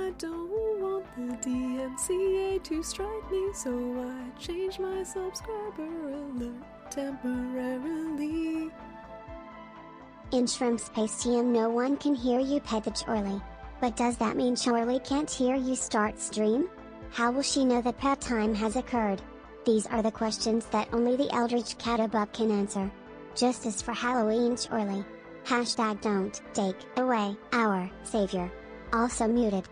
I don't want the DMCA to strike me, so I changed my subscriber alert temporarily. In Shrimp Space TM, no one can hear you, Petich Orly. But does that mean Shorley can't hear you start stream? How will she know that pet time has occurred? These are the questions that only the Eldritch Catabub can answer. Justice for Halloween, Shorley. Hashtag don't take away our savior. Also muted.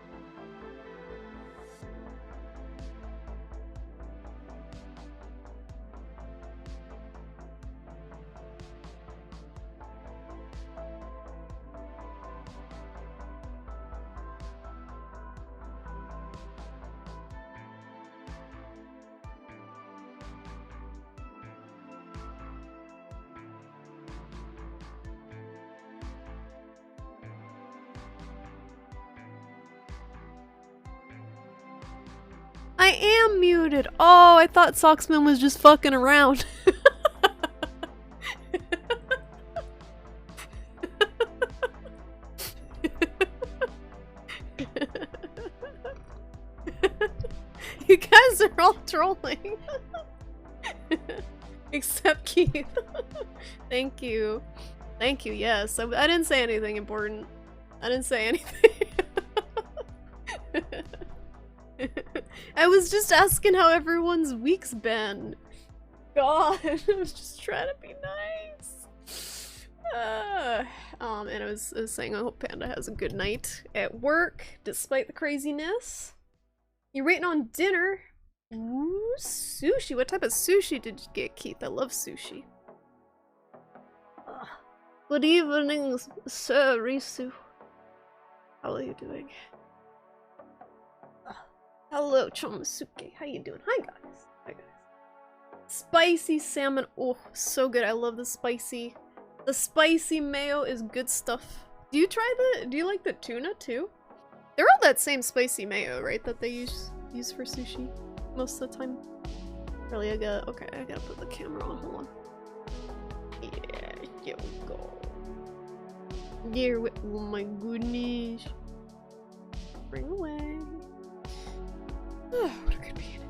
I am muted. Oh, I thought Socksman was just fucking around. You guys are all trolling. Except Keith. Thank you. Thank you, yes. I didn't say anything important. I didn't say anything. I was just asking how everyone's week's been. God, I was just trying to be nice. And I was saying I hope Panda has a good night at work, despite the craziness. You're waiting on dinner? Ooh, sushi. What type of sushi did you get, Keith? I love sushi. Good evening, Sir Risu. How are you doing? Hello, Chomosuke. How you doing? Hi, guys. Hi, guys. Spicy salmon. Oh, so good. I love the spicy. The spicy mayo is good stuff. Do you like the tuna, too? They're all that same spicy mayo, right? That they use for sushi most of the time. Really, I gotta put the camera on. Hold on. Yeah, here we go. Here we, oh my goodness. Bring away. Oh, what a good beat.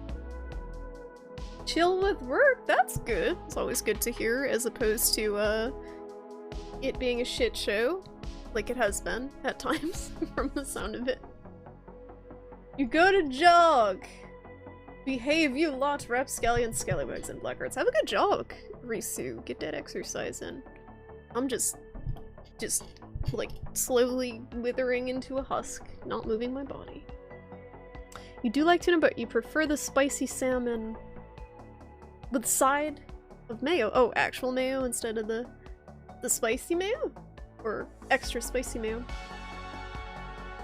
Chill with work, that's good. It's always good to hear, as opposed to, it being a shit show, like it has been, at times, from the sound of it. You go to jog! Behave, you lot, rapscallions, scallywags, and blackguards. Have a good jog, Risu. Get that exercise in. I'm just, like, slowly withering into a husk, not moving my body. You do like tuna, but you prefer the spicy salmon with side of mayo. Oh, actual mayo instead of the spicy mayo? Or extra spicy mayo.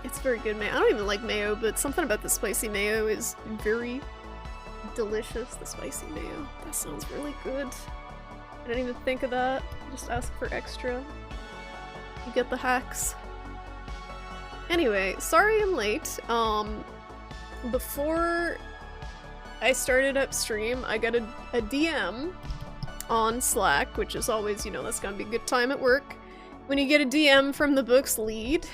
It's very good mayo. I don't even like mayo, but something about the spicy mayo is very delicious. The spicy mayo. That sounds really good. I didn't even think of that. Just ask for extra. You get the hacks. Anyway, sorry I'm late. Before I started up stream, I got a DM on Slack, which is always, you know, that's gonna be a good time at work. When you get a DM from the book's lead,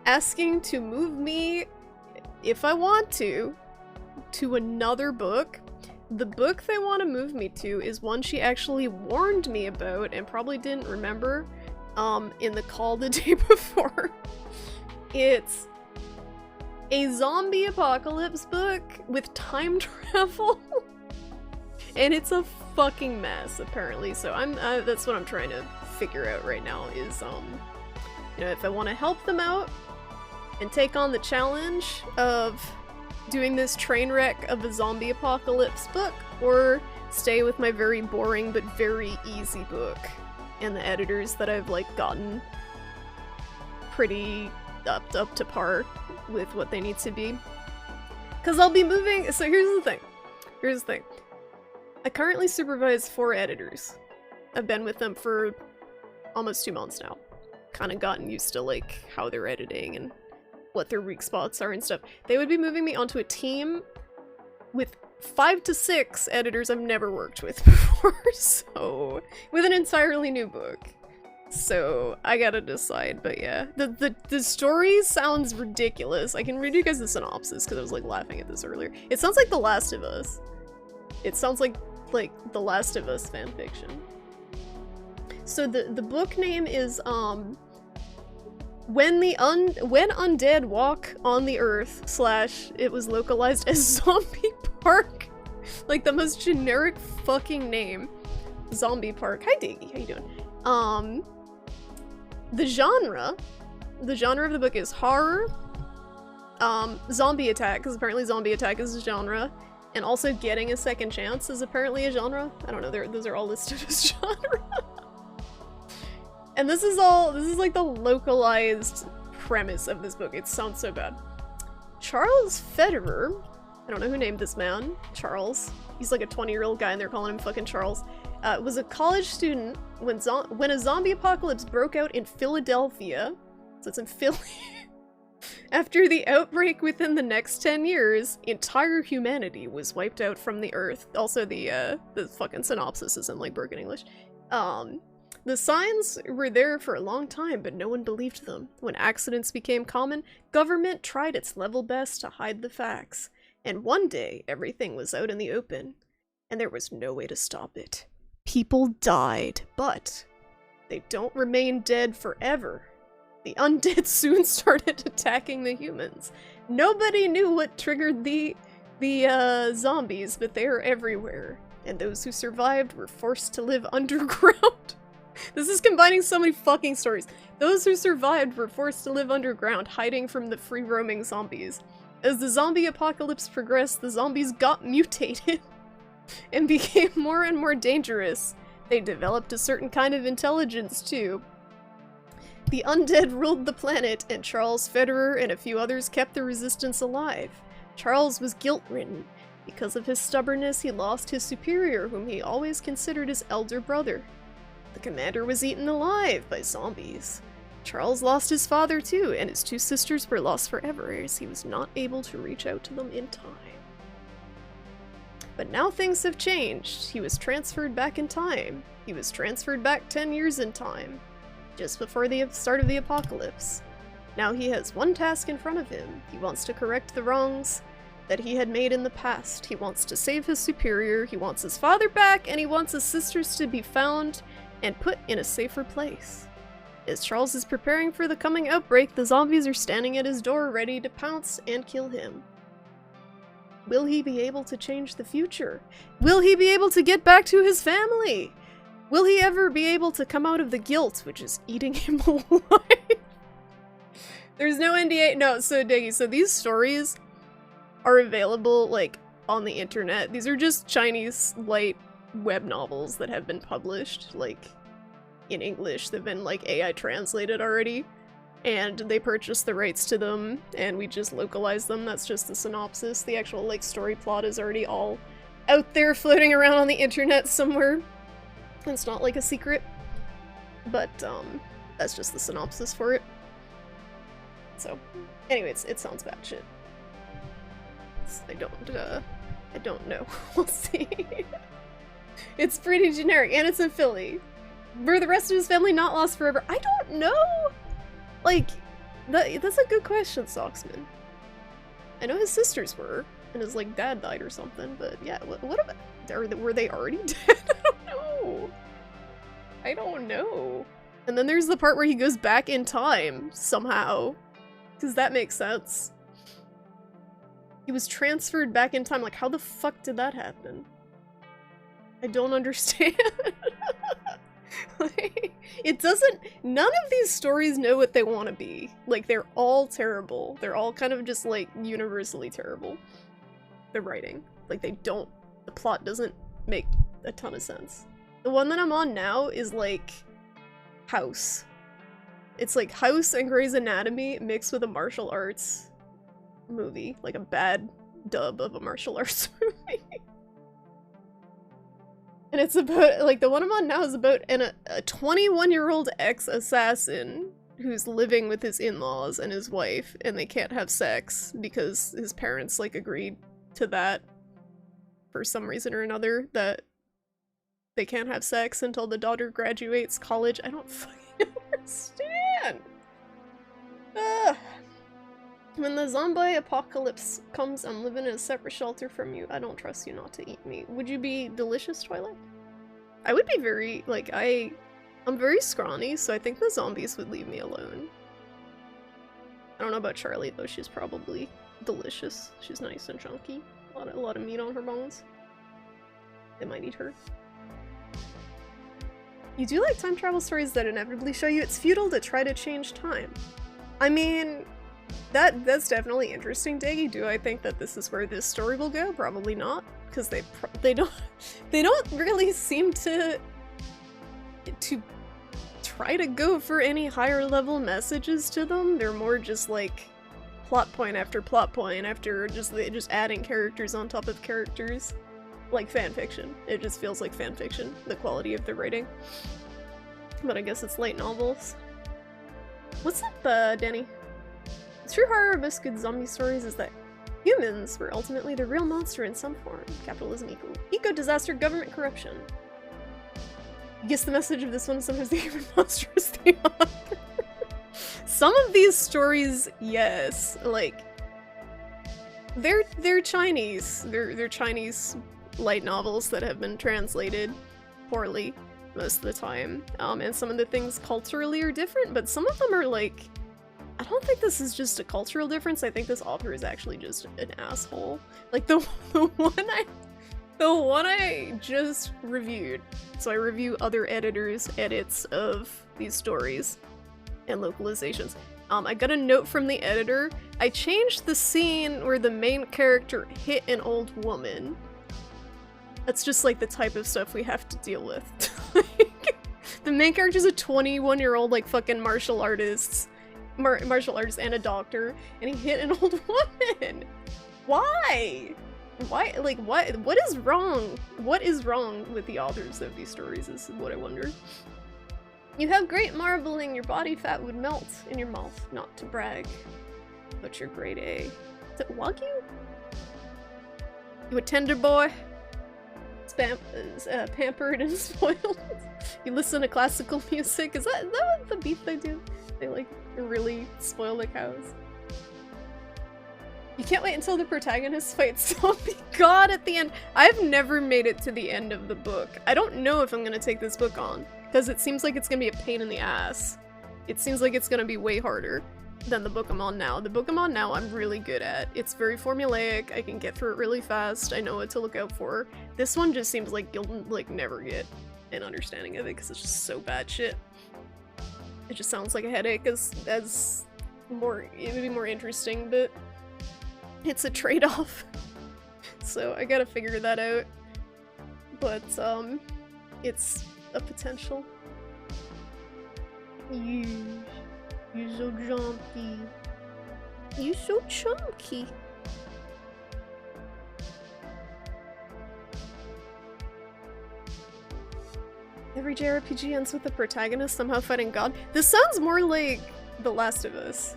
asking to move me, if I want to another book. The book they want to move me to is one she actually warned me about and probably didn't remember in the call the day before. It's a zombie apocalypse book with time travel. And it's a fucking mess, apparently. So that's what I'm trying to figure out right now is, you know, if I want to help them out and take on the challenge of doing this train wreck of a zombie apocalypse book, or stay with my very boring but very easy book and the editors that I've, like, gotten pretty up to par with what they need to be. Because I'll be moving- so here's the thing. I currently supervise 4 editors. I've been with them for almost 2 months now. Kinda gotten used to, like, how they're editing and what their weak spots are and stuff. They would be moving me onto a team with 5 to 6 editors I've never worked with before, so with an entirely new book. So I gotta decide, but yeah. The story sounds ridiculous. I can read you guys the synopsis because I was, like, laughing at this earlier. It sounds like The Last of Us. It sounds like The Last of Us fanfiction. So the book name is When Undead Walk on the Earth / it was localized as Zombie Park. Like the most generic fucking name. Zombie Park. Hi Diggy, how you doing? The genre of the book is horror, zombie attack, because apparently zombie attack is a genre, and also getting a second chance is apparently a genre. I don't know, those are all listed as genre. And this is like the localized premise of this book. It sounds so bad. Charles Federer, I don't know who named this man, Charles. He's like a 20-year-old guy and they're calling him fucking Charles. Was a college student when a zombie apocalypse broke out in Philadelphia. So it's in Philly. After the outbreak within the next 10 years, entire humanity was wiped out from the Earth. Also, the fucking synopsis is in, like, broken English. The signs were there for a long time, but no one believed them. When accidents became common, government tried its level best to hide the facts. And one day, everything was out in the open, and there was no way to stop it. People died, but they don't remain dead forever. The undead soon started attacking the humans. Nobody knew what triggered the zombies, but they are everywhere. And those who survived were forced to live underground. This is combining so many fucking stories. Those who survived were forced to live underground, hiding from the free-roaming zombies. As the zombie apocalypse progressed, the zombies got mutated and became more and more dangerous. They developed a certain kind of intelligence, too. The undead ruled the planet, and Charles Federer and a few others kept the resistance alive. Charles was guilt-ridden. Because of his stubbornness, he lost his superior, whom he always considered his elder brother. The commander was eaten alive by zombies. Charles lost his father too, and his two sisters were lost forever, as he was not able to reach out to them in time. But now things have changed. He was transferred back in time. He was transferred back 10 years in time, just before the start of the apocalypse. Now he has one task in front of him. He wants to correct the wrongs that he had made in the past. He wants to save his superior, he wants his father back, and he wants his sisters to be found and put in a safer place. As Charles is preparing for the coming outbreak, the zombies are standing at his door ready to pounce and kill him. Will he be able to change the future? Will he be able to get back to his family? Will he ever be able to come out of the guilt which is eating him alive? There's no NDA. No, so Diggy, so these stories are available, like, on the internet. These are just Chinese light web novels that have been published, like, in English. They've been, like, AI translated already, and they purchased the rights to them, and we just localized them. That's just the synopsis. The actual, like, story plot is already all out there floating around on the internet somewhere. It's not, like, a secret, but, that's just the synopsis for it. So, anyways, it sounds bad shit. I don't know. We'll see. It's pretty generic, and it's in Philly. Were the rest of his family not lost forever? I don't know! Like, that's a good question, Socksman. I know his sisters were, and his, like, dad died or something, but yeah, what about... Were they already dead? I don't know. And then there's the part where he goes back in time, somehow. Because that makes sense. He was transferred back in time. Like, how the fuck did that happen? I don't understand. Like, it doesn't... None of these stories know what they want to be. Like, they're all terrible. They're all kind of just, like, universally terrible. The writing. Like, they don't... The plot doesn't make a ton of sense. The one that I'm on now is, like, House. It's like House and Grey's Anatomy mixed with a martial arts movie, like a bad dub of a martial arts movie. And it's about, like, the one I'm on now is about a 21-year-old ex-assassin who's living with his in-laws and his wife, and they can't have sex because his parents, like, agreed to that for some reason or another, that they can't have sex until the daughter graduates college. I don't fucking understand! Ugh. When the zombie apocalypse comes, I'm living in a separate shelter from you. I don't trust you not to eat me. Would you be delicious, Twilight? I would be very, like, I'm very scrawny, so I think the zombies would leave me alone. I don't know about Charlie, though. She's probably delicious. She's nice and chunky. A lot of meat on her bones. They might eat her. You do like time travel stories that inevitably show you it's futile to try to change time. I mean, that's definitely interesting, Daggy. Do I think that this is where this story will go? Probably not, because they don't really seem to try to go for any higher level messages to them. They're more just like plot point after just adding characters on top of characters. Like fanfiction. It just feels like fanfiction, the quality of the writing. But I guess it's light novels. What's up, Danny? The true horror of most good zombie stories is that humans were ultimately the real monster in some form. Capitalism eco-disaster, government corruption. You guess the message of this one, sometimes the human monster is the author. Some of these stories, yes, like, they're Chinese. They're Chinese light novels that have been translated poorly most of the time. And some of the things culturally are different, but some of them are like, I don't think this is just a cultural difference. I think this author is actually just an asshole. Like the one I just reviewed. So I review other editors' edits of these stories and localizations. I got a note from the editor. I changed the scene where the main character hit an old woman. That's just like the type of stuff we have to deal with. Like, the main character's a 21-year-old like fucking martial artist and a doctor, and he hit an old woman. Why? Why? Like, what is wrong? What is wrong with the authors of these stories is what I wonder. You have great marbling, your body fat would melt in your mouth, not to brag, but you're grade A. Is it Wagyu? You a tender boy? Pampered and spoiled. You listen to classical music? Is that what the beef they do? They like really spoil the cows. You can't wait until the protagonist fights zombie god at the end. I've never made it to the end of the book. I don't know if I'm gonna take this book on, because it seems like it's gonna be a pain in the ass. It seems like it's gonna be way harder than the book I'm on now. The book I'm on now I'm really good at. It's very formulaic, I can get through it really fast, I know what to look out for. This one just seems like you'll like never get an understanding of it because it's just so bad shit. It just sounds like a headache as more, it would be more interesting, but it's a trade-off. So I gotta figure that out. But it's a potential. You're so jumpy. You're so chunky. Every JRPG ends with the protagonist somehow fighting God. This sounds more like The Last of Us.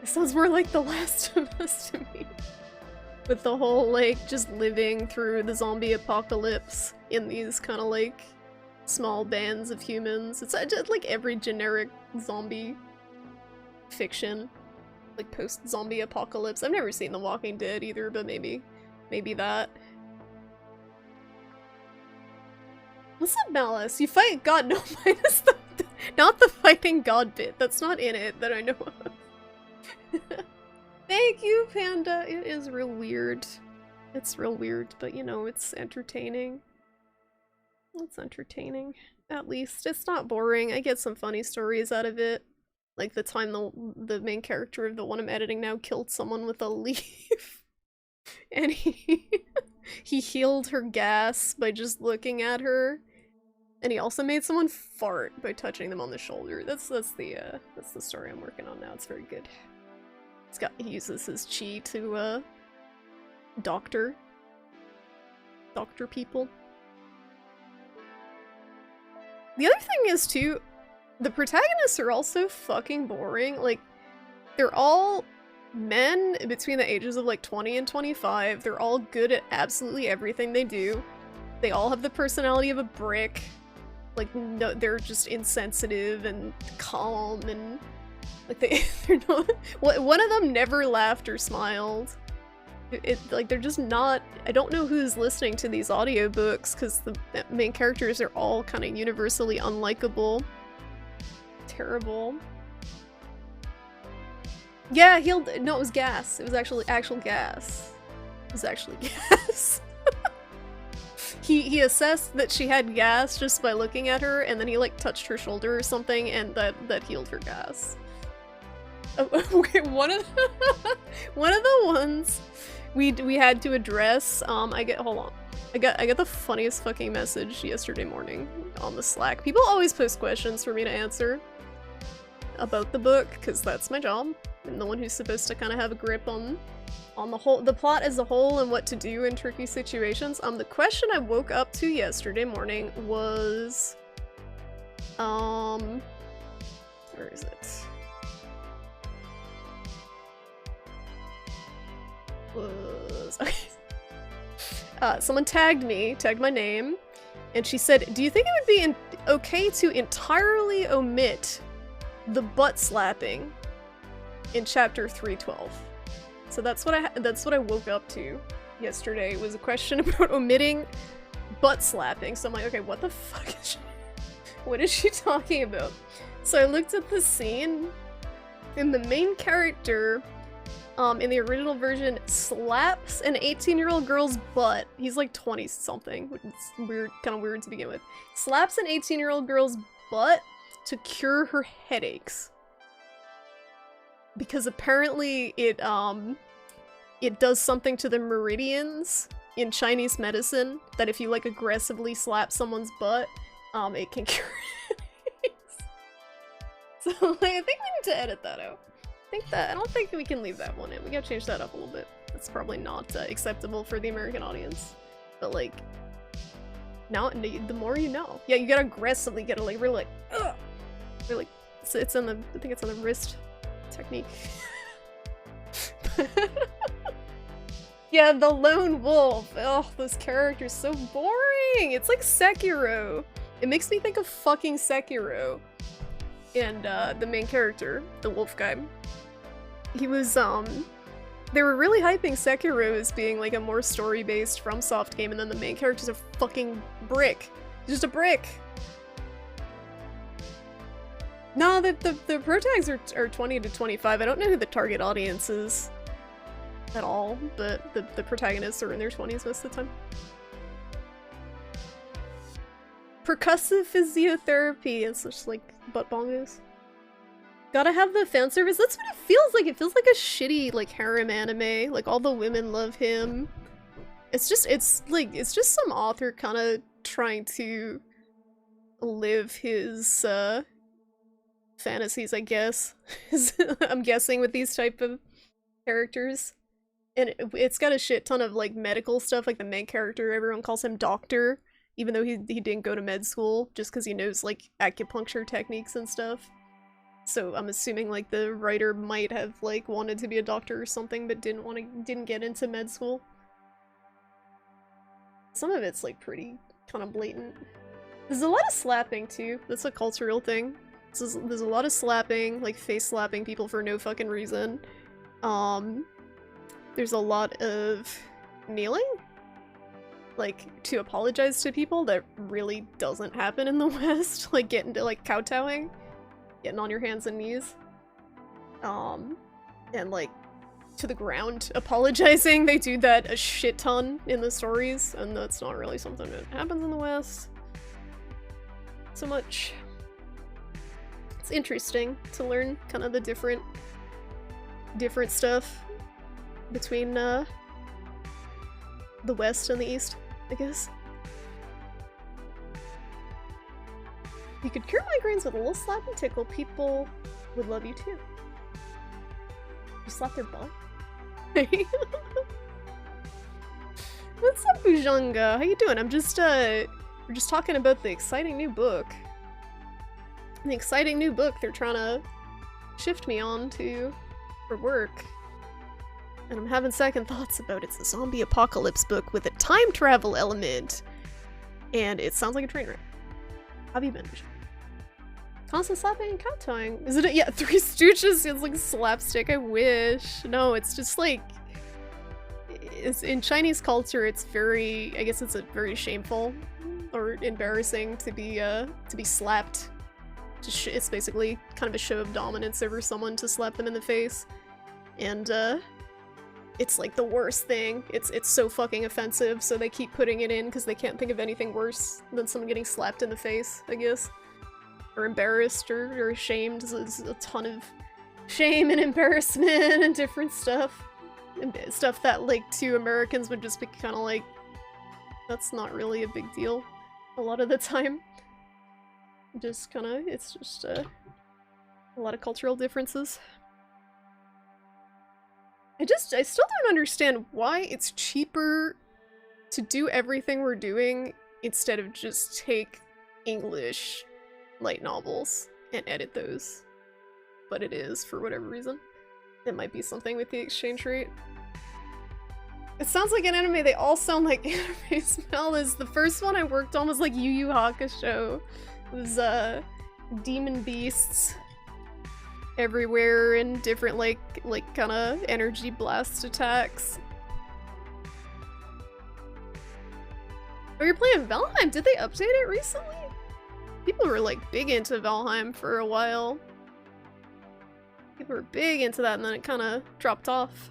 It sounds more like The Last of Us to me. With the whole, like, just living through the zombie apocalypse in these kind of, like, small bands of humans. It's just like every generic zombie fiction. Like, post-zombie apocalypse. I've never seen The Walking Dead either, but maybe that. What's up, Malice? You fight God? No, minus not the fighting God bit. That's not in it that I know of. Thank you, Panda. It is real weird. It's real weird, but you know, it's entertaining. It's entertaining. At least. It's not boring. I get some funny stories out of it. Like the time the main character of the one I'm editing now killed someone with a leaf. And he healed her gas by just looking at her. And he also made someone fart by touching them on the shoulder. That's the story I'm working on now. It's very good. He uses his chi to doctor people. The other thing is too, the protagonists are also fucking boring. Like, they're all men between the ages of like 20 and 25. They're all good at absolutely everything they do. They all have the personality of a brick. Like, no, they're just insensitive and calm and like they're not. One of them never laughed or smiled. Like they're just not. I don't know who's listening to these audiobooks because the main characters are all kind of universally unlikable. Terrible. Yeah, no, it was gas. It was actual gas. It was actually gas. He assessed that she had gas just by looking at her, and then he like touched her shoulder or something, and that healed her gas. Okay, one of the ones we had to address. Hold on. I got the funniest fucking message yesterday morning on the Slack. People always post questions for me to answer about the book, because that's my job. I'm the one who's supposed to kind of have a grip on the plot as a whole and what to do in tricky situations. The question I woke up to yesterday morning was, where is it? someone tagged my name, and she said, "Do you think it would be okay to entirely omit the butt slapping in chapter 312?" So that's what I woke up to yesterday, was a question about omitting butt slapping. So I'm like, okay, what the fuck is what is she talking about? So I looked at the scene, and the main character in the original version slaps an 18-year-old girl's butt. He's like 20-something, which is weird, kind of weird to begin with. Slaps an 18-year-old girl's butt to cure her headaches. Because apparently it does something to the meridians in Chinese medicine that if you like aggressively slap someone's butt, it can cure headaches. So like, I think we need to edit that out. I don't think we can leave that one in. We gotta change that up a little bit. That's probably not acceptable for the American audience. But like, now the more you know. Yeah, you gotta aggressively get it, like really like, ugh! Really, it's in the, I think it's on the wrist technique. Yeah, the lone wolf. Oh, those characters so boring. It's like Sekiro. It makes me think of fucking Sekiro. And the main character, the wolf guy, he was they were really hyping Sekiro as being like a more story-based FromSoft game, and then the main character's a fucking brick. Just a brick. No, the pro tags are 20 to 25. I don't know who the target audience is at all, but the protagonists are in their 20s most of the time. Percussive physiotherapy. It's just like butt bongos. Gotta have the fan service. That's what it feels like. It feels like a shitty like harem anime. Like all the women love him. It's just some author kind of trying to live his fantasies, I guess. I'm guessing with these type of characters. And it's got a shit ton of like medical stuff. Like the main character, everyone calls him Doctor, even though he didn't go to med school, just because he knows like acupuncture techniques and stuff. So I'm assuming like the writer might have like wanted to be a doctor or something, but didn't get into med school. Some of it's like pretty kind of blatant. There's a lot of slapping too. That's a cultural thing. There's a lot of slapping, like face slapping people for no fucking reason. There's a lot of kneeling, like to apologize to people. That really doesn't happen in the West. Like getting to like kowtowing. Getting on your hands and knees. And like to the ground apologizing. They do that a shit ton in the stories, and that's not really something that happens in the West so much. It's interesting to learn kind of the different stuff between the West and the East, I guess. You could cure migraines with a little slap and tickle. People would love you too. You slap their butt? What's up, Bujanga? How you doing? I'm just, we're just talking about the exciting new book. The exciting new book they're trying to shift me on to for work. And I'm having second thoughts about it. It's a zombie apocalypse book with a time travel element. And it sounds like a train wreck. How have you been, Bujanga? Constant slapping and kowtowing. Is it? Yeah, Three Stooges is like slapstick. I wish. No, it's just like, it's in Chinese culture. It's very, I guess it's a very shameful or embarrassing to be slapped. It's basically kind of a show of dominance over someone to slap them in the face, and it's like the worst thing. It's so fucking offensive. So they keep putting it in because they can't think of anything worse than someone getting slapped in the face, I guess. Or embarrassed or ashamed. There's a ton of shame and embarrassment and different stuff. And stuff that, like, to Americans would just be kind of like, that's not really a big deal a lot of the time. Just kind of, it's just a lot of cultural differences. I still don't understand why it's cheaper to do everything we're doing instead of just take English light novels and edit those. But it is, for whatever reason. It might be something with the exchange rate. It sounds like an anime. They all sound like anime smell. Is the first one I worked on was like Yu Yu Hakusho. It was demon beasts everywhere and different like kind of energy blast attacks. Oh, you're playing Valheim? Did they update it recently? People were like big into Valheim for a while. People were big into that and then it kind of dropped off.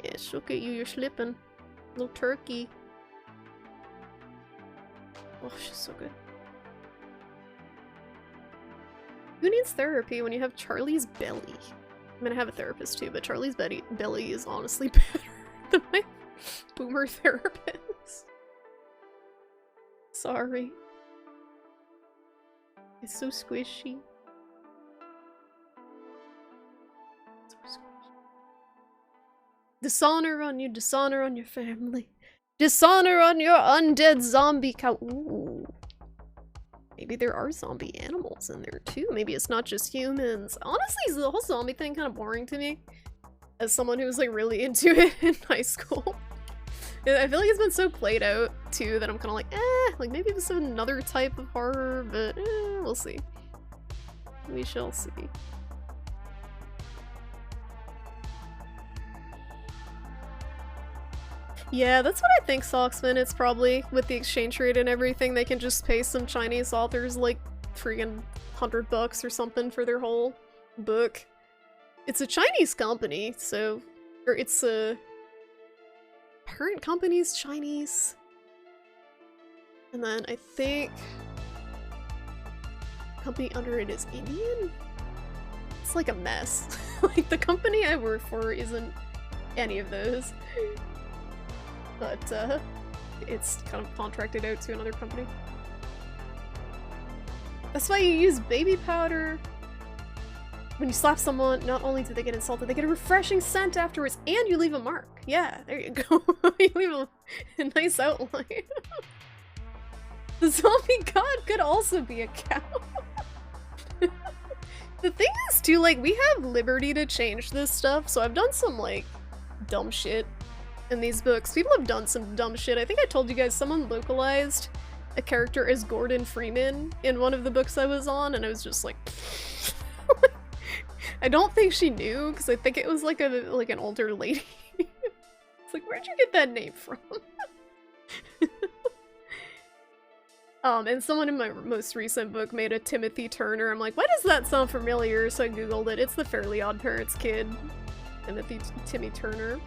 Yes, look at you, you're slipping. Little turkey. Oh, she's so good. Who needs therapy when you have Charlie's belly? I'm gonna have a therapist too, but Charlie's belly is honestly better than my boomer therapist. Sorry. It's so squishy. So squishy. Dishonor on you, dishonor on your family. Dishonor on your undead zombie cow. Ooh. Maybe there are zombie animals in there too. Maybe it's not just humans. Honestly, the whole zombie thing kind of boring to me. As someone who was like really into it in high school. I feel like it's been so played out too that I'm kind of like maybe this is another type of horror, but we'll see. We shall see. Yeah, that's what I think, Socksman. It's probably, with the exchange rate and everything, they can just pay some Chinese authors like friggin' $100 or something for their whole book. It's a Chinese company, so... Or it's a... Parent company's Chinese. And then I think... company under it is Indian? It's like a mess. Like, the company I work for isn't any of those. But, it's kind of contracted out to another company. That's why you use baby powder. When you slap someone, not only do they get insulted, they get a refreshing scent afterwards, and you leave a mark. Yeah, there you go. You leave a nice outline. The zombie god could also be a cow. The thing is, too, like, we have liberty to change this stuff, so I've done some, like, dumb shit in these books. People have done some dumb shit. I think I told you guys someone localized a character as Gordon Freeman in one of the books I was on, and I was just like... I don't think she knew, because I think it was like an older lady. It's like, where'd you get that name from? And someone in my most recent book made a Timothy Turner. I'm like, why does that sound familiar? So I googled it. It's the Fairly Odd Parents kid. Timmy Turner.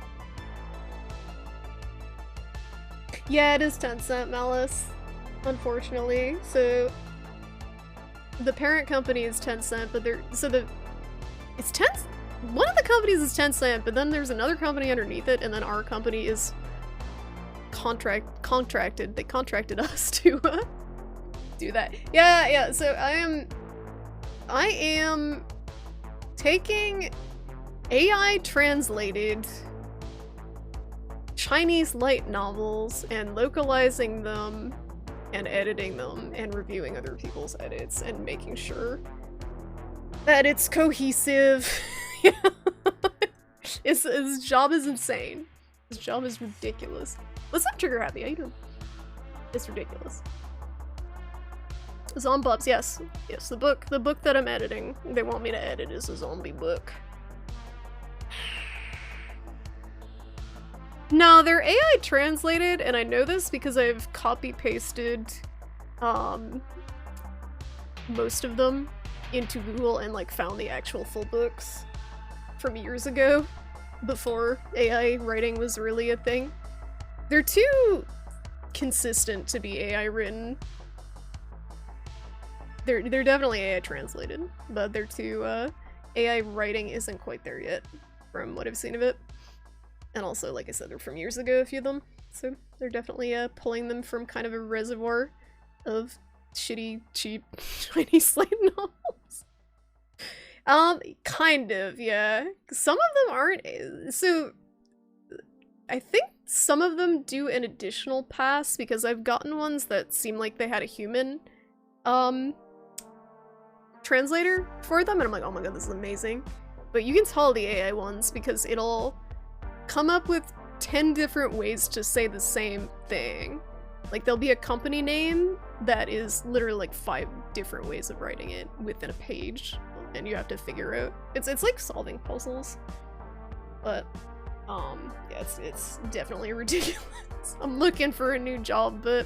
Yeah, it is 10-cent, Malice. Unfortunately. So the parent company is 10-cent, but it's 10. One of the companies is 10-cent, but then there's another company underneath it, and then our company is contracted. They contracted us to do that. Yeah. So I am taking AI translated Chinese light novels and localizing them and editing them and reviewing other people's edits and making sure that it's cohesive. Yeah. His job is insane. His job is ridiculous. What's up, Trigger Happy? How you doing? It's ridiculous. Zombubs, yes. Yes, the book that I'm editing, they want me to edit is a zombie book. No, they're AI translated, and I know this because I've copy-pasted most of them into Google and like found the actual full books from years ago, before AI writing was really a thing. They're too consistent to be AI written. They're definitely AI translated, but they're too AI writing isn't quite there yet from what I've seen of it. And also, like I said, they're from years ago, a few of them. So they're definitely pulling them from kind of a reservoir of shitty, cheap Chinese light novels. Kind of, yeah. Some of them aren't. So I think some of them do an additional pass because I've gotten ones that seem like they had a human translator for them, and I'm like, oh my god, this is amazing. But you can tell the AI ones because it'll come up with 10 different ways to say the same thing. Like, there'll be a company name that is literally like 5 different ways of writing it within a page, and you have to figure out. It's like solving puzzles, but yeah, it's definitely ridiculous. I'm looking for a new job, but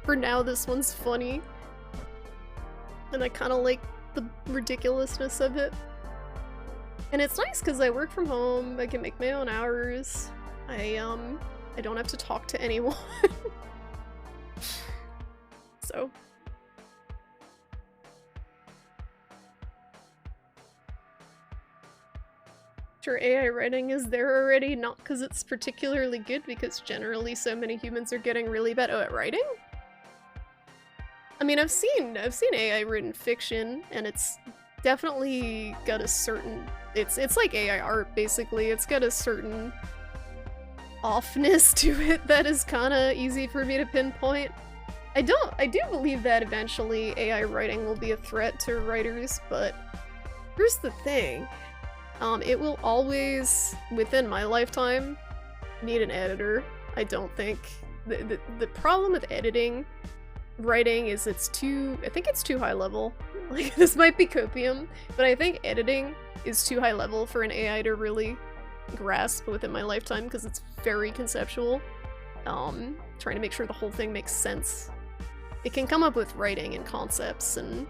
for now this one's funny, and I kind of like the ridiculousness of it. And it's nice because I work from home. I can make my own hours. I don't have to talk to anyone. So sure, AI writing is there already, not because it's particularly good, because generally so many humans are getting really bad at writing. I mean, I've seen AI written fiction, and it's definitely got a certain, it's like AI art basically. It's got a certain offness to it that is kind of easy for me to pinpoint. I do believe that eventually AI writing will be a threat to writers, but here's the thing. It will always, within my lifetime, need an editor. I don't think the problem with writing is I think it's too high level. Like, this might be copium, but I think editing is too high level for an AI to really grasp within my lifetime, because it's very conceptual. Trying to make sure the whole thing makes sense. It can come up with writing and concepts and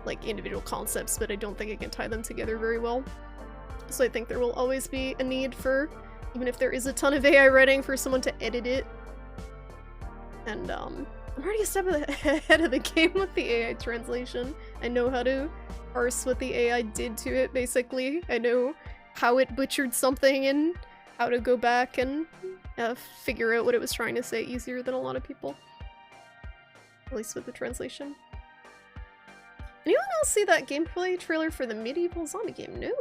like individual concepts, but I don't think it can tie them together very well. So I think there will always be a need for, even if there is a ton of AI writing, for someone to edit it. And I'm already a step ahead of the game with the AI translation. I know how to parse what the AI did to it, basically. I know how it butchered something and how to go back and figure out what it was trying to say easier than a lot of people. At least with the translation. Anyone else see that gameplay trailer for the medieval zombie game? No.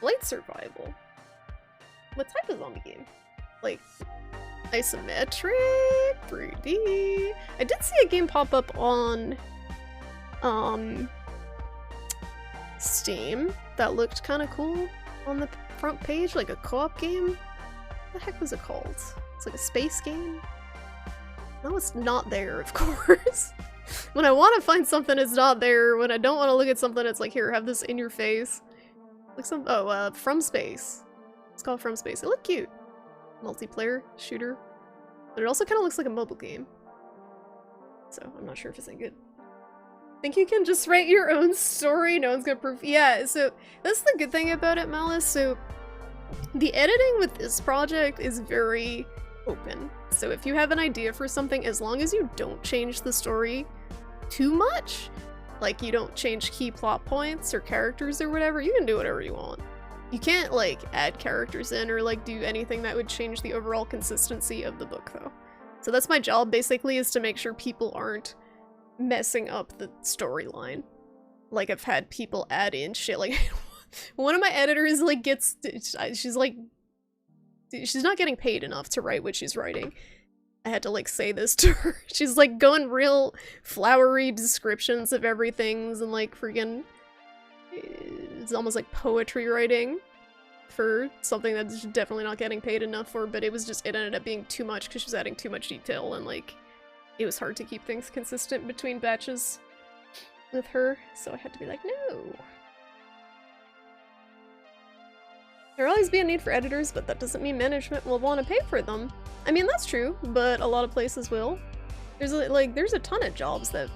Light survival. What type of zombie game? Like, isometric? 3D? I did see a game pop up on Steam that looked kind of cool on the front page, like a co-op game. What the heck was it called? It's like a space game? No, it's not there, of course. When I want to find something, it's not there. When I don't want to look at something, it's like, here, have this in your face. Like From Space. It's called From Space. It looked cute. Multiplayer shooter. But it also kind of looks like a mobile game. So, I'm not sure if it's any good. Think you can just write your own story? No one's gonna prove. Yeah, so that's the good thing about it, Malice. So, the editing with this project is very open. So if you have an idea for something, as long as you don't change the story too much, like you don't change key plot points or characters or whatever, you can do whatever you want. You can't like add characters in or like do anything that would change the overall consistency of the book though. So that's my job basically, is to make sure people aren't messing up the storyline. Like, I've had people add in shit, like one of my editors like she's not getting paid enough to write what she's writing. I had to like say this to her. She's like going real flowery descriptions of everything and like freaking, it's almost like poetry writing for something that's definitely not getting paid enough for, but it ended up being too much because she was adding too much detail, and like it was hard to keep things consistent between batches with her, so I had to be like, no. There'll always be a need for editors, but that doesn't mean management will want to pay for them. I mean, that's true, but a lot of places will. There's a ton of jobs that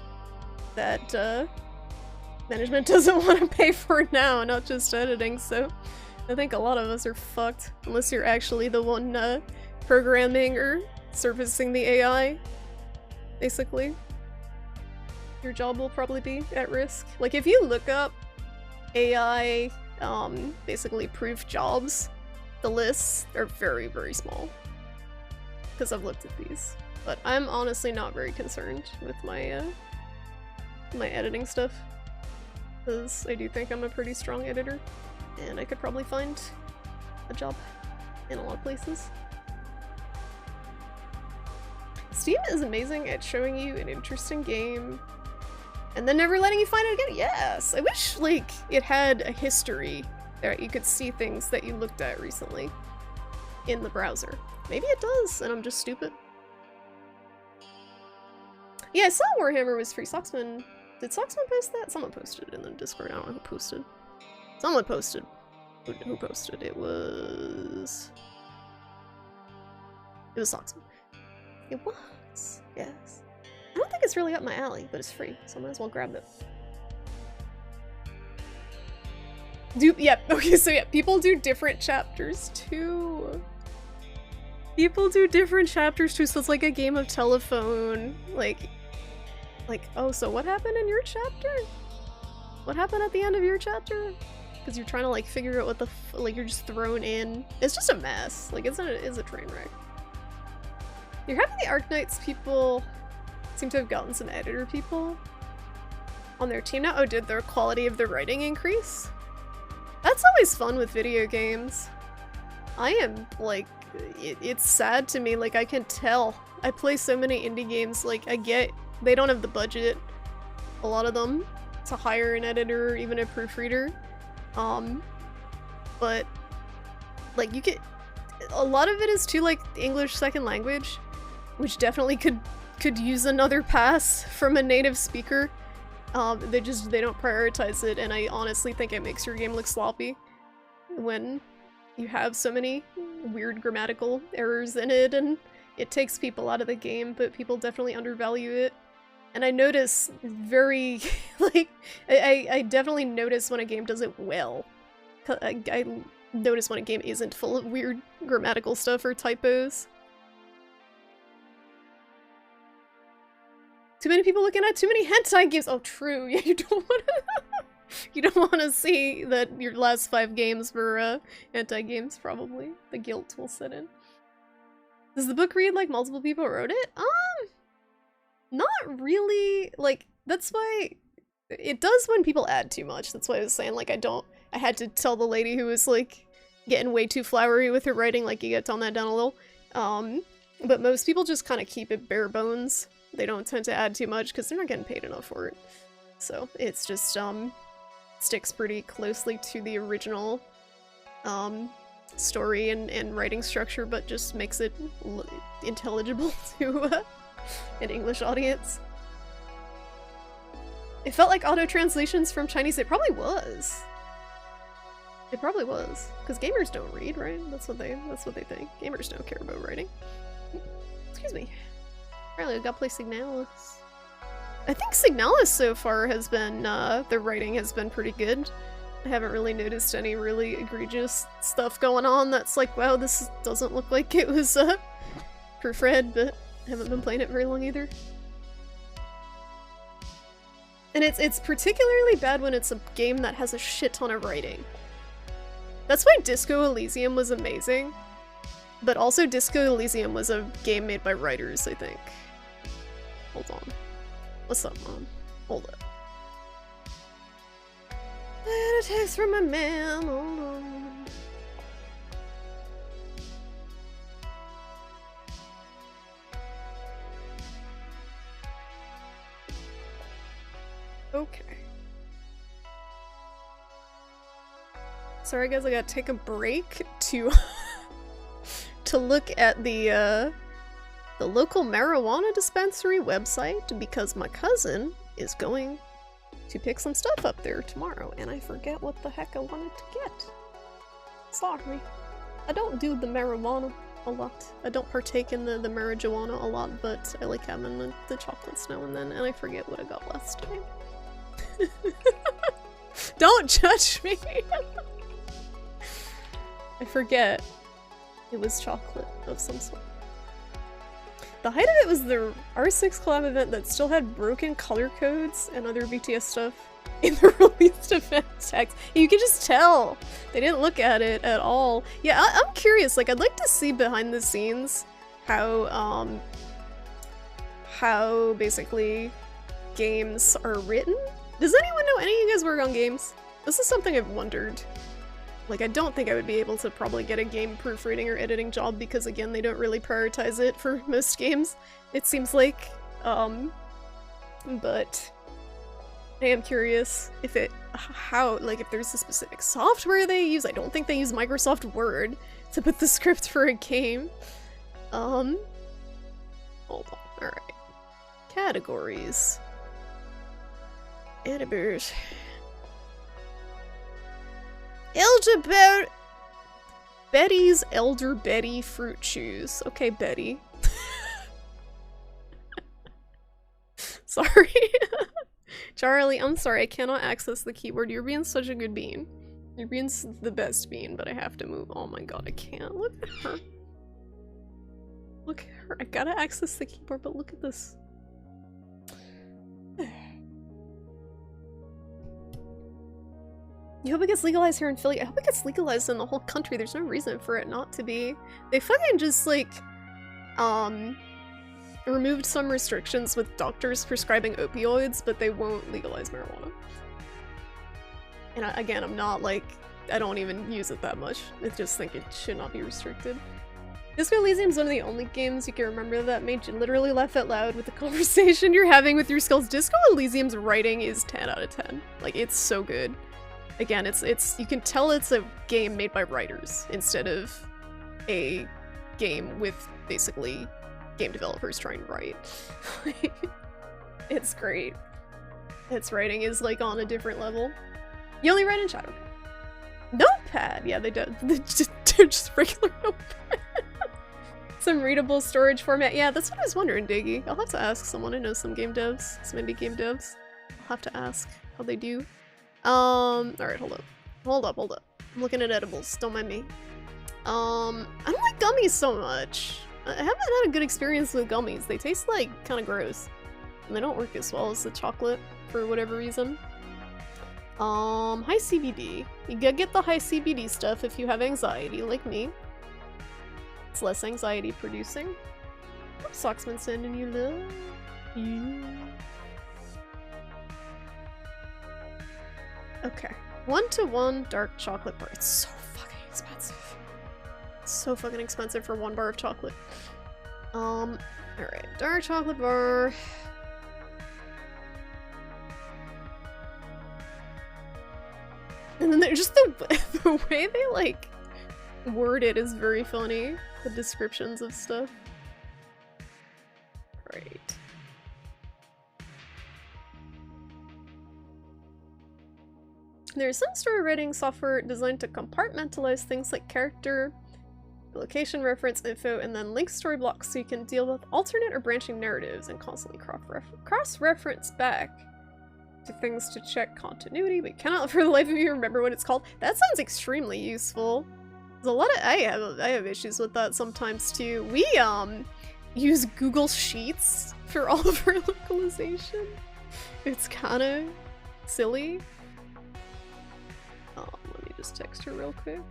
management doesn't want to pay for now, not just editing, so I think a lot of us are fucked, unless you're actually the one programming or servicing the AI, basically. Your job will probably be at risk. Like, if you look up AI basically proof jobs, the lists are very, very small. Because I've looked at these. But I'm honestly not very concerned with my my editing stuff. Because I do think I'm a pretty strong editor. And I could probably find a job in a lot of places. Steam is amazing at showing you an interesting game and then never letting you find it again. Yes! I wish, like, it had a history that you could see things that you looked at recently in the browser. Maybe it does, and I'm just stupid. Yeah, I saw Warhammer was free. Socksman. Did Socksman post that? Someone posted it in the Discord. I don't know who posted. Someone posted. Who posted? It was Socksman. It was. Yes. I don't think it's really up my alley, but it's free, so I might as well grab it. Yeah, okay, so yeah, people do different chapters too. People do different chapters too, so it's like a game of telephone. Like, oh, so what happened in your chapter? What happened at the end of your chapter? Because you're trying to like figure out what the like you're just thrown in. It's just a mess. Like it's a train wreck. You're happy the Arknights people seem to have gotten some editor people on their team now. Oh, did their quality of the writing increase? That's always fun with video games. I am like, it's sad to me. Like I can tell. I play so many indie games. Like I get they don't have the budget, a lot of them, to hire an editor or even a proofreader. But like you get a lot of it is too like English second language, which definitely could use another pass from a native speaker. They don't prioritize it, and I honestly think it makes your game look sloppy when you have so many weird grammatical errors in it, and it takes people out of the game, but people definitely undervalue it. And I notice very, like, I definitely notice when a game does it well. I notice when a game isn't full of weird grammatical stuff or typos. Too many people looking at too many hentai games. Oh, true. Yeah, you don't want to. You don't want to see that your last 5 games were hentai games. Probably the guilt will set in. Does the book read like multiple people wrote it? Not really. Like that's why it does when people add too much. That's why I was saying like I had to tell the lady who was like getting way too flowery with her writing, like you gotta tone that down a little. But most people just kind of keep it bare bones. They don't tend to add too much because they're not getting paid enough for it. So it's just sticks pretty closely to the original story and writing structure, but just makes it intelligible to an English audience. It felt like auto translations from Chinese. It probably was. It probably was, because gamers don't read, right? That's what they think. Gamers don't care about writing. Excuse me. Apparently, I gotta play Signalis. I think Signalis so far has been the writing has been pretty good. I haven't really noticed any really egregious stuff going on. That's like, wow, this doesn't look like it was proofread, but I haven't been playing it very long either. And it's particularly bad when it's a game that has a shit ton of writing. That's why Disco Elysium was amazing, but also Disco Elysium was a game made by writers, I think. Hold on. What's up, Mom? Hold up. I got a text from my man, hold on. Okay. Sorry guys, I gotta take a break to to look at the local marijuana dispensary website because my cousin is going to pick some stuff up there tomorrow and I forget what the heck I wanted to get. Sorry. I don't do the marijuana a lot. I don't partake in the marijuana a lot, but I like having the chocolates now and then, and I forget what I got last time. Don't judge me! I forget. It was chocolate of some sort. The height of it was the R6 collab event that still had broken color codes and other BTS stuff in the released event text. You can just tell! They didn't look at it at all. Yeah, I'm curious, like, I'd like to see behind the scenes how basically games are written. Does anyone know any of you guys work on games? This is something I've wondered. Like, I don't think I would be able to probably get a game proofreading or editing job because, again, they don't really prioritize it for most games, it seems like. But I am curious if if there's a specific software they use. I don't think they use Microsoft Word to put the script for a game. Hold on. Alright. Categories. Editors. Betty's Elder Betty fruit chews. Okay, Betty. Sorry. Charlie, I'm sorry, I cannot access the keyboard. You're being such a good bean. You're being the best bean, but I have to move. Oh my god, I can't. Look at her. Look at her. I gotta access the keyboard, but look at this. You hope it gets legalized here in Philly? I hope it gets legalized in the whole country. There's no reason for it not to be. They fucking just, like, removed some restrictions with doctors prescribing opioids, but they won't legalize marijuana. And again, I'm not, like, I don't even use it that much. I just think it should not be restricted. Disco Elysium is one of the only games you can remember that made you literally laugh out loud with the conversation you're having with your skulls. Disco Elysium's writing is 10 out of 10. Like, it's so good. Again, it's you can tell it's a game made by writers instead of a game with basically game developers trying to write. It's great. Its writing is like on a different level. You only write in Shadow. Notepad! Yeah, they do. They're just regular notepad. Some readable storage format. Yeah, that's what I was wondering, Diggy. I'll have to ask someone who knows some game devs, some indie game devs. I'll have to ask how they do. Alright, hold up. Hold up. I'm looking at edibles, don't mind me. I don't like gummies so much. I haven't had a good experience with gummies. They taste like kind of gross. And they don't work as well as the chocolate for whatever reason. High CBD. You gotta get the high CBD stuff if you have anxiety, like me. It's less anxiety producing. Socksman sending you love. You. Okay. 1-to-1 dark chocolate bar. It's so fucking expensive. It's so fucking expensive for 1 bar of chocolate. Alright. Dark chocolate bar. And then there's just the way they, like, word it is very funny. The descriptions of stuff. Right. There's some story writing software designed to compartmentalize things like character, location reference info, and then link story blocks so you can deal with alternate or branching narratives and constantly cross-reference back to things to check continuity, but cannot for the life of you remember what it's called. That sounds extremely useful. There's a lot of I have issues with that sometimes too. We use Google Sheets for all of our localization. It's kind of silly. Let me just text her real quick.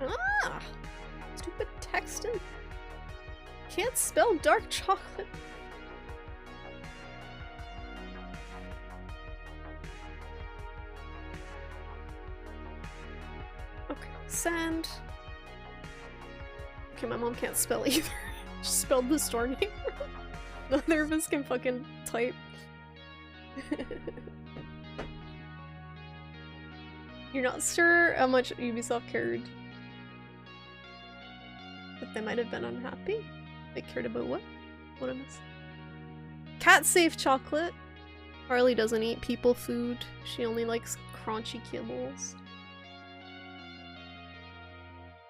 Ah! Stupid texting. Can't spell dark chocolate. Okay, send. Okay, my mom can't spell either. She spelled the store name wrong. Neither of us can fucking type. You're not sure how much Ubisoft cared. But they might have been unhappy. They cared about what? What I missed? Cat safe chocolate. Harley doesn't eat people food. She only likes crunchy kibbles.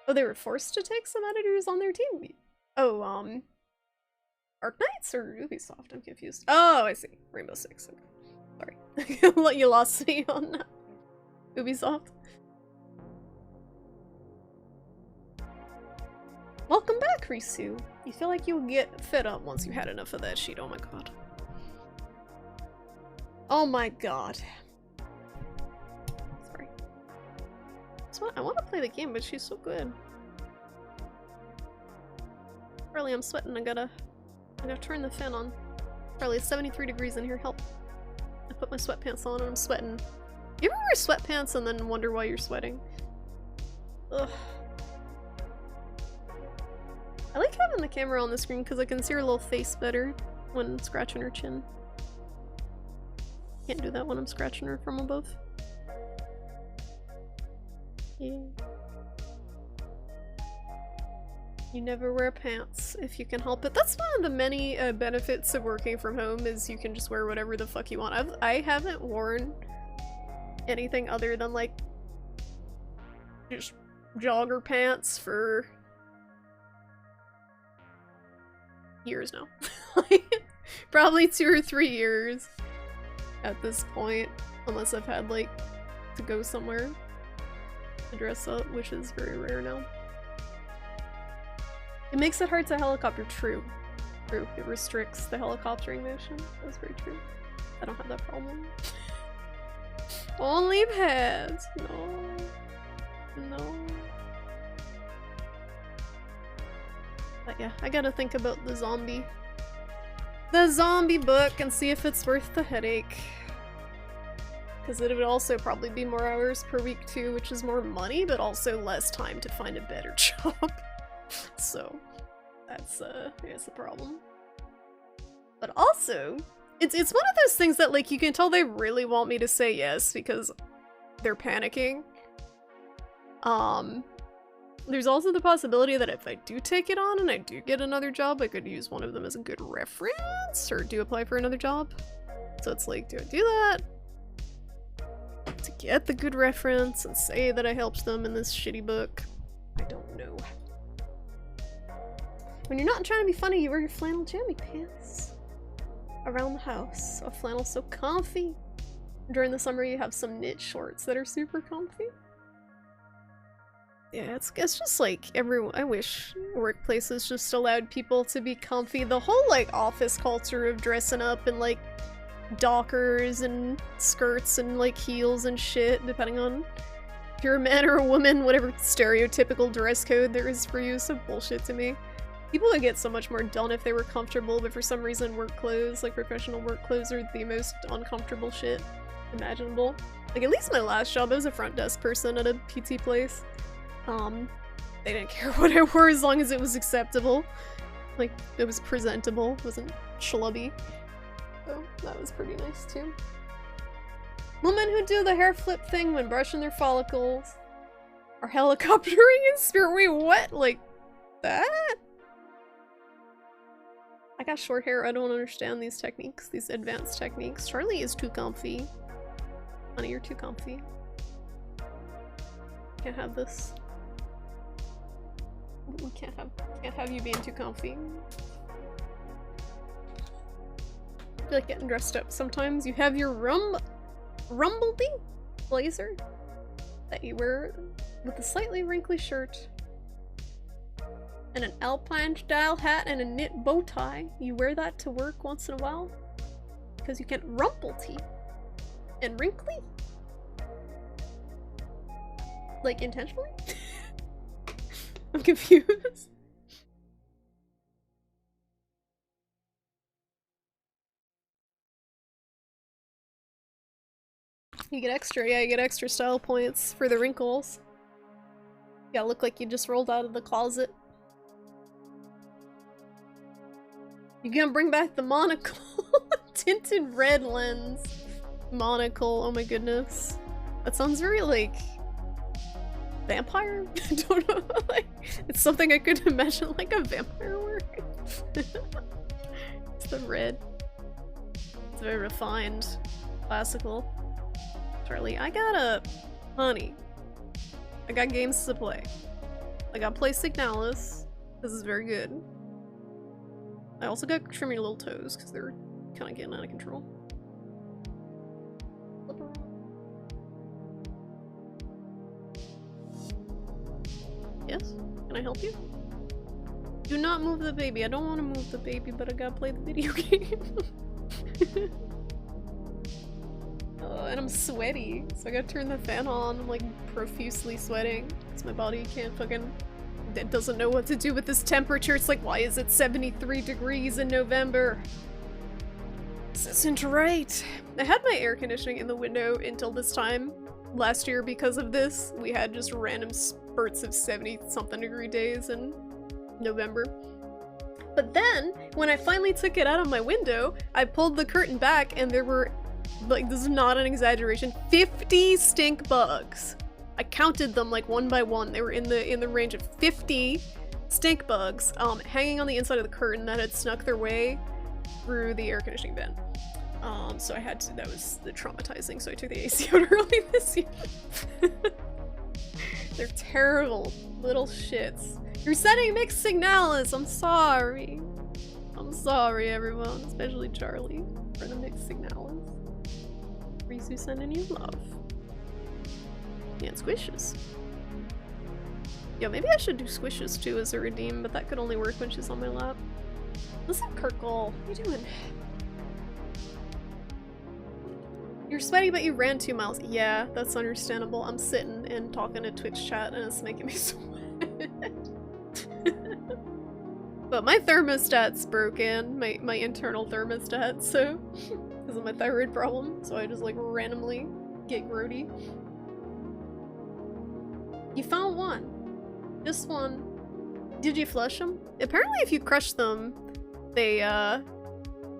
Oh, they were forced to take some editors on their team. Oh, Arc Knights or Ubisoft? I'm confused. Oh, I see. Rainbow Six. Okay. Sorry. You lost me on that. Ubisoft. Welcome back, Risu. You feel like you'll get fed up once you had enough of that shit. Oh my god. Oh my god. Sorry. I want to play the game, but she's so good. Charlie, I'm sweating. I gotta turn the fan on. Charlie, it's 73 degrees in here. Help. I put my sweatpants on and I'm sweating. You ever wear sweatpants and then wonder why you're sweating? Ugh. I like having the camera on the screen because I can see her little face better when scratching her chin. Can't do that when I'm scratching her from above. Yeah. You never wear pants if you can help it. That's one of the many benefits of working from home is you can just wear whatever the fuck you want. I haven't worn anything other than like just jogger pants for years now. Like, probably 2 or 3 years at this point, unless I've had like to go somewhere to dress up, which is very rare now. It makes it hard to helicopter. True. It restricts the helicoptering motion. That's very true. I don't have that problem. Only pads. No. But yeah, I gotta think about the zombie book and see if it's worth the headache. Because it would also probably be more hours per week too, which is more money, but also less time to find a better job. So that's a problem. But also, it's one of those things that like you can tell they really want me to say yes because they're panicking. There's also the possibility that if I do take it on and I do get another job, I could use one of them as a good reference or do apply for another job. So it's like, do I do that to get the good reference and say that I helped them in this shitty book? I don't know. When you're not trying to be funny, you wear your flannel jammy pants around the house. A flannel's so comfy. During the summer, you have some knit shorts that are super comfy. Yeah, it's just like everyone. I wish workplaces just allowed people to be comfy. The whole like office culture of dressing up in like dockers and skirts and like heels and shit, depending on if you're a man or a woman, whatever stereotypical dress code there is for you, is so bullshit to me. People would get so much more done if they were comfortable, but for some reason work clothes, like professional work clothes, are the most uncomfortable shit imaginable. Like at least my last job, I was a front desk person at a PT place. They didn't care what I wore as long as it was acceptable. Like, it was presentable, wasn't schlubby. So that was pretty nice too. Women who do the hair flip thing when brushing their follicles are helicoptering in spirit. Wait, what? Like that? I got short hair, I don't understand these techniques, these advanced techniques. Charlie is too comfy. Honey, you're too comfy. Can't have this. We can't have you being too comfy. I feel like getting dressed up sometimes. You have your Rumblebee blazer that you wear with a slightly wrinkly shirt and an alpine style hat and a knit bow tie. You wear that to work once in a while because you can't rumplety and wrinkly? Like intentionally? I'm confused. You get extra, yeah, you get extra style points for the wrinkles. Yeah, look like you just rolled out of the closet. You gonna bring back the monocle? Tinted red lens. Monocle, oh my goodness. That sounds very, like, vampire? I don't know, like, it's something I could imagine like a vampire wearing. It's the red. It's very refined. Classical. Charlie, honey, I got games to play. I gotta play Signalis. This is very good. I also got trim your little toes, because they're kind of getting out of control. Flip around. Yes? Can I help you? Do not move the baby. I don't want to move the baby, but I gotta play the video game. And I'm sweaty, so I gotta turn the fan on. I'm like profusely sweating because my body can't fucking... It doesn't know what to do with this temperature. It's like, why is it 73 degrees in November? This isn't right. I had my air conditioning in the window until this time last year because of this. We had just random spurts of 70-something degree days, and November. But then, when I finally took it out of my window, I pulled the curtain back and there were, like, this is not an exaggeration, 50 stink bugs. I counted them like one by one. They were in the range of 50 stink bugs hanging on the inside of the curtain that had snuck their way through the air conditioning vent. So I had to, that was traumatizing, so I took the AC out early this year. They're terrible little shits. You're setting mixed Signalis! I'm sorry. I'm sorry, everyone, especially Charlie, for the mixed Signalis. Rizu sending you love. And squishes. Yo, maybe I should do squishes too as a redeem, but that could only work when she's on my lap. Listen, Kirkle, what are you doing? You're sweaty, but you ran 2 miles. Yeah, that's understandable. I'm sitting and talking to Twitch chat and it's making me sweat. But my thermostat's broken, my internal thermostat, so because of my thyroid problem, so I just like randomly get grody. You found one. Just one. Did you flush them? Apparently if you crush them, they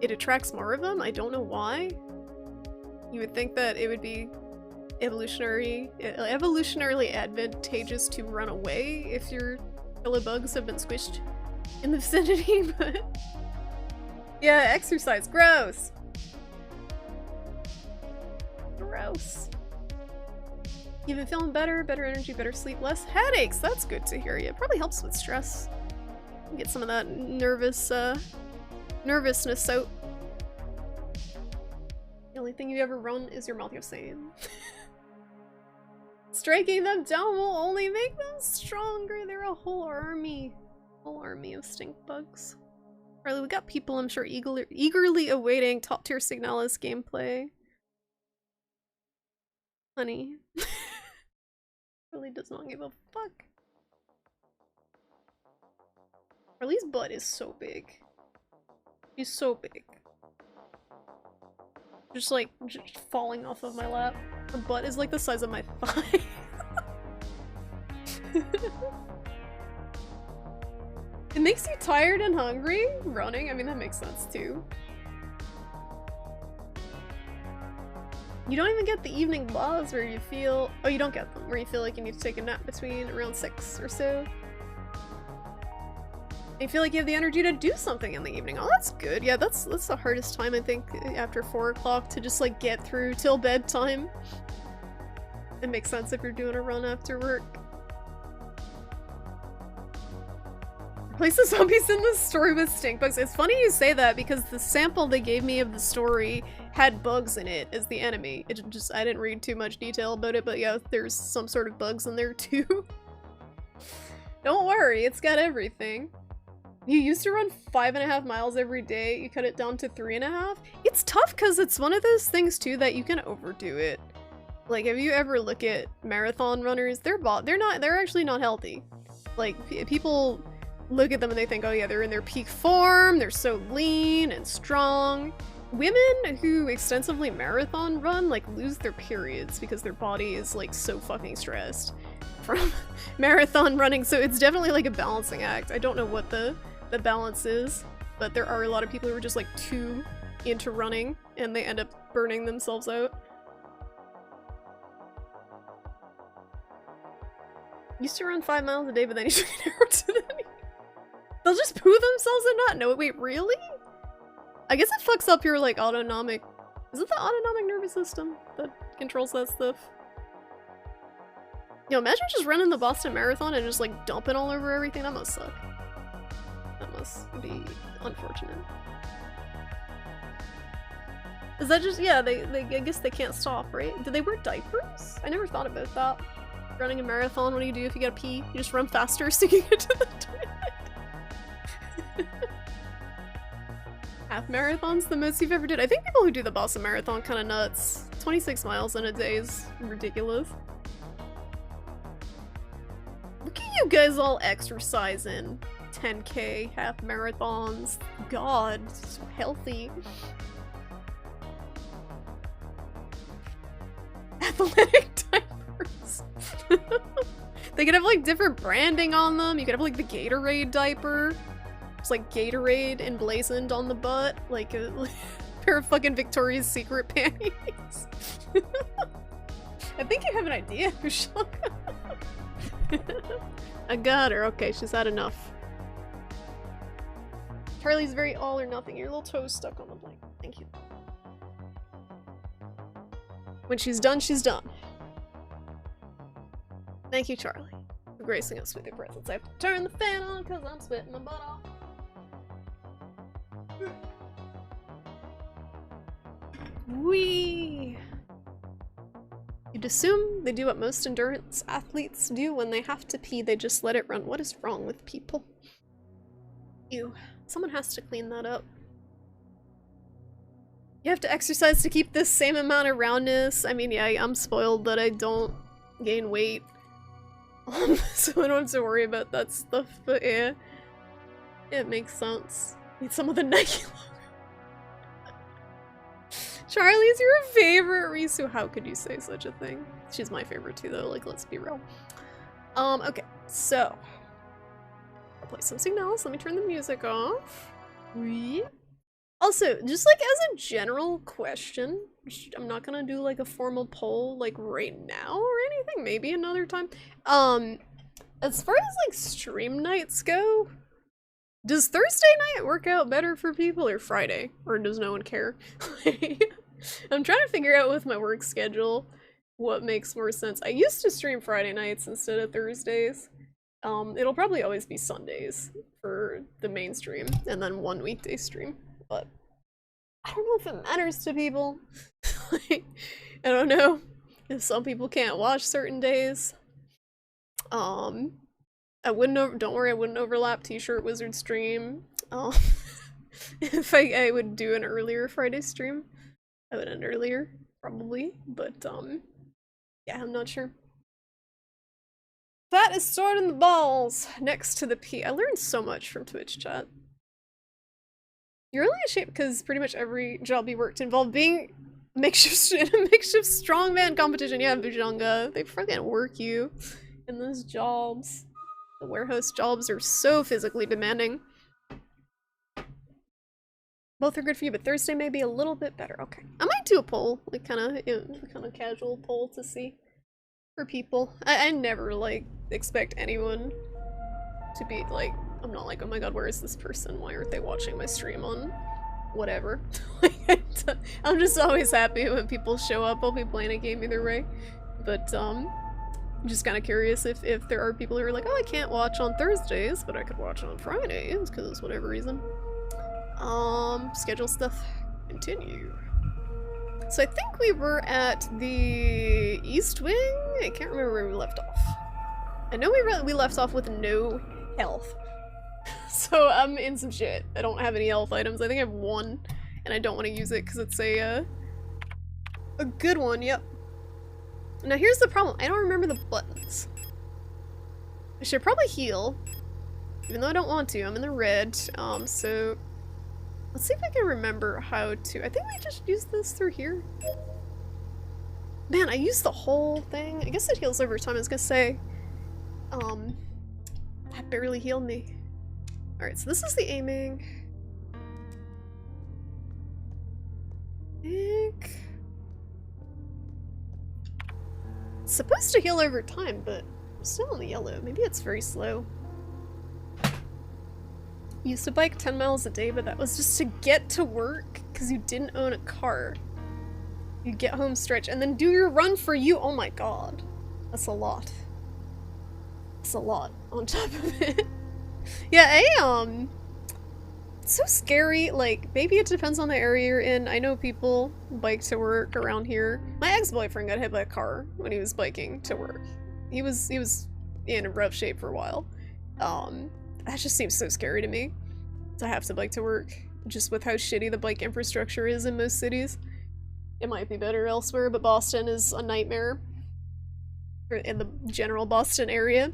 it attracts more of them. I don't know why. You would think that it would be evolutionarily advantageous to run away if your fellow bugs have been squished in the vicinity, but yeah, exercise. Gross. Gross. You've been feeling better, better energy, better sleep, less headaches. That's good to hear. Yeah, it probably helps with stress. Get some of that nervousness out. The only thing you ever run is your mouth. You're saying. Striking them down will only make them stronger. They're a whole army. Whole army of stink bugs. Riley, we got people I'm sure eagerly awaiting top tier Signalis gameplay. Honey. Really does not give a fuck. Riley's butt is so big. He's so big. Just like falling off of my lap. Her butt is like the size of my thigh. It makes you tired and hungry? Running? I mean, that makes sense too. You don't even get the evening buzz where you feel— oh, you don't get them, where you feel like you need to take a nap between around 6 or so. You feel like you have the energy to do something in the evening. Oh, that's good. Yeah, that's the hardest time, I think, after 4 o'clock to just like get through till bedtime. It makes sense if you're doing a run after work. Replace the zombies in the story with stink bugs. It's funny you say that because the sample they gave me of the story had bugs in it as the enemy. It just— I didn't read too much detail about it, but yeah, there's some sort of bugs in there too. Don't worry, it's got everything. You used to run 5.5 miles every day, you cut it down to 3.5? It's tough because it's one of those things too that you can overdo it. Like, if you ever look at marathon runners, they're actually not healthy. Like, people look at them and they think, oh yeah, they're in their peak form, they're so lean and strong. Women who extensively marathon run, like, lose their periods because their body is, like, so fucking stressed from marathon running, so it's definitely like a balancing act. I don't know what the balance is, but there are a lot of people who are just like too into running and they end up burning themselves out. Used to run 5 miles a day, but then you took an arrow to the knee. They'll just poo themselves and not know it. Wait, really? I guess it fucks up your like autonomic— is it the autonomic nervous system that controls that stuff? Yo, imagine just running the Boston Marathon and just like dumping all over everything. That must suck. That must be unfortunate. Is that just— yeah, I guess they can't stop, right? Do they wear diapers? I never thought about that. Running a marathon, what do you do if you gotta pee? You just run faster so you can get to the toilet. Half marathon's the most you've ever did. I think people who do the Boston Marathon kind of nuts. 26 miles in a day is ridiculous. Look at you guys all exercising. 10K, half marathons. God, so healthy. Athletic diapers. They could have like different branding on them. You could have like the Gatorade diaper. It's like Gatorade emblazoned on the butt. Like a pair of fucking Victoria's Secret panties. I think you have an idea, Ushaka. I got her. Okay, she's had enough. Charlie's very all or nothing. Your little toe's stuck on the blanket. Thank you. When she's done, she's done. Thank you, Charlie, for gracing us with your presence. I have to turn the fan on because I'm sweating my butt off. Whee! You'd assume they do what most endurance athletes do when they have to pee, they just let it run. What is wrong with people? Ew. Someone has to clean that up. You have to exercise to keep this same amount of roundness. I mean, yeah, I'm spoiled that I don't gain weight. So I don't have to worry about that stuff, but yeah. It makes sense. Need some of the Nike logo. Charlie's your favorite, Risu. How could you say such a thing? She's my favorite too, though, like, let's be real. Okay, so. I'll play some Signalis. Let me turn the music off. Also, just like as a general question, I'm not gonna do like a formal poll like right now or anything, maybe another time. As far as like stream nights go, does Thursday night work out better for people or Friday? Or does no one care? I'm trying to figure out with my work schedule what makes more sense. I used to stream Friday nights instead of Thursdays. It'll probably always be Sundays for the main stream and then one weekday stream. But I don't know if it matters to people. Like, I don't know if some people can't watch certain days. I wouldn't don't worry, I wouldn't overlap T-shirt wizard stream. If I would do an earlier Friday stream, I would end earlier probably. But yeah, I'm not sure. That is stored in the balls next to the P. I learned so much from Twitch chat. You're only in shape because pretty much every job you worked involved being makeshift in a makeshift strongman competition. Yeah, Bujanga. They fucking work you in those jobs. The warehouse jobs are so physically demanding. Both are good for you, but Thursday may be a little bit better. Okay. I might do a poll, like kind of casual poll to see for people. I never like expect anyone to be like, I'm not like, oh my god, where is this person? Why aren't they watching my stream on whatever? I'm just always happy when people show up. I'll be playing a game either way. But I'm just kind of curious if there are people who are like, oh, I can't watch on Thursdays, but I could watch on Fridays because whatever reason. Schedule stuff. Continue. So I think we were at the East Wing? I can't remember where we left off. I know we left off with no health. So I'm in some shit. I don't have any health items. I think I have one, and I don't want to use it because it's a good one, yep. Now here's the problem. I don't remember the buttons. I should probably heal, even though I don't want to. I'm in the red, so let's see if I can remember how to. I think we just use this through here. Man, I used the whole thing. I guess it heals over time. I was gonna say, that barely healed me. Alright, so this is the aiming. It's supposed to heal over time, but I'm still on the yellow. Maybe it's very slow. Used to bike 10 miles a day, but that was just to get to work because you didn't own a car. You get home, stretch, and then do your run for you. Oh my god. That's a lot. That's a lot on top of it. Yeah, it's so scary. Like, maybe it depends on the area you're in. I know people bike to work around here. My ex-boyfriend got hit by a car when he was biking to work. He was in a rough shape for a while. That just seems so scary to me, to have to bike to work, just with how shitty the bike infrastructure is in most cities. It might be better elsewhere, but Boston is a nightmare. Or in the general Boston area.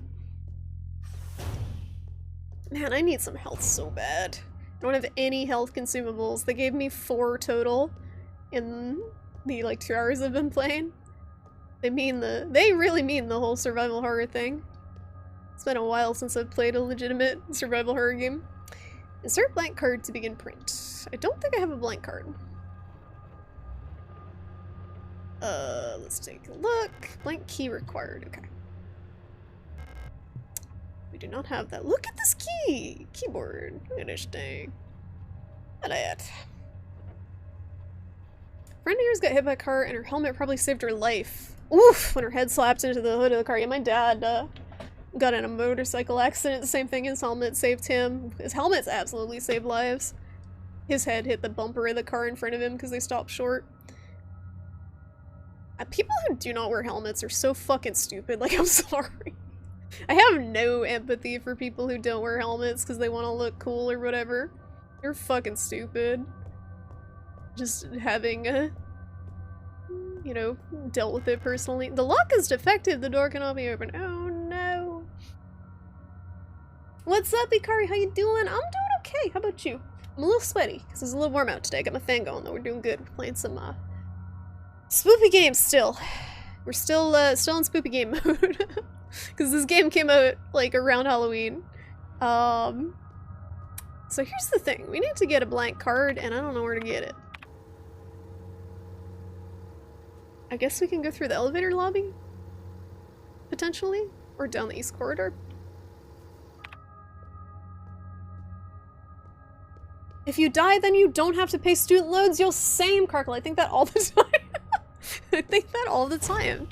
Man, I need some health so bad. I don't have any health consumables. They gave me 4 total in the like 2 hours I've been playing. They really mean the whole survival horror thing. It's been a while since I've played a legitimate survival horror game. Insert blank card to begin print. I don't think I have a blank card. Let's take a look. Blank key required, okay. We do not have that. Look at this key! Keyboard. Interesting. Look at that. Friend of yours got hit by a car and her helmet probably saved her life. Oof! When her head slapped into the hood of the car. Yeah, my dad, got in a motorcycle accident. The same thing, his helmet saved him. His helmets absolutely saved lives. His head hit the bumper of the car in front of him because they stopped short. People who do not wear helmets are so fucking stupid, like, I'm sorry. I have no empathy for people who don't wear helmets because they want to look cool or whatever. They're fucking stupid. Just having, you know, dealt with it personally. The lock is defective, the door cannot be opened. Oh no. What's up, Ikari? How you doing? I'm doing okay. How about you? I'm a little sweaty because it's a little warm out today. I got my fan going though. We're doing good. We're playing some, spoopy games still. We're still in spoopy game mode. Because this game came out, like, around Halloween. So here's the thing. We need to get a blank card, and I don't know where to get it. I guess we can go through the elevator lobby? Potentially? Or down the east corridor? If you die, then you don't have to pay student loans. Yo, same, Karkle. I think that all the time. I think that all the time.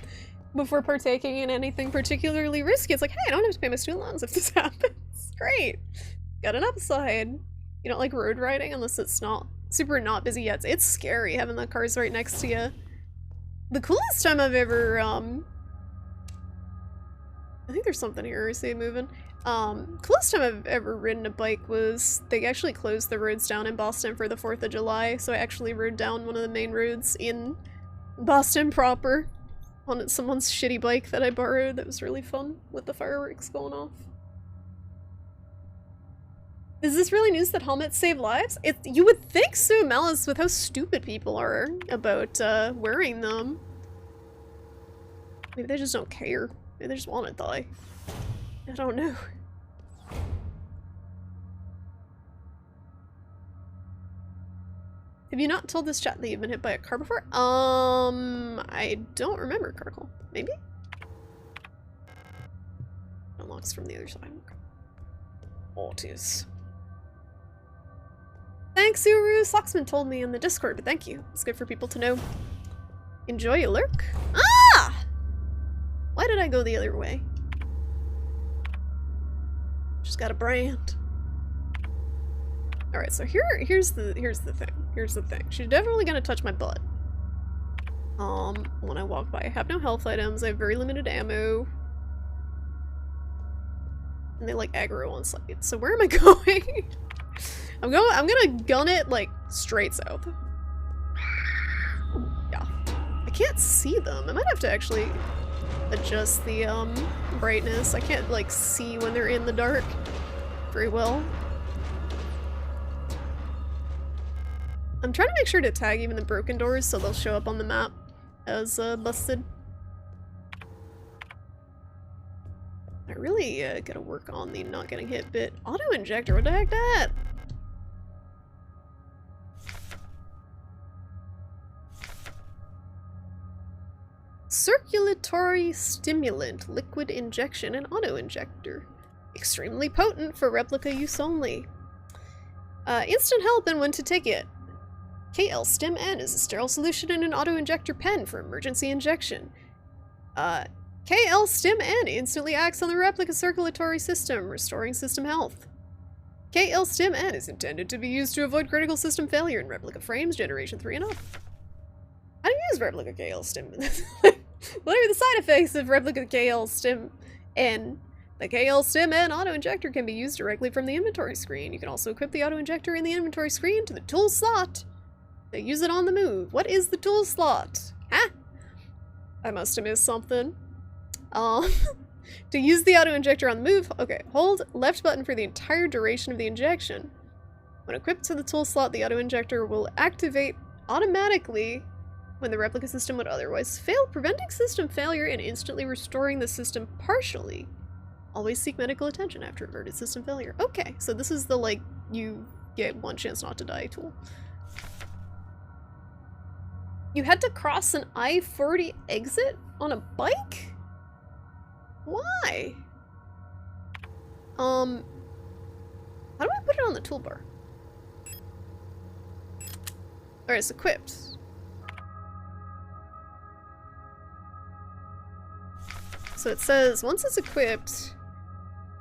Before partaking in anything particularly risky. It's like, hey, I don't have to pay my student loans if this happens. Great. Got an upside. You don't like road riding unless it's not super not busy yet. It's scary having the cars right next to you. The coolest time I've ever, I think there's something here. I see it moving. Coolest time I've ever ridden a bike was they actually closed the roads down in Boston for the 4th of July. So I actually rode down one of the main roads in Boston proper. On someone's shitty bike that I borrowed. That was really fun with the fireworks going off. Is this really news that helmets save lives? You would think so, Malice, with how stupid people are about wearing them. Maybe they just don't care. Maybe they just want to die. I don't know. Have you not told this chat that you've been hit by a car before? I don't remember, Karkle. Maybe? Unlocks from the other side. Oh, it is. Thanks, Uru! Socksman told me in the Discord, but thank you. It's good for people to know. Enjoy a lurk? Ah! Why did I go the other way? Just got a brand. Alright, so here's the thing. Here's the thing. She's definitely gonna touch my butt. When I walk by. I have no health items, I have very limited ammo. And they like aggro on sight. So where am I going? I'm gonna gun it like straight south. Yeah. I can't see them. I might have to actually adjust the brightness. I can't like see when they're in the dark very well. I'm trying to make sure to tag even the broken doors so they'll show up on the map as busted. I really gotta work on the not getting hit bit. Auto injector, what the heck that? Circulatory stimulant, liquid injection, and auto injector. Extremely potent for replica use only. Instant help and when to take it. KL Stim N is a sterile solution in an auto-injector pen for emergency injection. KL Stim N instantly acts on the replica circulatory system, restoring system health. KL Stim N is intended to be used to avoid critical system failure in replica frames generation 3 and up. How do you use replica KL Stim? What are the side effects of replica KL Stim N? The KL Stim N auto-injector can be used directly from the inventory screen. You can also equip the auto-injector in the inventory screen to the tool slot. They use it on the move. What is the tool slot? Huh? I must have missed something. To use the auto-injector on the move, okay, hold left button for the entire duration of the injection. When equipped to the tool slot, the auto-injector will activate automatically when the replica system would otherwise fail, preventing system failure and instantly restoring the system partially. Always seek medical attention after averted system failure. Okay, so this is the, like, you get one chance not to die tool. You had to cross an I-40 exit on a bike? Why? How do I put it on the toolbar? Alright, it's equipped. So it says, once it's equipped,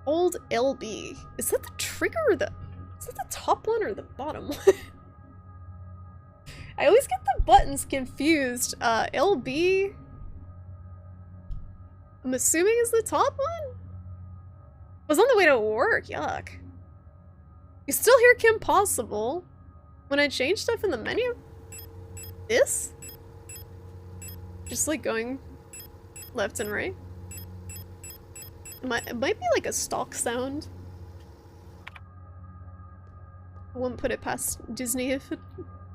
hold LB. Is that the trigger or the... Is that the top one or the bottom one? I always get the buttons confused. LB... I'm assuming is the top one? I was on the way to work, yuck. You still hear Kim Possible when I change stuff in the menu? This? Just like going left and right? It might be like a stock sound. I wouldn't put it past Disney if it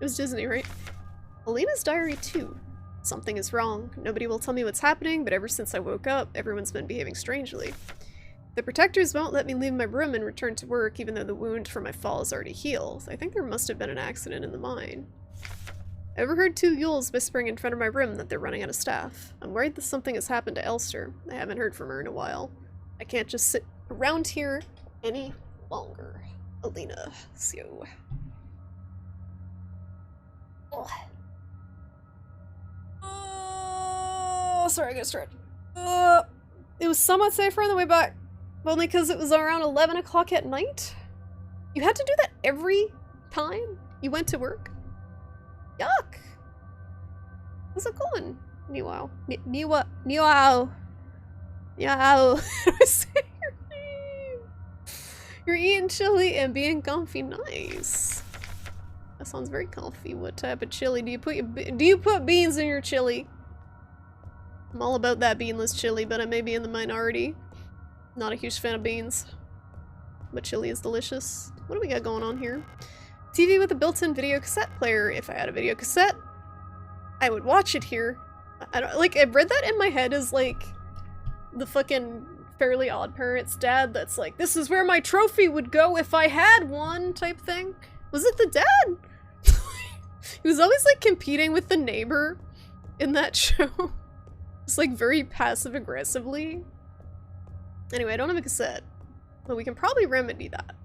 was Disney, right? Alina's diary 2. Something is wrong. Nobody will tell me what's happening, but ever since I woke up, everyone's been behaving strangely. The protectors won't let me leave my room and return to work, even though the wound from my fall is already healed. I think there must have been an accident in the mine. I overheard 2 Yules whispering in front of my room that they're running out of staff. I'm worried that something has happened to Elster. I haven't heard from her in a while. I can't just sit around here any longer. Alina, so... Oh, sorry, I gotta stretch. It was somewhat safer on the way back, only because it was around 11 o'clock at night. You had to do that every time you went to work? Yuck! How's it going? Niwao. Niwao. Say your name. You're eating chili and being comfy. Nice. That sounds very comfy. What type of chili do you put beans in your chili? I'm all about that beanless chili, but I may be in the minority. Not a huge fan of beans, but chili is delicious. What do we got going on here? TV with a built-in video cassette player. If I had a video cassette, I would watch it here. I don't like. I read that in my head as like the fucking Fairly Odd Parents dad. That's like, this is where my trophy would go if I had one type thing. Was it the dad? He was always like competing with the neighbor in that show. It's like very passive aggressively. Anyway, I don't have a cassette, but we can probably remedy that.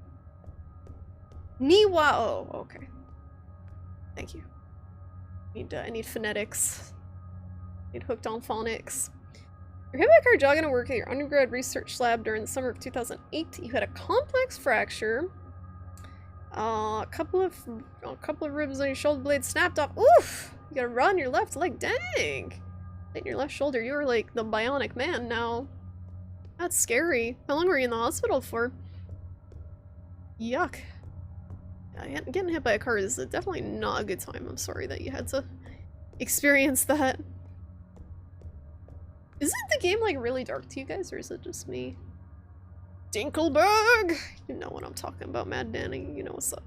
Niwa. Oh, okay. Thank you. I need phonetics. Need hooked on phonics. You're hit by a car jogging to work at your undergrad research lab during the summer of 2008. You had a complex fracture. A couple of ribs on your shoulder blade snapped off. Oof! You got a rod in your left leg. Dang! In your left shoulder. You were like the bionic man now. That's scary. How long were you in the hospital for? Yuck. Yeah, getting hit by a car is definitely not a good time. I'm sorry that you had to experience that. Isn't the game like really dark to you guys, or is it just me? Dinkelberg! You know what I'm talking about, Mad Danny. You know what's up.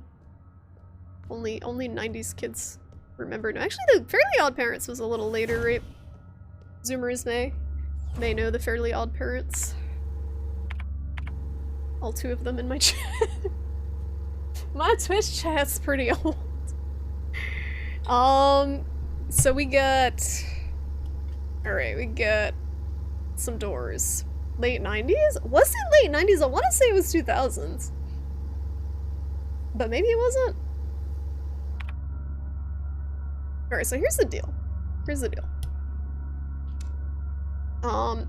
Only 90s kids remember. No, actually, the Fairly Odd Parents was a little later, right? Zoomers may know the Fairly Odd Parents. All 2 of them in my chat. My Twitch chat's pretty old. So we got... Alright, we got some doors. Late 90s? Was it late 90s? I want to say it was 2000s. But maybe it wasn't. Alright, so here's the deal. I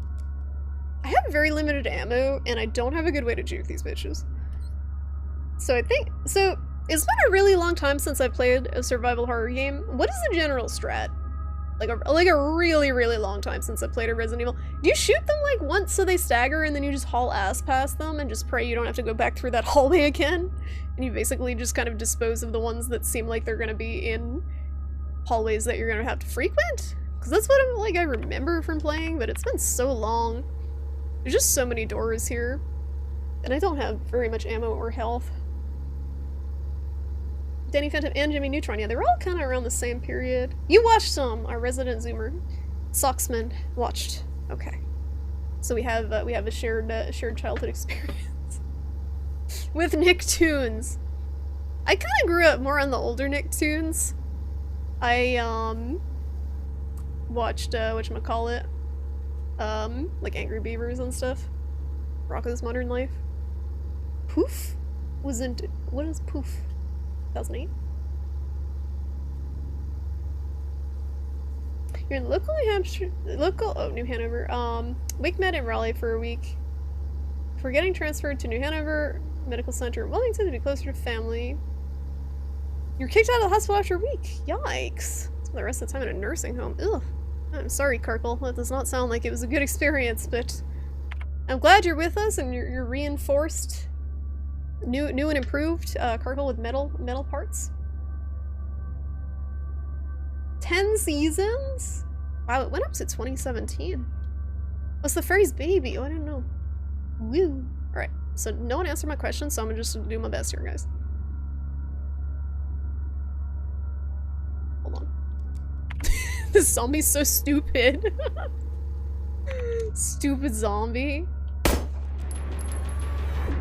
have very limited ammo, and I don't have a good way to juke these bitches. So it's been a really long time since I've played a survival horror game. What is the general strat? Like a really, really long time since I played a Resident Evil. Do you shoot them like once so they stagger and then you just haul ass past them and just pray you don't have to go back through that hallway again? And you basically just kind of dispose of the ones that seem like they're gonna be in hallways that you're gonna have to frequent? Because that's what I remember from playing, but it's been so long. There's just so many doors here. And I don't have very much ammo or health. Danny Phantom and Jimmy Neutron, yeah, they were all kind of around the same period. You watched some, our resident Zoomer. Socksman watched. Okay. So we have a shared childhood experience with Nicktoons. I kind of grew up more on the older Nicktoons. I watched whatchamacallit, like Angry Beavers and stuff. Rocko's Modern Life. Poof wasn't. What is Poof? 2008. You're in local New Hampshire, New Hanover. Wake Med in Raleigh for a week. Before getting transferred to New Hanover Medical Center in Wellington to be closer to family. You're kicked out of the hospital after a week. Yikes. Spent the rest of the time in a nursing home. Ugh. I'm sorry, Karkle. That does not sound like it was a good experience, but I'm glad you're with us and you're reinforced. New and improved Karkle with metal parts. 10 seasons? Wow, it went up to 2017. What's the fairy's baby? Oh, I didn't know. Woo. Alright, so no one answered my question, so I'm gonna just do my best here, guys. Hold on. This zombie's so stupid. Stupid zombie.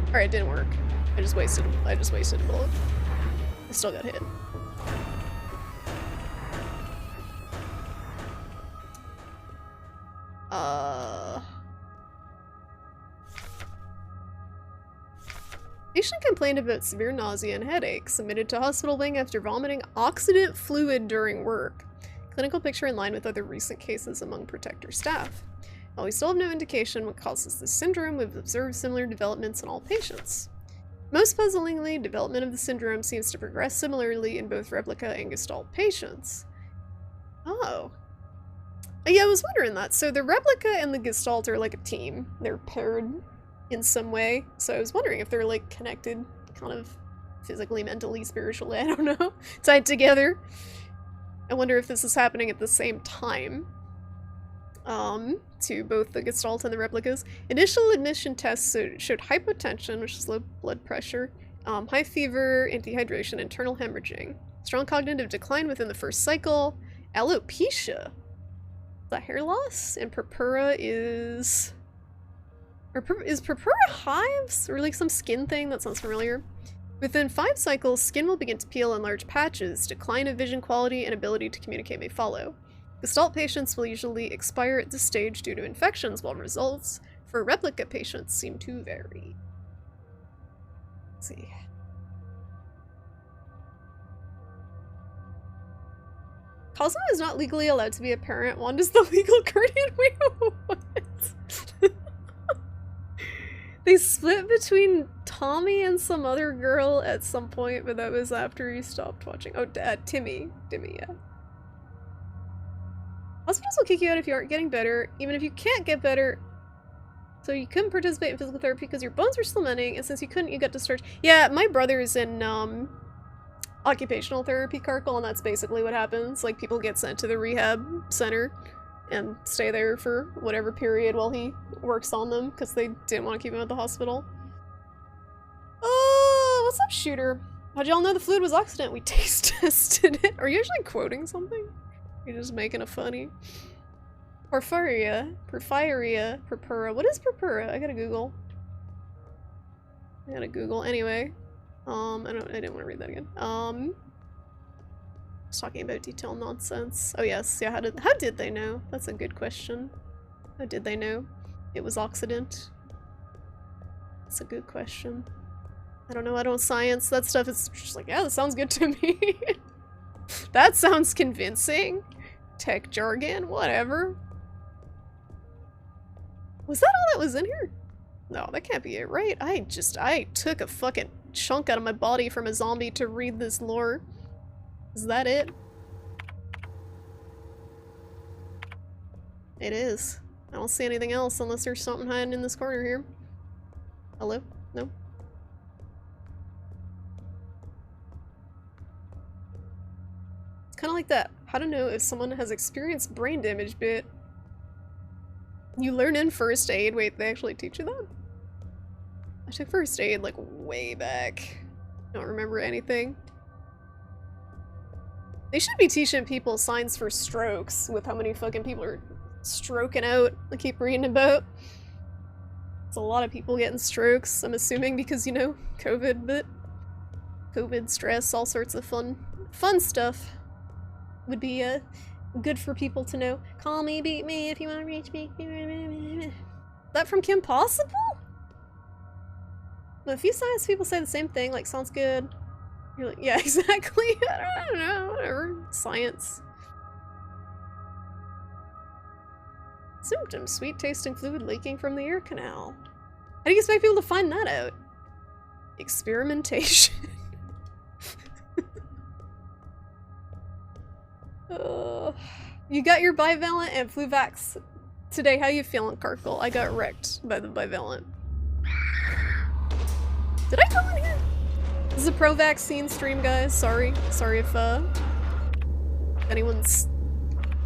Alright, it didn't work. I just wasted a bullet. I still got hit. Patient complained about severe nausea and headache, submitted to hospital wing after vomiting oxidant fluid during work. Clinical picture in line with other recent cases among Protector staff. While we still have no indication what causes this syndrome, we've observed similar developments in all patients. Most puzzlingly, development of the syndrome seems to progress similarly in both replica and Gestalt patients. Oh. Yeah, I was wondering that. So the replica and the Gestalt are like a team. They're paired in some way. So I was wondering if they're like connected, kind of physically, mentally, spiritually, I don't know, tied together. I wonder if this is happening at the same time. To both the Gestalt and the replicas. Initial admission tests showed hypotension, which is low blood pressure, high fever, dehydration, internal hemorrhaging, strong cognitive decline within the first cycle, alopecia. Is that hair loss? And purpura is... Is purpura hives? Or like some skin thing? That sounds familiar. Within 5 cycles, skin will begin to peel in large patches. Decline of vision quality and ability to communicate may follow. Gestalt patients will usually expire at this stage due to infections, while results for replica patients seem to vary. Let's see. Cosmo is not legally allowed to be a parent. Wanda's the legal guardian. Wait, what? They split between Tommy and some other girl at some point, but that was after he stopped watching. Oh, Timmy. Timmy, yeah. Hospitals will kick you out if you aren't getting better, even if you can't get better. So you couldn't participate in physical therapy because your bones were still mending, and since you couldn't, you got discharged. Yeah, my brother's in occupational therapy, Karkle, and that's basically what happens. Like, people get sent to the rehab center and stay there for whatever period while he works on them because they didn't want to keep him at the hospital. Oh, what's up, Shooter? How'd y'all know the fluid was oxidant? We taste tested it. Are you actually quoting something? You're just making a funny. Porphyria, purpura. What is purpura? I gotta Google. Anyway. I didn't want to read that again. Just talking about detailed nonsense. Oh yes, yeah, how did they know? That's a good question. How did they know it was oxidant? That's a good question. I don't know, I don't science. That stuff is just like, yeah, that sounds good to me. That sounds convincing. Tech jargon, whatever. Was that all that was in here? No, that can't be it, right? I took a fucking chunk out of my body from a zombie to read this lore. Is that it? It is. I don't see anything else unless there's something hiding in this corner here. Hello? No? It's kind of like that. How to know if someone has experienced brain damage bit. You learn in first aid. Wait, they actually teach you that? I took first aid like way back. Don't remember anything. They should be teaching people signs for strokes with how many fucking people are stroking out. I keep reading about. It's a lot of people getting strokes, I'm assuming, because, you know, COVID, but COVID, stress, all sorts of fun stuff would be good for people to know. Call me, beat me if you want to reach me. Is that from Kim Possible? Well, a few science people say the same thing, like, sounds good. You're like, yeah, exactly. I don't know, whatever. Science. Symptoms: sweet tasting fluid leaking from the ear canal. How do you expect people to find that out? Experimentation. You got your bivalent and flu vax today. How you feeling, Karkle? I got wrecked by the bivalent. Did I come in here? This is a pro-vaccine stream, guys. Sorry if anyone's,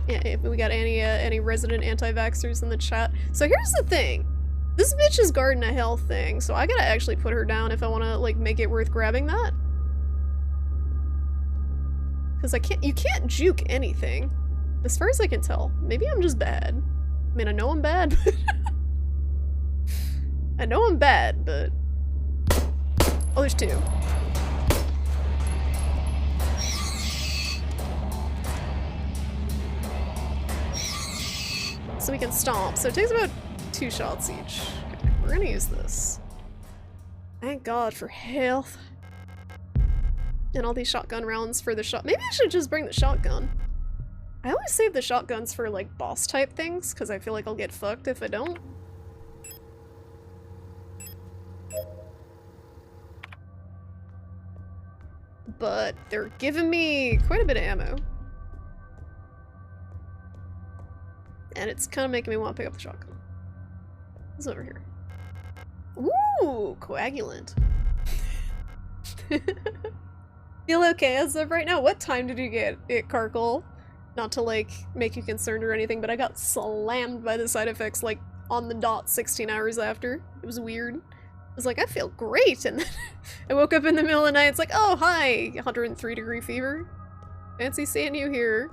if we got any resident anti-vaxxers in the chat. So here's the thing. This bitch is guarding a health thing, so I gotta actually put her down if I want to, like, make it worth grabbing that. Because you can't juke anything. As far as I can tell. Maybe I'm just bad. I mean, I know I'm bad, but I know I'm bad, but oh, there's two. So we can stomp. So it takes about 2 shots each. Okay, we're gonna use this. Thank God for health. And all these shotgun rounds for the shot. Maybe I should just bring the shotgun. I always save the shotguns for, like, boss type things, because I feel like I'll get fucked if I don't. But they're giving me quite a bit of ammo. And it's kind of making me want to pick up the shotgun. What's over here? Ooh, coagulant. Feel okay as of right now. What time did you get it, Karkle? Not to, like, make you concerned or anything, but I got slammed by the side effects, like, on the dot 16 hours after. It was weird. I was like, I feel great, and then I woke up in the middle of the night, it's like, oh, hi, 103-degree fever. Fancy seeing you here.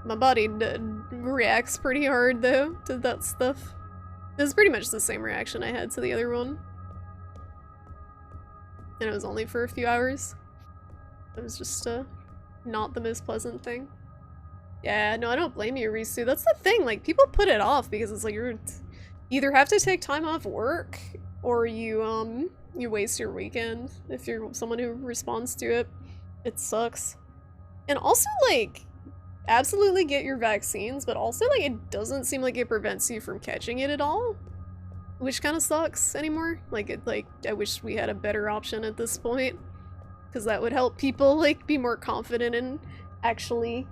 My body reacts pretty hard, though, to that stuff. It's pretty much the same reaction I had to the other one. And it was only for a few hours. It was just, not the most pleasant thing. Yeah, no, I don't blame you, Risu. That's the thing, like, people put it off because it's like you either have to take time off work or you waste your weekend if you're someone who responds to it. It sucks. And also, like, absolutely get your vaccines, but also, like, it doesn't seem like it prevents you from catching it at all, which kind of sucks anymore. Like, I wish we had a better option at this point, because that would help people, like, be more confident in actually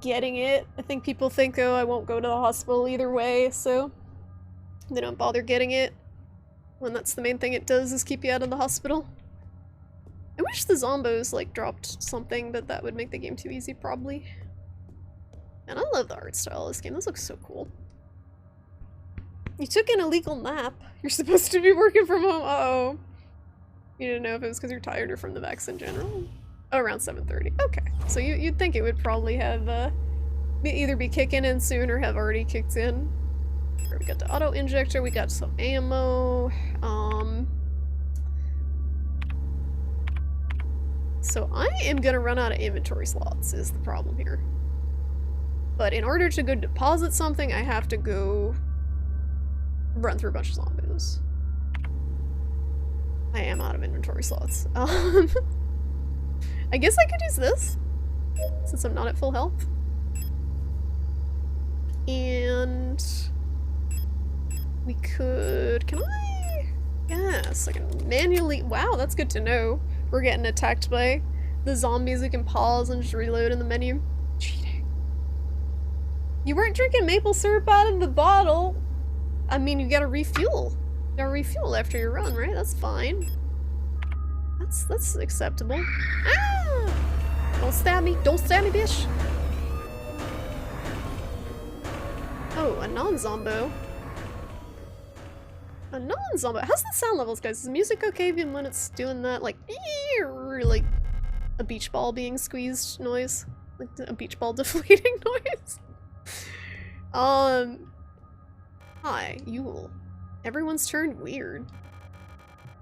getting it. I think people think, oh, I won't go to the hospital either way, so they don't bother getting it, when that's the main thing it does, is keep you out of the hospital. I wish the zombos, like, dropped something, but that would make the game too easy, probably. And I love the art style of this game. This looks so cool. You took an illegal nap. You're supposed to be working from home. Uh-oh. You didn't know if it was because you're tired or from the vax in general? Oh, around 7:30. Okay. So you'd think it would probably have, either be kicking in soon or have already kicked in. We got the auto injector, we got some ammo. So I am gonna run out of inventory slots is the problem here. But in order to go deposit something, I have to go run through a bunch of zombies. I am out of inventory slots. I guess I could use this, since I'm not at full health. And we could, can I? Yes, I can manually, wow, that's good to know. We're getting attacked by the zombies. We can pause and just reload in the menu. Cheating. You weren't drinking maple syrup out of the bottle. I mean, you gotta refuel. You gotta refuel after your run, right? That's fine. That's acceptable. Ah! Don't stab me. Don't stab me, bitch. Oh, a non-zombo. A non-zombo. How's the sound levels, guys? Is the music okay even when it's doing that, like, or like a beach ball being squeezed noise? Like a beach ball deflating noise? Hi, Yule. Everyone's turned weird.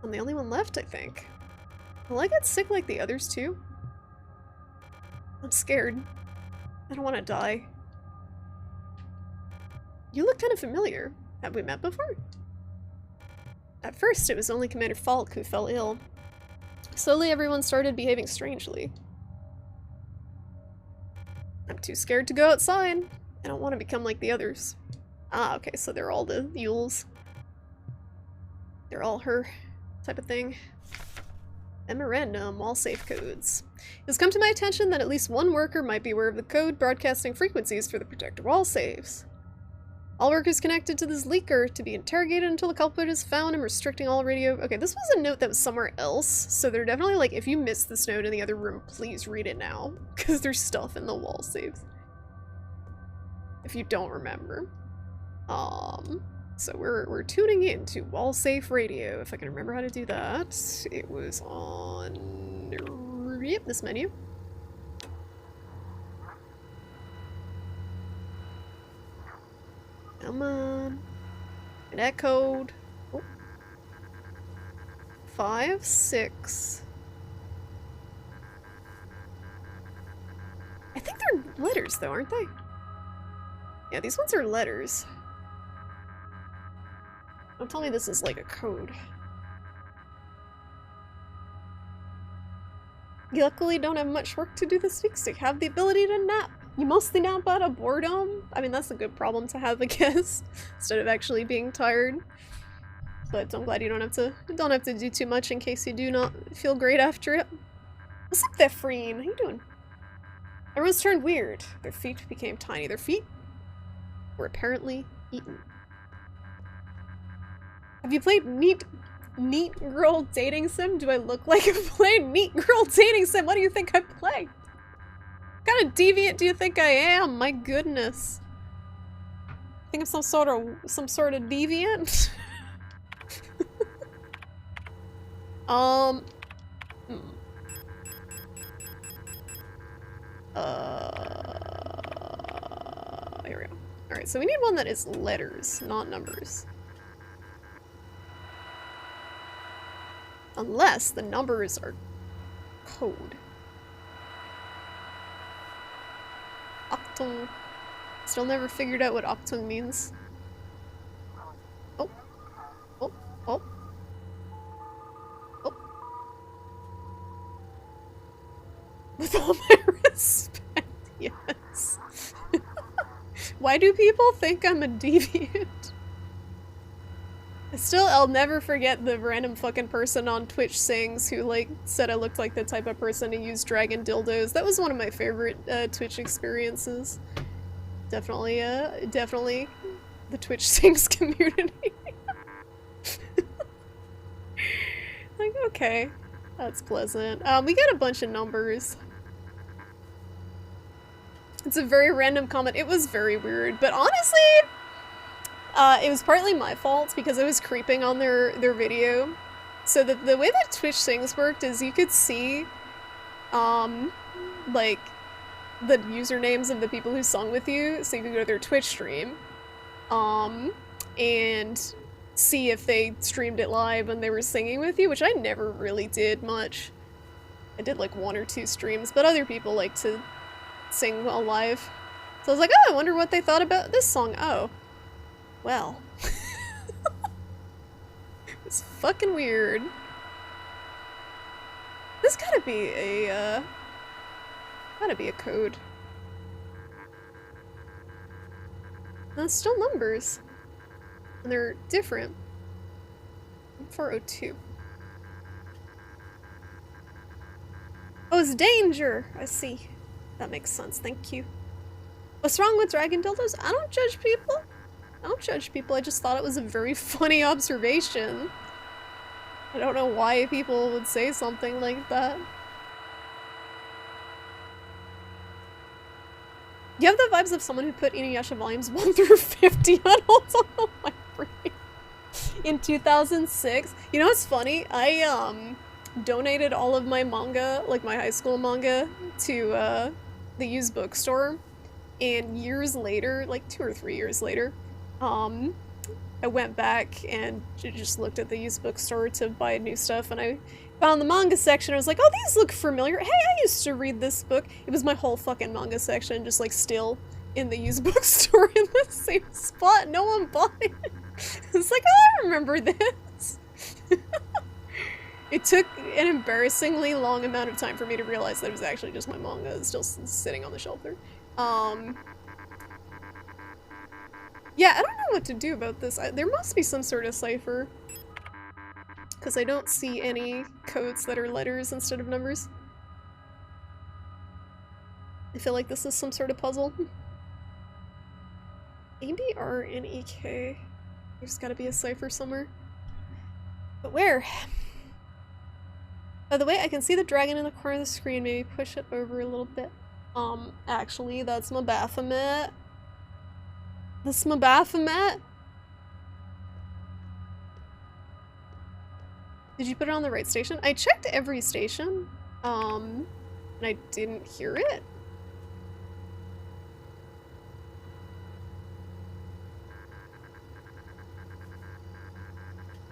I'm the only one left, I think. Will I get sick like the others too? I'm scared. I don't want to die. You look kind of familiar. Have we met before? At first, it was only Commander Falk who fell ill. Slowly, everyone started behaving strangely. I'm too scared to go outside. I don't want to become like the others. Ah, okay, so they're all the Yules. They're all her type of thing. Memorandum, all safe codes. It's come to my attention that at least one worker might be aware of the code broadcasting frequencies for the protector wall saves. All workers connected to this leaker to be interrogated until the culprit is found and restricting all radio— Okay, this was a note that was somewhere else, so they're definitely like, if you missed this note in the other room, please read it now, because there's stuff in the wall saves. If you don't remember. So we're tuning in to wall safe radio, if I can remember how to do that. It was on, yep, this menu. Come on. And that code. Oh. 5, 6. I think they're letters though, aren't they? Yeah, these ones are letters. Don't tell me this is like a code. You luckily don't have much work to do this week, so you have the ability to nap. You mostly nap out of boredom. I mean, that's a good problem to have, I guess, instead of actually being tired. But I'm glad you don't have to do too much in case you do not feel great after it. What's up there, Freen? How you doing? Everyone's turned weird. Their feet became tiny. Their feet were apparently eaten. Have you played Neat Girl Dating Sim? Do I look like I've played Neat Girl Dating Sim? What do you think I play? What kind of deviant do you think I am? My goodness. I think I'm some sort of deviant? Here we go. Alright, so we need one that is letters, not numbers. Unless the numbers are code. Octung. Still never figured out what octung means. Oh. Oh. Oh. Oh. With all my respect, yes. Why do people think I'm a deviant? I'll never forget the random fucking person on Twitch Sings who, like, said I looked like the type of person who used dragon dildos. That was one of my favorite, Twitch experiences. Definitely the Twitch Sings community. Like, okay. That's pleasant. We got a bunch of numbers. It's a very random comment. It was very weird, but honestly, it was partly my fault because I was creeping on their video. So the way that Twitch Sings worked is you could see, like, the usernames of the people who sung with you, so you could go to their Twitch stream, and see if they streamed it live when they were singing with you, which I never really did much. I did like 1 or 2 streams, but other people like to sing while live. So I was like, oh, I wonder what they thought about this song. Oh. Well. It's fucking weird. This gotta be a code. No, it's still numbers. And they're different. 402. Oh, it's danger! I see. That makes sense, thank you. What's wrong with dragon dildos? I don't judge people. I don't judge people, I just thought it was a very funny observation. I don't know why people would say something like that. You have the vibes of someone who put Inuyasha volumes 1 through 50 on hold on my brain. In 2006. You know what's funny? I donated all of my manga, like my high school manga, to the used bookstore. And years later, like 2 or 3 years later, I went back and just looked at the used bookstore to buy new stuff, and I found the manga section. I was like, oh, these look familiar. Hey, I used to read this book. It was my whole fucking manga section, just like still in the used bookstore in the same spot. No one bought it. It's like, oh, I remember this. It took an embarrassingly long amount of time for me to realize that it was actually just my manga. It's still sitting on the shelf there. Yeah, I don't know what to do about this. There must be some sort of cipher. Because I don't see any codes that are letters instead of numbers. I feel like this is some sort of puzzle. ABRNEK. There's gotta be a cipher somewhere. But where? By the way, I can see the dragon in the corner of the screen. Maybe push it over a little bit. Actually, that's my Baphomet. That's my Baphomet. Did you put it on the right station? I checked every station, and I didn't hear it.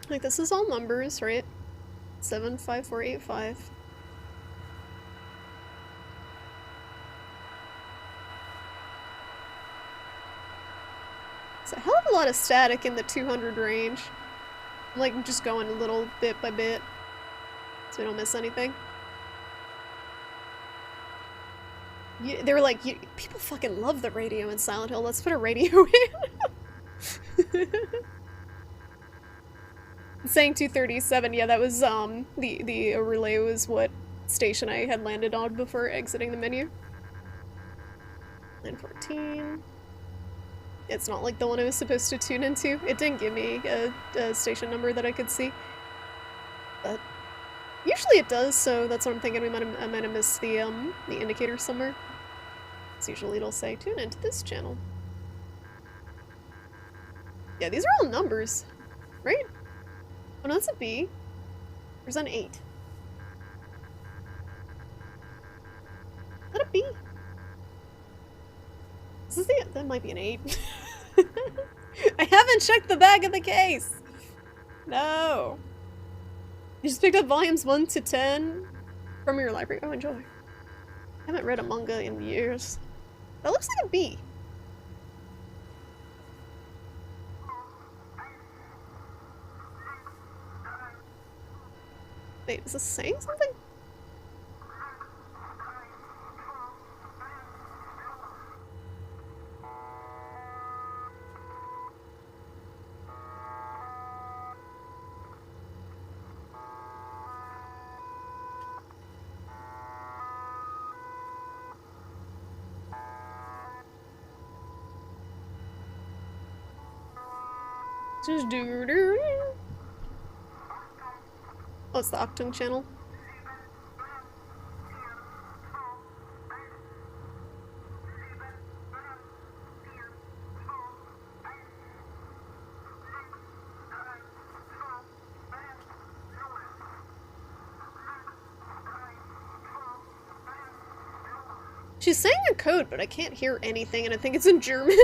Like, this is all numbers, right? 75485. It's a hell of a lot of static in the 200 range. I'm like just going a little bit by bit so we don't miss anything. They were like, people fucking love the radio in Silent Hill. Let's put a radio in. Saying 237, yeah, that was the relay was what station I had landed on before exiting the menu. 914. It's not like the one I was supposed to tune into. It didn't give me a station number that I could see. But usually it does, so that's what I'm thinking. I might have missed the indicator somewhere. So usually it'll say, tune into this channel. Yeah, these are all numbers, right? Oh no, that's a B. There's an 8. Is that a B? This is that might be an 8. I haven't checked the back of the case! No! You just picked up volumes 1 to 10 from your library? Oh, enjoy. I haven't read a manga in years. That looks like a B. Wait, is this saying something? Just do. Oh, it's the Octung channel. She's saying a code, but I can't hear anything, and I think it's in German.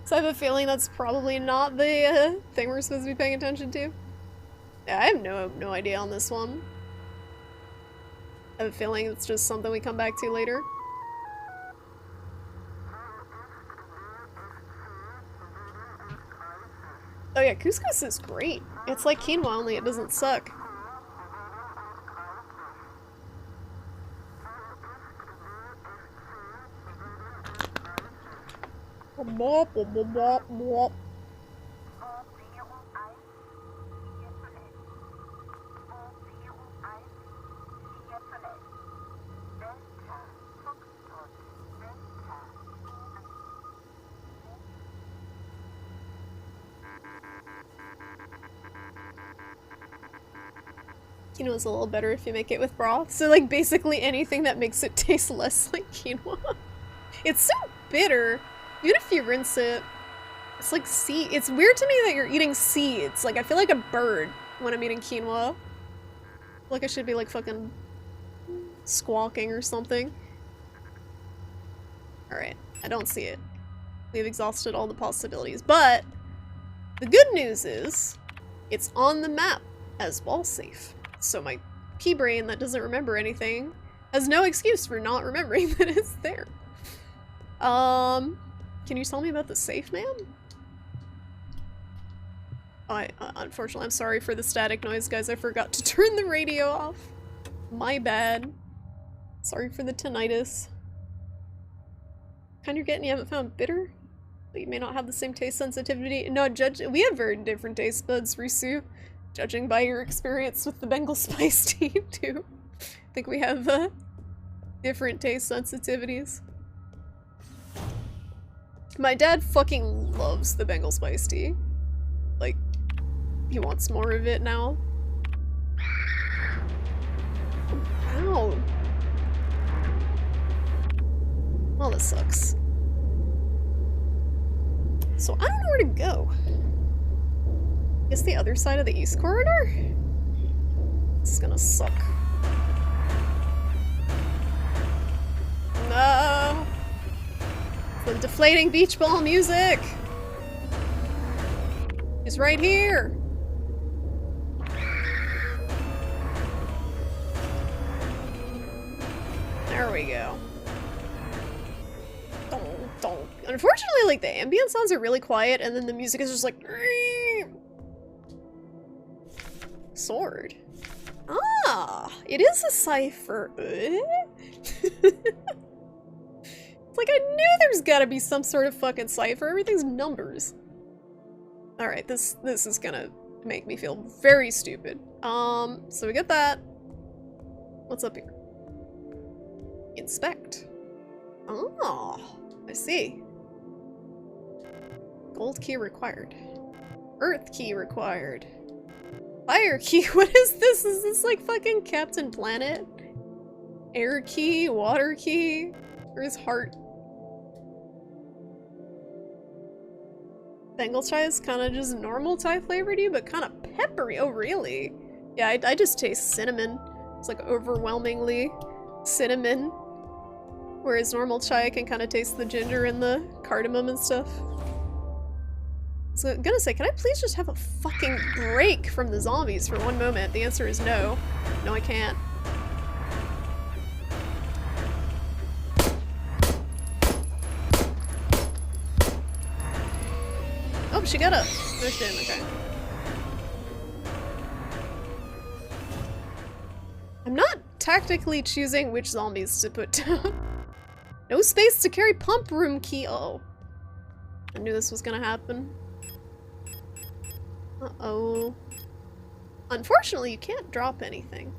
So I have a feeling that's probably not the thing we're supposed to be paying attention to. Yeah, I have no idea on this one. I have a feeling it's just something we come back to later. Oh yeah, couscous is great. It's like quinoa, only it doesn't suck. Quinoa's a little better if you make it with broth. So like basically anything that makes it taste less like quinoa. It's so bitter. Even if you rinse it, it's like it's weird to me that you're eating seeds. Like I feel like a bird when I'm eating quinoa. Like I should be like fucking squawking or something. Alright, I don't see it. we've exhausted all the possibilities. But the good news is it's on the map as wall safe. So my key brain that doesn't remember anything has no excuse for not remembering that it's there. Can you tell me about the safe, ma'am? Unfortunately, I'm sorry for the static noise, guys. I forgot to turn the radio off. My bad. Sorry for the tinnitus. Kind you're getting, you haven't found bitter? But you may not have the same taste sensitivity. No, we have very different taste buds, Risu. Judging by your experience with the Bengal spice tea, too. I think we have, different taste sensitivities. My dad fucking loves the Bengal spice tea. Like, he wants more of it now. Ow. Well, this sucks. So I don't know where to go. I guess the other side of the east corridor? This is gonna suck. No! The deflating beach ball music! It's right here! There we go. Unfortunately, like, the ambient sounds are really quiet, and then the music is just like... Sword. Ah! It is a cipher. It's like, I knew there's gotta be some sort of fucking cipher. Everything's numbers. Alright, this is gonna make me feel very stupid. So we get that. What's up here? Inspect. Oh, I see. Gold key required. Earth key required. Fire key? What is this? Is this like fucking Captain Planet? Air key? Water key? Where's heart? Bengal chai is kind of just normal Thai flavor to you, but kind of peppery. Oh, really? Yeah, I just taste cinnamon. It's like overwhelmingly cinnamon. Whereas normal chai, I can kind of taste the ginger and the cardamom and stuff. So I'm gonna say, can I please just have a fucking break from the zombies for one moment? The answer is no. No, I can't. Oh, she got up. Pushed in, okay. I'm not tactically choosing which zombies to put down. No space to carry pump room key. Oh. I knew this was gonna happen. Uh-oh. Unfortunately, you can't drop anything.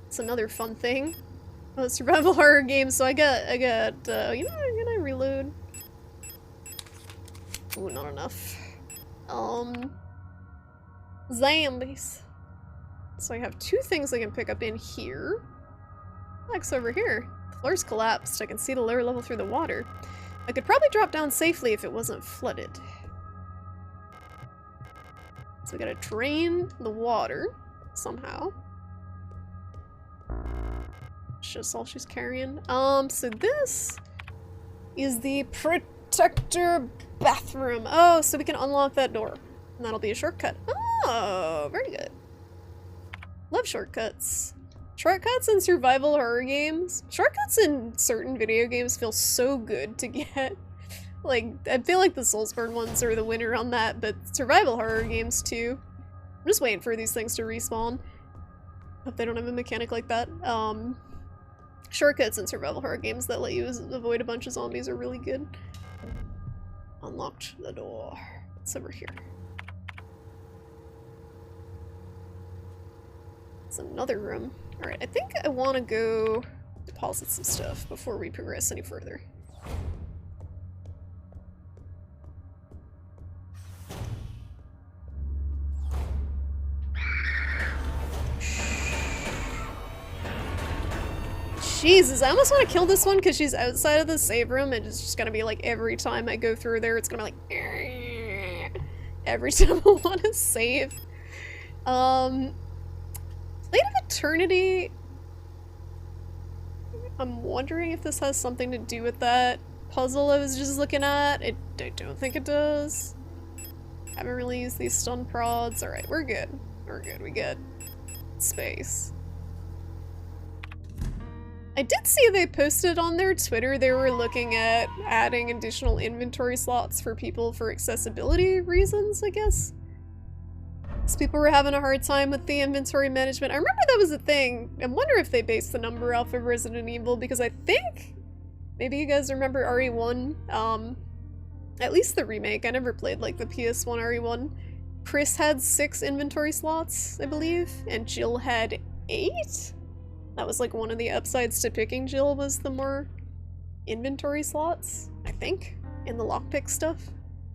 It's another fun thing. Oh, survival horror game, so I got, you know, I'm gonna reload. Ooh, not enough. Zombies. So I have two things I can pick up in here. What's over here? The floor's collapsed. I can see the lower level through the water. I could probably drop down safely if it wasn't flooded. So we gotta drain the water somehow. It's just all she's carrying. So this is the protector bathroom. Oh, so we can unlock that door. And that'll be a shortcut. Oh, very good. Love shortcuts. Shortcuts in survival horror games. Shortcuts in certain video games feel so good to get. Like, I feel like the Soulsborne ones are the winner on that, but survival horror games too. I'm just waiting for these things to respawn. Hope they don't have a mechanic like that. Shortcuts in survival horror games that let you avoid a bunch of zombies are really good. Unlocked the door. It's over here. It's another room. Alright, I think I want to go deposit some stuff before we progress any further. Jesus, I almost want to kill this one because she's outside of the save room and it's just gonna be like every time I go through there, it's gonna be like every time I want to save. Plate of Eternity. I'm wondering if this has something to do with that. puzzle I was just looking at? I don't think it does. Haven't really used these stun prods. Alright, we're good. We're good, we get space. I did see they posted on their Twitter they were looking at adding additional inventory slots for people for accessibility reasons, I guess. Because people were having a hard time with the inventory management. I remember that was a thing. I wonder if they based the number off of Resident Evil, because I think maybe you guys remember RE1, at least the remake. I never played like the PS1 RE1. Chris had 6 inventory slots, I believe, and Jill had 8? That was like one of the upsides to picking Jill, was the more inventory slots, I think, in the lockpick stuff.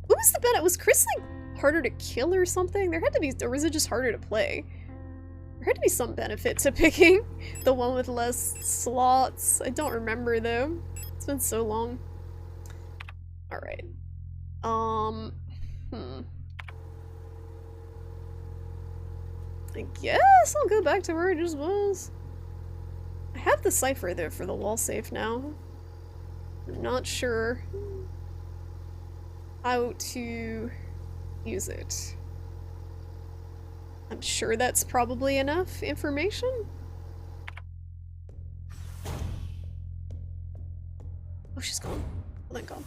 What was the benefit? Was Chris like harder to kill or something? There had to be, or was it just harder to play? There had to be some benefit to picking the one with less slots. I don't remember though. It's been so long. Alright. I guess I'll go back to where I just was. I have the cipher though for the wall safe now. I'm not sure how to use it. I'm sure that's probably enough information. Oh, she's gone. Oh, thank God.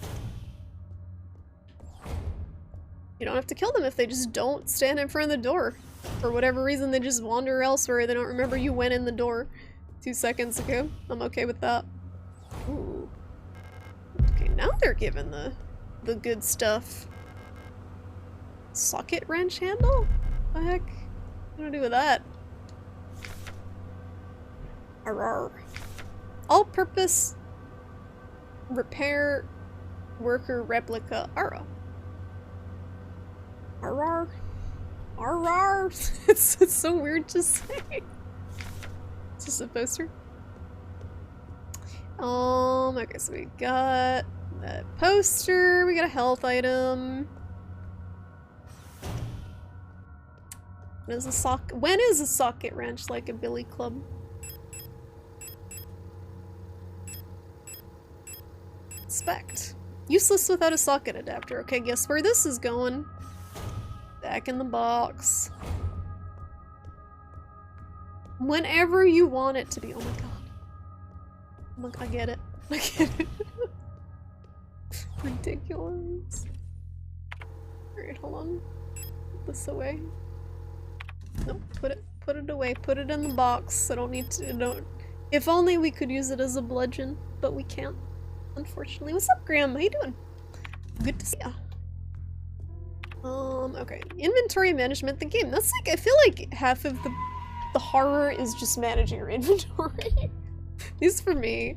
You don't have to kill them if they just don't stand in front of the door. For whatever reason, they just wander elsewhere. They don't remember you went in the door 2 seconds ago. I'm okay with that. Ooh. Okay, now they're giving the good stuff. Socket wrench handle? What the heck? What do I do with that? Arr. All-purpose repair worker replica. Arr. Arr. Arr. It's so weird to say. It's just a poster. Okay, so we got that poster, we got a health item. When is a socket wrench like a billy club? Inspect. Useless without a socket adapter. Okay, guess where this is going? Back in the box. Whenever you want it to be. Oh my god. Look, I get it. I get it. Ridiculous. Alright, hold on. Put this away. Nope, put it away. Put it in the box. I don't need to, If only we could use it as a bludgeon, but we can't. Unfortunately. What's up, Graham? How you doing? Good to see ya. Okay. Inventory management, the game. That's like, I feel like half of the horror is just managing your inventory. At least for me.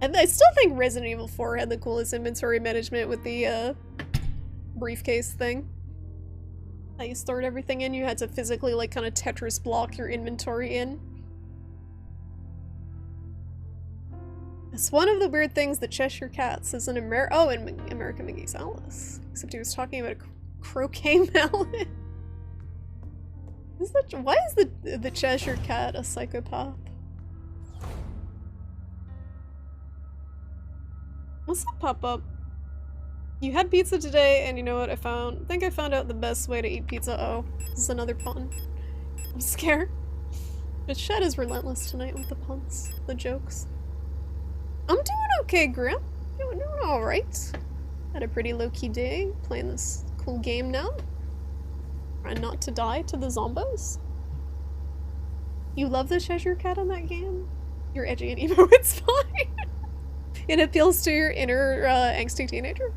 And I still think Resident Evil 4 had the coolest inventory management with the, briefcase thing. That you stored everything in, you had to physically, like, kind of Tetris block your inventory in. It's one of the weird things that Cheshire Cat says in American McGee's Alice. Except he was talking about a croquet mallet. Why is the Cheshire Cat a psychopath? What's that pop up? You had pizza today, and you know what I think I found out the best way to eat pizza. Oh, this is another pun. I'm scared. But Shed is relentless tonight with the puns, the jokes. I'm doing okay, Grim. Doing alright. Had a pretty low-key day, playing this cool game now. Trying not to die to the zombos. You love the Cheshire Cat on that game? You're edgy and emo, it's fine. It appeals to your inner, angsty teenager.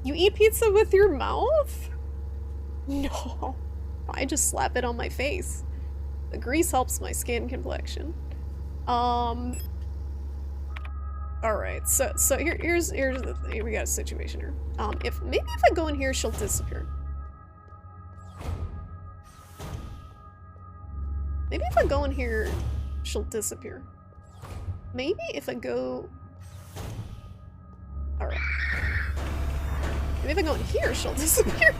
You eat pizza with your mouth? No. I just slap it on my face. The grease helps my skin complexion. Alright, so here's the thing. We got a situation here. Maybe if I go in here, she'll disappear. Maybe if I go in here, she'll disappear. Maybe if I go... Alright. Maybe if I go in here, she'll disappear.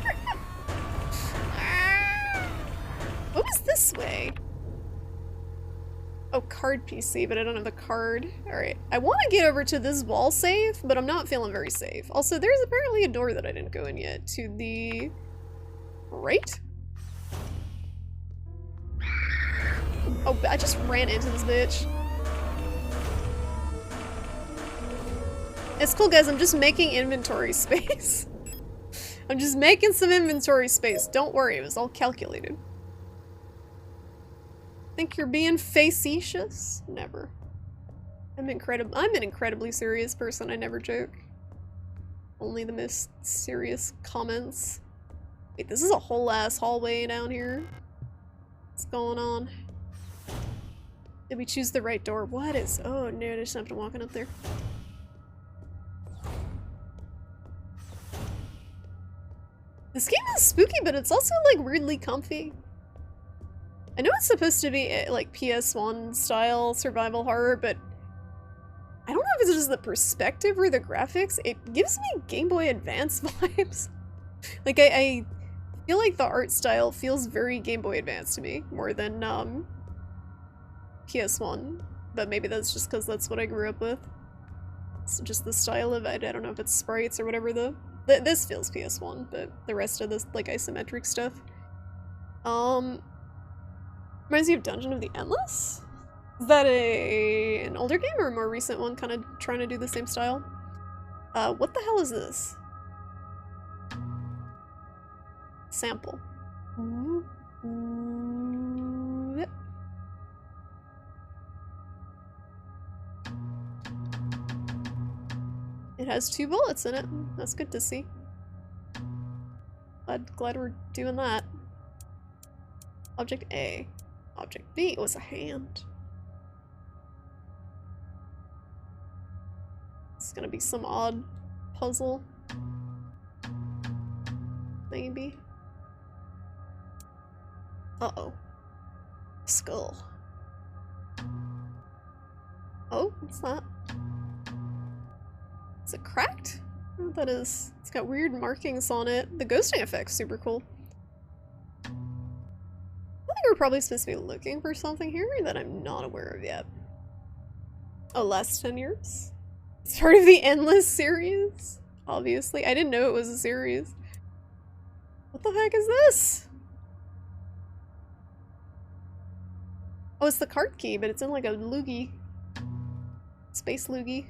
What was this way? Oh, card PC, but I don't have the card. Alright, I want to get over to this wall safe, but I'm not feeling very safe. Also, there's apparently a door that I didn't go in yet. To the... right? Oh, I just ran into this bitch. It's cool, guys. I'm just making inventory space. I'm just making some inventory space. Don't worry, it was all calculated. Think you're being facetious? Never. I'm an incredibly serious person. I never joke. Only the most serious comments. Wait, this is a whole ass hallway down here. What's going on? Did we choose the right door? What is... oh no, I just have to walk in up there. This game is spooky, but it's also like weirdly comfy. I know it's supposed to be like PS1 style survival horror, but I don't know if it's just the perspective or the graphics. It gives me Game Boy Advance vibes. Like I feel like the art style feels very Game Boy Advance to me, more than PS1. But maybe that's just because that's what I grew up with. It's just the style of it. I don't know if it's sprites or whatever this feels PS1, but the rest of this like isometric stuff. Reminds me of Dungeon of the Endless? Is that an older game or a more recent one kind of trying to do the same style? What the hell is this? Sample. It has 2 bullets in it. That's good to see. Glad we're doing that. Object A. Object B was a hand. It's gonna be some odd puzzle. Maybe. Uh-oh. Skull. Oh, what's that? Is it cracked? I don't know what that is. It's got weird markings on it. The ghosting effect's super cool. I think we're probably supposed to be looking for something here that I'm not aware of yet. Oh, last 10 years? It's part of the Endless series? Obviously. I didn't know it was a series. What the heck is this? Oh, it's the card key, but it's in like a loogie. Space loogie.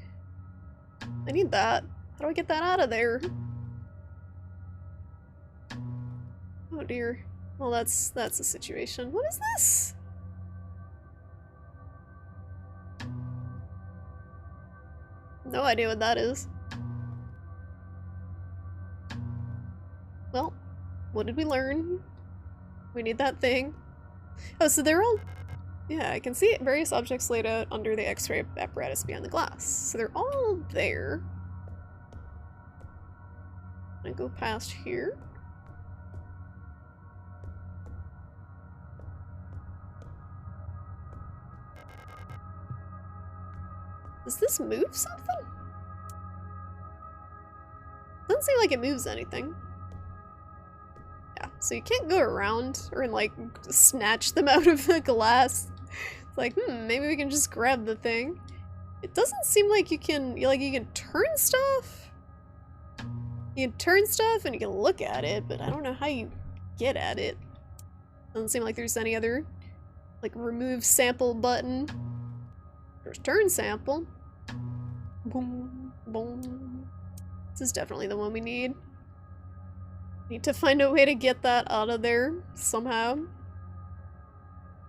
I need that. How do I get that out of there? Oh dear. Well, that's the situation. What is this? No idea what that is. Well, what did we learn? We need that thing. Oh, so they're all... yeah, I can see various objects laid out under the X-ray apparatus behind the glass. So they're all there. I go past here. Does this move something? Doesn't seem like it moves anything. Yeah, so you can't go around or like snatch them out of the glass. It's like, maybe we can just grab the thing. It doesn't seem like you can, you can turn stuff. You can turn stuff and you can look at it, but I don't know how you get at it. Doesn't seem like there's any other, like, remove sample button. There's turn sample. Boom, boom. This is definitely the one we need. Need to find a way to get that out of there somehow.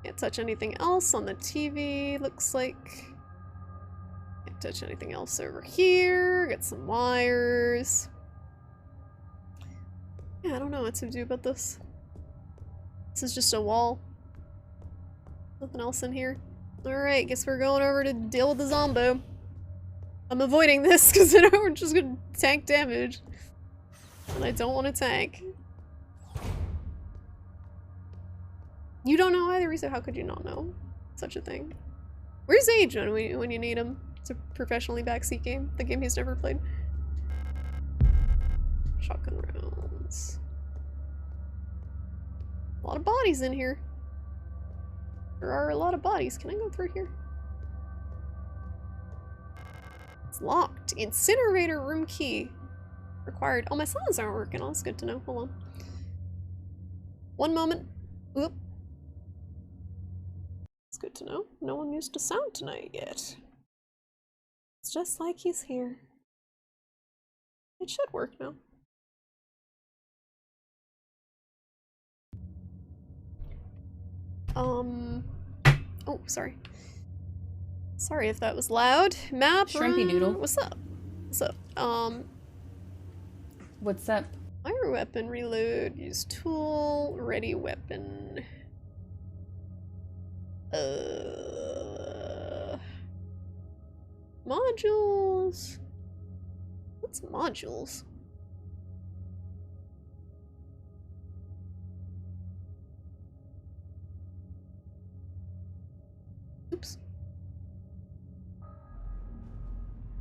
Can't touch anything else on the TV, looks like. Can't touch anything else over here. Get some wires. Yeah, I don't know what to do about this. This is just a wall. Nothing else in here. Alright, guess we're going over to deal with the zombo. I'm avoiding this because I know we're just gonna tank damage. And I don't want to tank. You don't know either, so how could you not know such a thing? Where's Age when you need him? It's a professionally backseat game. The game he's never played. Shotgun rounds. A lot of bodies in here. There are a lot of bodies. Can I go through here? It's locked. Incinerator room key. Required. Oh, my sounds aren't working. Oh, that's good to know. Hold on. One moment. Oop. It's good to know. No one used a sound tonight yet. It's just like he's here. It should work now. Oh, sorry. Sorry if that was loud. Map. Shrimpy Doodle. What's up? What's up? What's up? Fire weapon reload. Use tool. Ready weapon. Modules. What's modules? Oops.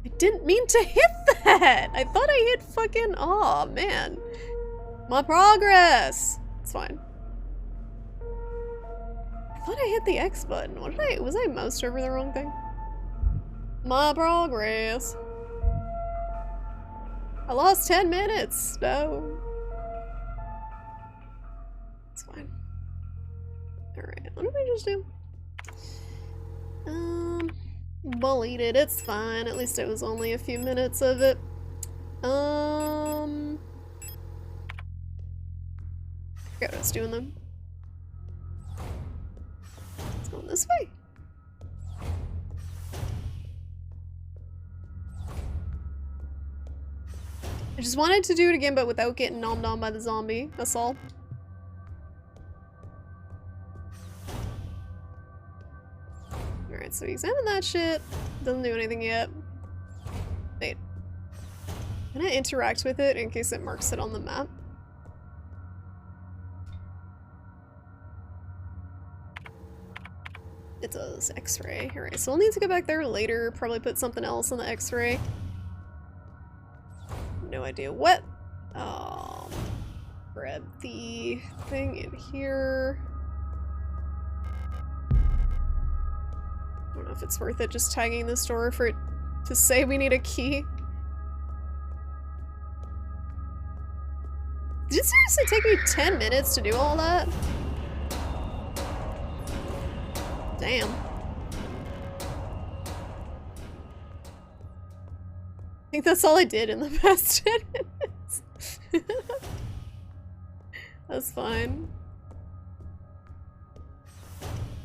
I didn't mean to hit that! I thought I hit fucking- aw, man. My progress! It's fine. I thought I hit the X button. What did I- was I moused over the wrong thing? My progress. I lost 10 minutes! No. It's fine. Alright, what did I just do? Bullied it, it's fine. At least it was only a few minutes of it. Forgot what I was doing then. It's going this way. I just wanted to do it again, but without getting nommed on by the zombie. That's all. Alright, so we examine that shit. Doesn't do anything yet. Wait. I'm gonna interact with it in case it marks it on the map. It does. X-ray. Alright, so we'll need to go back there later. Probably put something else on the X-ray. No idea what. Grab the thing in here. I don't know if it's worth it just tagging this door for it to say we need a key. Did it seriously take me 10 minutes to do all that? Damn. I think that's all I did in the past 10 minutes. That's fine.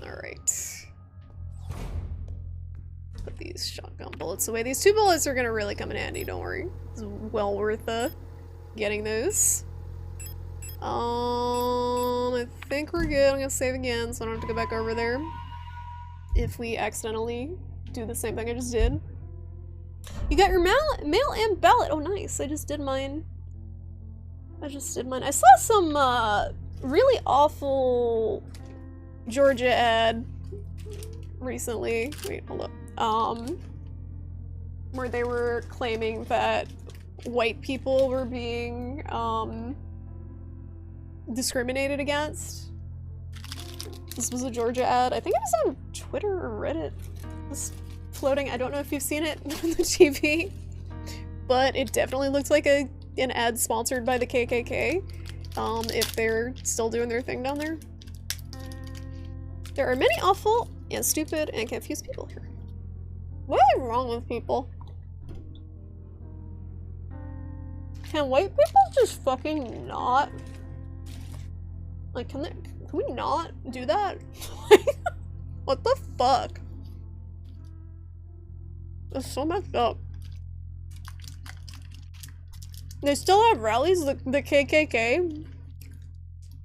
Alright. Put these shotgun bullets away. These 2 bullets are gonna really come in handy, don't worry. It's well worth getting those. I think we're good. I'm gonna save again so I don't have to go back over there. If we accidentally do the same thing I just did. You got your mail and ballot. Oh, nice. I just did mine. I saw some really awful Georgia ad recently. Wait, hold up. Where they were claiming that white people were being discriminated against. This was a Georgia ad. I think it was on Twitter or Reddit. It's floating. I don't know if you've seen it on the TV, but it definitely looked like an ad sponsored by the KKK. If they're still doing their thing down there. There are many awful and stupid and confused people here. What is wrong with people? Can white people just fucking not? Like, can we not do that? What the fuck? That's so messed up. They still have rallies, the KKK?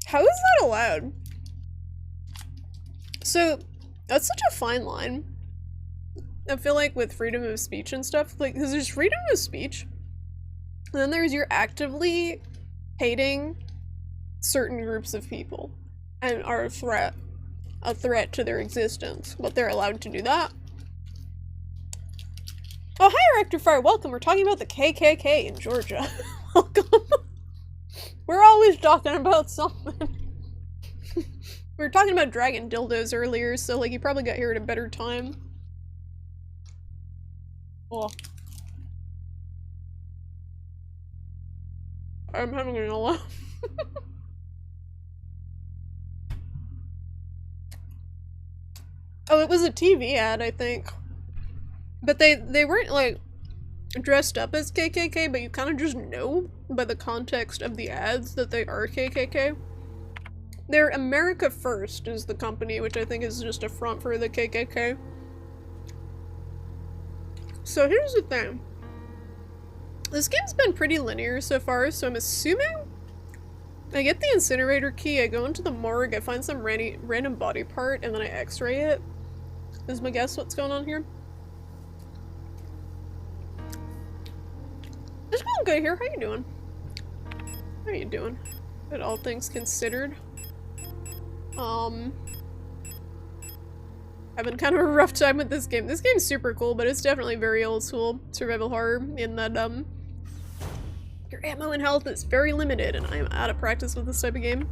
How is that allowed? So, that's such a fine line. I feel like with freedom of speech and stuff, like, because there's freedom of speech, and then there's you're actively hating certain groups of people and are a threat to their existence, but they're allowed to do that. Oh, hi, Rectifier, welcome. We're talking about the KKK in Georgia. Welcome. We're always talking about something. We were talking about dragon dildos earlier, so like you probably got here at a better time. Oh. I'm having an alarm. Oh, it was a TV ad, I think. But they weren't like dressed up as KKK, but you kind of just know by the context of the ads that they are KKK. They're America First is the company, which I think is just a front for the KKK. So here's the thing. This game's been pretty linear so far, so I'm assuming I get the incinerator key, I go into the morgue, I find some random body part, and then I x-ray it. Is my guess what's going on here? It's going good here. How you doing? How you doing? Good, all things considered. Having kind of a rough time with this game. This game's super cool, but it's definitely very old school survival horror in that, your ammo and health is very limited, and I'm out of practice with this type of game.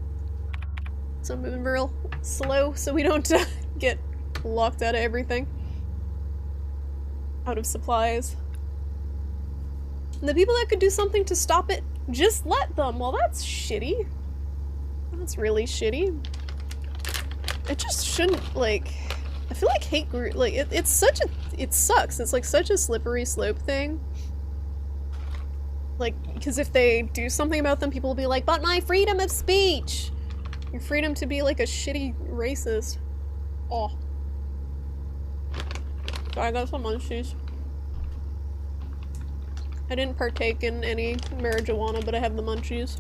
So I'm moving real slow so we don't get locked out of everything. Out of supplies. And the people that could do something to stop it, just let them. Well, that's shitty. That's really shitty. It just shouldn't, like... I feel like hate group, like, it's such a... It sucks. It's like such a slippery slope thing. Like, because if they do something about them, people will be like, but my freedom of speech! Your freedom to be like a shitty racist. Oh. I got some munchies. I didn't partake in any marijuana, but I have the munchies.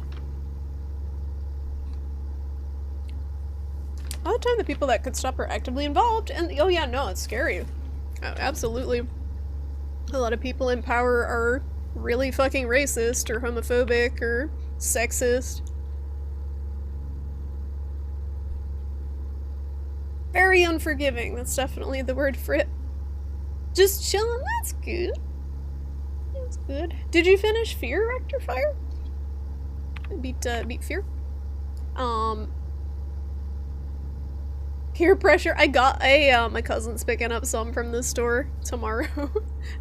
All the time the people that could stop are actively involved, and oh yeah, no, it's scary. Oh, absolutely. A lot of people in power are really fucking racist, or homophobic, or sexist. Very unforgiving, that's definitely the word for it. Just chillin', that's good. That's good. Did you finish Fear Rectifier? Beat Fear? Peer pressure. I got my cousin's picking up some from the store tomorrow.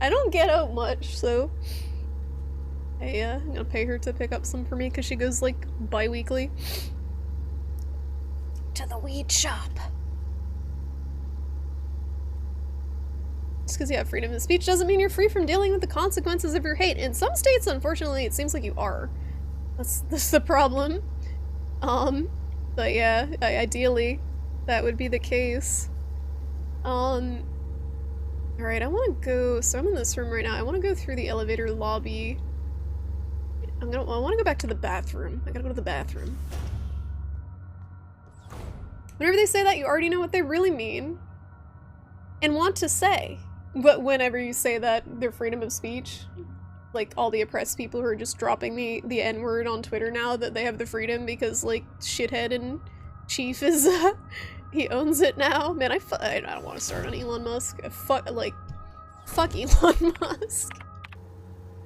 I don't get out much, so I'm gonna pay her to pick up some for me because she goes like bi-weekly to the weed shop. Just because you have freedom of speech doesn't mean you're free from dealing with the consequences of your hate. In some states, unfortunately, it seems like you are. That's the problem. But yeah, ideally, that would be the case. Alright, I want to go, so I'm in this room right now. I want to go through the elevator lobby. I want to go back to the bathroom. I gotta go to the bathroom. Whenever they say that, you already know what they really mean and want to say. But whenever you say that, their freedom of speech, like all the oppressed people who are just dropping the N-word on Twitter now that they have the freedom because like shithead and Chief is he owns it now. Man, I don't want to start on Elon Musk. Fuck Elon Musk.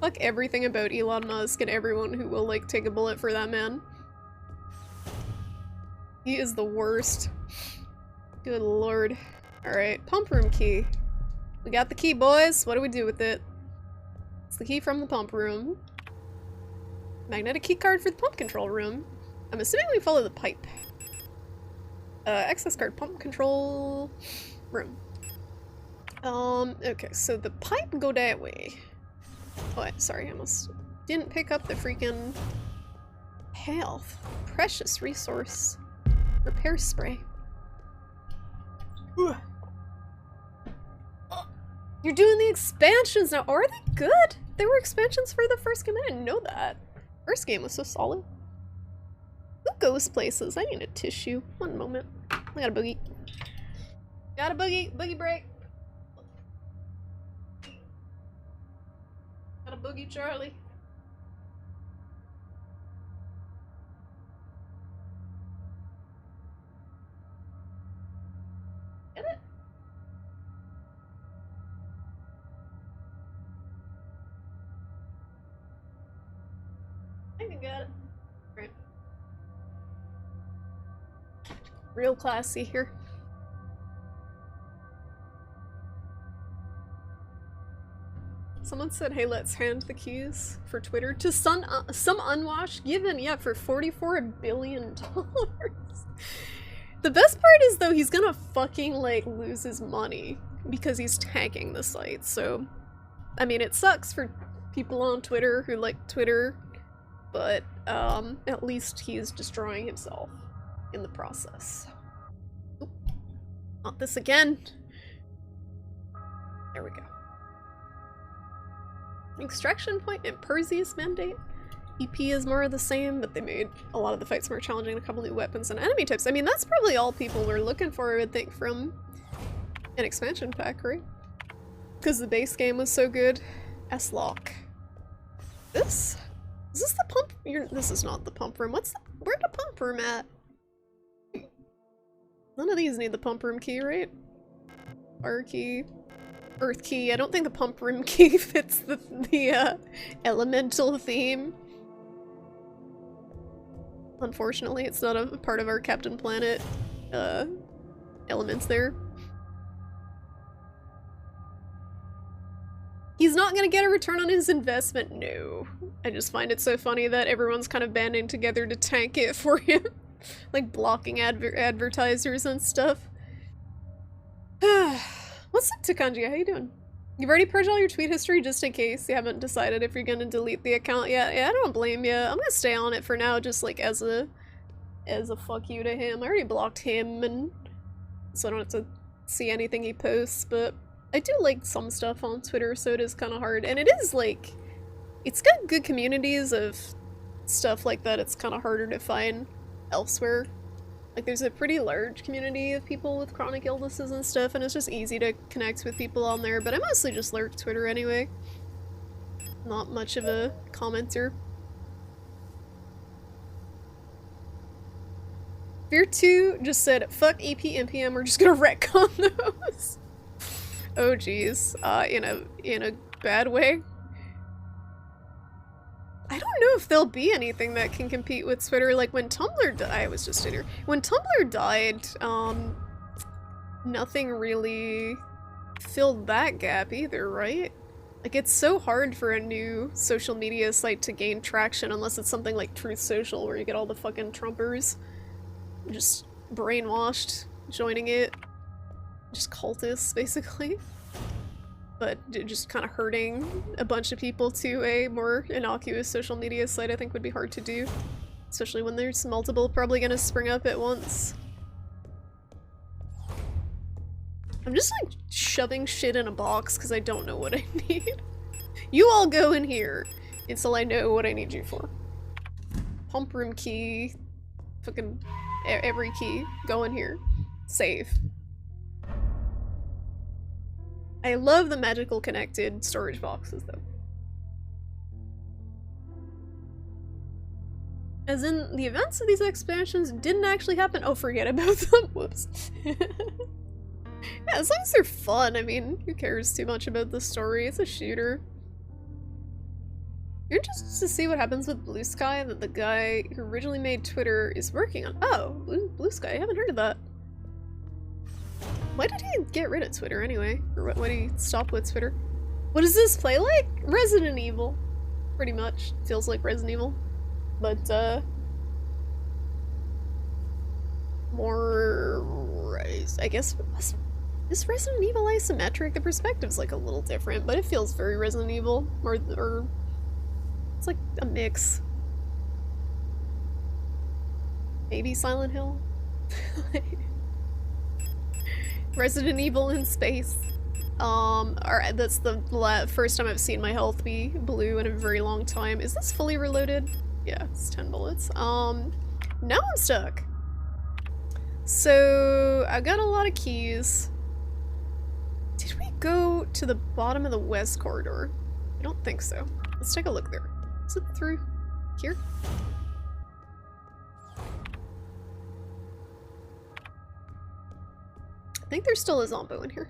Fuck everything about Elon Musk and everyone who will like take a bullet for that man. He is the worst. Good lord. Alright, pump room key. We got the key, boys. What do we do with it? It's the key from the pump room. Magnetic key card for the pump control room. I'm assuming we follow the pipe. Access card, pump control room. Okay, so the pipe go that way. Oh, sorry, I almost didn't pick up the freaking health. Precious resource. Repair spray. Ugh. You're doing the expansions now. Are they good? There were expansions for the first game. I didn't know that. First game was so solid. Who goes places? I need a tissue. One moment. I got a boogie. Got a boogie. Boogie break. Got a boogie, Charlie. Get it? I think I got it. Right. Real classy here. Someone said, hey, let's hand the keys for Twitter to some unwashed given, yeah, for $44 billion. The best part is, though, he's gonna fucking, like, lose his money because he's tagging the site, so... I mean, it sucks for people on Twitter who like Twitter, but, at least he's destroying himself in the process. Oop. Not this again. There we go. Extraction point and Perseus mandate. EP is more of the same, but they made a lot of the fights more challenging, a couple new weapons and enemy types. I mean, that's probably all people were looking for, I would think, from an expansion pack, right? Because the base game was so good. S-Lock. This? Is this the pump? This is not the pump room. Where's the pump room at? None of these need the pump room key, right? Fire key. Earth key. I don't think the pump room key fits the elemental theme. Unfortunately, it's not a part of our Captain Planet elements there. He's not gonna get a return on his investment, no. I just find it so funny that everyone's kind of banding together to tank it for him. Like blocking advertisers and stuff. What's up, Takanji? How you doing? You've already purged all your tweet history just in case you haven't decided if you're gonna delete the account yet. Yeah, I don't blame you. I'm gonna stay on it for now, just like as a fuck you to him. I already blocked him, and so I don't have to see anything he posts, but I do like some stuff on Twitter, so it is kind of hard. And it is like, it's got good communities of stuff like that. It's kind of harder to find elsewhere. Like, there's a pretty large community of people with chronic illnesses and stuff, and it's just easy to connect with people on there, but I mostly just lurk Twitter anyway. Not much of a commenter. Fear 2 just said, fuck EP and PM, we're just gonna retcon those. Oh geez, in a bad way. I don't know if there'll be anything that can compete with Twitter. Like when Tumblr died, I was just in here. When Tumblr died, nothing really filled that gap either, right? Like it's so hard for a new social media site to gain traction unless it's something like Truth Social where you get all the fucking Trumpers just brainwashed joining it. Just cultists, basically. But just kind of herding a bunch of people to a more innocuous social media site I think would be hard to do. Especially when there's multiple probably gonna spring up at once. I'm just like shoving shit in a box because I don't know what I need. You all go in here until I know what I need you for. Pump room key. Fucking every key. Go in here. Save. I love the magical connected storage boxes, though. As in, the events of these expansions didn't actually happen. Oh, forget about them. Whoops. Yeah, as long as they're fun. I mean, who cares too much about the story? It's a shooter. You're interested to see what happens with Blue Sky that the guy who originally made Twitter is working on. Oh, Blue Sky. I haven't heard of that. Why did he get rid of Twitter anyway? Or why did he stop with Twitter? What does this play like? Resident Evil. Pretty much. Feels like Resident Evil. But, more... I guess... Is Resident Evil isometric? The perspective's like a little different, but it feels very Resident Evil. Or it's like a mix. Maybe Silent Hill? Resident Evil in space. Alright, that's the first time I've seen my health be blue in a very long time. Is this fully reloaded? Yeah, it's 10 bullets. Now I'm stuck. So, I've got a lot of keys. Did we go to the bottom of the west corridor? I don't think so. Let's take a look there. Is it through here? I think there's still a Zombo in here.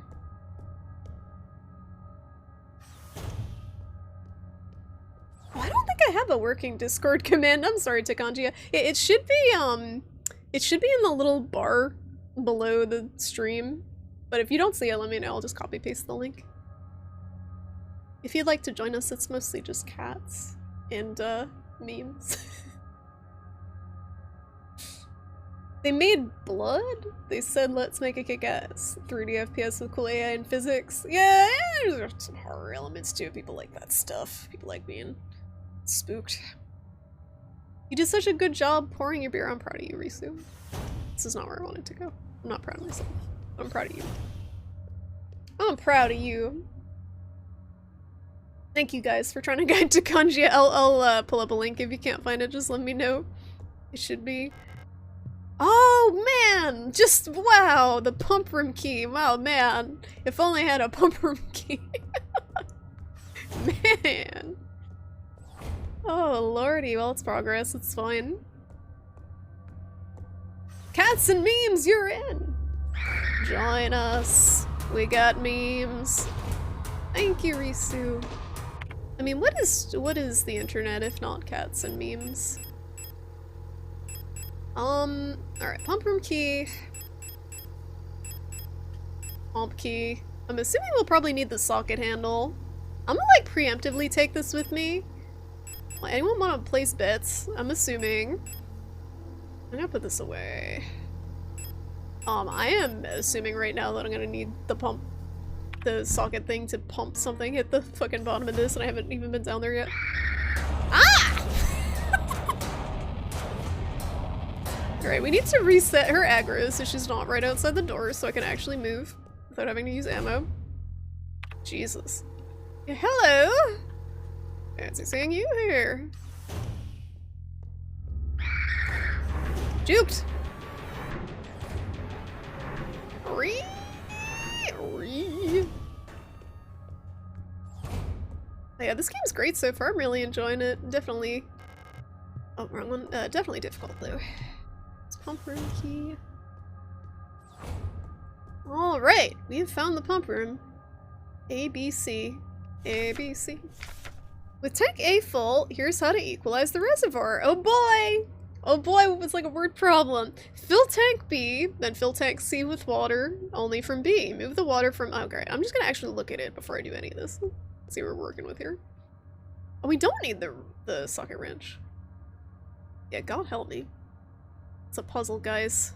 Oh, I don't think I have a working Discord command. I'm sorry, Takanjia. It should It should be in the little bar below the stream, but if you don't see it, let me know. I'll just copy paste the link. If you'd like to join us, it's mostly just cats and memes. They made blood? They said let's make a kick-ass 3D FPS with cool AI and physics. Yeah, there's some horror elements too. People like that stuff. People like being spooked. You did such a good job pouring your beer. I'm proud of you, Risu. This is not where I wanted to go. I'm not proud of myself. I'm proud of you. I'm proud of you. Thank you guys for trying to guide to kanji. I'll pull up a link if you can't find it. Just let me know. It should be. Oh man! Just wow! The pump room key. Wow, man. If only I had a pump room key. Man. Oh lordy, well it's progress, it's fine. Cats and memes, you're in! Join us. We got memes. Thank you, Risu. I mean, what is the internet if not cats and memes? Alright, pump room key. Pump key. I'm assuming we'll probably need the socket handle. I'm gonna like preemptively take this with me. Anyone want to place bets? I'm assuming. I'm gonna put this away. I am assuming right now that I'm gonna need the socket thing to pump something at the fucking bottom of this, and I haven't even been down there yet. Ah! Alright, we need to reset her aggro so she's not right outside the door so I can actually move without having to use ammo. Jesus. Yeah, hello! Fancy seeing you here. Juked! Yeah, this game's great so far. I'm really enjoying it. Definitely. Oh, wrong one. Definitely difficult though. It's pump room key. Alright, we have found the pump room. ABC. ABC. With tank A full, here's how to equalize the reservoir. Oh boy! Oh boy, it was like a word problem. Fill tank B, then fill tank C with water, only from B. Move the water from- oh great, I'm just gonna actually look at it before I do any of this. Let's see what we're working with here. Oh, we don't need the socket wrench. Yeah, God help me. It's a puzzle, guys.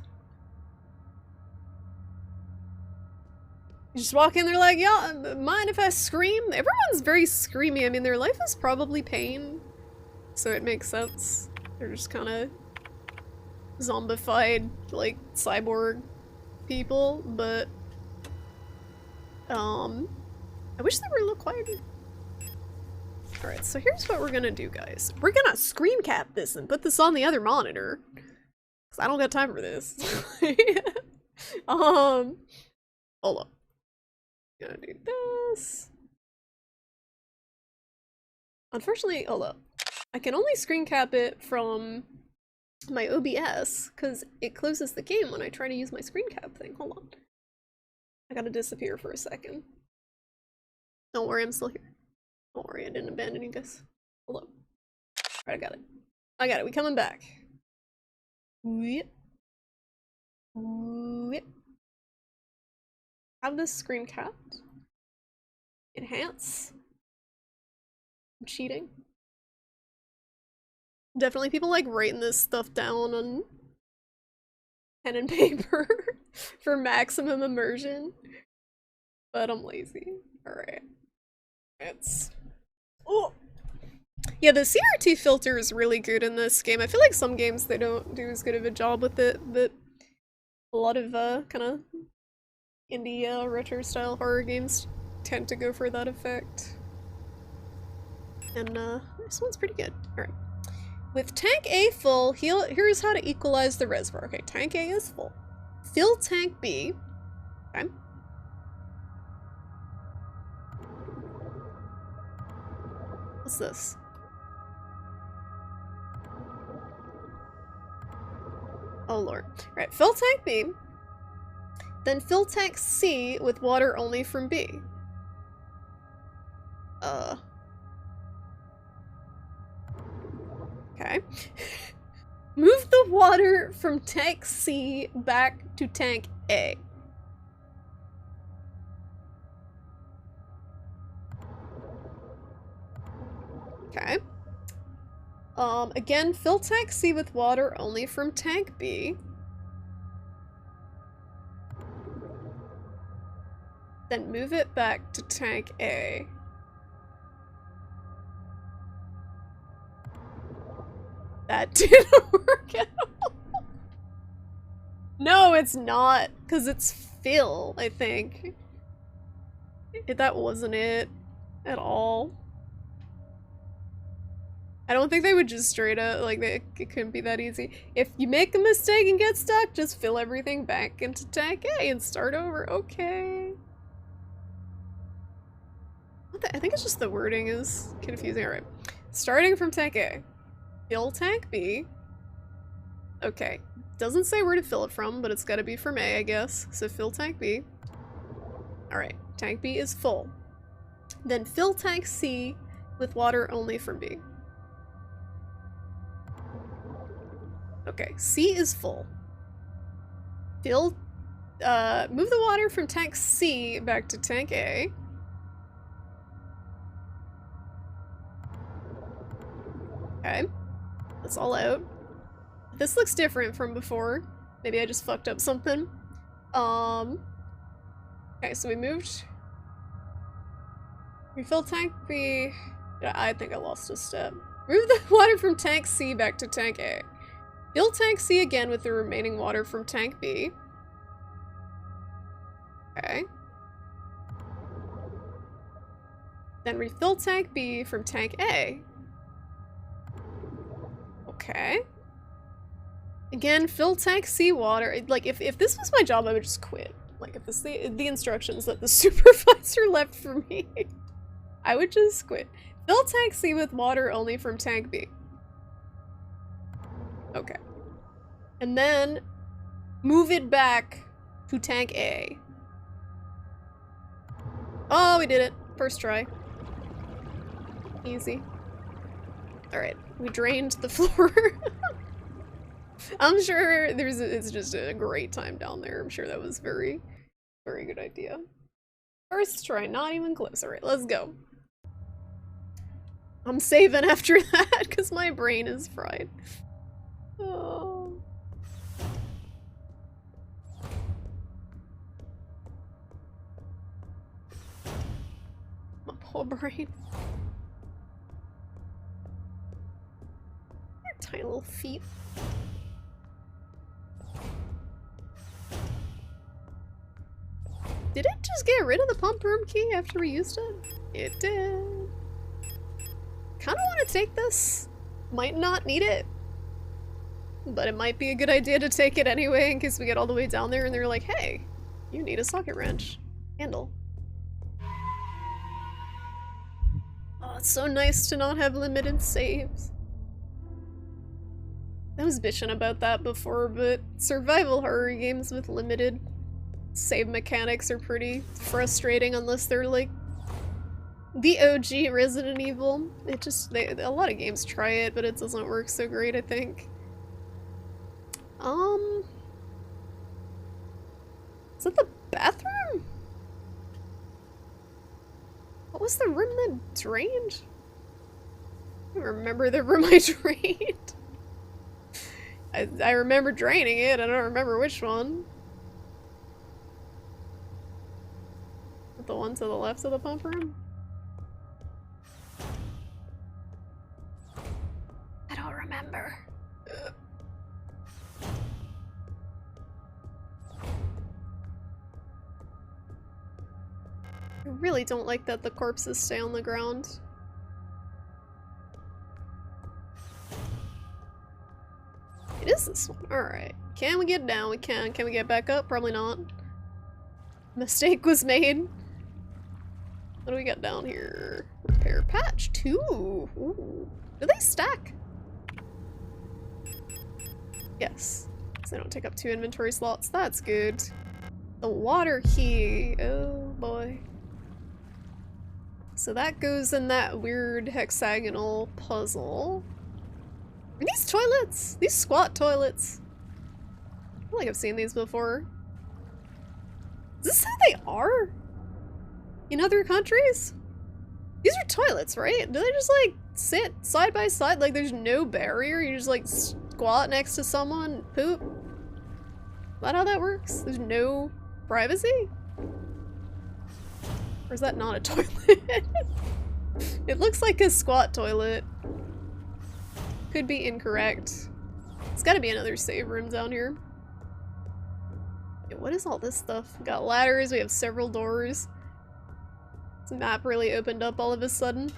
You just walk in there like, yeah, mind if I scream? Everyone's very screamy. I mean, their life is probably pain, so it makes sense. They're just kind of zombified, like, cyborg people, but, I wish they were a little quieter. Alright, so here's what we're gonna do, guys. We're gonna screen cap this and put this on the other monitor. Because I don't got time for this. Hold up. Gonna do this. Unfortunately, hold up. I can only screen cap it from my OBS because it closes the game when I try to use my screen cap thing. Hold on. I gotta disappear for a second. Don't worry, I'm still here. Don't worry, I didn't abandon you guys. Hold up. Alright, I got it. I got it. We coming back. Whip. Whip. Have this screen capped. Enhance. I'm cheating. Definitely people like writing this stuff down on pen and paper for maximum immersion. But I'm lazy. Alright. Oh! Yeah, the CRT filter is really good in this game. I feel like some games they don't do as good of a job with it, but a lot of kind of indie retro style horror games tend to go for that effect. And this one's pretty good. Alright. With tank A full, here's how to equalize the reservoir. Okay, tank A is full. Fill tank B. Okay. What's this? Oh lord. Alright, fill tank B. Then fill tank C with water only from B. Okay. Move the water from tank C back to tank A. Okay. Again, fill tank C with water only from tank B. Then move it back to tank A. That didn't work at all. No, it's not, because it's fill, I think. That wasn't it at all. I don't think they would just straight up, like, it couldn't be that easy. If you make a mistake and get stuck, just fill everything back into tank A and start over. Okay. I think it's just the wording is confusing. Alright. Starting from tank A. Fill tank B. Okay. Doesn't say where to fill it from, but it's gotta be from A, I guess. So fill tank B. Alright. Tank B is full. Then fill tank C with water only from B. Okay, C is full. Fill, move the water from tank C back to tank A. Okay, that's all out. This looks different from before. Maybe I just fucked up something. Okay, so we moved. Refill tank B. Yeah, I think I lost a step. Move the water from tank C back to tank A. Fill tank C again with the remaining water from tank B. Okay. Then refill tank B from tank A. Okay. Again, fill tank C water. Like, if this was my job, I would just quit. Like, if this the instructions that the supervisor left for me, I would just quit. Fill tank C with water only from tank B. Okay. And then move it back to tank A. Oh, we did it. First try. Easy. Alright, we drained the floor. I'm sure it's just a great time down there. I'm sure that was very good idea. First try, not even close. Alright, let's go. I'm saving after that because my brain is fried. Oh. My poor brain. Their tiny little feet. Did it just get rid of the pump room key after we used it? It did. Kinda wanna take this. Might not need it. But it might be a good idea to take it anyway in case we get all the way down there and they're like, hey, you need a socket wrench. Handle. Oh, it's so nice to not have limited saves. I was bitching about that before, but survival horror games with limited save mechanics are pretty frustrating unless they're like the OG Resident Evil. It just, a lot of games try it, but it doesn't work so great, I think. Is that the bathroom? What was the room that drained? I don't remember the room I drained. I remember draining it, I don't remember which one. The one to the left of the pump room? I don't remember. I really don't like that the corpses stay on the ground. It is this one. Alright. Can we get down? We can. Can we get back up? Probably not. Mistake was made. What do we got down here? Repair patch 2. Ooh. Do they stack? Yes. So they don't take up 2 inventory slots. That's good. The water key. Oh boy. So that goes in that weird hexagonal puzzle. Are these toilets? These squat toilets? I feel like I've seen these before. Is this how they are? In other countries? These are toilets, right? Do they just like sit side by side like there's no barrier? You just like squat next to someone, poop? Is that how that works? There's no privacy? Or is that not a toilet? It looks like a squat toilet. Could be incorrect. It's gotta be another save room down here. What is all this stuff? We got ladders, we have several doors. This map really opened up all of a sudden.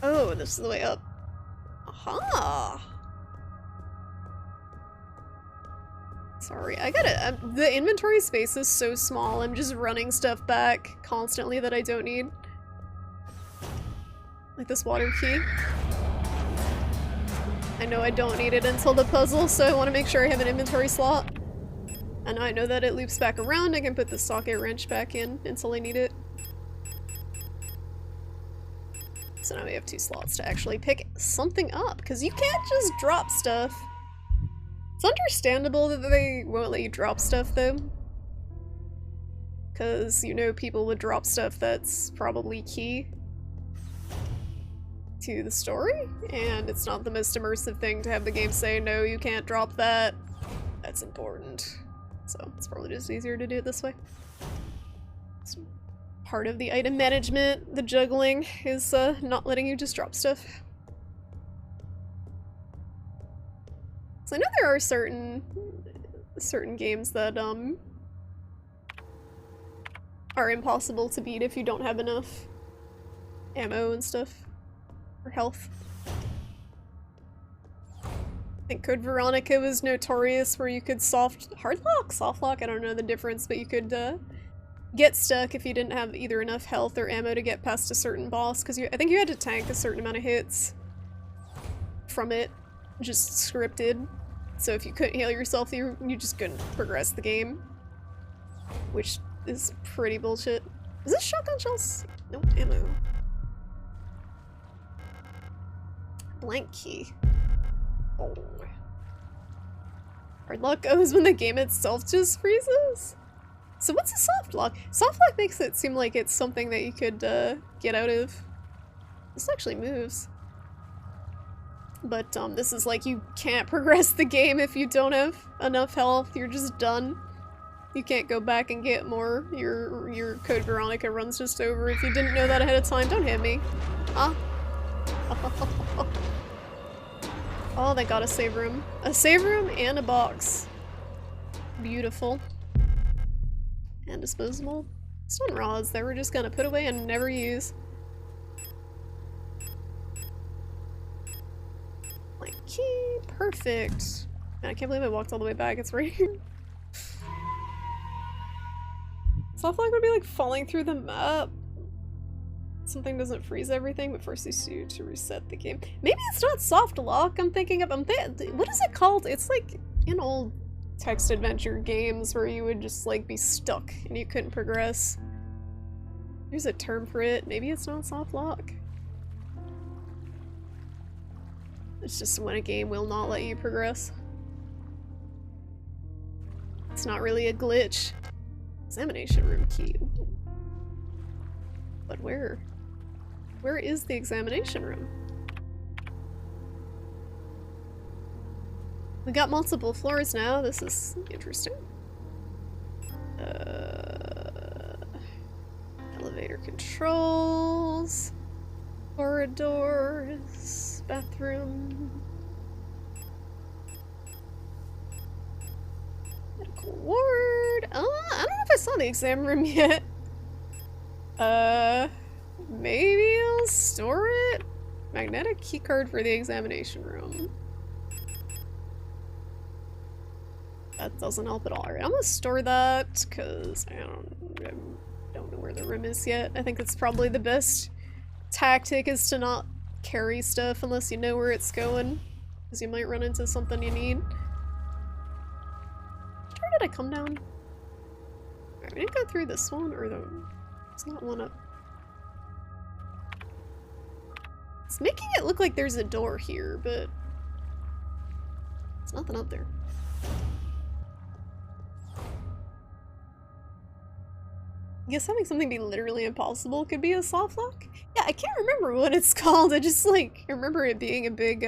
Oh, this is the way up. Aha! Sorry, I gotta- the inventory space is so small, I'm just running stuff back constantly that I don't need. Like this water key. I know I don't need it until the puzzle, so I want to make sure I have an inventory slot. And I know that it loops back around, I can put the socket wrench back in until I need it. So now we have 2 slots to actually pick something up, because you can't just drop stuff. It's understandable that they won't let you drop stuff, though. Because, you know, people would drop stuff that's probably key to the story, and it's not the most immersive thing to have the game say, no, you can't drop that. That's important. So it's probably just easier to do it this way. It's part of the item management, the juggling, is not letting you just drop stuff. So I know there are certain games that are impossible to beat if you don't have enough ammo and stuff. Or health. I think Code Veronica was notorious where you could soft lock, I don't know the difference, but you could get stuck if you didn't have either enough health or ammo to get past a certain boss, because I think you had to tank a certain amount of hits from it, just scripted. So if you couldn't heal yourself, you just couldn't progress the game, which is pretty bullshit. Is this shotgun shells? No ammo. Blank key. Oh. Hard lock goes when the game itself just freezes? So what's a soft lock? Soft lock makes it seem like it's something that you could get out of. This actually moves. But this is like you can't progress the game if you don't have enough health. You're just done. You can't go back and get more. Your Code Veronica run's just over. If you didn't know that ahead of time, don't hit me. Huh? Oh, they got a save room. A save room and a box. Beautiful. And disposable. Stone rods that we're just gonna put away and never use. Like key. Perfect. Man, I can't believe I walked all the way back. It's right here. Soft lock would be like falling through the map. Something doesn't freeze everything, but forces you to reset the game. Maybe it's not soft lock I'm thinking of. What is it called? It's like in old text adventure games where you would just like be stuck and you couldn't progress. There's a term for it. Maybe it's not soft lock. It's just when a game will not let you progress. It's not really a glitch. Examination room key. Ooh. But where? Where is the examination room? We got multiple floors now. This is interesting. Elevator controls. Corridors. Bathroom. Medical ward. I don't know if I saw the exam room yet. Maybe I'll store it? Magnetic keycard for the examination room. That doesn't help at all. Alright, I'm gonna store that, because I don't know where the room is yet. I think it's probably the best tactic is to not carry stuff unless you know where it's going, because you might run into something you need. Where did I come down? Alright, we didn't go through this one, or there's not one up. It's making it look like there's a door here, but There's nothing up there. I guess having something be literally impossible could be a soft lock? Yeah, I can't remember what it's called. I just, like, remember it being a big,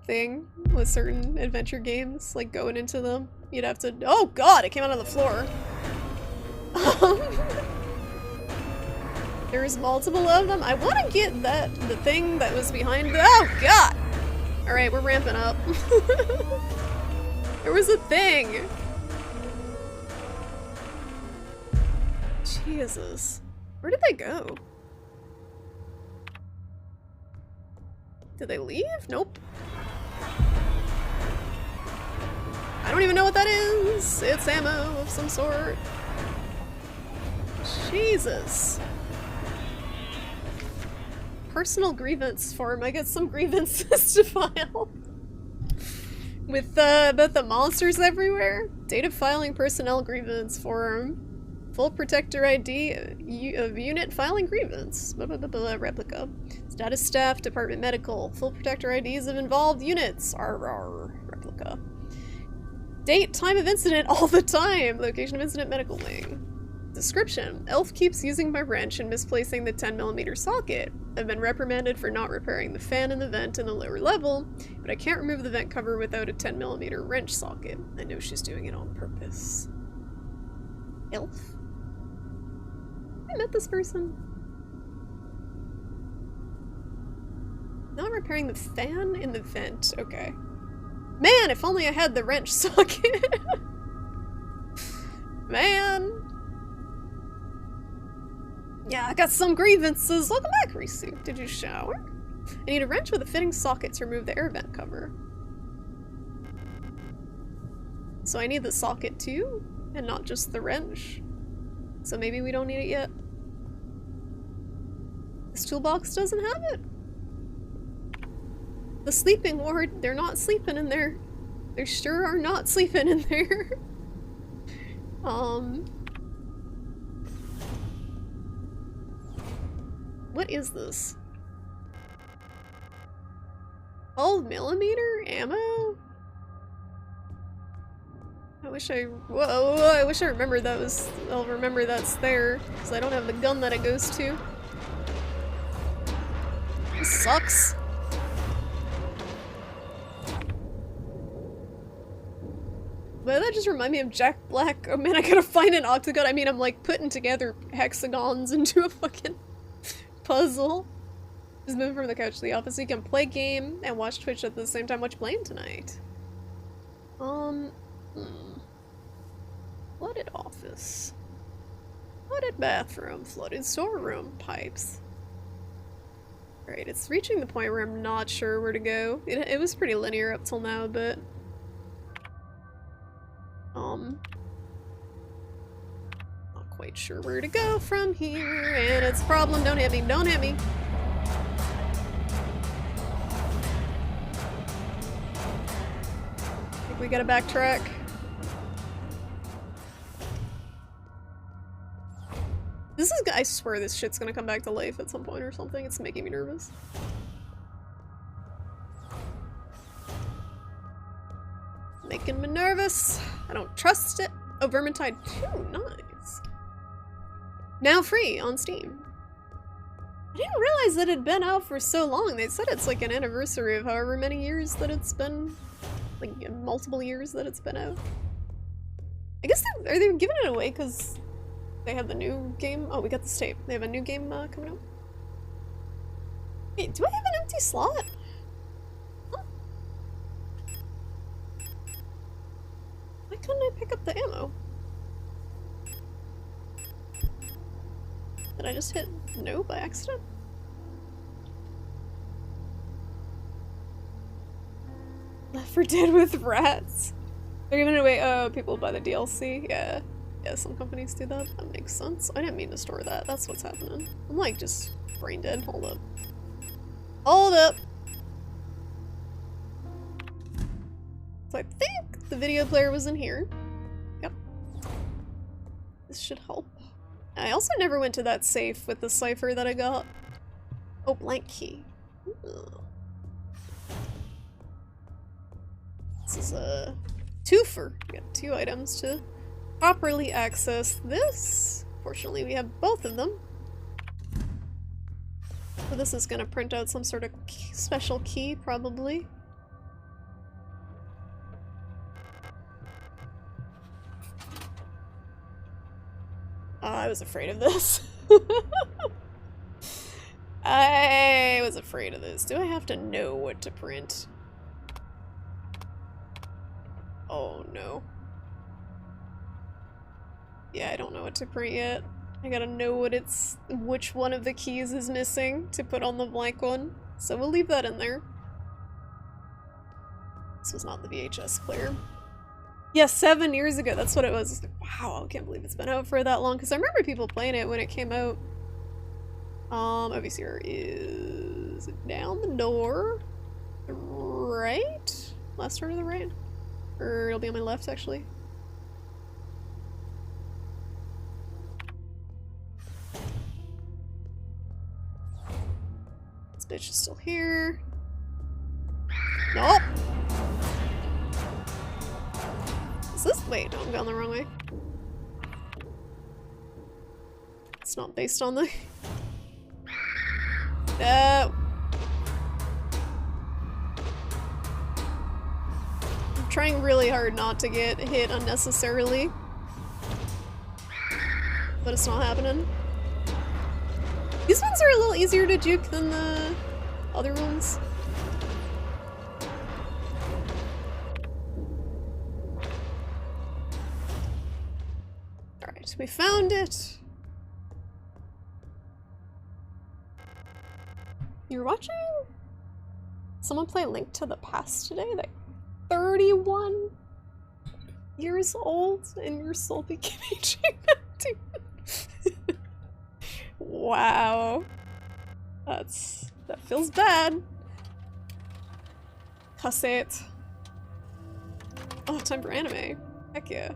thing with certain adventure games. Like, going into them, you'd have to— oh god, it came out of the floor. There's multiple of them. I want to get the thing that was behind the— oh god! Alright, we're ramping up. There was a thing! Jesus. Where did they go? Did they leave? Nope. I don't even know what that is. It's ammo of some sort. Jesus. Personal grievance form. I get some grievances to file. With about the monsters everywhere. Date of filing personnel grievance form. Full protector ID of unit filing grievance. Blah, blah, blah, blah, replica. Status staff, department medical. Full protector IDs of involved units. RR. Replica. Date, time of incident, all the time. Location of incident, medical wing. Description. Elf keeps using my wrench and misplacing the 10mm socket. I've been reprimanded for not repairing the fan in the vent in the lower level, but I can't remove the vent cover without a 10mm wrench socket. I know she's doing it on purpose. Elf? I met this person. Not repairing the fan in the vent. Okay. Man, if only I had the wrench socket. Man. Yeah, I got some grievances. Welcome back, Risu. Did you shower? I need a wrench with a fitting socket to remove the air vent cover. So I need the socket too, and not just the wrench. So maybe we don't need it yet. This toolbox doesn't have it. The sleeping ward, they're not sleeping in there. They sure are not sleeping in there. What is this? 12mm ammo? I wish I— whoa, I wish I remembered that was— I'll remember that's there, because I don't have the gun that it goes to. This sucks. But that just reminded me of Jack Black. Oh man, I gotta find an octagon. I mean, I'm like putting together hexagons into a fucking puzzle. Just moving from the couch to the office so you can play game and watch Twitch at the same time. What you playing tonight? Flooded office. Flooded bathroom. Flooded storeroom. Pipes. Alright, it's reaching the point where I'm not sure where to go. It was pretty linear up till now, but not quite sure where to go from here, and it's a problem. Don't hit me, don't hit me. I think we gotta backtrack. This is— I swear this shit's gonna come back to life at some point or something. It's making me nervous. Making me nervous. I don't trust it. Oh, Vermintide 2, nice. Now free on Steam. I didn't realize that it had been out for so long. They said it's like an anniversary of however many years that it's been, like multiple years that it's been out. I guess are they giving it away because they have the new game? Oh, we got this tape. They have a new game coming out. Wait, do I have an empty slot? Huh? Why couldn't I pick up the ammo? Did I just hit no by accident? Left 4 Dead with rats. They're giving away people buy the DLC. Yeah. Yeah, some companies do that. That makes sense. I didn't mean to store that. That's what's happening. I'm like just brain dead. Hold up. Hold up! So I think the video player was in here. Yep. This should help. I also never went to that safe with the cipher that I got. Oh, blank key. Ooh. This is a twofer. We got 2 items to properly access this. Fortunately, we have both of them. So this is gonna print out some sort of special key, probably. I was afraid of this. I was afraid of this. Do I have to know what to print? Oh no. Yeah, I don't know what to print yet. I gotta know which one of the keys is missing to put on the blank one. So we'll leave that in there. This was not the VHS player. Yeah, 7 years ago, that's what it was. Wow, I can't believe it's been out for that long, because I remember people playing it when it came out. Overseer is down the door. Right? Last door to the right? Or it'll be on my left, actually. This bitch is still here. Nope! Is this? Wait, no, I'm going the wrong way. It's not based on the... No! I'm trying really hard not to get hit unnecessarily. But it's not happening. These ones are a little easier to juke than the other ones. Alright, we found it! You're watching someone play Link to the Past today? Like 31 years old and you're still beginning to Wow. That feels bad. Cassette. Oh, time for anime. Heck yeah.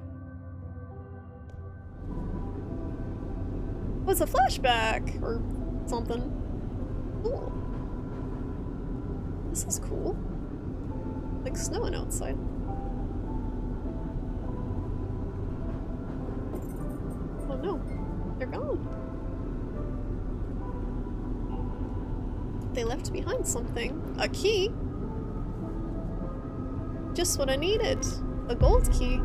Oh, it's a flashback or something. Cool. This is cool. Like snowing outside. Oh no, they're gone. They left behind something. A key? Just what I needed. A gold key.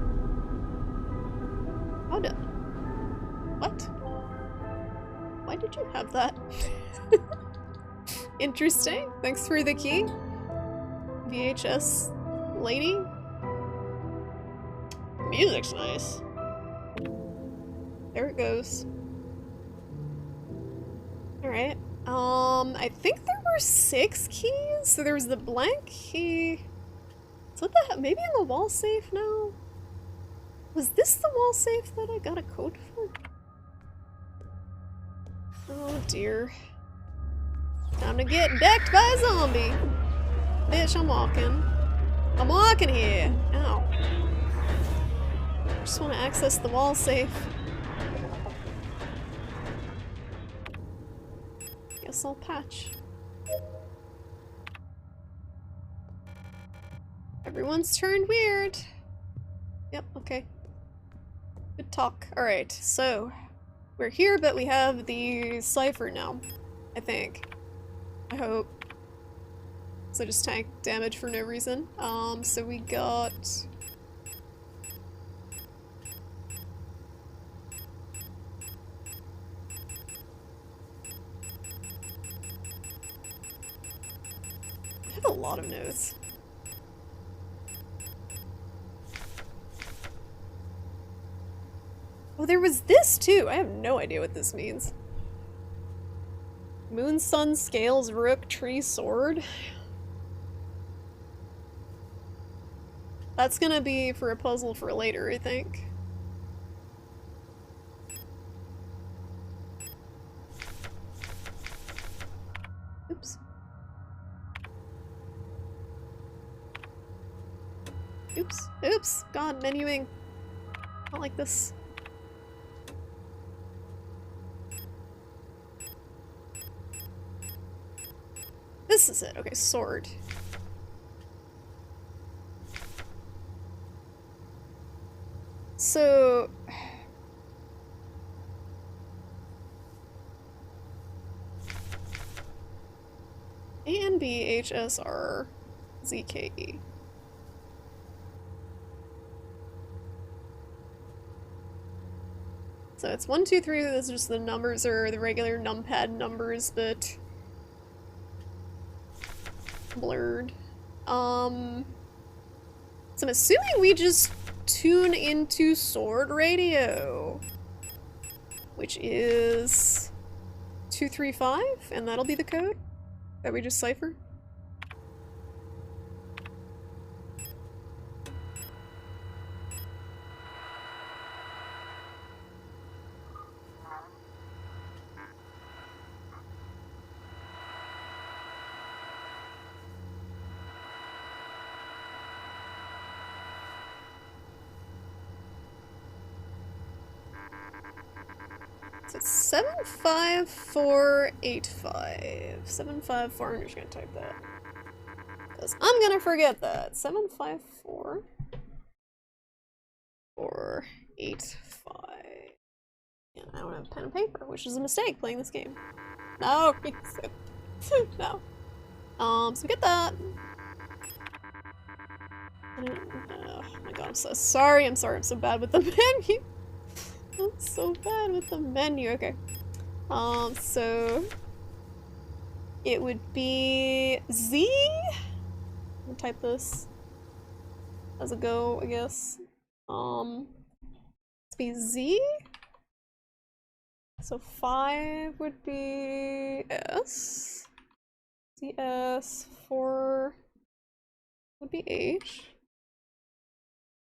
How did... What? Why did you have that? Interesting. Thanks for the key. VHS lady. Music's nice. There it goes. Alright. I think there were 6 keys. So there was the blank key. Is what the heck? Maybe in the wall safe now? Was this the wall safe that I got a code for? Oh dear. Time to get decked by a zombie. Bitch, I'm walking. I'm walking here. Ow. Just want to access the wall safe. Guess I'll patch. Everyone's turned weird. Yep, okay. Good talk. Alright, so we're here, but we have the cipher now, I think. I hope. So just tank damage for no reason. So we got... I have a lot of notes. Oh, there was this too! I have no idea what this means. Moon, Sun, Scales, Rook, Tree, Sword. That's gonna be for a puzzle for later, I think. Oops. Oops. Oops! God, menuing. Not like this. This is it. Okay, sword. So ANBHSRZKE. So it's 1, 2, 3. Those are just the numbers, or the regular numpad numbers, but blurred. So I'm assuming we just tune into Sword Radio, which is 235, and that'll be the code that we just cipher. So it's 75485. 754, I'm just gonna type that. Because I'm gonna forget that. 754 485. And I don't have pen and paper, which is a mistake playing this game. No, no. So we get that. Oh my god, I'm so sorry. I'm sorry, I'm so bad with the menu. I'm so bad with the menu. Okay. So it would be Z. I'll type this as a go, I guess. Let's be Z. So 5 would be S. CS. 4 would be H.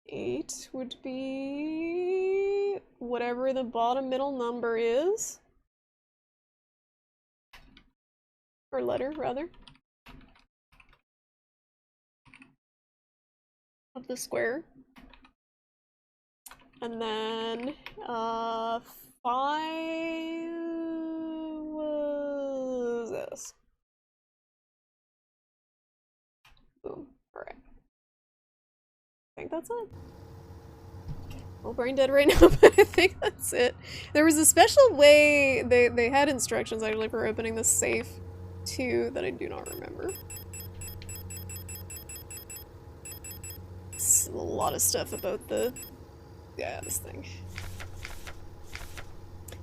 8 would be whatever the bottom middle number is. Or letter, rather. Of the square. And then, 5 was this. Boom. Alright. I think that's it. Well, brain dead right now, but I think that's it. There was a special way they had instructions actually for opening this safe too that I do not remember. It's a lot of stuff about this thing.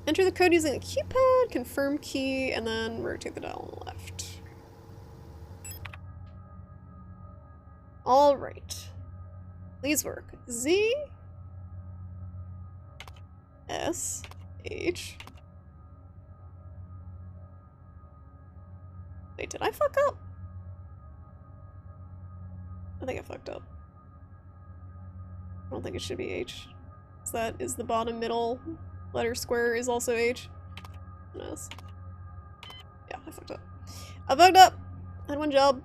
Enter the code using a keypad, confirm key, and then rotate the dial on the left. Alright. Please work. Z S H. Wait, did I fuck up? I think I fucked up. I don't think it should be H. So that is the bottom middle letter square is also H. S. Yeah, I fucked up. I fucked up! I had one job.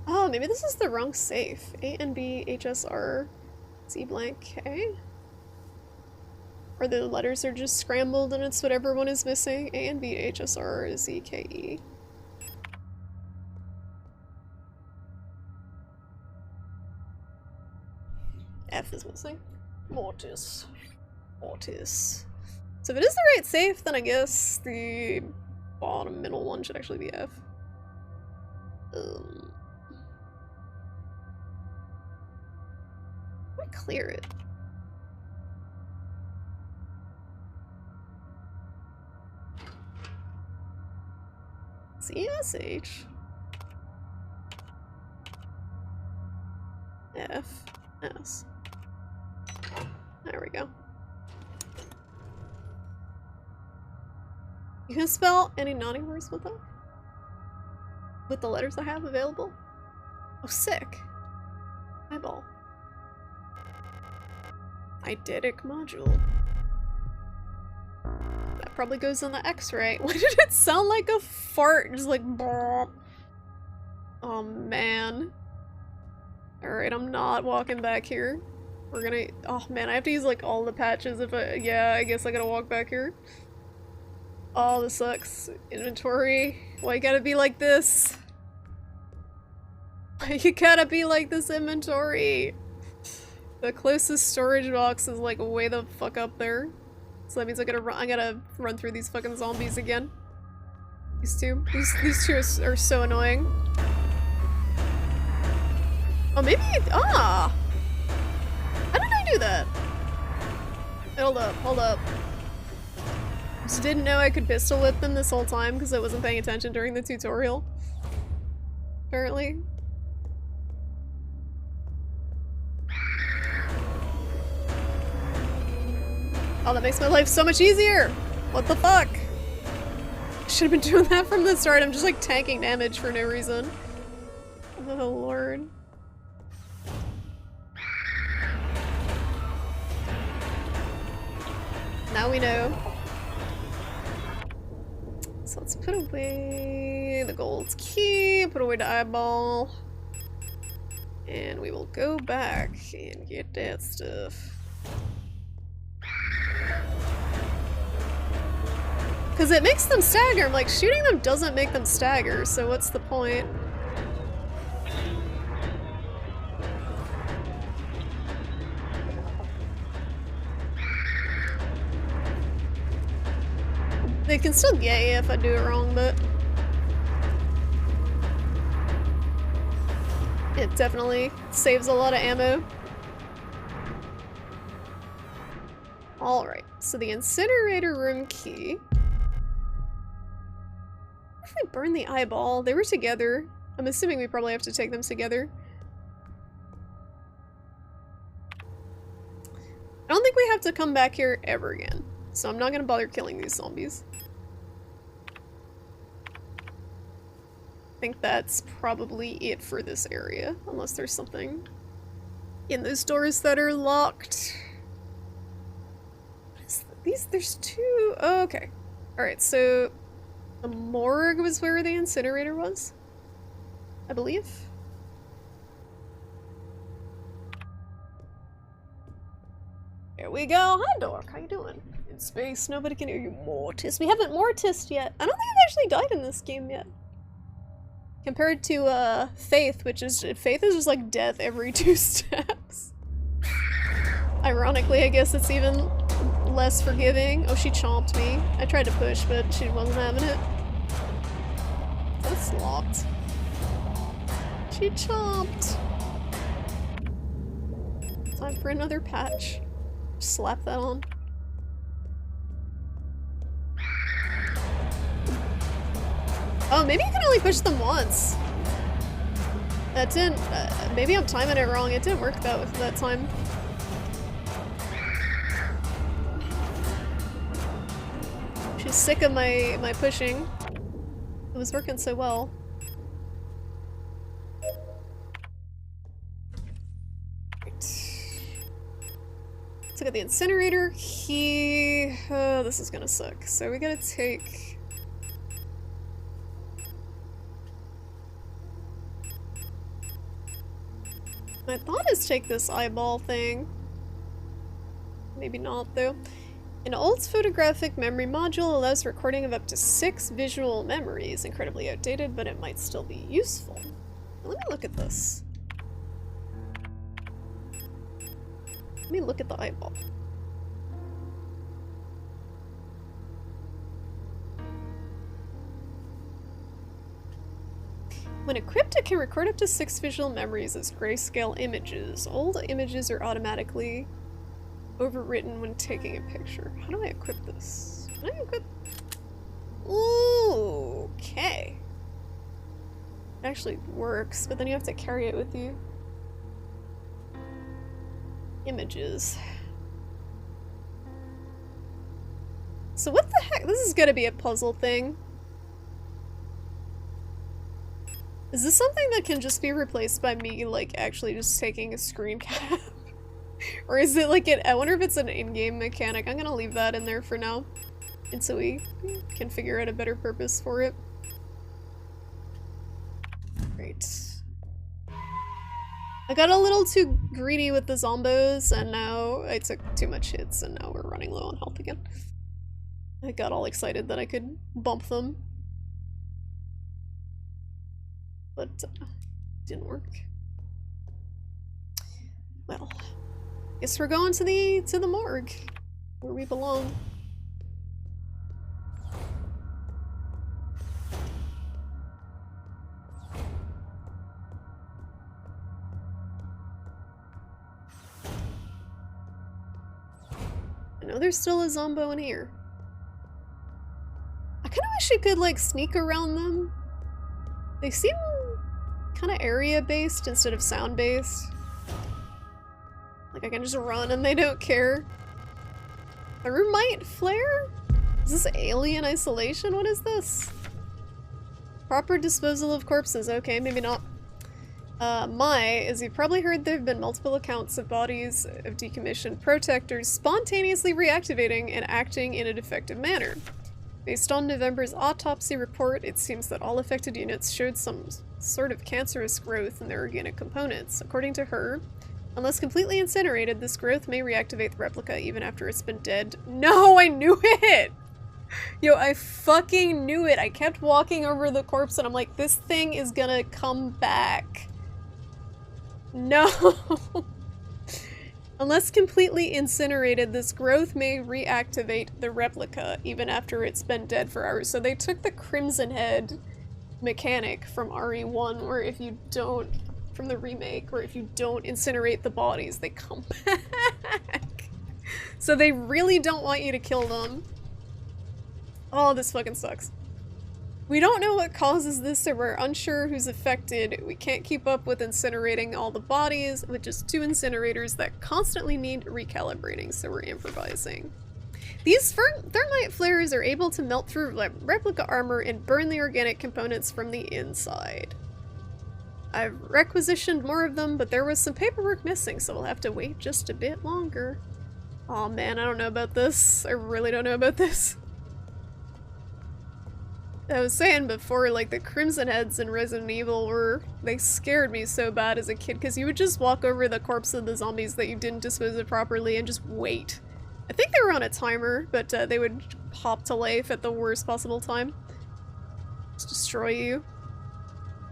Oh, maybe this is the wrong safe. A and B H S R Z blank K? Or the letters are just scrambled and it's whatever one is missing. A and B H S R Z K E. F is missing. Mortis. Mortis. So if it is the right safe, then I guess the bottom middle one should actually be F. Let me clear it. CSH F S. There we go. You can spell any naughty words with that? With the letters I have available? Oh, sick. Eyeball. Eidetic module. That probably goes on the X-ray. Why did it sound like a fart? Just like brrr. Oh man. Alright, I'm not walking back here. We're gonna- oh man, I have to use like all the patches if I- yeah, I guess I gotta walk back here. Oh, this sucks. Inventory. Why you gotta be like this? Why you gotta be like this, inventory? The closest storage box is like way the fuck up there. So that means I gotta run through these fucking zombies again. These two. These two are so annoying. Oh, maybe- ah! How did I do that? Hold up, hold up. Just didn't know I could pistol whip them this whole time because I wasn't paying attention during the tutorial. Apparently. Oh, that makes my life so much easier! What the fuck? Should've been doing that from the start. I'm just like tanking damage for no reason. Oh lord. Now we know. So let's put away the gold key, put away the eyeball. And we will go back and get that stuff. Because it makes them stagger. I'm like, shooting them doesn't make them stagger, so what's the point? They can still get you if I do it wrong, but... it definitely saves a lot of ammo. Alright, so the incinerator room key. If we burn the eyeball, they were together. I'm assuming we probably have to take them together. I don't think we have to come back here ever again, so I'm not gonna bother killing these zombies. I think that's probably it for this area, unless there's something in those doors that are locked. What is these? There's two. Oh, okay. Alright, so the morgue was where the incinerator was, I believe. There we go. Hi, Dork. How you doing? In space, nobody can hear you, Mortis. We haven't Mortised yet. I don't think I've actually died in this game yet. Compared to, Faith, which is- Faith is just like death every 2 steps. Ironically, I guess it's even less forgiving. Oh, she chomped me. I tried to push, but she wasn't having it. That's locked. She chomped. Time for another patch. Just slap that on. Oh, maybe you can only push them once. That didn't- maybe I'm timing it wrong. It didn't work that time. She's sick of my pushing. It was working so well. Right. Let's look at the incinerator key. Oh, this is gonna suck. So we gotta take... my thought is take this eyeball thing. Maybe not, though. An old photographic memory module allows recording of up to 6 visual memories. Incredibly outdated, but it might still be useful. Let me look at this. Let me look at the eyeball. When equipped, it can record up to 6 visual memories as grayscale images. Old images are automatically overwritten when taking a picture. How do I equip this? Can I equip? Ooh, okay. It actually works, but then you have to carry it with you. Images. So what the heck? This is gonna be a puzzle thing. Is this something that can just be replaced by me, like, actually just taking a screen cap? Or is it like I wonder if it's an in-game mechanic. I'm gonna leave that in there for now. And so we can figure out a better purpose for it. Great. I got a little too greedy with the zombos, and now I took too much hits, and now we're running low on health again. I got all excited that I could bump them. But, didn't work. Well, guess we're going to the morgue, where we belong. I know there's still a zombo in here. I kind of wish you could, like, sneak around them. They seem kind of area-based instead of sound-based. Like, I can just run and they don't care. A room might flare? Is this alien isolation? What is this? Proper disposal of corpses. Okay, maybe not. As you've probably heard, there have been multiple accounts of bodies of decommissioned protectors spontaneously reactivating and acting in a defective manner. Based on November's autopsy report, it seems that all affected units showed some sort of cancerous growth in their organic components. According to her, unless completely incinerated, this growth may reactivate the replica even after it's been dead. No, I knew it! Yo, I fucking knew it! I kept walking over the corpse and I'm like, this thing is gonna come back. No! Unless completely incinerated, this growth may reactivate the replica even after it's been dead for hours. So they took the Crimson Head mechanic from RE1, where if you don't, from the remake, where if you don't incinerate the bodies, they come back. So they really don't want you to kill them. Oh, this fucking sucks. We don't know what causes this, so we're unsure who's affected. We can't keep up with incinerating all the bodies with just 2 incinerators that constantly need recalibrating, so we're improvising. These thermite flares are able to melt through replica armor and burn the organic components from the inside. I've requisitioned more of them, but there was some paperwork missing, so we'll have to wait just a bit longer. Aw man, I don't know about this. I really don't know about this. I was saying before, like, the Crimson Heads in Resident Evil they scared me so bad as a kid, because you would just walk over the corpse of the zombies that you didn't dispose of properly and just wait. I think they were on a timer, but they would pop to life at the worst possible time. Just destroy you.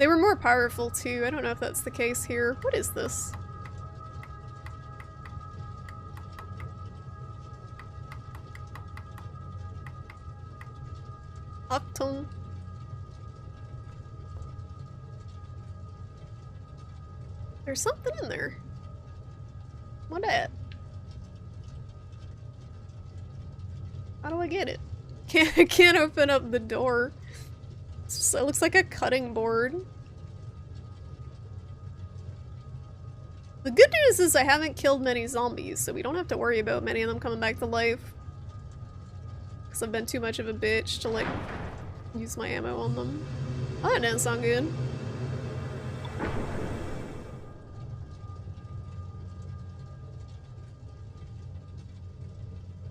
They were more powerful too. I don't know if that's the case here. What is this? Octone. There's something in there. What at? How do I get it? I can't open up the door. It looks like a cutting board. The good news is I haven't killed many zombies, so we don't have to worry about many of them coming back to life. Because I've been too much of a bitch to, like, use my ammo on them. Oh, that didn't sound good.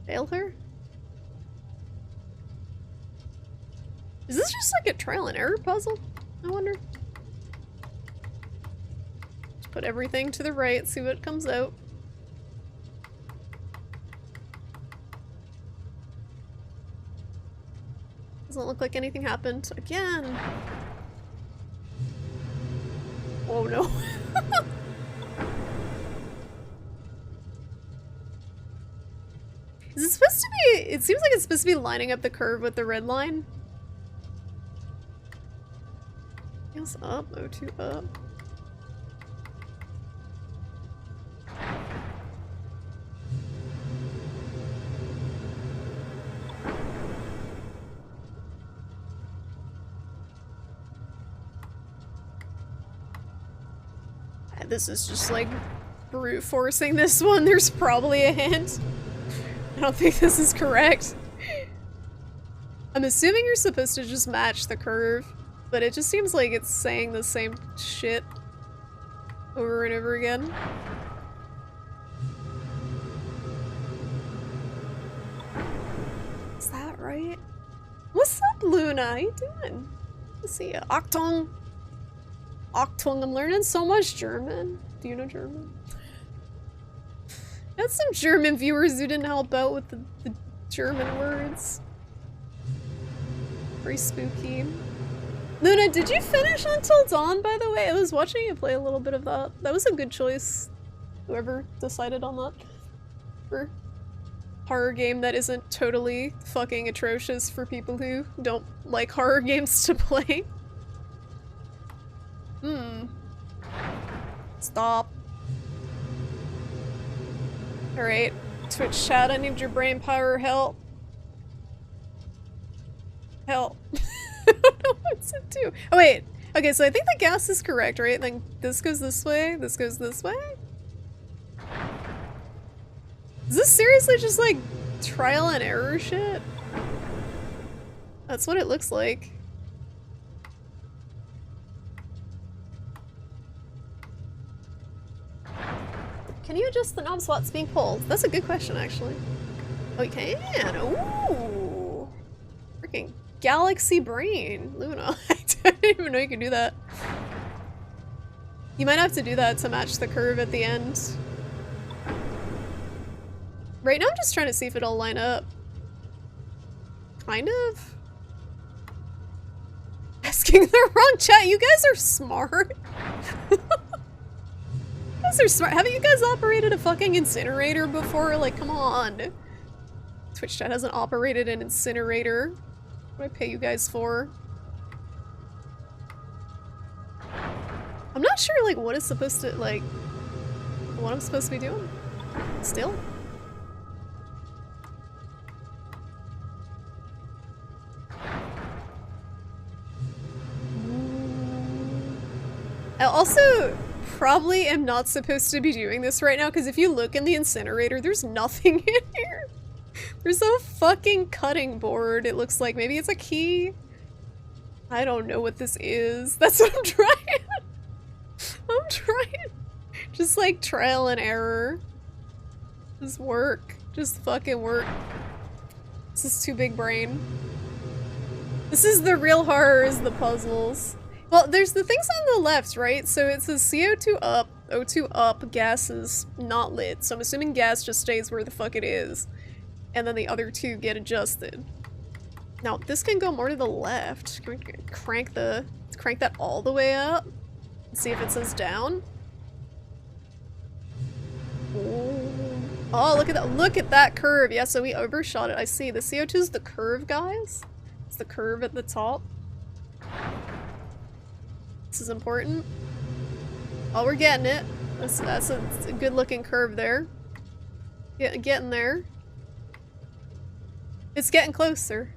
Failed her? Is this just like a trial and error puzzle? I wonder. Just put everything to the right, see what comes out. Doesn't look like anything happened. Again! Oh no. Is it supposed to be- it seems like it's supposed to be lining up the curve with the red line. Yes, up, O2 up. This is just like brute forcing this one. There's probably a hint. I don't think this is correct. I'm assuming you're supposed to just match the curve, but it just seems like it's saying the same shit over and over again. Is that right? What's up, Luna? How you doing? Let's see ya. Achtung! Achtung, I'm learning so much German. Do you know German? I had some German viewers who didn't help out with the German words. Very spooky. Luna, did you finish Until Dawn, by the way? I was watching you play a little bit of that. That was a good choice. Whoever decided on that. For horror game that isn't totally fucking atrocious for people who don't like horror games to play. Stop. Alright. Twitch chat, I need your brain power, help. Help. I don't know what to do. Oh wait. Okay, so I think the gas is correct, right? Then this goes this way, this goes this way? Is this seriously just like trial and error shit? That's what it looks like. Can you adjust the knobs while it's being pulled? That's a good question, actually. Oh, you can? Ooh! Freaking galaxy brain, Luna. I didn't even know you could do that. You might have to do that to match the curve at the end. Right now I'm just trying to see if it'll line up. Kind of? Asking the wrong chat. You guys are smart. You guys are smart. Haven't you guys operated a fucking incinerator before? Like, come on. Twitch chat hasn't operated an incinerator. What do I pay you guys for? I'm not sure, like, what is supposed to, like, what I'm supposed to be doing. Still. I also probably am not supposed to be doing this right now, because if you look in the incinerator, there's nothing in here. There's a fucking cutting board, it looks like. Maybe it's a key? I don't know what this is. That's what I'm trying. I'm trying. Just like trial and error. Just work. Just fucking work. This is too big brain. This is the real horror, is the puzzles. Well, there's the things on the left, right? So it says CO2 up, O2 up, gas is not lit. So I'm assuming gas just stays where the fuck it is. And then the other two get adjusted. Now, this can go more to the left. Can we crank that all the way up? See if it says down. Oh, look at that. Look at that curve. Yeah, so we overshot it. I see. The CO2 is the curve, guys. It's the curve at the top. This is important. Oh, we're getting it. That's a good looking curve there. Getting there. It's getting closer.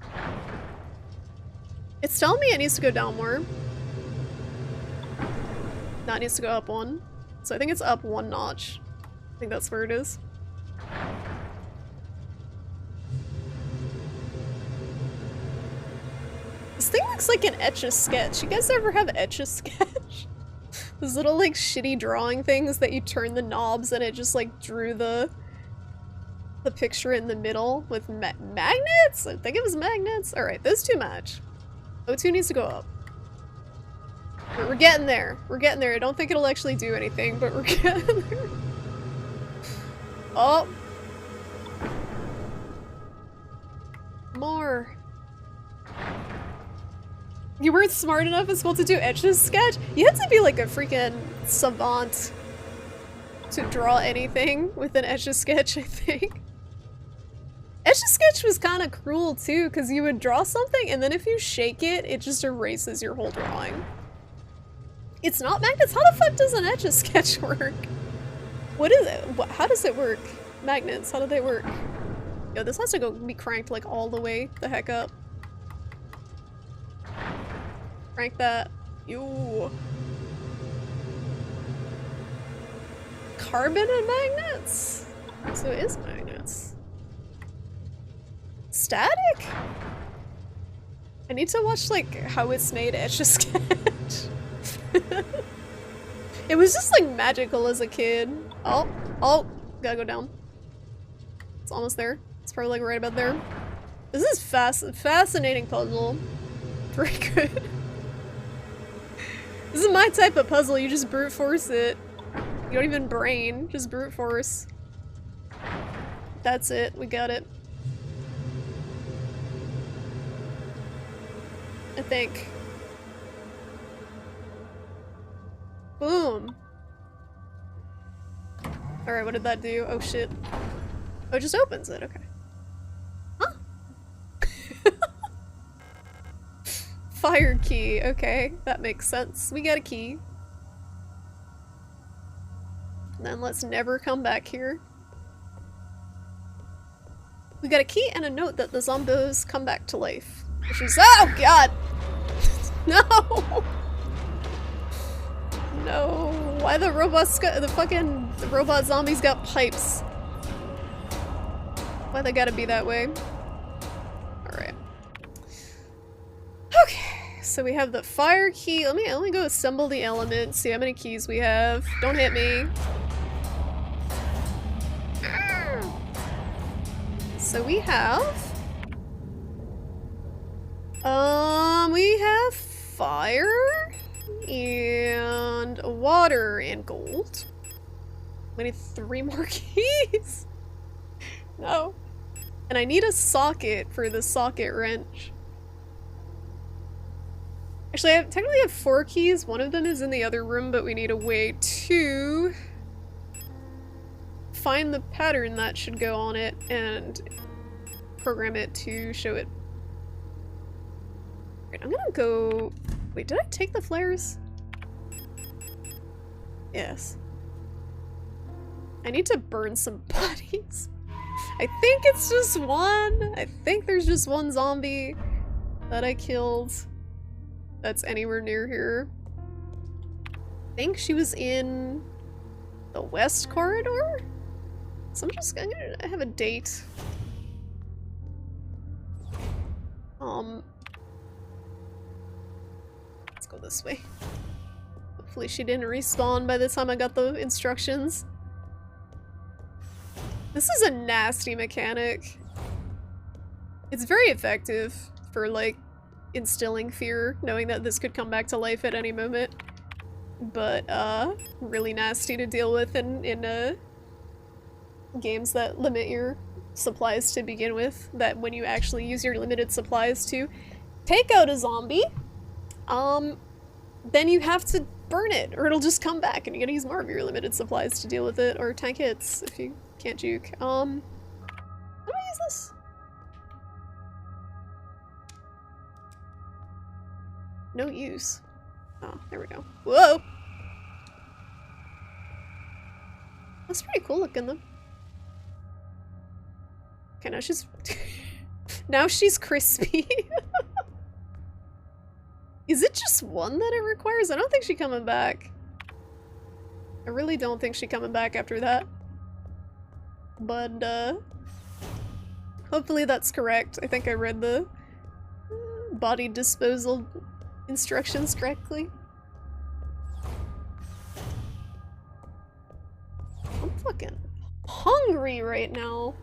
It's telling me it needs to go down more. No, it needs to go up one. So I think it's up one notch. I think that's where it is. This thing looks like an Etch-a-Sketch. You guys ever have Etch-a-Sketch? Those little like shitty drawing things that you turn the knobs and it just like drew the picture in the middle with magnets? I think it was magnets. Alright, those two match. O2 needs to go up. We're getting there. We're getting there. I don't think it'll actually do anything, but we're getting there. Oh! More. You weren't smart enough in school to do Etch-a-Sketch? You had to be like a freaking savant to draw anything with an Etch-a-Sketch, I think. Etch-a-Sketch was kind of cruel too, because you would draw something and then if you shake it, it just erases your whole drawing. It's not magnets? How the fuck does an Etch-a-Sketch work? What is it? How does it work? Magnets, how do they work? Yo, this has to go be cranked like all the way the heck up. Crank that. Ew. Carbon and magnets? So it is magnets. Static? I need to watch like how it's made Etch-a-Sketch. It was just like magical as a kid. Oh, gotta go down. It's almost there. It's probably like right about there. This is fascinating puzzle. Pretty good. This is my type of puzzle, you just brute force it. You don't even brain, just brute force. That's it, we got it. I think. Boom. Alright, what did that do? Oh shit. Oh, it just opens it, okay. Huh? Fire key, okay, that makes sense. We got a key. Then let's never come back here. We got a key and a note that the zombos come back to life. Which is— oh god! No! No, why the robots got— the fucking robot zombies got pipes? Why they gotta be that way? Alright. Okay, so we have the fire key. Let me go assemble the elements, see how many keys we have. Don't hit me. So we have fire and water and gold. We need 3 more keys. No. And I need a socket for the socket wrench. Actually, I technically have 4 keys. One of them is in the other room, but we need a way to find the pattern that should go on it and program it to show it. Right, I'm gonna go— wait, did I take the flares? Yes. I need to burn some bodies. I think it's just one. I think there's just one zombie that I killed that's anywhere near here. I think she was in the west corridor? So I'm gonna have a date. Let's go this way. Hopefully she didn't respawn by the time I got the instructions. This is a nasty mechanic. It's very effective for, like, instilling fear, knowing that this could come back to life at any moment. But, really nasty to deal with in games that limit your supplies to begin with. That when you actually use your limited supplies to take out a zombie, then you have to burn it, or it'll just come back and you gotta use more of your limited supplies to deal with it, or tank hits if you can't juke. How do I use this? No use. Oh, there we go. Whoa! That's pretty cool looking though. Okay, now she's now she's crispy. Is it just one that it requires? I don't think she's coming back. I really don't think she's coming back after that. But, hopefully that's correct. I think I read the body disposal instructions correctly. I'm fucking hungry right now.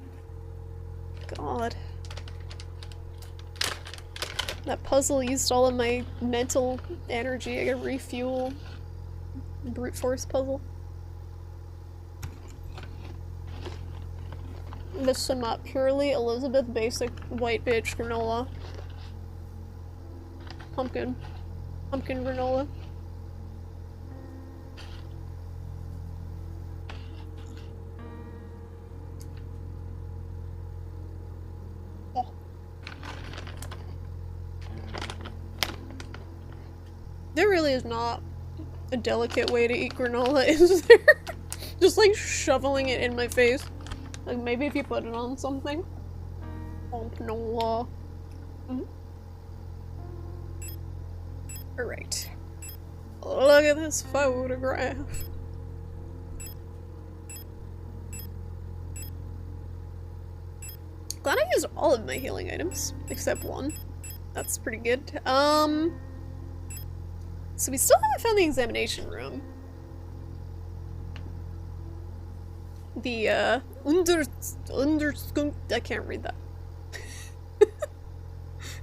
God. That puzzle used all of my mental energy. I gotta refuel. Brute force puzzle. This is not purely Elizabeth basic white bitch granola. Pumpkin granola. There really is not a delicate way to eat granola, is there? Just like shoveling it in my face. Like maybe if you put it on something. Granola. Alright. Look at this photograph. Glad I used all of my healing items, except one. That's pretty good. So we still haven't found the examination room. The, I can't read that.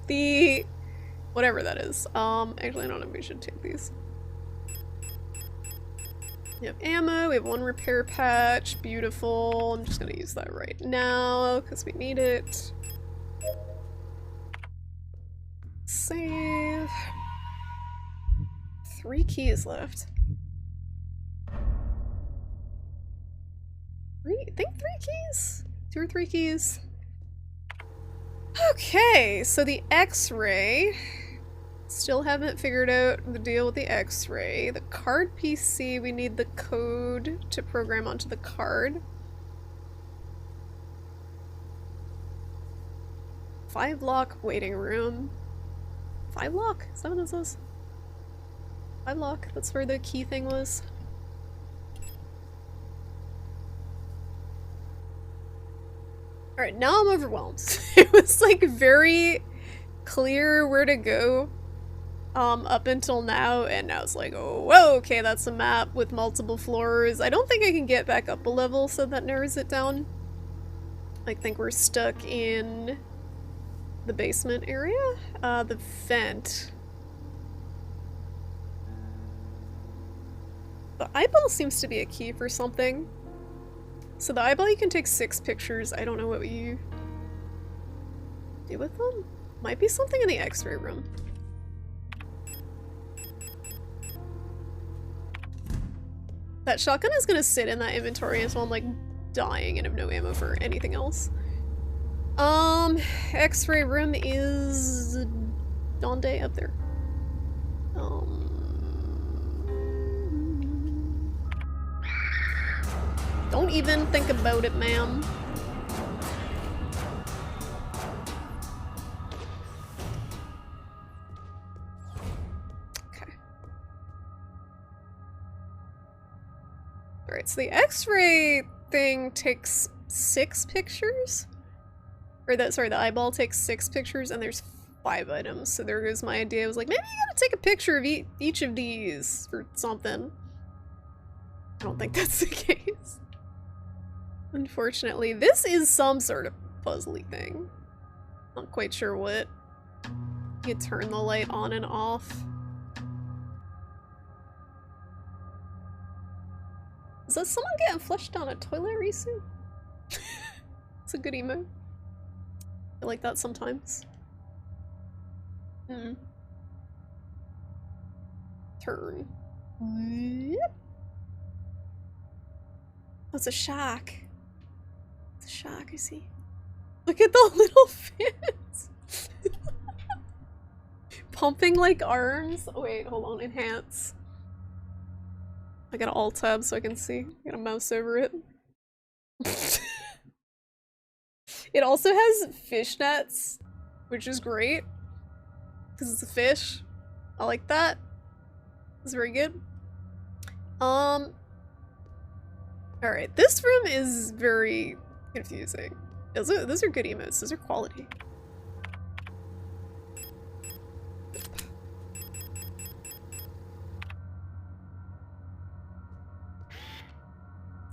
The, whatever that is. Actually I don't know if we should take these. We have ammo, we have 1 repair patch, beautiful. I'm just gonna use that right now because we need it. Save. 3 keys left. I think 3 keys? 2 or 3 keys. Okay, so the X-ray. Still haven't figured out the deal with the X-ray. The card PC, we need the code to program onto the card. 5-lock waiting room. 5-lock? Is that what this is? 5-lock, that's where the key thing was. Alright, now I'm overwhelmed. It was like very clear where to go up until now, and now it's like, oh, whoa, okay, that's a map with multiple floors. I don't think I can get back up a level, so that narrows it down. I think we're stuck in the basement area? The vent. The eyeball seems to be a key for something. So the eyeball, you can take 6 pictures. I don't know what you do with them. Might be something in the X-ray room. That shotgun is gonna sit in that inventory until I'm like dying and have no ammo for anything else. X-ray room is Donde up there. Don't even think about it, ma'am. Okay. Alright, so the X-ray thing takes 6 pictures? Or that, sorry, the eyeball takes 6 pictures and there's 5 items. So there goes my idea. I was like, maybe you gotta take a picture of each of these or something. I don't think that's the case. Unfortunately, this is some sort of puzzly thing. Not quite sure what. You turn the light on and off. Is that someone getting flushed down a toilet recently? It's a good emote. I like that sometimes. Turn. Yep. Oh, it's a shack. It's a shack, I see. Look at the little fins! Pumping like arms. Oh, wait, hold on, enhance. I got an alt tab so I can see. I got a mouse over it. It also has fishnets, which is great. Because it's a fish. I like that. It's very good. Alright, this room is very confusing. Those are good emotes. Those are quality.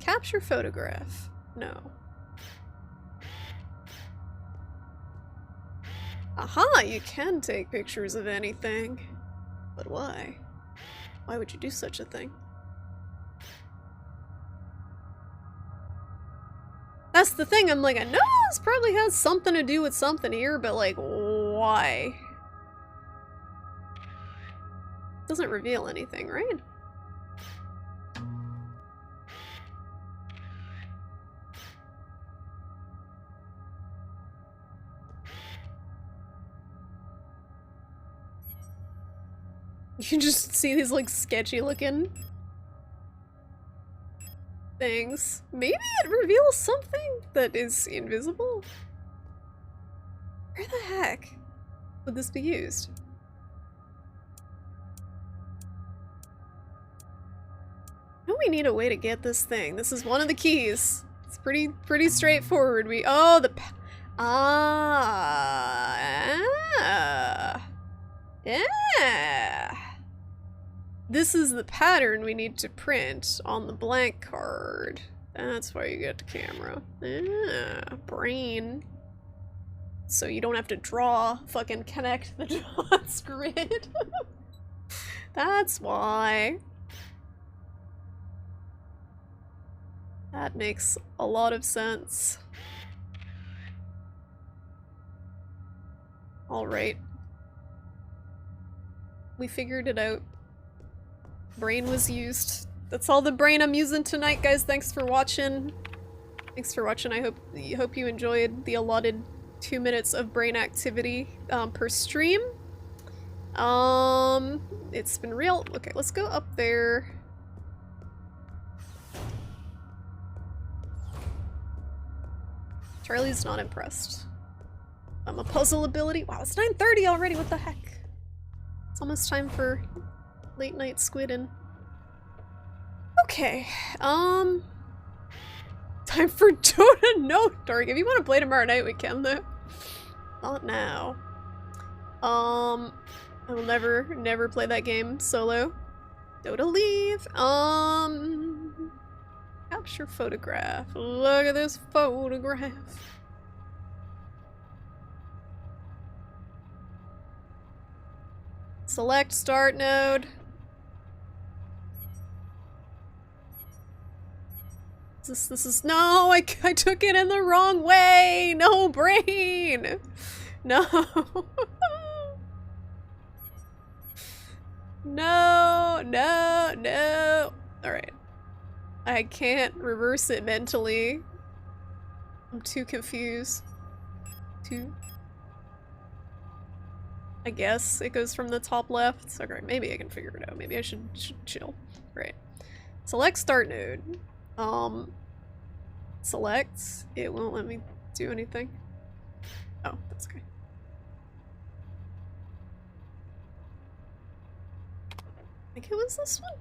Capture photograph. No. Aha! You can take pictures of anything. But why? Why would you do such a thing? That's the thing, I'm like, I know this probably has something to do with something here, but like, why? Doesn't reveal anything, right? You can just see these like sketchy looking things. Maybe it reveals something that is invisible? Where the heck would this be used? No, we need a way to get this thing. This is one of the keys. It's pretty straightforward. Yeah. This is the pattern we need to print on the blank card. That's why you get the camera. Yeah, brain. So you don't have to draw, fucking connect the dots grid. That's why. That makes a lot of sense. Alright. We figured it out. Brain was used. That's all the brain I'm using tonight, guys. Thanks for watching. Thanks for watching. I hope you enjoyed the allotted 2 minutes of brain activity per stream. It's been real. Okay, let's go up there. Charlie's not impressed. A puzzle ability. Wow, it's 9:30 already. What the heck? It's almost time for late night squidding. Okay. Time for Dota. No, Dark. If you want to play tomorrow night, we can though. Not now. I will never play that game solo. Dota leave. Capture photograph. Look at this photograph. Select start node. This is no, I took it in the wrong way. No brain. No. No. All right. I can't reverse it mentally. I'm too confused. I guess it goes from the top left. Okay, maybe I can figure it out. Maybe I should chill. Right. Select start node. Select. It won't let me do anything. Oh, that's okay. I think it was this one?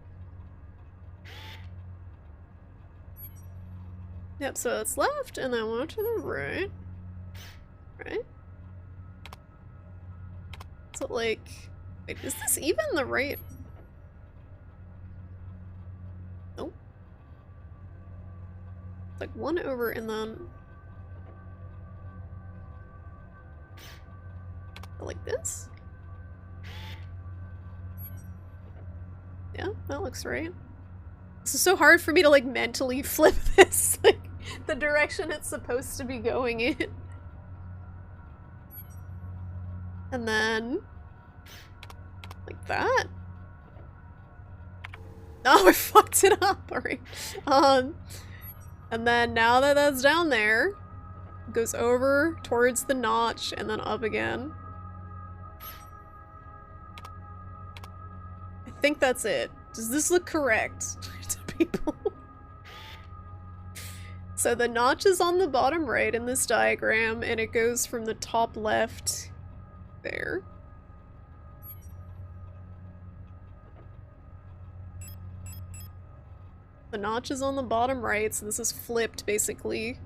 Yep, so it's left, and then one to the right. Right? So, like, wait, is this even the right? Nope. It's like one over and then like this? Yeah, that looks right. This is so hard for me to like mentally flip this, like the direction it's supposed to be going in. And then like that. Oh, I fucked it up. Alright. And then now that that's down there, it goes over towards the notch and then up again. I think that's it. Does this look correct to people? So the notch is on the bottom right in this diagram, and it goes from the top left there. The notch is on the bottom right, so this is flipped basically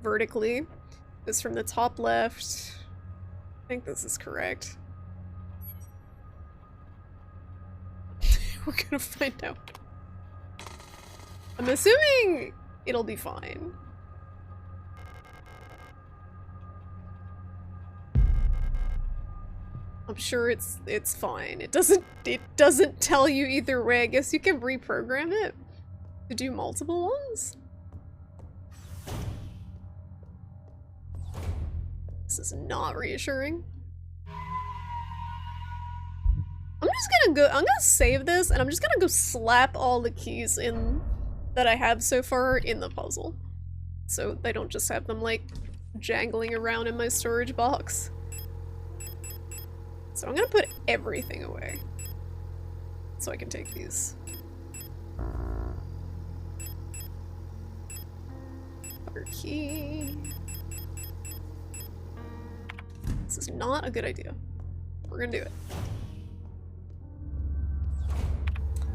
vertically. Goes from the top left. I think this is correct. We're gonna find out. I'm assuming it'll be fine. I'm sure it's fine. It doesn't tell you either way. I guess you can reprogram it to do multiple ones. This is not reassuring. I'm gonna save this, and I'm just gonna go slap all the keys in that I have so far in the puzzle. So I don't just have them like jangling around in my storage box. So I'm gonna put everything away so I can take these. Other key. This is not a good idea. We're gonna do it.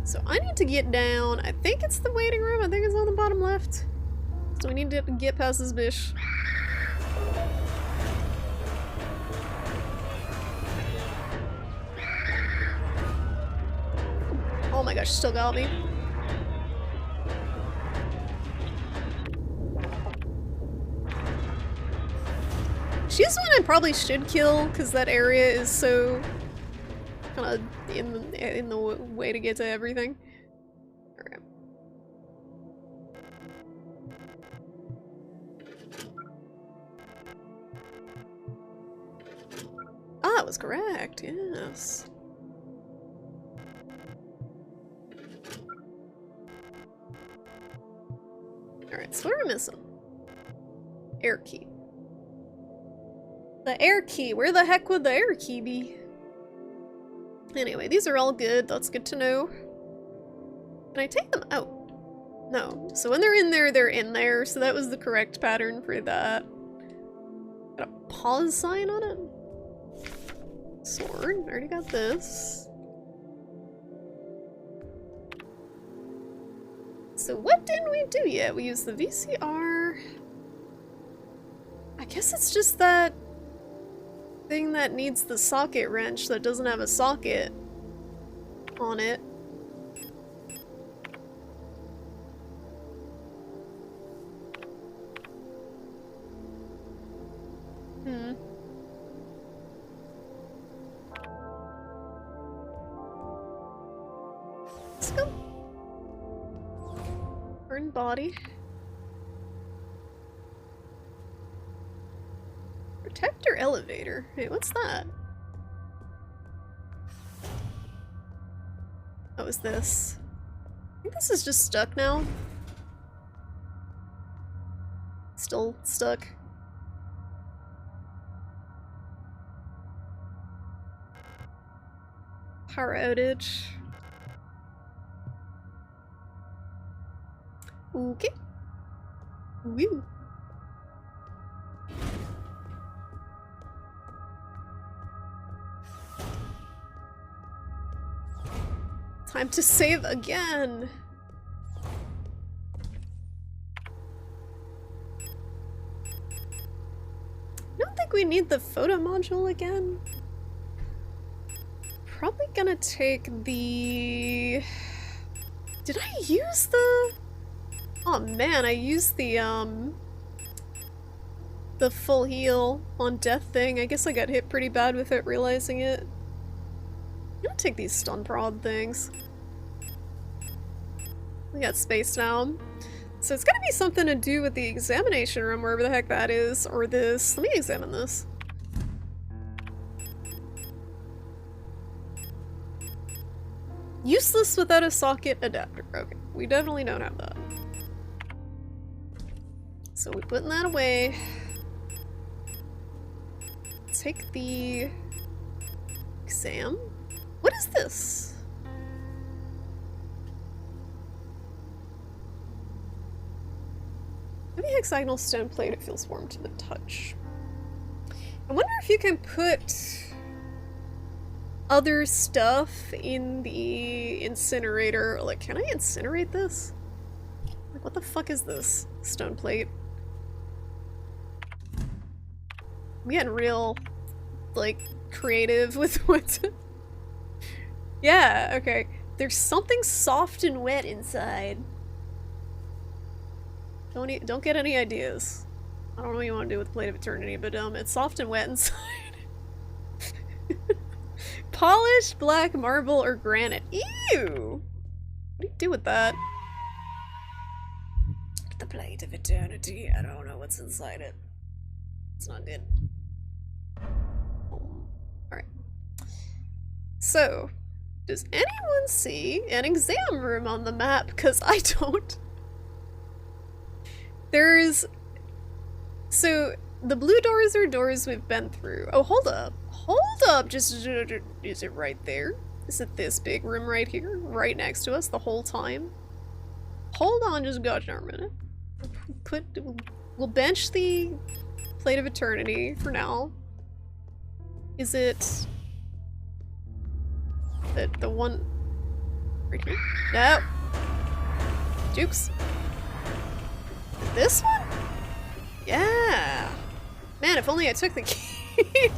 So I need to get down. I think it's the waiting room. I think it's on the bottom left. So we need to get past this bitch. Oh my gosh, still got me. She's one I probably should kill because that area is so kind of in the way to get to everything. Okay. that was correct, yes. Alright, so what are we missing? Air key. The air key! Where the heck would the air key be? Anyway, these are all good. That's good to know. Can I take them out? No. So when they're in there, they're in there. So that was the correct pattern for that. Got a pause sign on it? Sword. Already got this. So what didn't we do yet? We used the VCR. I guess it's just that thing that needs the socket wrench that doesn't have a socket on it. Let's go. Burn body. Protector elevator. Wait, what's that? Oh, is this? I think this is just stuck now. Still stuck. Power outage. Okay. Woo. Time to save again. I don't think we need the photo module again. Probably gonna take the... Did I use the... Oh man, I used the full heal on death thing. I guess I got hit pretty bad without realizing it. I'm gonna take these stun prod things. We got space now. So it's gotta be something to do with the examination room, wherever the heck that is, or this. Let me examine this. Useless without a socket adapter. Okay, we definitely don't have that. So we're putting that away. Take the exam. What is this? Maybe hexagonal stone plate, it feels warm to the touch. I wonder if you can put other stuff in the incinerator. Like, can I incinerate this? Like, what the fuck is this? Stone plate. I'm getting real, like, creative with what. Yeah, okay. There's something soft and wet inside. Don't get any ideas. I don't know what you want to do with Plate of Eternity, but it's soft and wet inside. Polished black marble or granite. Ew! What do you do with that? The Plate of Eternity. I don't know what's inside it. It's not good. Alright. So, does anyone see an exam room on the map? Because I don't. There's... So, the blue doors are doors we've been through. Oh, hold up. Hold up! Just... Is it right there? Is it this big room right here? Right next to us the whole time? Hold on just a gosh darn minute. We'll bench the Plate of Eternity for now. Is it... The one... Right here? No! Jukes. This one? Yeah! Man, if only I took the key.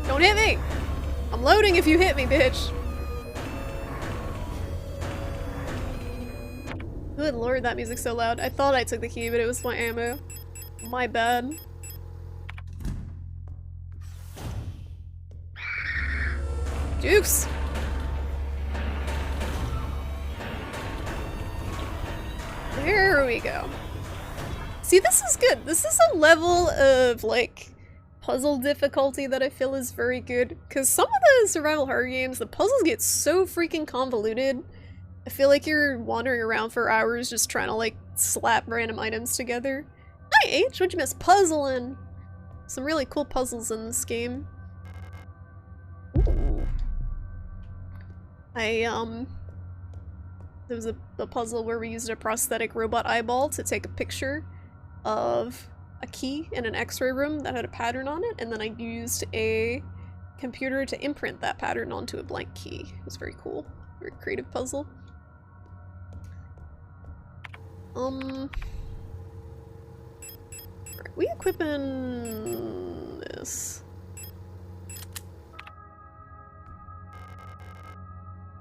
Don't hit me! I'm loading if you hit me, bitch! Good lord, that music's so loud. I thought I took the key, but it was my ammo. My bad. Jukes! There we go. See, this is good. This is a level of, like, puzzle difficulty that I feel is very good, because some of the survival horror games, the puzzles get so freaking convoluted. I feel like you're wandering around for hours just trying to like slap random items together. Hi H, what'd you miss? Puzzling! Some really cool puzzles in this game. Ooh. There was a puzzle where we used a prosthetic robot eyeball to take a picture of a key in an x-ray room that had a pattern on it, and then I used a computer to imprint that pattern onto a blank key. It was very cool. Very creative puzzle. Are we equipping this?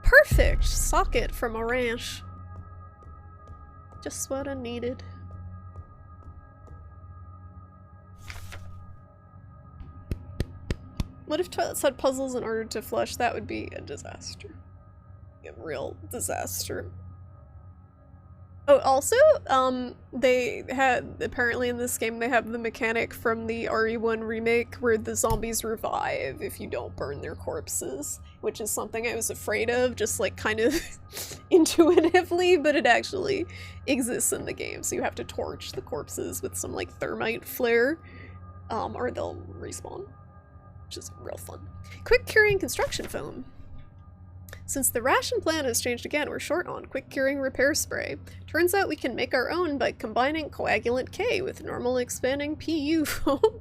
Perfect! Socket from Orange. Just what I needed. What if toilets had puzzles in order to flush? That would be a disaster. A real disaster. Oh, also, they had, apparently in this game, they have the mechanic from the RE1 remake where the zombies revive if you don't burn their corpses, which is something I was afraid of, just like kind of intuitively, but it actually exists in the game, so you have to torch the corpses with some like thermite flare, or they'll respawn, which is real fun. Quick curing construction foam. Since the ration plan has changed again, we're short on quick curing repair spray. Turns out we can make our own by combining coagulant K with normal expanding PU foam.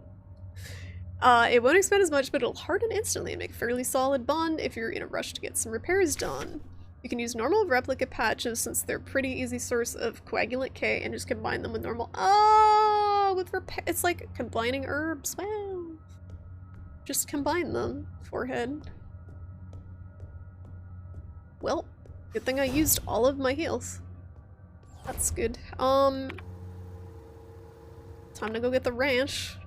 It won't expand as much, but it'll harden instantly and make a fairly solid bond if you're in a rush to get some repairs done. You can use normal replica patches since they're a pretty easy source of coagulant K and just combine them with normal— oh, with repair— it's like combining herbs, wow. Just combine them, forehead. Well, good thing I used all of my heals. That's good. Time to go get the ranch.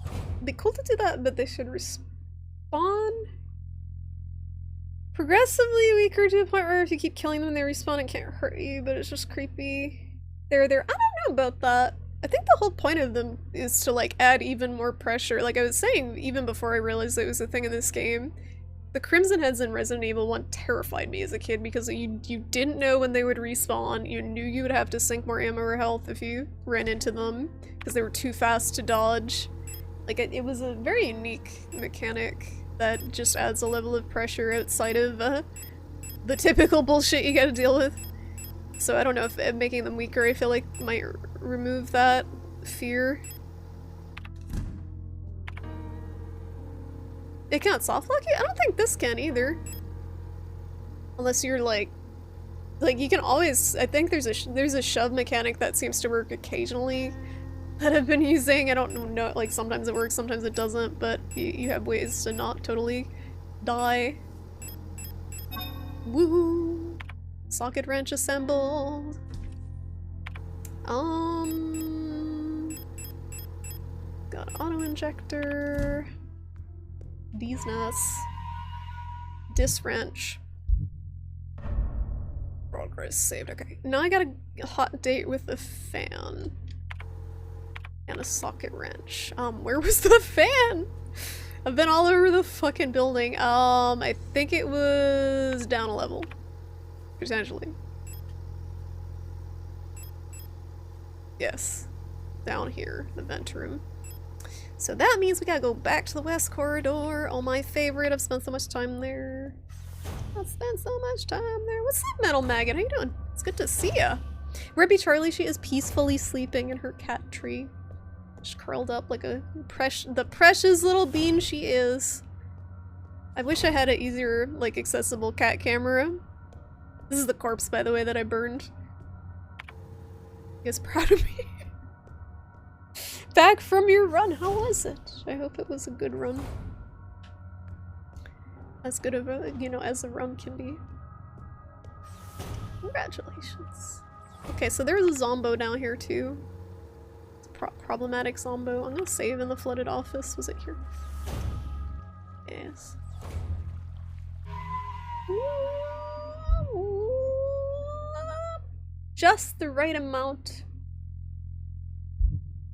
It'd be cool to do that, but they should respawn progressively weaker to the point where if you keep killing them, they respawn and can't hurt you, but it's just creepy. I don't know about that. I think the whole point of them is to like add even more pressure. Like I was saying even before I realized it was a thing in this game, the Crimson Heads in Resident Evil 1 terrified me as a kid because you didn't know when they would respawn. You knew you would have to sink more ammo or health if you ran into them because they were too fast to dodge. Like it was a very unique mechanic that just adds a level of pressure outside of the typical bullshit you gotta deal with. So I don't know if making them weaker I feel like might remove that fear. It can't softlock you? I don't think this can either. Unless you're like you can always— I think there's a shove mechanic that seems to work occasionally that I've been using. I don't know, like sometimes it works, sometimes it doesn't, but you have ways to not totally die. Woohoo! Socket wrench assembled. Got auto injector. These nuts. Disc wrench. Progress saved. Okay. Now I got a hot date with a fan. And a socket wrench. Where was the fan? I've been all over the fucking building. I think it was down a level. Potentially. Yes. Down here, the vent room. So that means we gotta go back to the west corridor. Oh, my favorite. I've spent so much time there. What's up, Metal Maggot? How you doing? It's good to see ya. Rebby Charlie, she is peacefully sleeping in her cat tree. Just curled up like the precious little bean she is. I wish I had an easier, like, accessible cat camera. This is the corpse, by the way, that I burned. You guys proud of me? Back from your run, how was it? I hope it was a good run. As good of a, you know, as a run can be. Congratulations. Okay, so there's a Zombo down here too. It's a problematic Zombo. I'm gonna save in the flooded office. Was it here? Yes. Just the right amount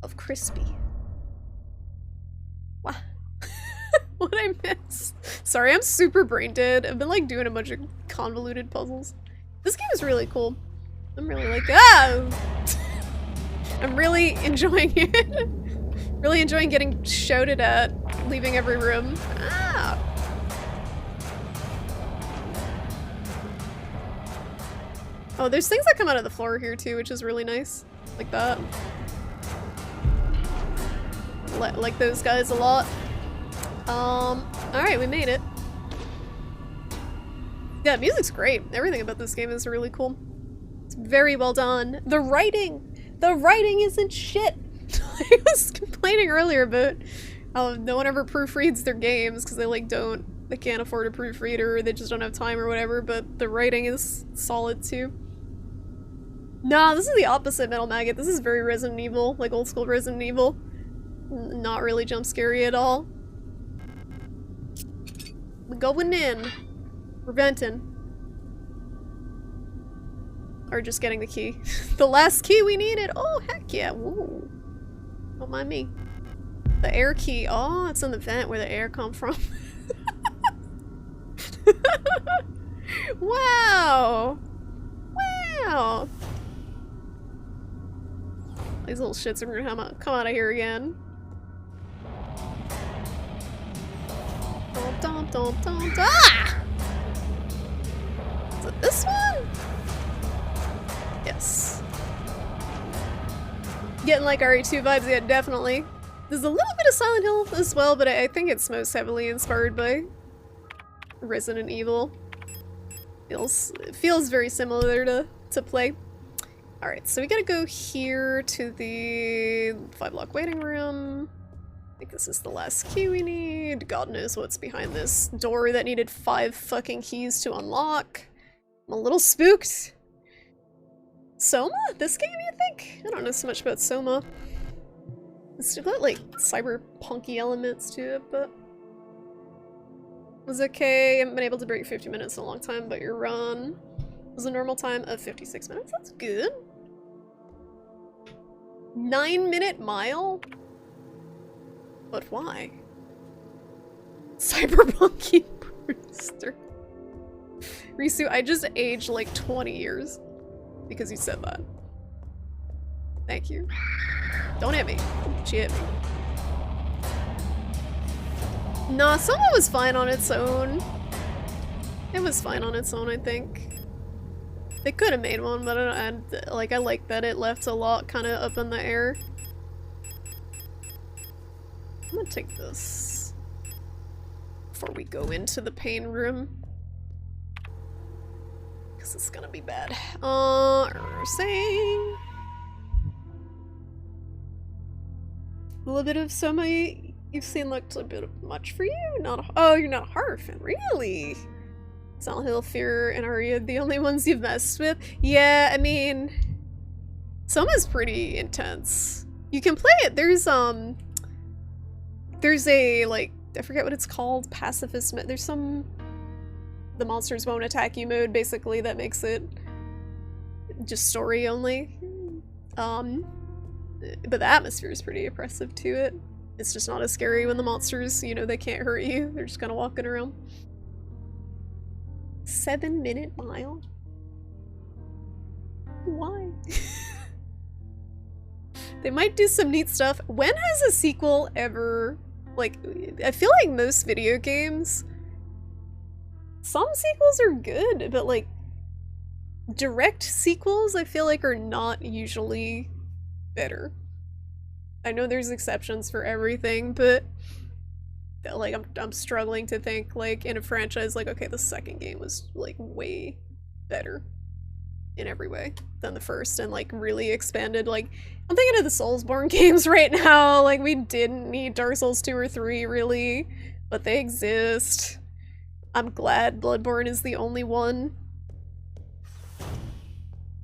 of crispy. Wow. What I missed. Sorry, I'm super brain dead. I've been like doing a bunch of convoluted puzzles. This game is really cool. I'm really like, ah! I'm really enjoying it. Really enjoying getting shouted at, leaving every room. Ah! Oh, there's things that come out of the floor here too, which is really nice. Like that. Like those guys a lot. Alright, we made it. Yeah, music's great. Everything about this game is really cool. It's very well done. The writing isn't shit. I was complaining earlier about how no one ever proofreads their games because they can't afford a proofreader, or they just don't have time or whatever, but the writing is solid too. Nah, this is the opposite, Metal Maggot. This is very Resident Evil, like old school Resident Evil. Not really jump scary at all. We're going in. We're venting. Or just getting the key. The last key we needed! Oh, heck yeah! Whoa. Don't mind me. The air key. Oh, it's in the vent where the air comes from. Wow! Wow! These little shits are gonna come out of here again. Ah! Is it this one? Yes. Getting like RE2 vibes, yeah, definitely. There's a little bit of Silent Hill as well, but I think it's most heavily inspired by Resident Evil. It feels very similar to play. Alright, so we gotta go here to the 5-block waiting room. I think this is the last key we need. God knows what's behind this door that needed 5 fucking keys to unlock. I'm a little spooked. Soma? This game, you think? I don't know so much about Soma. It's got like cyberpunky elements to it, but it was okay. I haven't been able to break 50 minutes in a long time, but your run was a normal time of 56 minutes. That's good. 9-minute mile? But why? Cyberpunky Brewster. Risu, I just aged like 20 years because you said that. Thank you. Don't hit me. She hit me. Nah, Soma was fine on its own. It was fine on its own, I think. They could have made one, but I like that it left a lot kind of up in the air. I'm gonna take this before we go into the pain room. Because it's gonna be bad. Saying a little bit of Soma you've seen looked a bit much for you? Oh, you're not a horror fan, really? Silent Hill, Fear, and Aria the only ones you've messed with? Yeah, I mean, Soma's pretty intense. You can play it. There's a, like, I forget what it's called, pacifist, there's some, the monsters won't attack you mode, basically, that makes it just story only. But the atmosphere is pretty oppressive to it. It's just not as scary when the monsters, you know, they can't hurt you. They're just kind of walking around. 7-minute mile? Why? They might do some neat stuff. When has a sequel ever, like, I feel like most video games, some sequels are good, but like, direct sequels I feel like are not usually better. I know there's exceptions for everything, but like I'm struggling to think like in a franchise like, okay, the second game was like way better in every way than the first and like really expanded. Like I'm thinking of the Soulsborne games right now. Like we didn't need Dark Souls 2 or 3 really, but they exist. I'm glad Bloodborne is the only one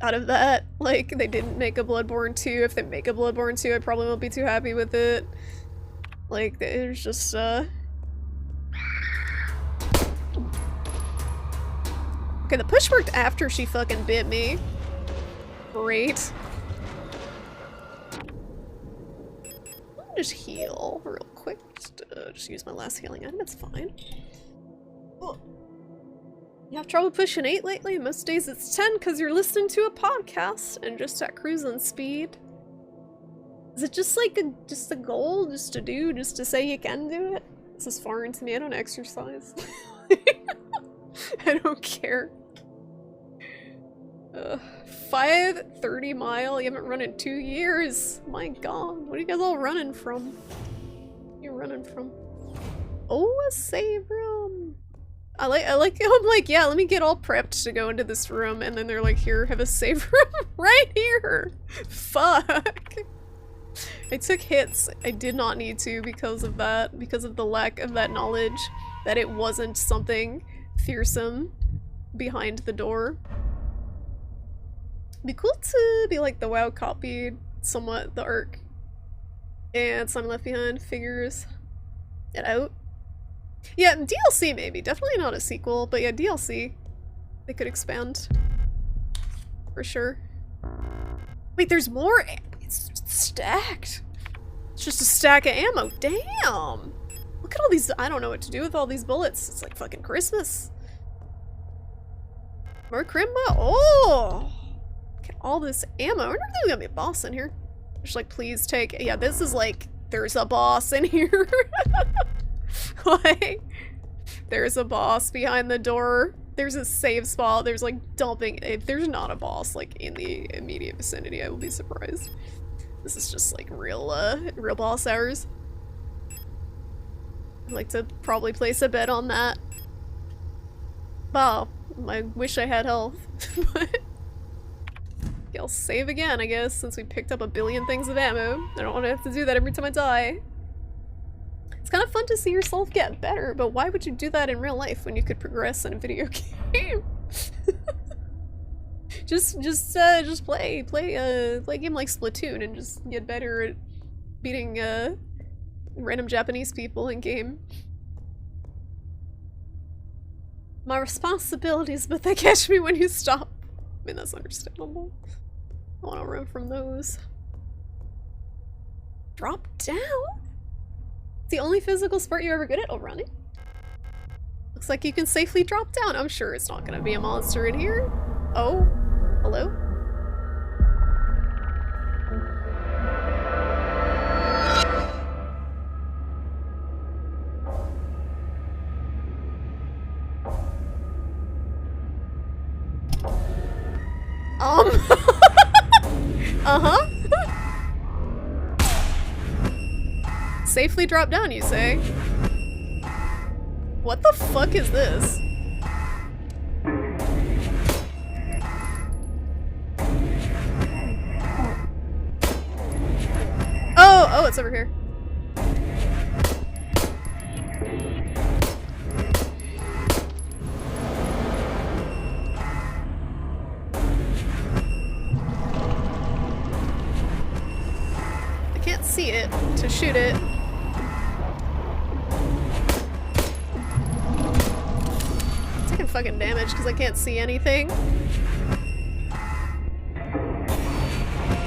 out of that. Like they didn't make a Bloodborne 2. If they make a Bloodborne 2, I probably won't be too happy with it. Like, there's just, Okay, the push worked after she fucking bit me. Great. Let me just heal real quick. Just use my last healing item, it's fine. Oh. You have trouble pushing 8 lately? Most days it's 10 because you're listening to a podcast and just at cruising speed. Is it just like just a goal, just to do, just to say you can do it? This is foreign to me, I don't exercise. I don't care. 5:30 mile? You haven't run in 2 years. My god, what are you guys all running from? What are you running from? Oh, a save room. I like I'm like, yeah, let me get all prepped to go into this room, and then they're like, here, have a save room right here. Fuck. I took hits I did not need to because of that, because of the lack of that knowledge that it wasn't something fearsome behind the door. Be cool to be like the WoW copied somewhat the arc and Simon Left Behind figures it out. Yeah, DLC maybe, definitely not a sequel, but yeah, DLC. They could expand. For sure. Wait, there's more? It's stacked. It's just a stack of ammo, damn! Look at all these, I don't know what to do with all these bullets. It's like fucking Christmas. More Crimba? Oh! Look at all this ammo. I wonder if there's gonna be a boss in here. Just like, please take, yeah, this is like, there's a boss in here. Like, there's a boss behind the door. There's a save spot. There's like dumping. If there's not a boss like in the immediate vicinity, I will be surprised. This is just like real boss hours. I'd like to probably place a bet on that. Wow, I wish I had health. But I'll save again, I guess, since we picked up a billion things of ammo. I don't want to have to do that every time I die. It's kind of fun to see yourself get better, but why would you do that in real life when you could progress in a video game? just play a game like Splatoon and just get better at beating random Japanese people in game. My responsibilities, but they catch me when you stop. I mean, that's understandable. I want to run from those. Drop down? It's the only physical sport you're ever good at? Oh, running? Looks like you can safely drop down. I'm sure it's not gonna be a monster in here. Oh, hello? Uh-huh. Safely drop down, you say? What the fuck is this? Oh, it's over here. I can't see it to shoot it. Fucking damage because I can't see anything.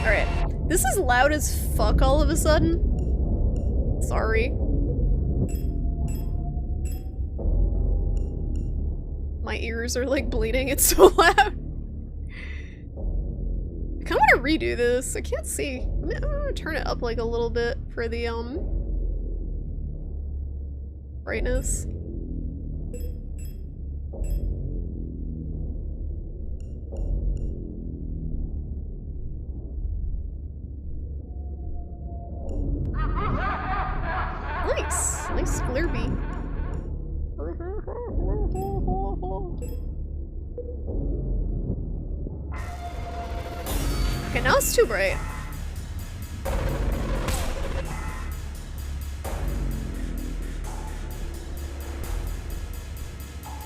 Alright. This is loud as fuck all of a sudden. Sorry. My ears are like bleeding, it's so loud. I kinda wanna redo this. I can't see. I'm gonna turn it up like a little bit for the brightness. Nice Glurby. Okay, now it's too bright.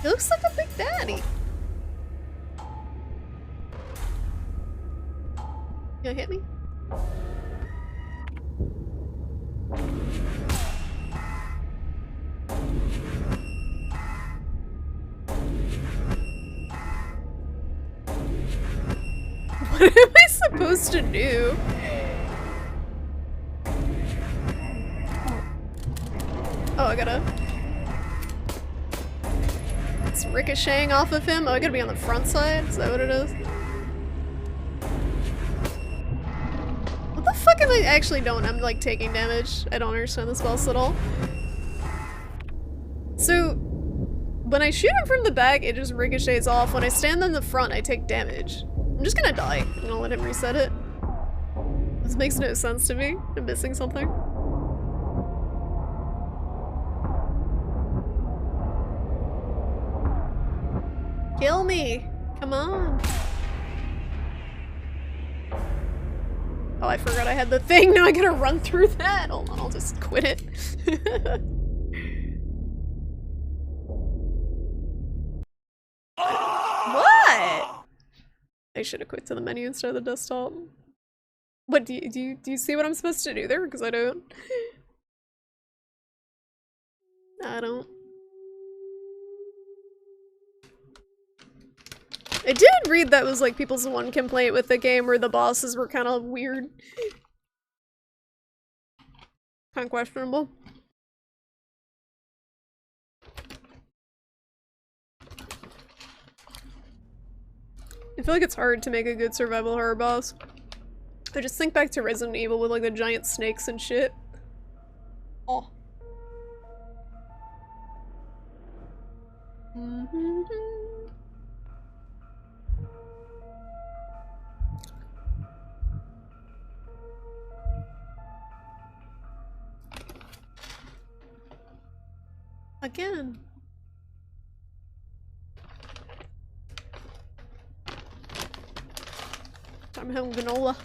He looks like a big daddy. You gonna hit me? What am I supposed to do? Oh, I gotta... It's ricocheting off of him? Oh, I gotta be on the front side? Is that what it is? What the fuck am I actually doing? I'm like taking damage. I don't understand this boss at all. So, when I shoot him from the back, it just ricochets off. When I stand in the front, I take damage. I'm just gonna die. I'm gonna let him reset it. This makes no sense to me. I'm missing something. Kill me! Come on! Oh, I forgot I had the thing. Now I gotta run through that! Hold on, I'll just quit it. What? I should have quit to the menu instead of the desktop. What, do you see what I'm supposed to do there? Because I don't. I don't. I did read that was like people's one complaint with the game where the bosses were kind of weird. Kind of questionable. I feel like it's hard to make a good survival horror boss. I just think back to Resident Evil with like the giant snakes and shit. Oh. Again. I'm having granola.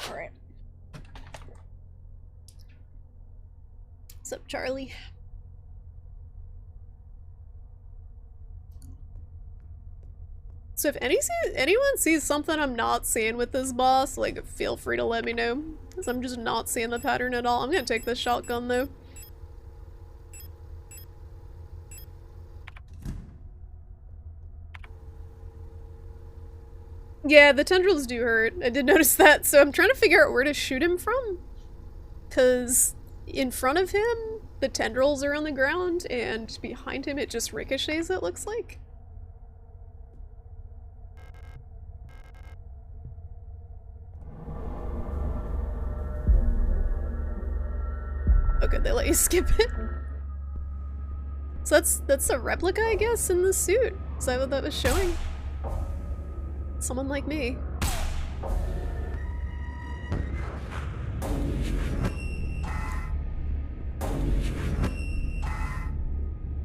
Alright. What's up, Charlie? So if anyone sees something I'm not seeing with this boss, like, feel free to let me know. Because I'm just not seeing the pattern at all. I'm gonna take this shotgun, though. Yeah, the tendrils do hurt. I did notice that, so I'm trying to figure out where to shoot him from. Because in front of him, the tendrils are on the ground, and behind him it just ricochets, it looks like. Okay, they let you skip it. So that's a replica, I guess, in the suit. Is that what that was showing? Someone like me.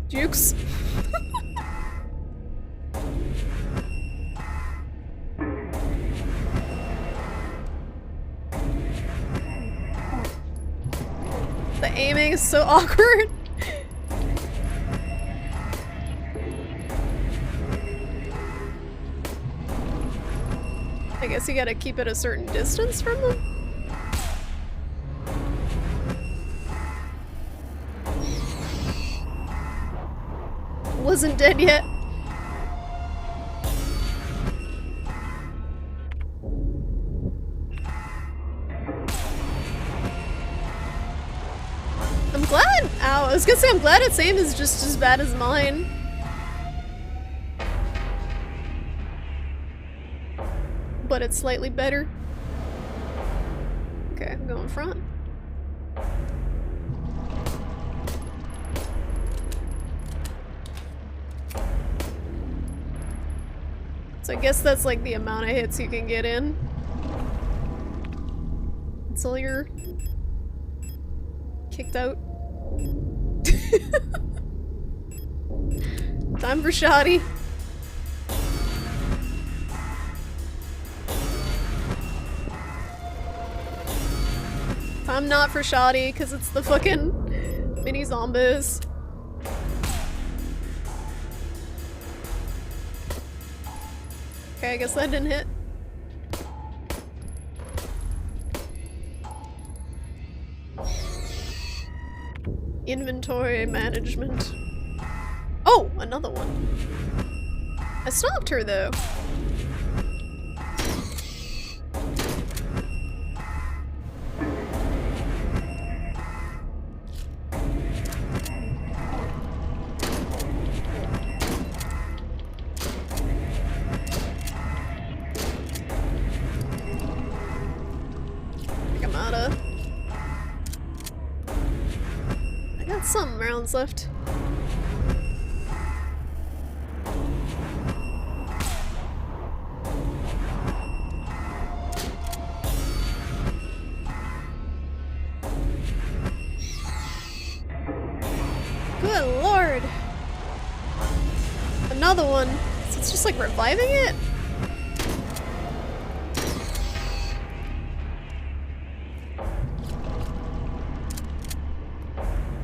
Jukes. The aiming is so awkward. I guess you gotta keep it a certain distance from them? Wasn't dead yet. I'm glad- ow, I was gonna say I'm glad its aim is just as bad as mine. But it's slightly better. Okay, I'm going front. So I guess that's like the amount of hits you can get in. Until you're kicked out. Time for shoddy. I'm not for shoddy, because it's the fucking mini zombies. Okay, I guess that didn't hit. Inventory management. Oh, another one. I stopped her though. some rounds left. Good lord! Another one. So it's just like reviving it?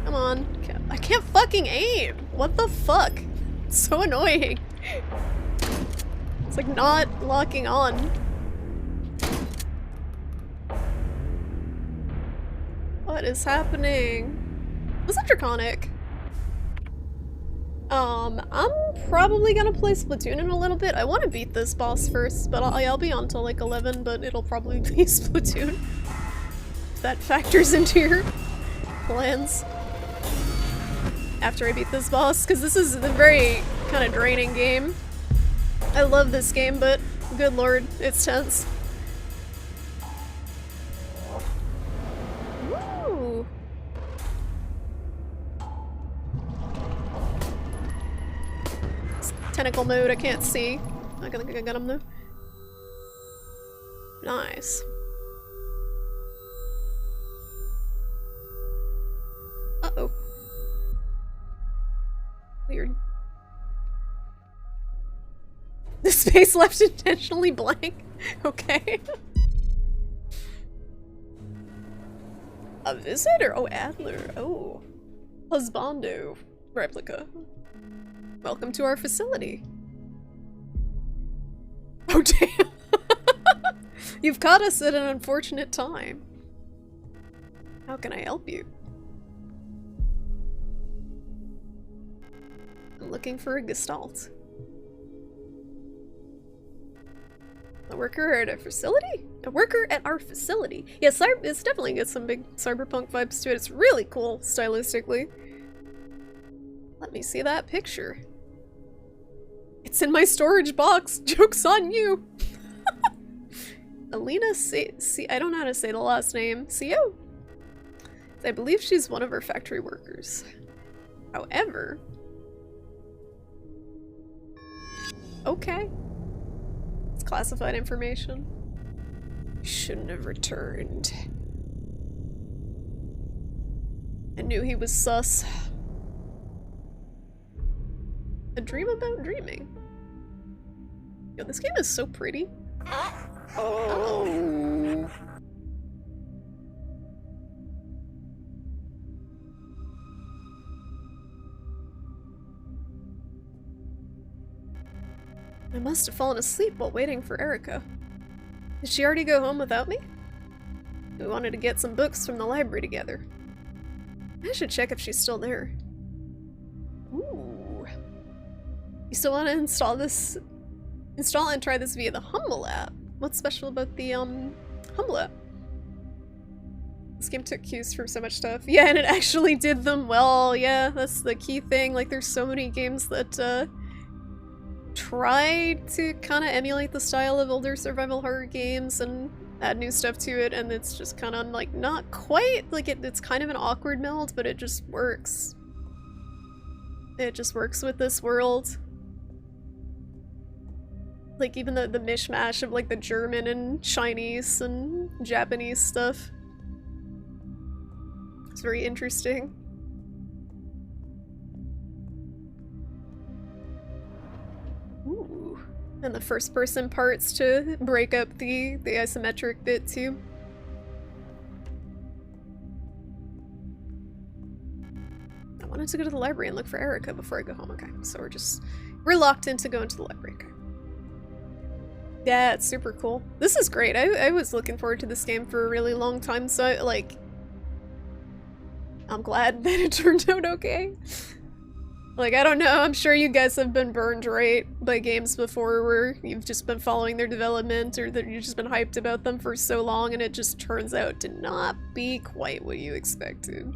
Come on. I can't fucking aim! What the fuck? It's so annoying. It's like not locking on. What is happening? Was that draconic? I'm probably gonna play Splatoon in a little bit. I want to beat this boss first, but I'll be on till like 11, but it'll probably be Splatoon. That factors into your plans. After I beat this boss, because this is a very kind of draining game. I love this game, but good lord, it's tense. Woo! It's tentacle mode, I can't see. I think I got him though. Nice. Uh-oh. Weird. The space left intentionally blank? Okay. A visitor? Oh, Adler. Oh. Husbando. Replica. Welcome to our facility. Oh, damn. You've caught us at an unfortunate time. How can I help you? I'm looking for a Gestalt. A worker at our facility? A worker at our facility? Yes, it's definitely got some big cyberpunk vibes to it. It's really cool, stylistically. Let me see that picture. It's in my storage box. Joke's on you. Alina I don't know how to say the last name. CO? I believe she's one of our factory workers. However... Okay. It's classified information. You shouldn't have returned. I knew he was sus. A dream about dreaming. Yo, this game is so pretty. Oh. I must have fallen asleep while waiting for Erica. Did she already go home without me? We wanted to get some books from the library together. I should check if she's still there. Ooh. You still want to install this? Install and try this via the Humble app. What's special about the Humble app? This game took cues from so much stuff. Yeah, and it actually did them well. Yeah, that's the key thing. Like, there's so many games that try to kind of emulate the style of older survival horror games and add new stuff to it, and it's just kind of like not quite like it's kind of an awkward meld, but it just works. It just works with this world. Like even the mishmash of like the German and Chinese and Japanese stuff. It's very interesting. Ooh. And the first person parts to break up the isometric bit too. I wanted to go to the library and look for Erica before I go home. Okay, so we're locked into going to the library. Okay. Yeah, it's super cool. This is great. I was looking forward to this game for a really long time, so I'm glad that it turned out okay. Like, I don't know, I'm sure you guys have been burned, right, by games before where you've just been following their development or that you've just been hyped about them for so long and it just turns out to not be quite what you expected.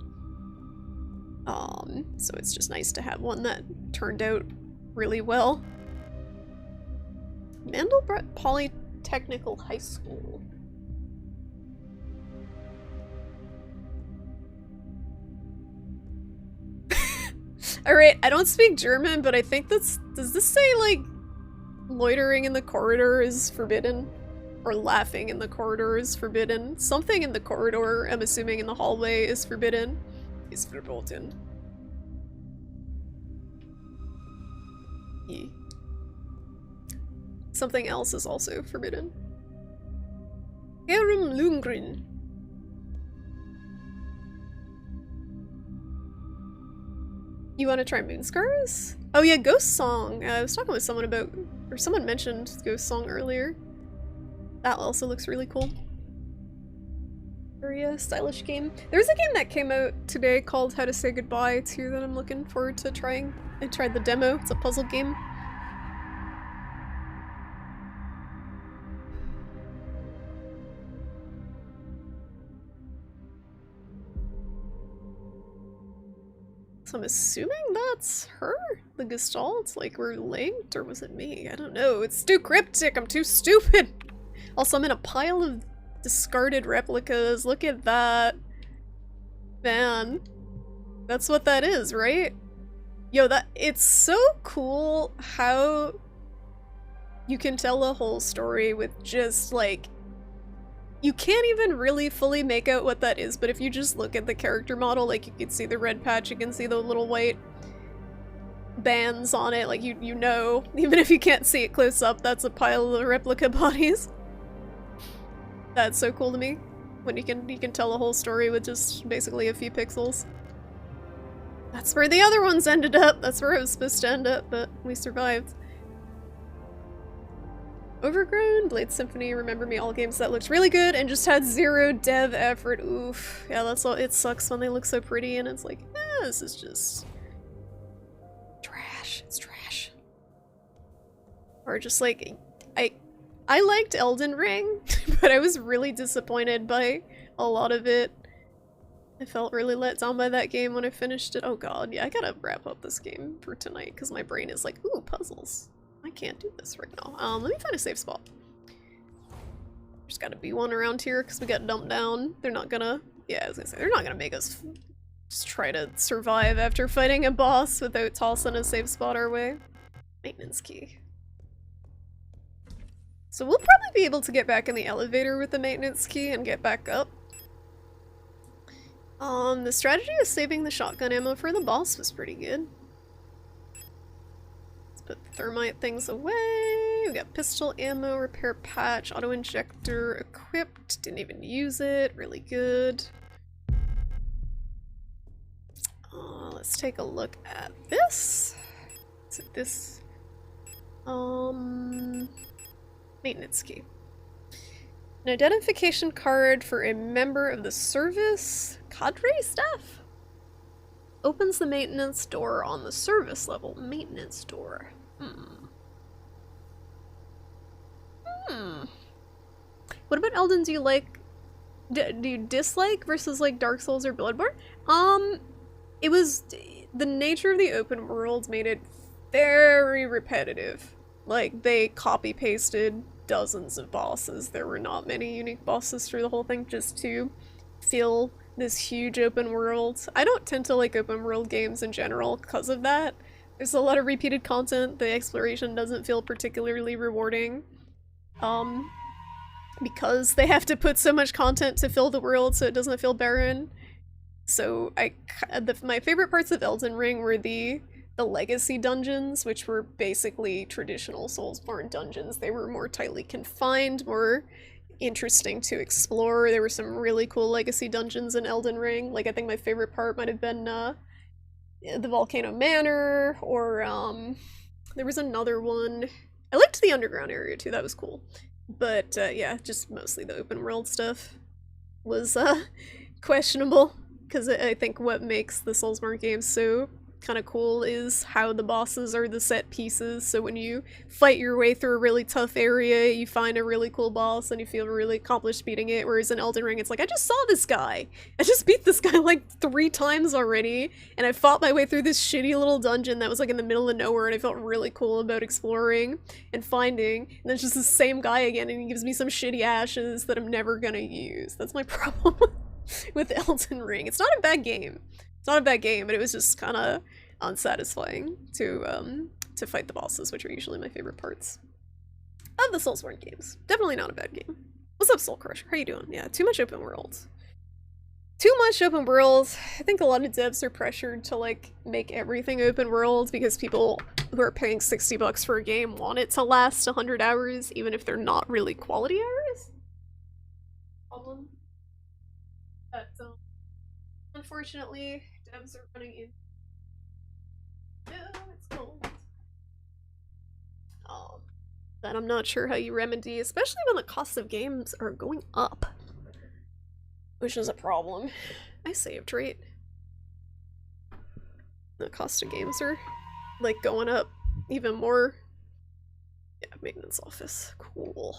So it's just nice to have one that turned out really well. Mandelbrot Polytechnical High School. Alright, I don't speak German, but I think that's... Does this say, like, loitering in the corridor is forbidden? Or laughing in the corridor is forbidden? Something in the corridor, I'm assuming in the hallway, is forbidden. Is verboten. Yeah. Something else is also forbidden. Erum Lundgren. You want to try Moonscars? Oh yeah, Ghost Song. I was talking with someone about, or someone mentioned Ghost Song earlier. That also looks really cool. Very stylish game. There's a game that came out today called How to Say Goodbye too that I'm looking forward to trying. I tried the demo. It's a puzzle game. So I'm assuming that's her? The Gestalt? Like we're linked? Or was it me? I don't know. It's too cryptic. I'm too stupid. Also, I'm in a pile of discarded replicas. Look at that. Man. That's what that is, right? Yo, it's so cool how you can tell a whole story with just, like, you can't even really fully make out what that is, but if you just look at the character model, like, you can see the red patch, you can see the little white bands on it, like, you know, even if you can't see it close up, that's a pile of replica bodies. That's so cool to me, when you can tell a whole story with just basically a few pixels. That's where the other ones ended up, that's where I was supposed to end up, but we survived. Overgrown, Blade Symphony, Remember Me, all games that looked really good and just had zero dev effort. Oof. Yeah, that's all. It sucks when they look so pretty and it's like, this is just trash. It's trash. Or just like, I liked Elden Ring, but I was really disappointed by a lot of it. I felt really let down by that game when I finished it. Oh god, yeah, I gotta wrap up this game for tonight because my brain is like, ooh, puzzles. I can't do this right now. Let me find a safe spot. There's gotta be one around here because we got dumped down. They're not gonna, yeah, I was gonna say, they're not gonna make us just try to survive after fighting a boss without tossing a safe spot our way. Maintenance key. So we'll probably be able to get back in the elevator with the maintenance key and get back up. The strategy of saving the shotgun ammo for the boss was pretty good. Put thermite things away. We got pistol ammo, repair patch, auto injector equipped. Didn't even use it. Really good. Let's take a look at this. Is it this? Maintenance key. An identification card for a member of the service cadre staff. Opens the maintenance door on the service level. Maintenance door. What about Elden do you like? Do you dislike versus like Dark Souls or Bloodborne? It was the nature of the open world made it very repetitive. Like they copy pasted dozens of bosses. There were not many unique bosses through the whole thing just to feel this huge open world. I don't tend to like open world games in general because of that. There's a lot of repeated content. The exploration doesn't feel particularly rewarding. Because they have to put so much content to fill the world so it doesn't feel barren. So my favorite parts of Elden Ring were the legacy dungeons, which were basically traditional Soulsborne dungeons. They were more tightly confined, more interesting to explore. There were some really cool legacy dungeons in Elden Ring. Like I think my favorite part might have been the Volcano Manor, or there was another one. I liked the underground area too, that was cool. But yeah, just mostly the open world stuff was questionable, because I think what makes the Soulsborne games so kind of cool is how the bosses are the set pieces. So when you fight your way through a really tough area, you find a really cool boss and you feel really accomplished beating it, whereas in Elden Ring it's like, I just saw this guy! I just beat this guy like 3 times already, and I fought my way through this shitty little dungeon that was like in the middle of nowhere, and I felt really cool about exploring and finding, and then it's just the same guy again and he gives me some shitty ashes that I'm never gonna use. That's my problem with Elden Ring. It's not a bad game. It's not a bad game, but it was just kind of unsatisfying to fight the bosses, which are usually my favorite parts of the Soulsborne games. Definitely not a bad game. What's up, Soul Crusher? How you doing? Yeah, too much open world. Too much open world. I think a lot of devs are pressured to like make everything open world because people who are paying $60 for a game want it to last 100 hours, even if they're not really quality hours. Problem. But unfortunately, devs are running in. No, it's cold. That I'm not sure how you remedy, especially when the costs of games are going up. Which is a problem. I saved, right? The cost of games are, like, going up even more. Yeah, maintenance office. Cool.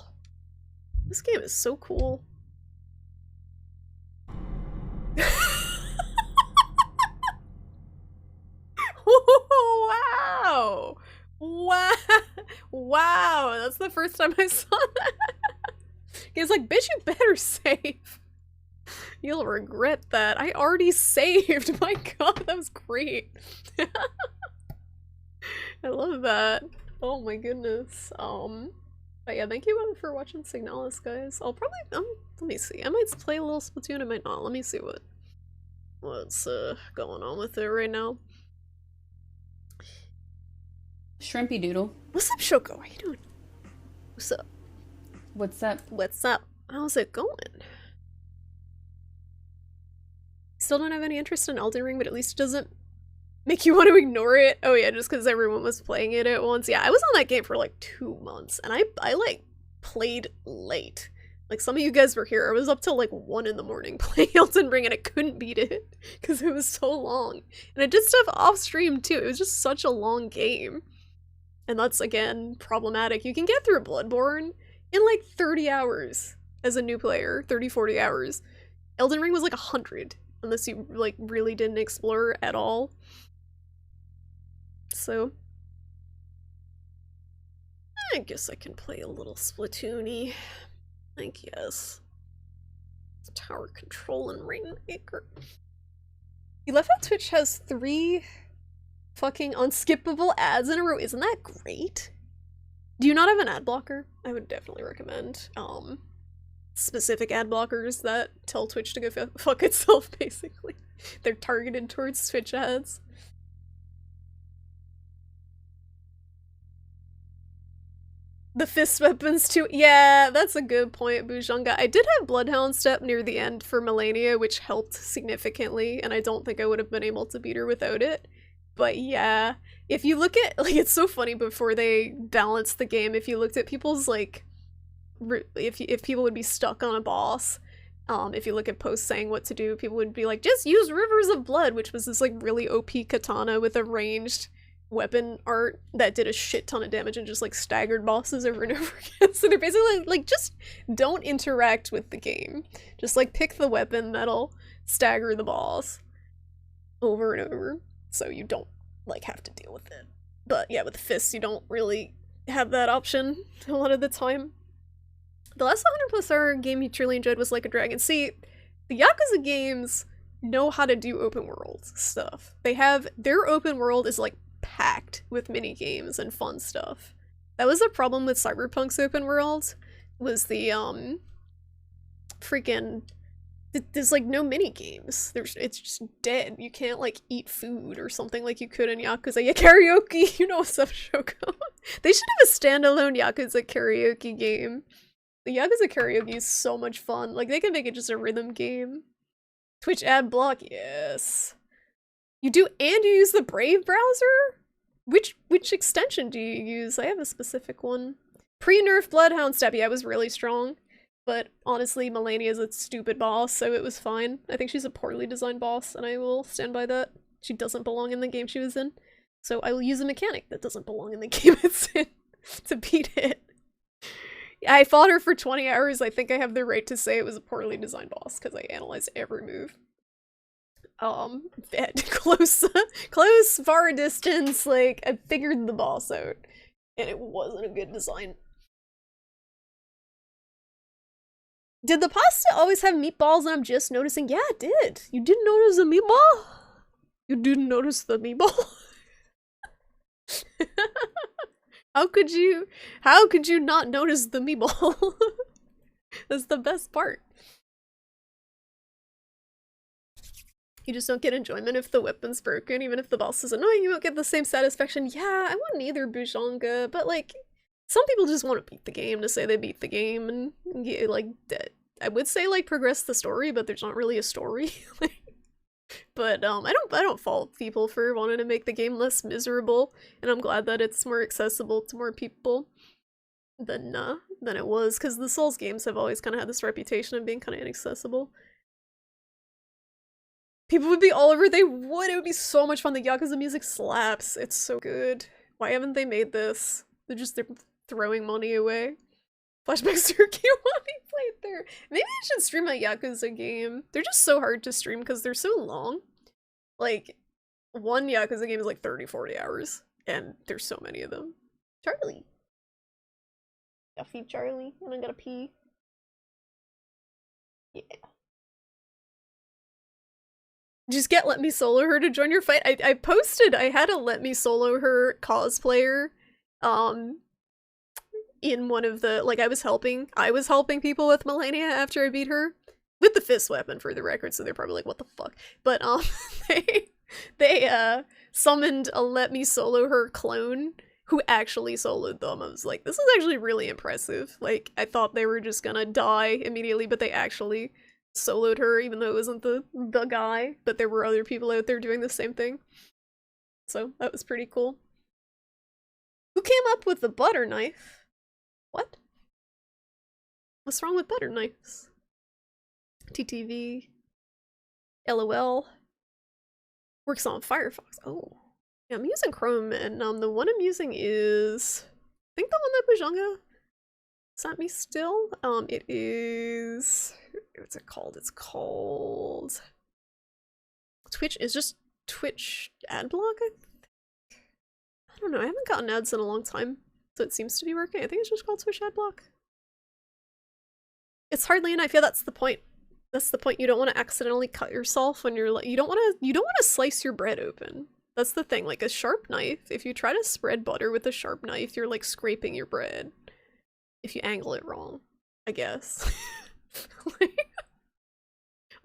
This game is so cool. Wow! Wow! Wow! That's the first time I saw that! He's like, bitch, you better save. You'll regret that. I already saved! My god, that was great. I love that. Oh my goodness. But yeah, thank you for watching Signalis, guys. I'll probably, let me see. I might play a little Splatoon, I might not. Let me see what's going on with it right now. Shrimpy Doodle. What's up, Shoko? How you doing? What's up? What's up? What's up? How's it going? Still don't have any interest in Elden Ring, but at least it doesn't make you want to ignore it. Oh yeah, just because everyone was playing it at once. Yeah, I was on that game for like 2 months, and I like played late. Like some of you guys were here. I was up till like 1 in the morning playing Elden Ring, and I couldn't beat it because it was so long. And I did stuff off stream too. It was just such a long game. And that's, again, problematic. You can get through Bloodborne in like 30 hours as a new player. 30, 40 hours. Elden Ring was like 100, unless you like really didn't explore at all. So I guess I can play a little Splatoon-y. I guess. Tower Control and Rainmaker. You love how Twitch has 3 fucking unskippable ads in a row. Isn't that great? Do you not have an ad blocker? I would definitely recommend specific ad blockers that tell Twitch to go fuck itself, basically. They're targeted towards Twitch ads. The fist weapons too. Yeah, that's a good point, Bujanga. I did have Bloodhound Step near the end for Melania, which helped significantly, and I don't think I would have been able to beat her without it. But yeah, if you look at, like, it's so funny before they balanced the game, if you looked at people's, like, if people would be stuck on a boss, if you look at posts saying what to do, people would be like, just use Rivers of Blood, which was this, like, really OP katana with a ranged weapon art that did a shit ton of damage and just, like, staggered bosses over and over again. So they're basically, like, just don't interact with the game. Just, like, pick the weapon that'll stagger the boss over and over. So you don't, like, have to deal with it. But yeah, with the fists, you don't really have that option a lot of the time. The last 100+ hour game you truly enjoyed was Like a Dragon. See, the Yakuza games know how to do open world stuff. Their open world is, like, packed with mini games and fun stuff. That was a problem with Cyberpunk's open world, was the, freaking... There's, like, no mini-games. It's just dead. You can't, like, eat food or something like you could in Yakuza. Yeah, karaoke! You know what's up, Shoko. They should have a standalone Yakuza karaoke game. The Yakuza karaoke is so much fun. Like, they can make it just a rhythm game. Twitch ad block? Yes. You do, and you use the Brave browser? Which extension do you use? I have a specific one. Pre-nerf Bloodhound Step. Yeah, it was really strong. But honestly, Melania is a stupid boss, so it was fine. I think she's a poorly designed boss, and I will stand by that. She doesn't belong in the game she was in. So I will use a mechanic that doesn't belong in the game it's in to beat it. I fought her for 20 hours. I think I have the right to say it was a poorly designed boss, because I analyzed every move. Close, far distance, like, I figured the boss out. And it wasn't a good design. Did the pasta always have meatballs and I'm just noticing? Yeah, it did. You didn't notice the meatball? You didn't notice the meatball? How could you not notice the meatball? That's the best part. You just don't get enjoyment if the weapon's broken, even if the boss is annoying, you won't get the same satisfaction. Yeah, I wouldn't either, Bujanga, but like, some people just want to beat the game to say they beat the game, and get, like, I would say, like, progress the story, but there's not really a story. But I don't fault people for wanting to make the game less miserable, and I'm glad that it's more accessible to more people than it was, because the Souls games have always kind of had this reputation of being kind of inaccessible. People would be all over, they would, it would be so much fun. The Yakuza music slaps, it's so good. Why haven't they made this? They're throwing money away. Flashbacks to Kiwami playthrough. Maybe I should stream a Yakuza game. They're just so hard to stream because they're so long. Like, one Yakuza game is like 30-40 hours, and there's so many of them. Charlie. Gotta feed Charlie, and I gotta pee. Yeah. Just get Let Me Solo Her to join your fight. I posted, I had a Let Me Solo Her cosplayer, in one of the, like, I was helping people with Melania after I beat her. With the fist weapon, for the record, so they're probably like, what the fuck? But, they summoned a Let Me Solo Her clone who actually soloed them. I was like, this is actually really impressive. Like, I thought they were just gonna die immediately, but they actually soloed her, even though it wasn't the guy, but there were other people out there doing the same thing. So, that was pretty cool. Who came up with the butter knife? What? What's wrong with butter knives? TTV. LOL. Works on Firefox. Oh. Yeah, I'm using Chrome, and the one I'm using is, I think the one that Bujanga sent me still. It is, what's it called? It's called Twitch. Is just Twitch Adblock, I think? I don't know, I haven't gotten ads in a long time, so it seems to be working. I think it's just called Twitch Adblock. It's hardly a knife. Yeah, that's the point. That's the point. You don't want to accidentally cut yourself when you're like, you don't want to slice your bread open. That's the thing. Like, a sharp knife, if you try to spread butter with a sharp knife, you're like scraping your bread. If you angle it wrong, I guess.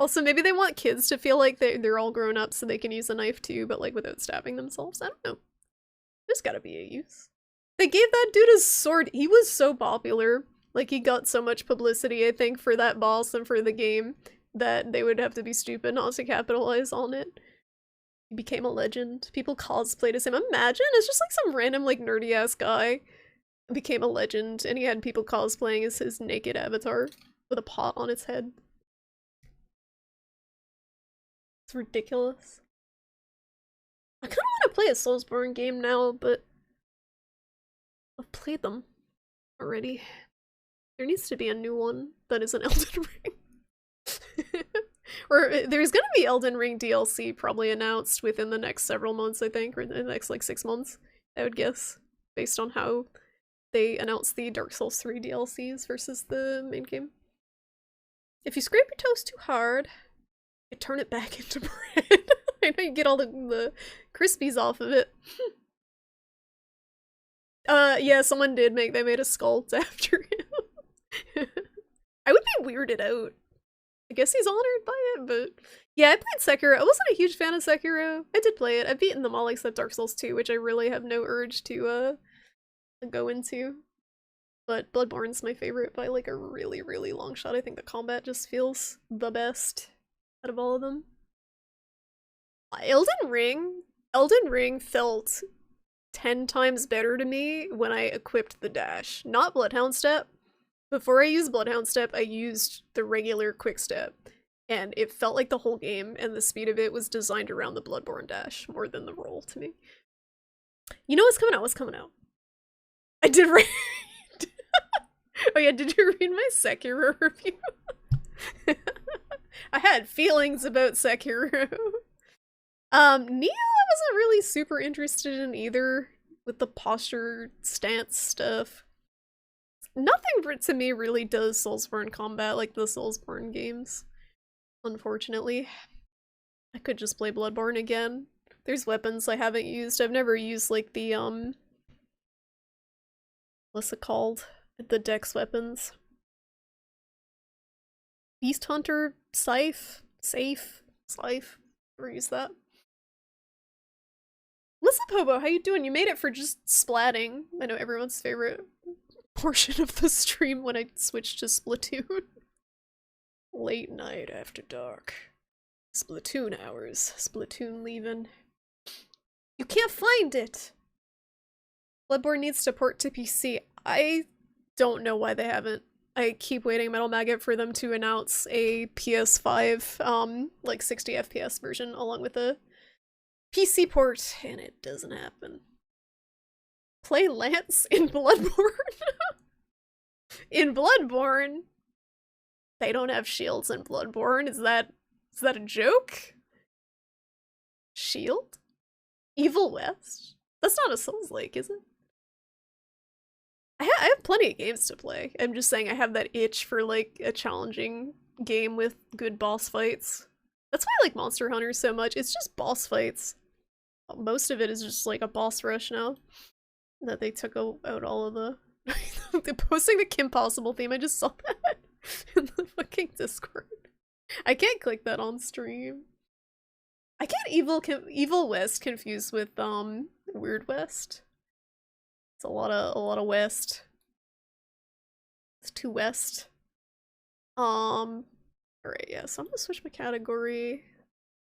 Also, maybe they want kids to feel like they're all grown up so they can use a knife too, but like without stabbing themselves. I don't know. There's gotta be a use. They gave that dude a sword. He was so popular. Like, he got so much publicity, I think, for that boss and for the game that they would have to be stupid not to capitalize on it. He became a legend. People cosplayed as him. Imagine, it's just like some random, like, nerdy-ass guy became a legend, and he had people cosplaying as his naked avatar with a pot on its head. It's ridiculous. I kind of want to play a Soulsborne game now, but I've played them already. There needs to be a new one that is an Elden Ring. Or there's gonna be Elden Ring DLC probably announced within the next several months, I think, or the next like 6 months, I would guess, based on how they announced the Dark Souls 3 DLCs versus the main game. If you scrape your toast too hard, you turn it back into bread. I know you get all the crispies off of it. Yeah, someone did they made a sculpt after him. I would be weirded out. I guess he's honored by it, but yeah, I played Sekiro. I wasn't a huge fan of Sekiro. I did play it. I've beaten them all except Dark Souls 2, which I really have no urge to go into. But Bloodborne's my favorite by like a really, really long shot. I think the combat just feels the best out of all of them. Elden Ring felt 10 times better to me when I equipped the dash. Not Bloodhound Step. Before I used Bloodhound Step, I used the regular quick step, and it felt like the whole game and the speed of it was designed around the Bloodborne dash more than the roll to me. You know what's coming out? What's coming out? I did read. Oh yeah, did you read my Sekiro review? I had feelings about Sekiro. Neo I wasn't really super interested in either, with the posture stance stuff. Nothing to me really does Soulsborne combat like the Soulsborne games, unfortunately. I could just play Bloodborne again. There's weapons I haven't used. I've never used like the what's it called? The dex weapons. Beast Hunter, Scythe, never used that. What's up, Hobo? How you doing? You made it for just splatting. I know everyone's favorite portion of the stream when I switched to Splatoon. Late night after dark. Splatoon hours. Splatoon leaving. You can't find it! Bloodborne needs to port to PC. I don't know why they haven't. I keep waiting, Metal Maggot, for them to announce a PS5, like 60 FPS version along with a PC port, and it doesn't happen. Play Lance in Bloodborne? In Bloodborne? They don't have shields in Bloodborne. Is that a joke? Shield? Evil West? That's not a Souls-like, is it? I have plenty of games to play. I'm just saying I have that itch for, like, a challenging game with good boss fights. That's why I like Monster Hunter so much. It's just boss fights. Most of it is just, like, a boss rush now. That they took out all of the... They're posting the Kim Possible theme. I just saw that in the fucking Discord. I can't click that on stream. I get Evil West confused with, Weird West. It's a lot of west. It's too west. Alright, yeah, so I'm gonna switch my category.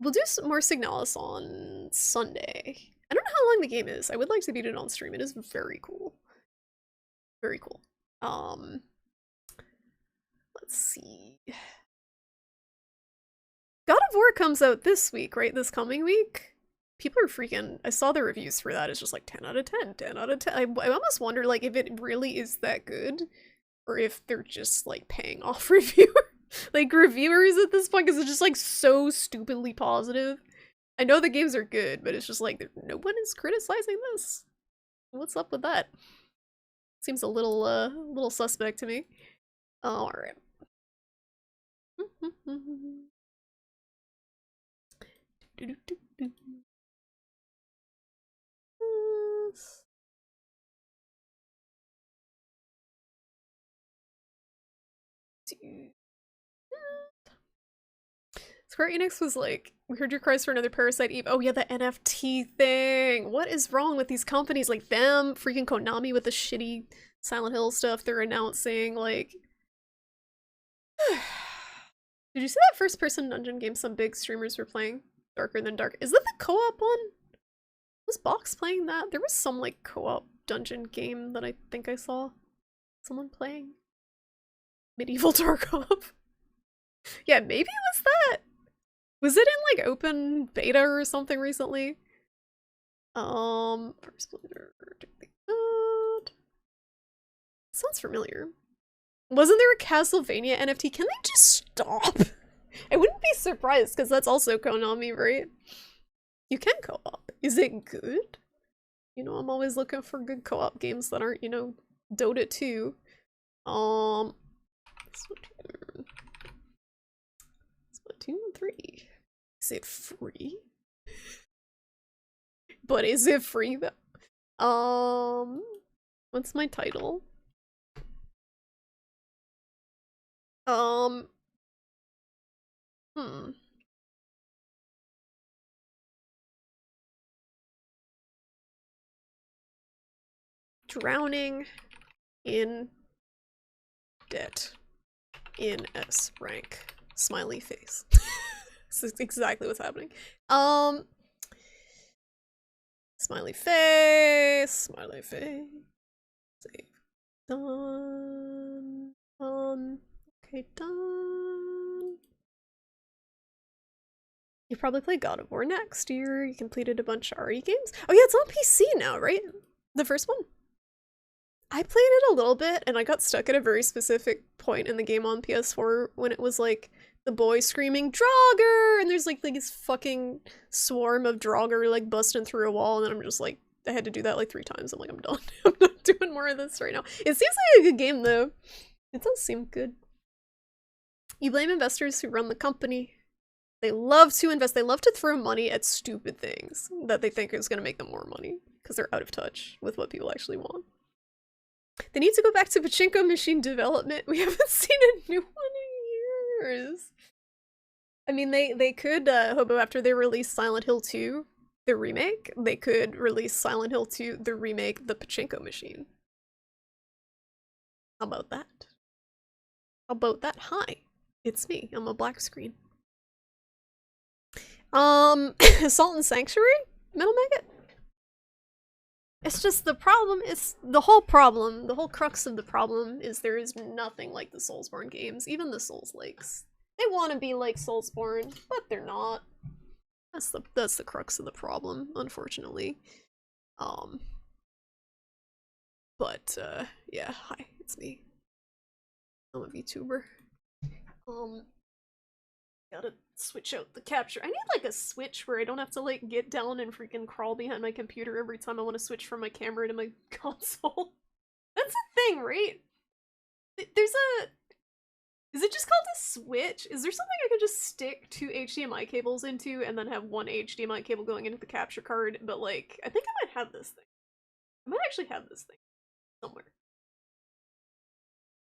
We'll do some more Signalis on Sunday. I don't know how long the game is. I would like to beat it on stream. It is very cool. Very cool. Let's see. God of War comes out this week, right? This coming week? People are freaking... I saw the reviews for that. It's just like 10 out of 10, 10 out of 10. I almost wonder, like, if it really is that good, or if they're just, like, paying off reviewers at this point, because it's just, like, so stupidly positive. I know the games are good, but it's just like, no one is criticizing this. What's up with that? Seems a little suspect to me. Alright. Square Enix was like, we heard your cries for another Parasite Eve. Oh yeah, the NFT thing. What is wrong with these companies? Like them, freaking Konami with the shitty Silent Hill stuff they're announcing, like... Did you see that first-person dungeon game some big streamers were playing? Darker Than Dark. Is that the co-op one? Was Box playing that? There was some, like, co-op dungeon game that I think I saw someone playing. Medieval Dark Op. Yeah, maybe it was that. Was it in, like, open beta or something recently? First Blizzard. Sounds familiar. Wasn't there a Castlevania NFT? Can they just stop? I wouldn't be surprised, because that's also Konami, right? You can co-op. Is it good? You know, I'm always looking for good co-op games that aren't, you know, Dota 2. Splatoon 3. Is it free? But is it free though? What's my title? Drowning in debt in S rank. Smiley face. This is exactly what's happening. Smiley face. Smiley face. Save. Done. Okay, done. You probably play God of War next year. You completed a bunch of RE games. Oh yeah, it's on PC now, right? The first one. I played it a little bit, and I got stuck at a very specific point in the game on PS4 when it was like the boy screaming Draugr, and there's like this fucking swarm of Draugr like busting through a wall, and then I'm just like, I had to do that like 3 times. I'm like, I'm done. I'm not doing more of this right now. It seems like a good game though. It does seem good. You blame investors who run the company. They love to invest. They love to throw money at stupid things that they think is going to make them more money because they're out of touch with what people actually want. They need to go back to pachinko machine development. We haven't seen a new one in years. I mean, they could, Hobo, after they release Silent Hill 2, the remake, they could release Silent Hill 2, the remake, the pachinko machine. How about that? How about that? Hi, it's me. I'm a black screen. Salt and Sanctuary? Metal Maggot? It's just the problem is, the whole crux of the problem is there is nothing like the Soulsborne games, even the Souls-likes. They want to be like Soulsborne, but they're not. That's the crux of the problem, unfortunately. Yeah, hi, it's me. I'm a VTuber. Gotta switch out the capture. I need like a switch where I don't have to like get down and freaking crawl behind my computer every time I want to switch from my camera to my console. That's a thing, right? There's a... Is it just called a switch? Is there something I could just stick two HDMI cables into and then have one HDMI cable going into the capture card? But like, I think I might have this thing. I might actually have this thing somewhere.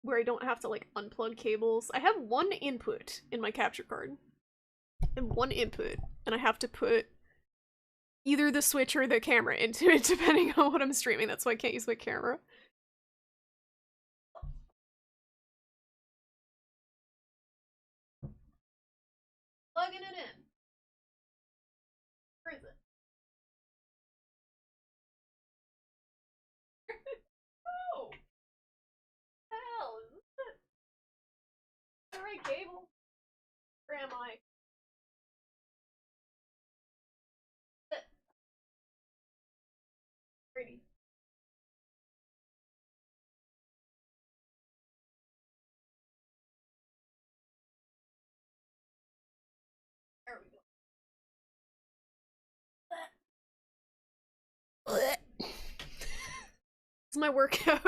Where I don't have to like unplug cables. I have one input in my capture card. And one input. And I have to put either the switch or the camera into it depending on what I'm streaming. That's why I can't use my camera. Plugging it in. Where is it? Oh! Hell, is this it? The right cable? Where am I? Pretty. There we go. It's my workout.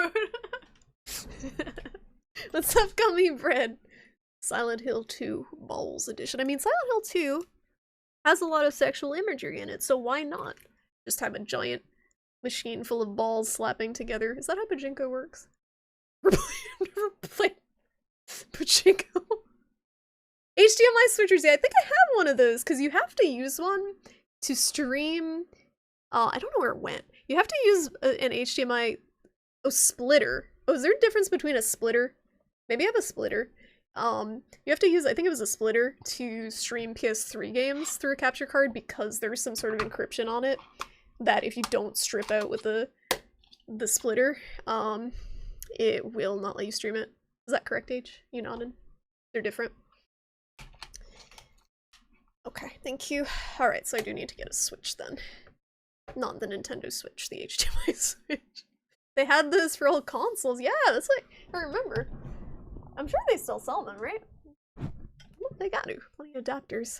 What's up, gummy bread? Silent Hill 2 Balls Edition. I mean, Silent Hill 2 has a lot of sexual imagery in it, so why not just have a giant machine full of balls slapping together? Is that how pachinko works? Never played pachinko. HDMI switchers, yeah, I think I have one of those, because you have to use one to stream... I don't know where it went. You have to use an HDMI... Oh, splitter. Oh, is there a difference between a splitter? Maybe I have a splitter. You have to use, I think it was a splitter, to stream PS3 games through a capture card, because there's some sort of encryption on it, that if you don't strip out with the splitter, it will not let you stream it. Is that correct, H? You nodded? They're different. Okay, thank you. Alright, so I do need to get a Switch then. Not the Nintendo Switch, the HDMI Switch. They had those for all consoles. Yeah, that's like, I remember. I'm sure they still sell them, right? Well, they got to. Plenty of adapters.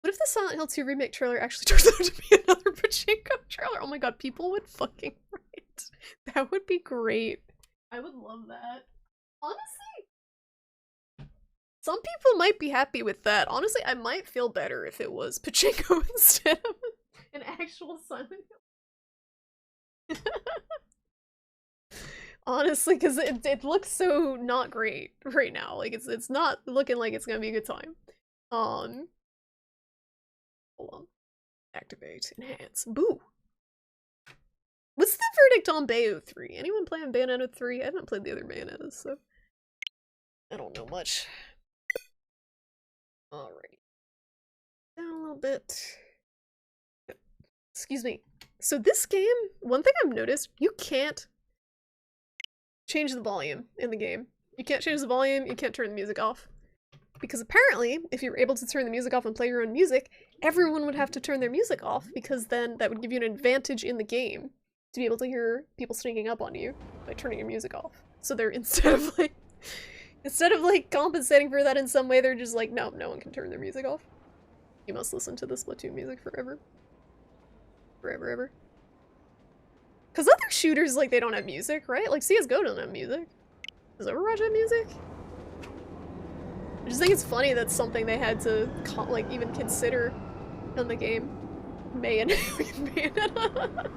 What if the Silent Hill 2 remake trailer actually turns out to be another pachinko trailer? Oh my god, people would fucking write. That would be great. I would love that. Honestly, some people might be happy with that. Honestly, I might feel better if it was pachinko instead of an actual Silent Hill. Honestly, because it looks so not great right now. Like, it's not looking like it's gonna be a good time. Hold on. Activate. Enhance. Boo! What's the verdict on Bayo 3? Anyone playing Bayonetta 3? I haven't played the other Bayonettas, so I don't know much. Alrighty. Down a little bit. Excuse me. So this game, one thing I've noticed, you can't change the volume in the game. You can't change the volume, you can't turn the music off. Because apparently, if you were able to turn the music off and play your own music, everyone would have to turn their music off, because then that would give you an advantage in the game to be able to hear people sneaking up on you by turning your music off. So they're, instead of like compensating for that in some way, they're just like, no, no one can turn their music off. You must listen to the Splatoon music forever. Forever, ever. Because other shooters, like, they don't have music, right? Like, CSGO doesn't have music. Does Overwatch have music? I just think it's funny that's something they had to, like, even consider in the game. Bayonetta.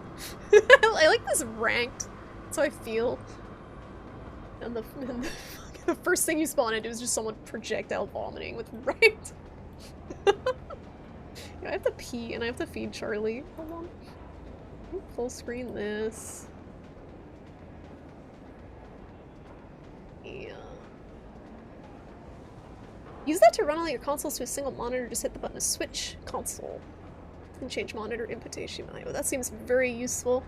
I like this ranked. That's how I feel. And the first thing you spawn into is just someone projectile vomiting with ranked. Yeah, I have to pee and I have to feed Charlie. Hold on. Full screen this. Yeah. Use that to run all your consoles to a single monitor. Just hit the button to switch console. And change monitor input to HDMI. Well, that seems very useful.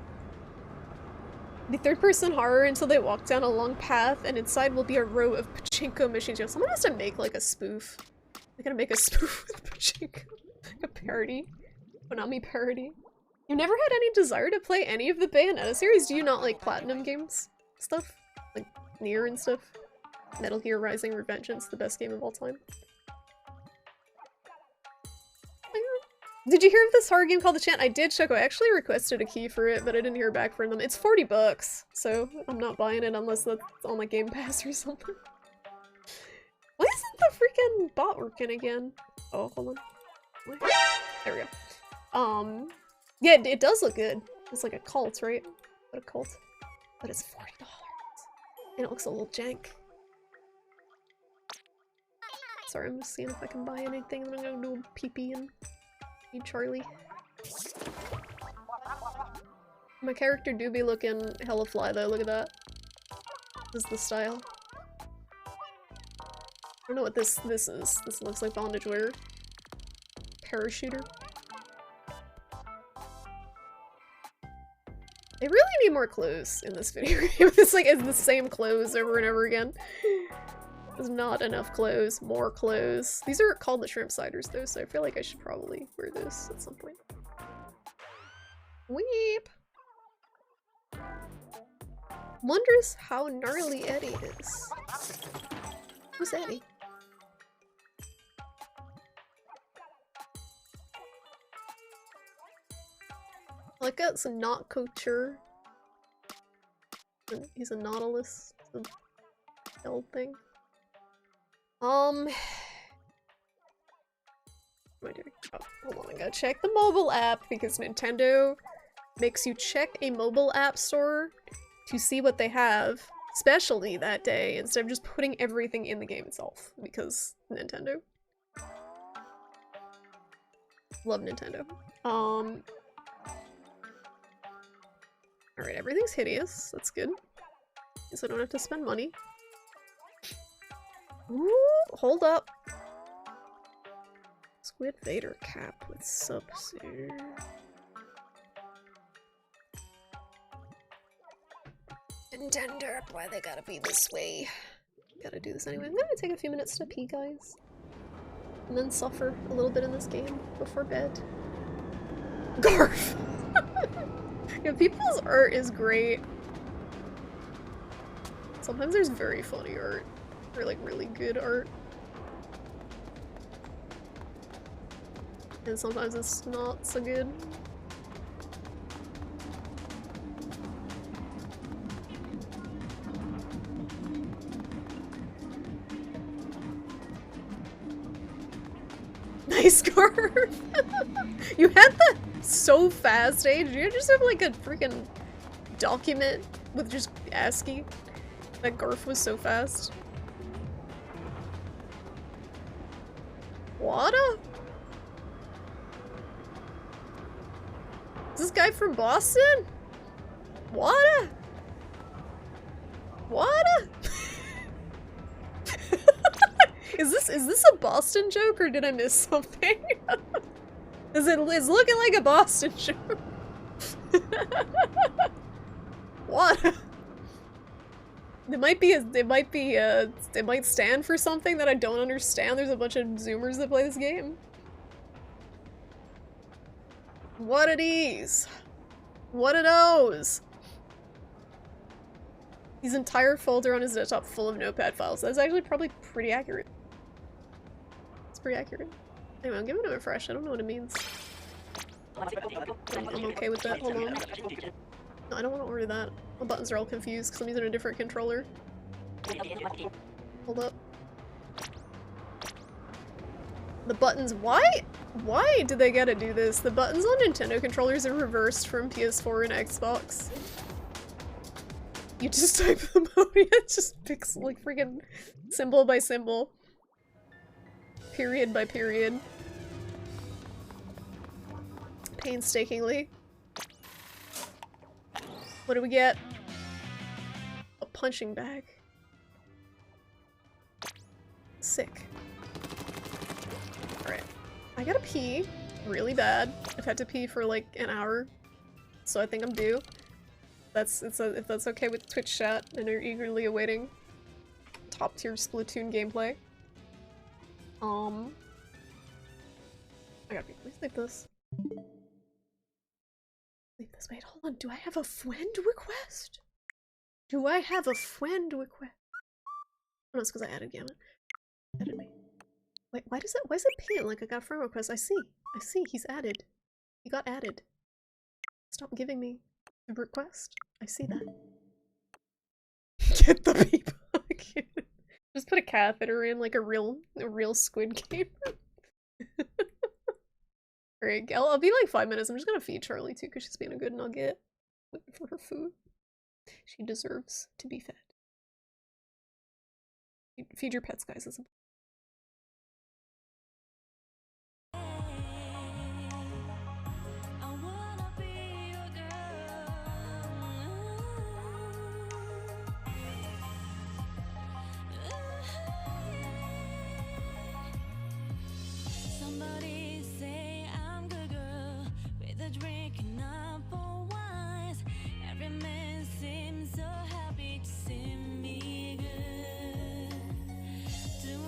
The third-person horror until they walk down a long path, and inside will be a row of pachinko machines. Yo, someone has to make like a spoof. They're gonna make a spoof with pachinko. A parody. Konami parody. You've never had any desire to play any of the Bayonetta series? Do you not like Platinum games? Stuff? Like Nier and stuff? Metal Gear Rising Revengeance, the best game of all time. Did you hear of this horror game called The Chant? I did, Choco. I actually requested a key for it, but I didn't hear back from them. It's 40 bucks, so I'm not buying it unless that's on like Game Pass or something. Why isn't the freaking bot working again? Oh, hold on. There we go. Yeah, it does look good. It's like a cult, right? What a cult. But it's $40. And it looks a little jank. Sorry, I'm just seeing if I can buy anything. I'm gonna do a pee-pee and feed Charlie. My character do be looking hella fly though, look at that. This is the style. I don't know what this is. This looks like bondage wear. Parachuter. They really need more clothes in this video game. It's like, it's the same clothes over and over again. There's not enough clothes. More clothes. These are called the shrimp ciders though, so I feel like I should probably wear this at some point. Weep! Wonders how gnarly Eddie is. Who's Eddie? Like that's not couture. He's a nautilus. It's a old thing. What am I doing? Oh, hold on, I gotta check the mobile app because Nintendo makes you check a mobile app store to see what they have, specially that day, instead of just putting everything in the game itself, because Nintendo. Love Nintendo. Alright, everything's hideous. That's good. So I don't have to spend money. Ooh, hold up. Squid Vader cap with Sub-Zero. Nintendo, why they gotta be this way? Gotta do this anyway. I'm gonna take a few minutes to pee, guys. And then suffer a little bit in this game before bed. Garf! Yeah, people's art is great. Sometimes there's very funny art. Or like really good art. And sometimes it's not so good. Nice scarf! You had that so fast, eh? Did you just have like a freaking document with just ASCII? That Garf was so fast. Wada? Is this guy from Boston? Wada? Wada? Is this a Boston joke or did I miss something? It's looking like a Boston joke. What? It might stand for something that I don't understand. There's a bunch of Zoomers that play this game. What are these? What are those? His entire folder on his desktop full of notepad files. That's actually probably pretty accurate. It's pretty accurate. Anyway, I'm giving it a refresh. I don't know what it means. I'm okay with that. Hold on. No, I don't want to order that. My buttons are all confused because I'm using a different controller. Hold up. The buttons, why do they gotta do this? The buttons on Nintendo controllers are reversed from PS4 and Xbox. You just type them out, it just picks like freaking symbol by symbol. Period by period. Painstakingly. What do we get? A punching bag. Sick. Alright. I gotta pee really bad. I've had to pee for like an hour, so I think I'm due. If that's okay with Twitch chat and you're eagerly awaiting top tier Splatoon gameplay. I gotta pee. Please leave this. Leave this. Wait, hold on. Do I have a friend request? Do I have a friend request? Oh, no, it's because I added Gamma. Added me. Wait, why is it paying like I got a friend request? I see, he's added. He got added. Stop giving me the request. I see that. Get the people. Just put a catheter in like a real Squid Game. Alright, I'll be like 5 minutes. I'm just gonna feed Charlie too because she's being a good nugget for her food. She deserves to be fed. Feed your pets, guys. It's Somebody say I'm good girl with a drink and up for wines. Every man seems so happy to see me good. Do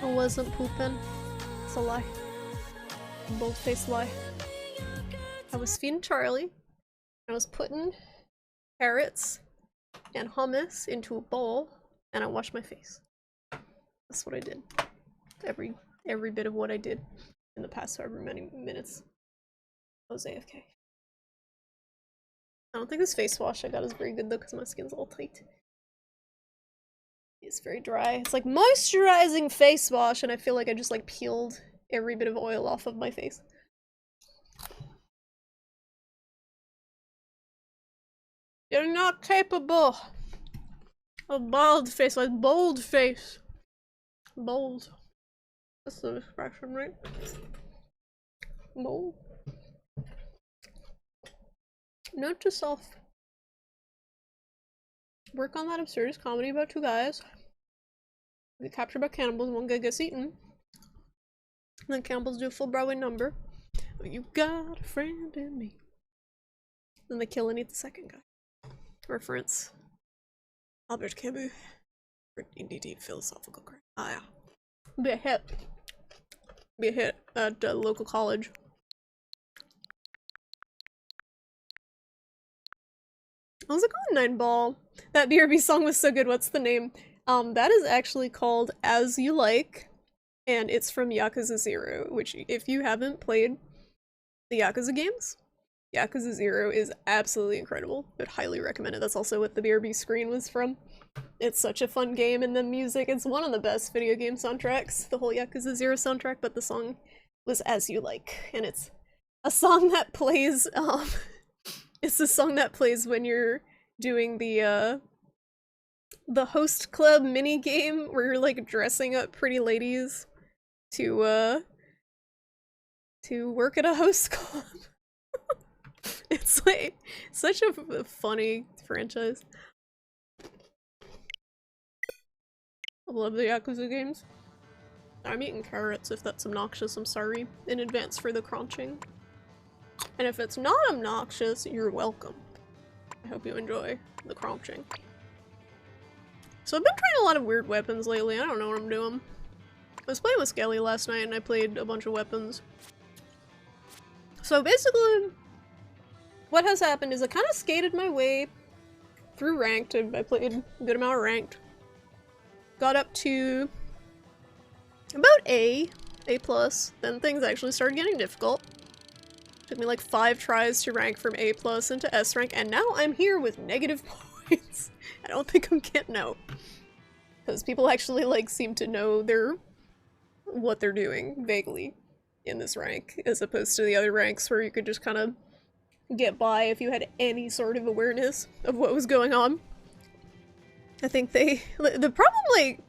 I wasn't pooping. It's a lie. A bold-faced lie. I was feeding Charlie. I was putting carrots and hummus into a bowl, and I washed my face. That's what I did. Every bit of what I did in the past however many minutes. I was AFK. I don't think this face wash I got is very good though, because my skin's all tight. It's very dry. It's like moisturizing face wash, and I feel like I just like peeled every bit of oil off of my face. You're not capable of bald face, like bold face. Bold. That's the expression, right? Bold. Note to self. Work on that absurdist comedy about two guys get captured by cannibals, one guy gets eaten. And then cannibals do a full Broadway number. Oh, you got a friend in me. Then they kill and eat the second guy. Reference. Albert Camus. For deep philosophical crime. Ah, yeah. Be a hit. Be a hit at a local college. How's it going, Nineball? That BRB song was so good. What's the name? That is actually called As You Like, and it's from Yakuza 0, which if you haven't played the Yakuza games, Yakuza 0 is absolutely incredible. I would highly recommend it. That's also what the BRB screen was from. It's such a fun game, and the music, it's one of the best video game soundtracks, the whole Yakuza 0 soundtrack, but the song was As You Like, and it's a song that plays, it's the song that plays when you're doing the host club mini game where you're like dressing up pretty ladies to work at a host club. It's like such a funny franchise. I love the Yakuza games. I'm eating carrots. If that's obnoxious, I'm sorry in advance for the crunching. And if it's not obnoxious, you're welcome. I hope you enjoy the crunching. So I've been trying a lot of weird weapons lately. I don't know what I'm doing. I was playing with Skelly last night and I played a bunch of weapons. So basically, what has happened is I kind of skated my way through ranked. I played a good amount of ranked. Got up to about A+, then things actually started getting difficult. Took me like 5 tries to rank from A+ into S rank, and now I'm here with negative points. I don't think I'm getting out. Because people actually like seem to know what they're doing, vaguely, in this rank, as opposed to the other ranks where you could just kind of get by if you had any sort of awareness of what was going on. I think the problem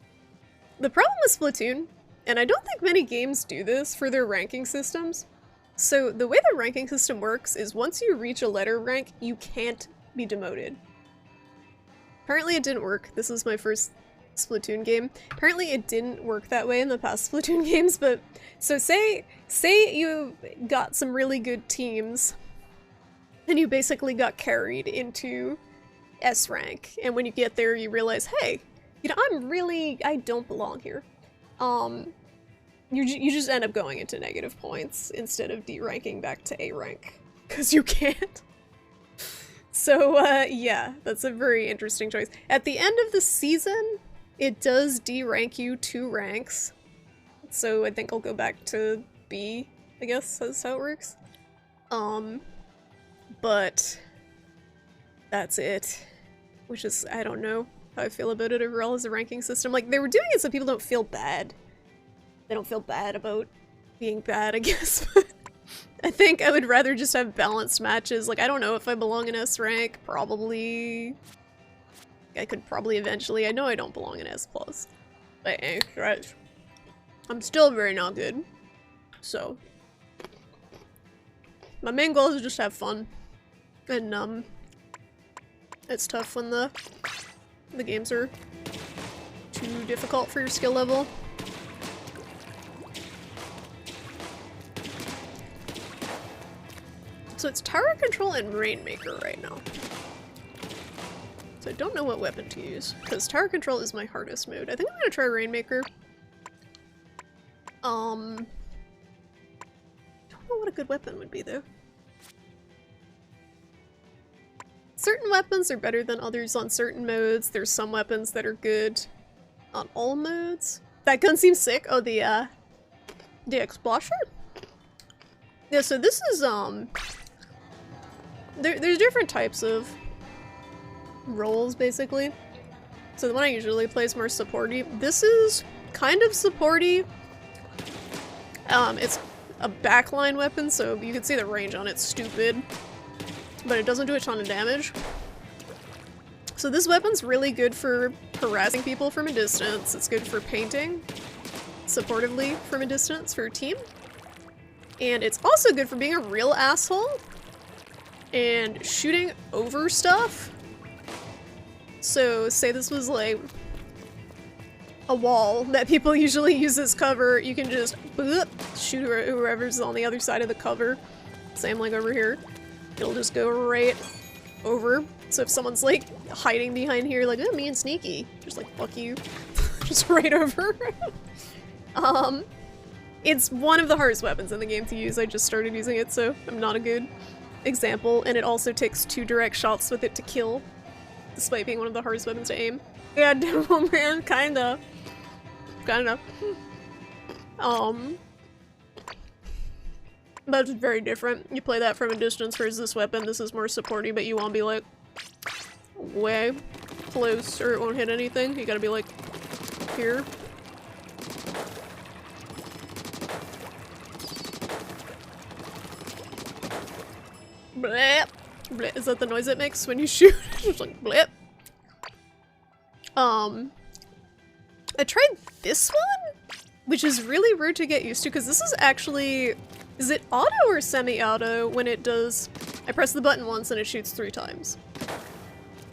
with Splatoon, and I don't think many games do this for their ranking systems. So the way the ranking system works is once you reach a letter rank, you can't be demoted. Apparently it didn't work. This was my first Splatoon game. Apparently it didn't work that way in the past Splatoon games, but so say you got some really good teams and you basically got carried into S rank, and when you get there you realize, hey, you know, I don't belong here. You just end up going into negative points instead of D-ranking back to A rank, because you can't. So, yeah, that's a very interesting choice. At the end of the season, it does D-rank you 2 ranks, so I think I'll go back to B, I guess, that's how it works. But that's it. Which is, I don't know how I feel about it overall as a ranking system. Like, they were doing it so people don't feel bad. They don't feel bad about being bad, I guess, but I think I would rather just have balanced matches. Like, I don't know if I belong in S rank, probably. I could probably eventually. I know I don't belong in S+. But right. I'm still very not good. So. My main goal is to just have fun. And, it's tough when the games are too difficult for your skill level. So it's Tower Control and Rainmaker right now. So I don't know what weapon to use, because Tower Control is my hardest mode. I think I'm gonna try Rainmaker. Don't know what a good weapon would be though. Certain weapons are better than others on certain modes. There's some weapons that are good on all modes. That gun seems sick. Oh, the explosion? Yeah, so this is, there's different types of roles, basically. So the one I usually play is more supporty. This is kind of supporty. It's a backline weapon, so you can see the range on it's stupid. But it doesn't do a ton of damage. So this weapon's really good for harassing people from a distance. It's good for painting supportively from a distance for a team. And it's also good for being a real asshole and shooting over stuff. So say this was like a wall that people usually use as cover, you can just boop, shoot whoever's on the other side of the cover. Same like over here. It'll just go right over. So if someone's like hiding behind here like, oh, me and Sneaky, just like, fuck you. Just right over. It's one of the hardest weapons in the game to use. I just started using it, so I'm not a good example. And it also takes 2 direct shots with it to kill, despite being one of the hardest weapons to aim. Yeah, Demo Man, kinda. But it's very different. You play that from a distance versus this weapon. This is more supporty, but you won't be like way close or it won't hit anything. You gotta be like here. Blip. Blip. Is that the noise it makes when you shoot? Just like blip. I tried this one, which is really weird to get used to because this is actually, is it auto or semi-auto when it does, I press the button once and it shoots 3 times.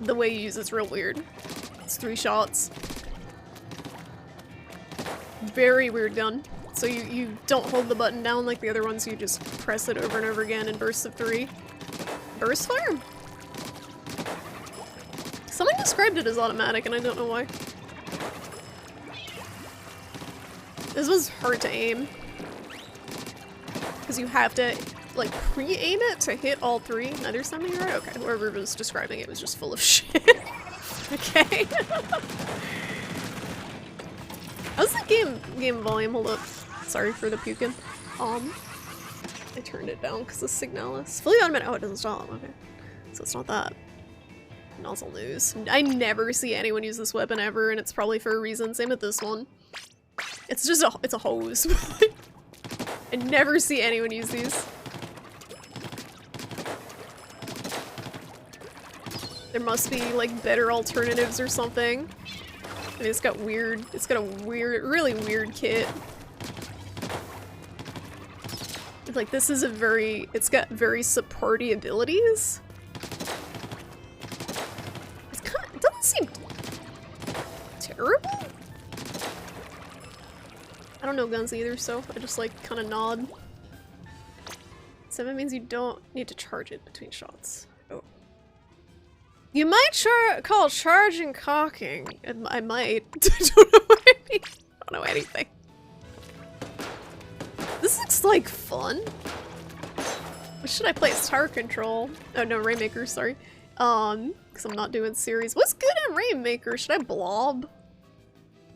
The way you use it's real weird. It's 3 shots. Very weird gun. So you don't hold the button down like the other ones, you just press it over and over again in bursts of 3. Burst fire? Someone described it as automatic and I don't know why. This was hard to aim. Because you have to, like, pre-aim it to hit all 3. Neither something right? Okay, whoever was describing it was just full of shit. Okay. How's the game volume? Hold up. Sorry for the puking. I turned it down because of Signalis. Fully automatic. Oh, it doesn't stop. Okay. So it's not that. Nozzle news. I never see anyone use this weapon ever, and it's probably for a reason. Same with this one. It's just it's a hose. I never see anyone use these. There must be like better alternatives or something. I mean, it's got a really weird kit. It's like this is it's got very supporty abilities. It doesn't seem terrible. I don't know guns either, so I just like kind of nod. 7 means you don't need to charge it between shots. Oh. You might call charging cocking. I might. I don't know what I mean. I don't know anything. This looks like fun. What should I play? It's Tower Control. Oh no, Rainmaker, sorry. Because I'm not doing series. What's good in Rainmaker? Should I blob?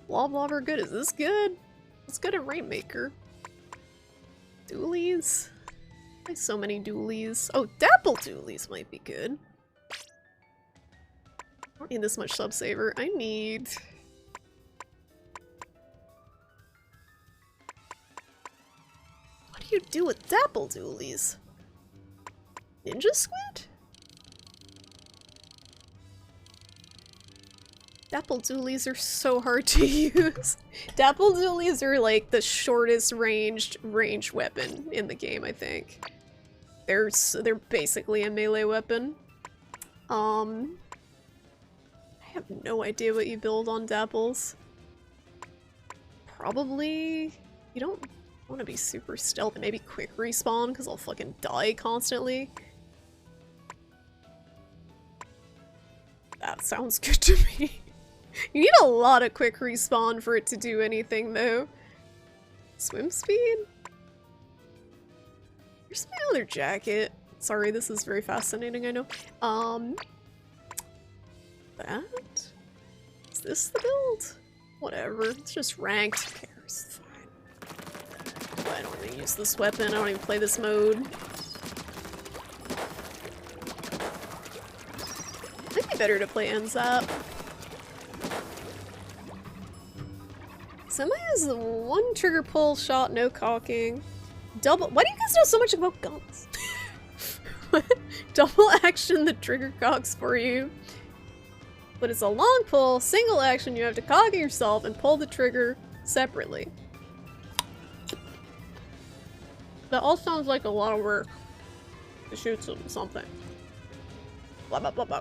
Blob are good. Is this good? What's good in Rainmaker? Dualies? Why so many dualies? Oh, Dapple dualies might be good. I don't need this much sub-saver. I need... What do you do with Dapple dualies? Ninja Squid? Dapple dualies are so hard to use. Dapple dualies are like the shortest ranged weapon in the game, I think. They're basically a melee weapon. I have no idea what you build on Dapples. Probably you don't want to be super stealth, maybe quick respawn because I'll fucking die constantly. That sounds good to me. You need a lot of quick respawn for it to do anything, though. Swim speed? Where's my other jacket? Sorry, this is very fascinating, I know. That? Is this the build? Whatever, it's just ranked. Who cares? It's fine. I don't even use this weapon, I don't even play this mode. Might be better to play NZAP. Semi has the one trigger pull shot, no cocking. Double. Why do you guys know so much about guns? Double action, the trigger cocks for you. But it's a long pull, single action, you have to cock it yourself and pull the trigger separately. That all sounds like a lot of work to shoot something. Blah blah blah blah.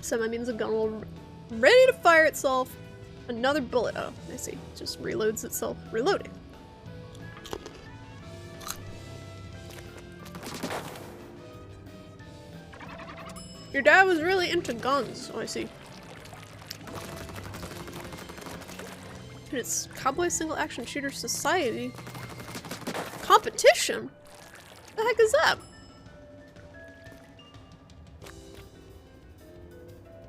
So that means the gun will ready to fire itself. Another bullet. Oh, I see. Just reloads itself. Reloading. Your dad was really into guns. Oh, I see. And it's Cowboy Single Action Shooter Society. Competition? The heck is that?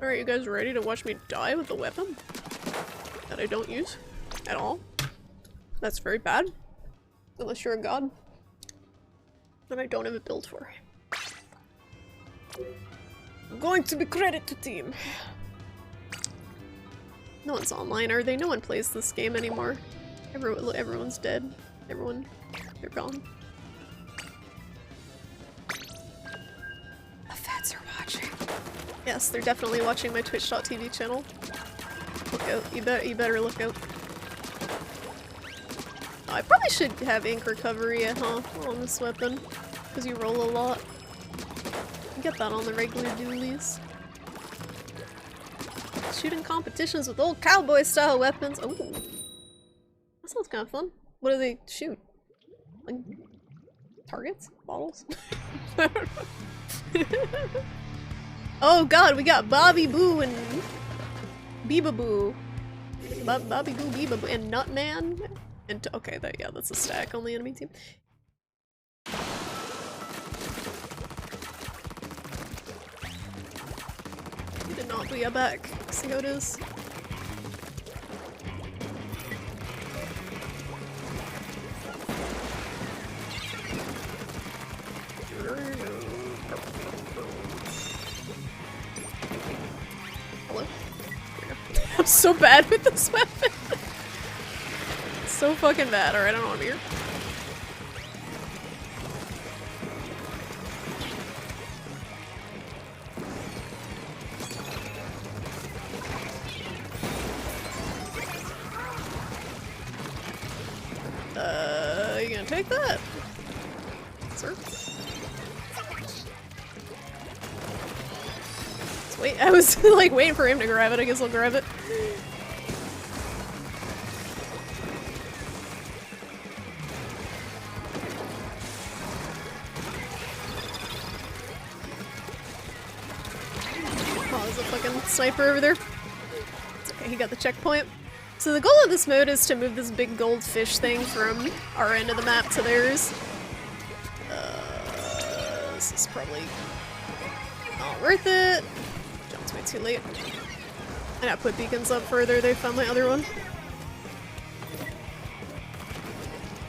Alright, you guys ready to watch me die with a weapon that I don't use at all? That's very bad. Unless you're a god. And I don't have a build for it. I'm going to be credit to team. No one's online, are they? No one plays this game anymore. Everyone's dead. Everyone, they're gone. The feds are watching. Yes, they're definitely watching my twitch.tv channel. Look out. You better look out. Oh, I probably should have ink recovery, huh, on this weapon. Because you roll a lot. You get that on the regular dualies. Shooting competitions with old cowboy style weapons. Oh, that sounds kind of fun. What do they shoot? Like targets? Bottles? Oh god, we got Bobby Boo and Biba Boo. Bobby Boo, Biba Boo, and Nutman. And okay, yeah, that's a stack on the enemy team. He did not be back. See how it is. Hello? I'm so bad with this weapon. So fucking bad. Alright, I don't want to be here. You gonna take that? Sir? Let's wait. I was like waiting for him to grab it. I guess I'll grab it. Oh, there's a fucking sniper over there. It's okay, he got the checkpoint. So the goal of this mode is to move this big gold fish thing from our end of the map to theirs. This is probably not worth it. Jumped way too late. I gotta put beacons up further, they found my other one.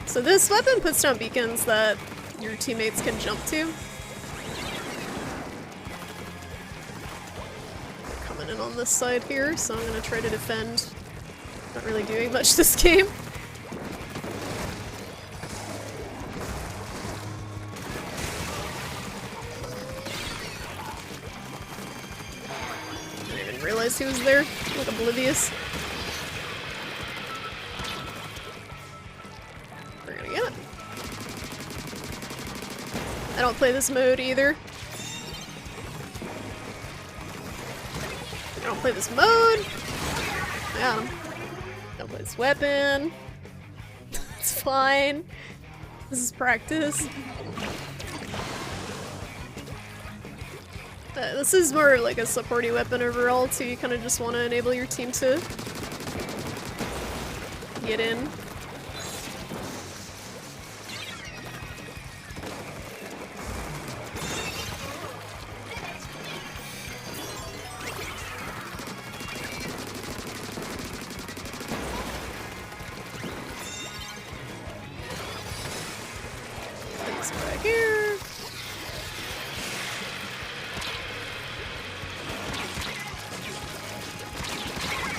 So this weapon puts down beacons that your teammates can jump to. They're coming in on this side here, so I'm gonna try to defend. Not really doing much this game. I didn't even realize he was there. Like oblivious. We're gonna get it. I don't play this mode either. I don't play this mode. I got him. Don't play this weapon. It's fine. This is practice. This is more like a supporty weapon overall, so you kind of just want to enable your team to get in. Let's go back here.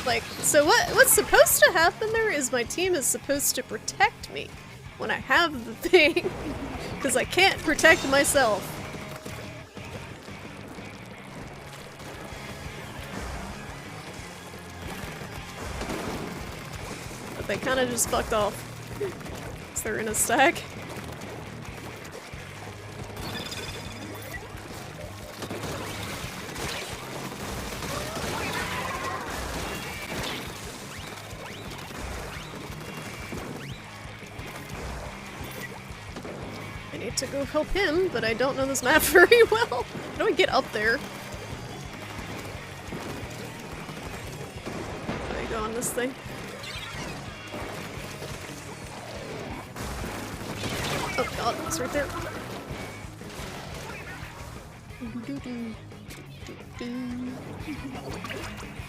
Like, so what's supposed to happen there is my team is supposed to protect me when I have the thing, because I can't protect myself. But they kind of just fucked off. So they're in a stack. To go help him, but I don't know this map very well. How do I get up there? How do I go on this thing? Oh god, it's right there.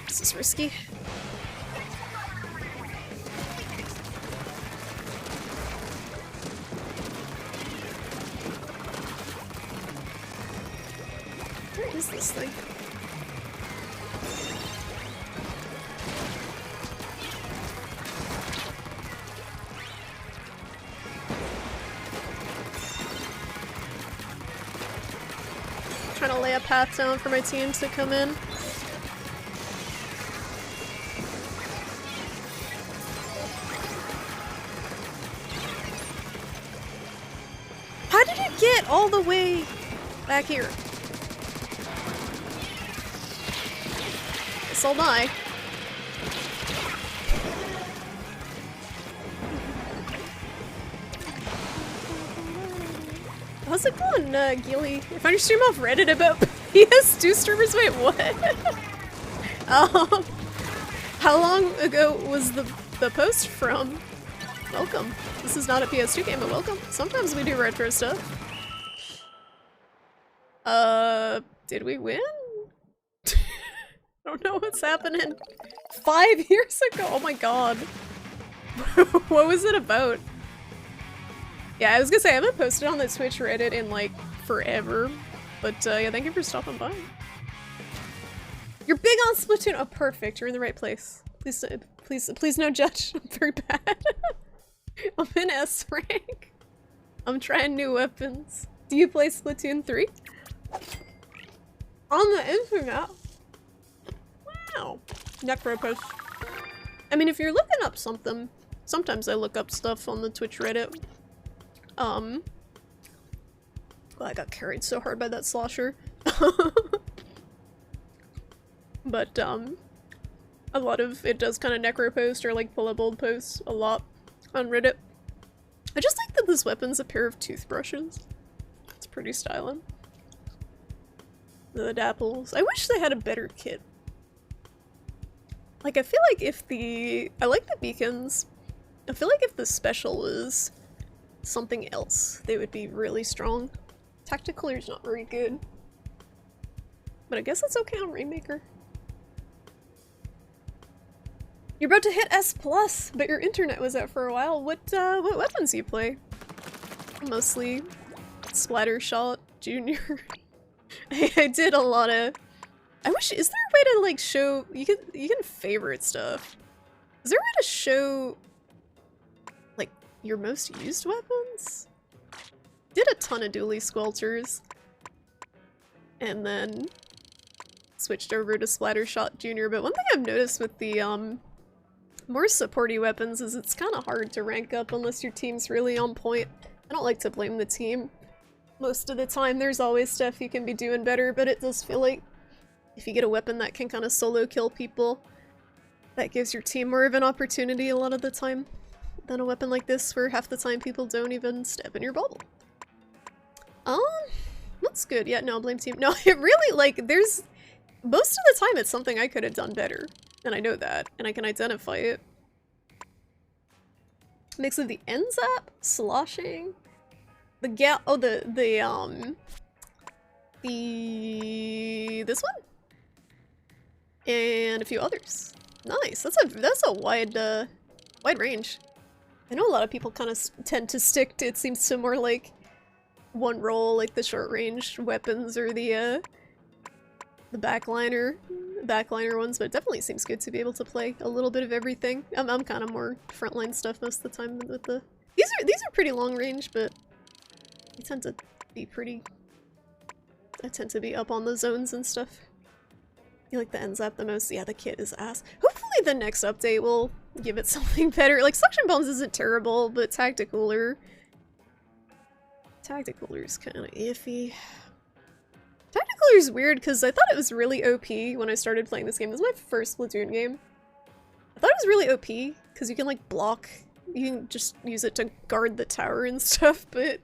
This is risky. Where is this thing? Trying to lay a path down for my team to come in. How did it get all the way back here? Guess I'll die. How's it going, Gilly? I found your stream off Reddit about PS2 streamers. Wait, what? How long ago was the post from? Welcome. This is not a PS2 game, but welcome. Sometimes we do retro stuff. Did we win? I don't know what's happening. 5 years ago? Oh my god. What was it about? Yeah, I was gonna say, I haven't posted on the Twitch Reddit in like forever, but yeah, thank you for stopping by. You're big on Splatoon. Oh, perfect. You're in the right place. Please, no judge. I'm very bad. I'm in S rank. I'm trying new weapons. Do you play Splatoon 3? On the internet? Wow. Necro post. I mean, if you're looking up something, sometimes I look up stuff on the Twitch Reddit. Well, I got carried so hard by that slosher. But, a lot of it does kind of necro post or like pull up old posts a lot on Reddit. I just like that this weapon's a pair of toothbrushes. It's pretty styling. The dapples. I wish they had a better kit. Like, I feel like if the... I like the beacons. I feel like if the special was something else, they would be really strong. Tacticaller's not very good. But I guess it's okay on Rainmaker. You're about to hit S+, but your internet was out for a while. What weapons do you play? Mostly Splattershot Junior. I did a lot of... I wish... Is there a way to, like, show... You can favorite stuff. Is there a way to show, like, your most used weapons? Did a ton of dually squelchers. And then switched over to Splattershot Junior. But one thing I've noticed with the, more supporty weapons is it's kind of hard to rank up unless your team's really on point. I don't like to blame the team. Most of the time there's always stuff you can be doing better, but it does feel like if you get a weapon that can kind of solo kill people, that gives your team more of an opportunity a lot of the time than a weapon like this where half the time people don't even step in your bubble. That's good. Yeah, no, blame team. No, it really, like, there's... Most of the time it's something I could have done better. And I know that. And I can identify it. Mix of the NZAP, sloshing, the this one? And a few others. Nice. That's a wide range. I know a lot of people kind of tend to stick to, it seems, to more like one role, like the short range weapons or the backliner ones, but it definitely seems good to be able to play a little bit of everything. I'm kind of more frontline stuff most of the time with the... These are pretty long range, but I tend to be up on the zones and stuff. You like the NZAP the most? Yeah, the kit is ass. Hopefully the next update will give it something better. Like, suction bombs isn't terrible, but Tacticooler is kind of iffy. Tacticooler is weird because I thought it was really OP when I started playing this game. This is my first Splatoon game. I thought it was really OP because you can, like, block. You can just use it to guard the tower and stuff, but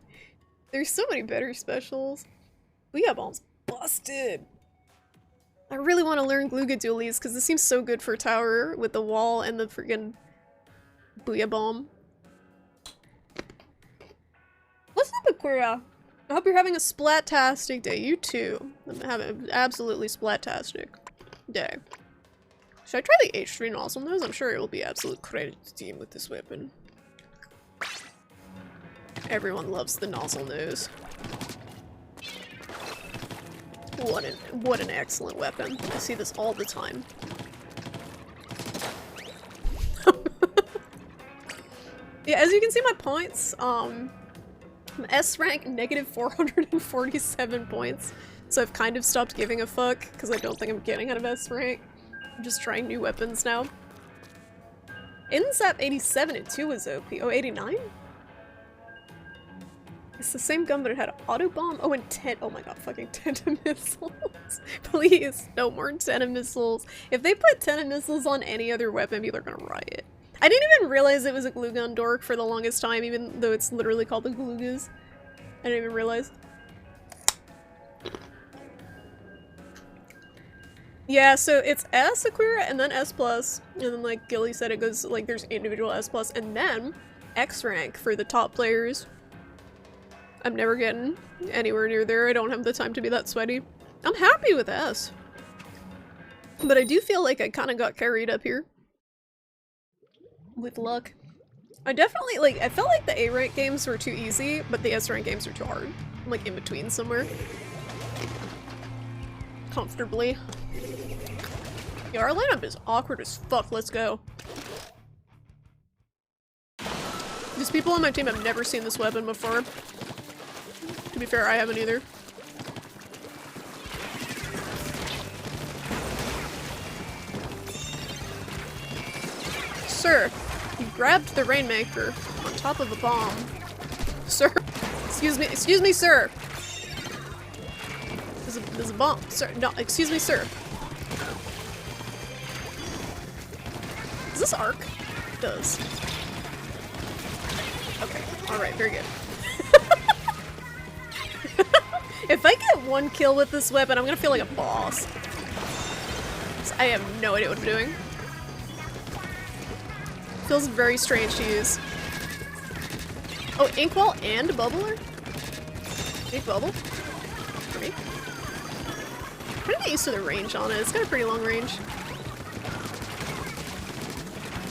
there's so many better specials. Booyah bombs busted. I really want to learn Gluga dualies because this seems so good for tower with the wall and the friggin' Booyah bomb. What's up, Aquaria? I hope you're having a splat-tastic day. You too. I'm having an absolutely splat-tastic day. Should I try the H3 nozzle nose? I'm sure it will be absolute credit to team with this weapon. Everyone loves the nozzle nose. What an excellent weapon. I see this all the time. Yeah, as you can see my points, S rank negative 447 points. So I've kind of stopped giving a fuck because I don't think I'm getting out of S rank. I'm just trying new weapons now. NZAP 87 at 2 was OP. Oh, 89? It's the same gun, but it had auto bomb. Oh, and 10. Oh my god, fucking 10 missiles. Please, no more 10 missiles. If they put 10 missiles on any other weapon, people are gonna riot. I didn't even realize it was a glue gun dork for the longest time, even though it's literally called the Glugas. I didn't even realize. Yeah, so it's S Aquira and then S plus, and then like Gilly said, it goes like there's individual S plus, and then X rank for the top players. I'm never getting anywhere near there. I don't have the time to be that sweaty. I'm happy with S. But I do feel like I kind of got carried up here. With luck. I definitely, like, I felt like the A rank games were too easy, but the S rank games are too hard. I'm like in between somewhere. Comfortably. Yeah, our lineup is awkward as fuck. Let's go. These people on my team have never seen this weapon before. To be fair, I haven't either. Sir, you grabbed the Rainmaker on top of a bomb. Sir, excuse me, sir. There's a bomb. Sir, no, excuse me, sir. Does this arc? It does. Okay, alright, very good. If I get one kill with this weapon, I'm gonna feel like a boss. I have no idea what I'm doing. Feels very strange to use. Oh, Inkwall and Bubbler? Big bubble? For me? I'm trying to get used to the range on it. It's got a pretty long range.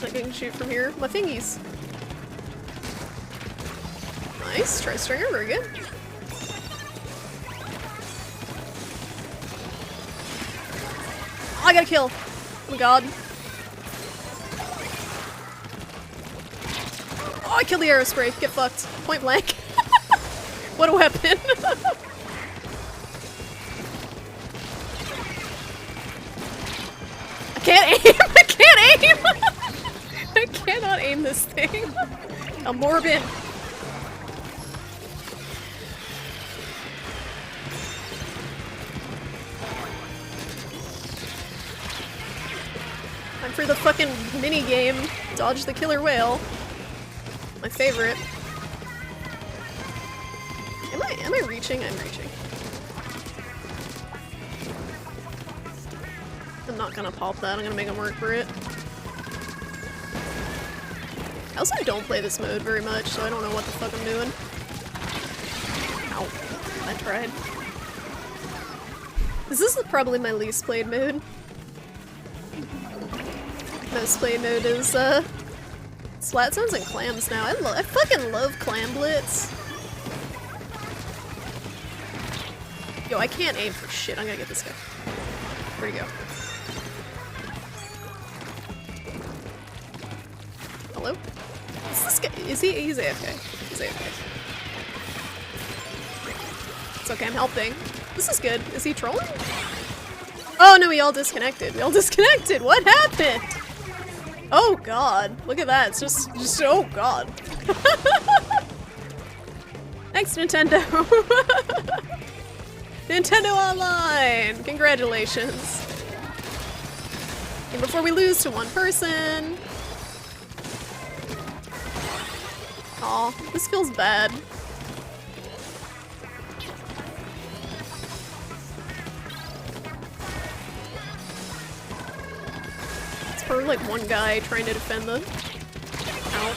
Like I can shoot from here. My thingies. Nice. Tri-stringer, very good. Oh, I got a kill. Oh my god. Oh, I killed the arrow spray. Get fucked. Point blank. What a weapon. I can't aim. I can't aim. I cannot aim this thing. I'm Morbin. I'm for the fucking mini game. Dodge the killer whale. My favorite. Am I reaching? I'm reaching. I'm not gonna pop that, I'm gonna make him work for it. I also don't play this mode very much, so I don't know what the fuck I'm doing. Ow. I tried. This is probably my least played mode. Most played mode is, Splatoons and clams now. I fucking love Clam Blitz. Yo, I can't aim for shit. I'm gonna get this guy. Where'd he go? Hello? Is this guy? Is he? He's AFK. He's AFK. It's okay, I'm helping. This is good. Is he trolling? Oh no, we all disconnected. We all disconnected. What happened? Oh god. Look at that. It's just oh god. Thanks, Nintendo. Nintendo Online! Congratulations. And before we lose to one person. Aw, this feels bad. It's for like one guy trying to defend the... Ow.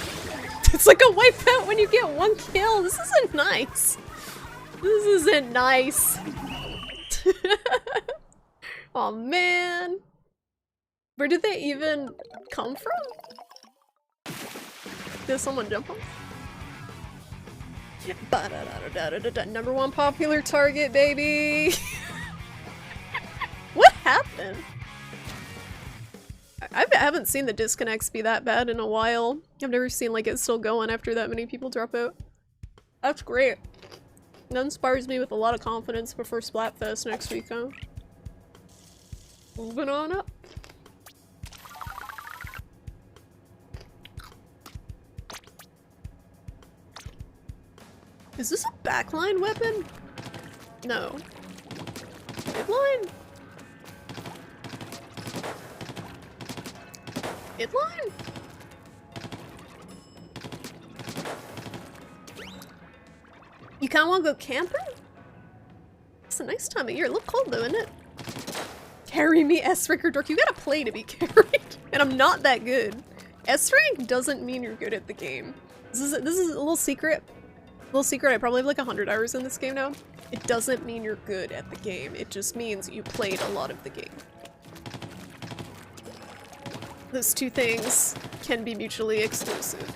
It's like a wipeout when you get one kill. This isn't nice. This isn't nice. Aw, man. Where did they even come from? Did someone jump on? Number one popular target, baby! What happened? I haven't seen the disconnects be that bad in a while. I've never seen like it still going after that many people drop out. That's great. That inspires me with a lot of confidence before Splatfest next week, huh? Moving on up. Is this a backline weapon? No. Midline? Midline? You kinda wanna go camping? It's a nice time of year. A little cold though, isn't it? Carry me, S-rank or dork. You gotta play to be carried. And I'm not that good. S-rank doesn't mean you're good at the game. This is a little secret. Little secret, I probably have like 100 hours in this game now. It doesn't mean you're good at the game. It just means you played a lot of the game. Those two things can be mutually exclusive.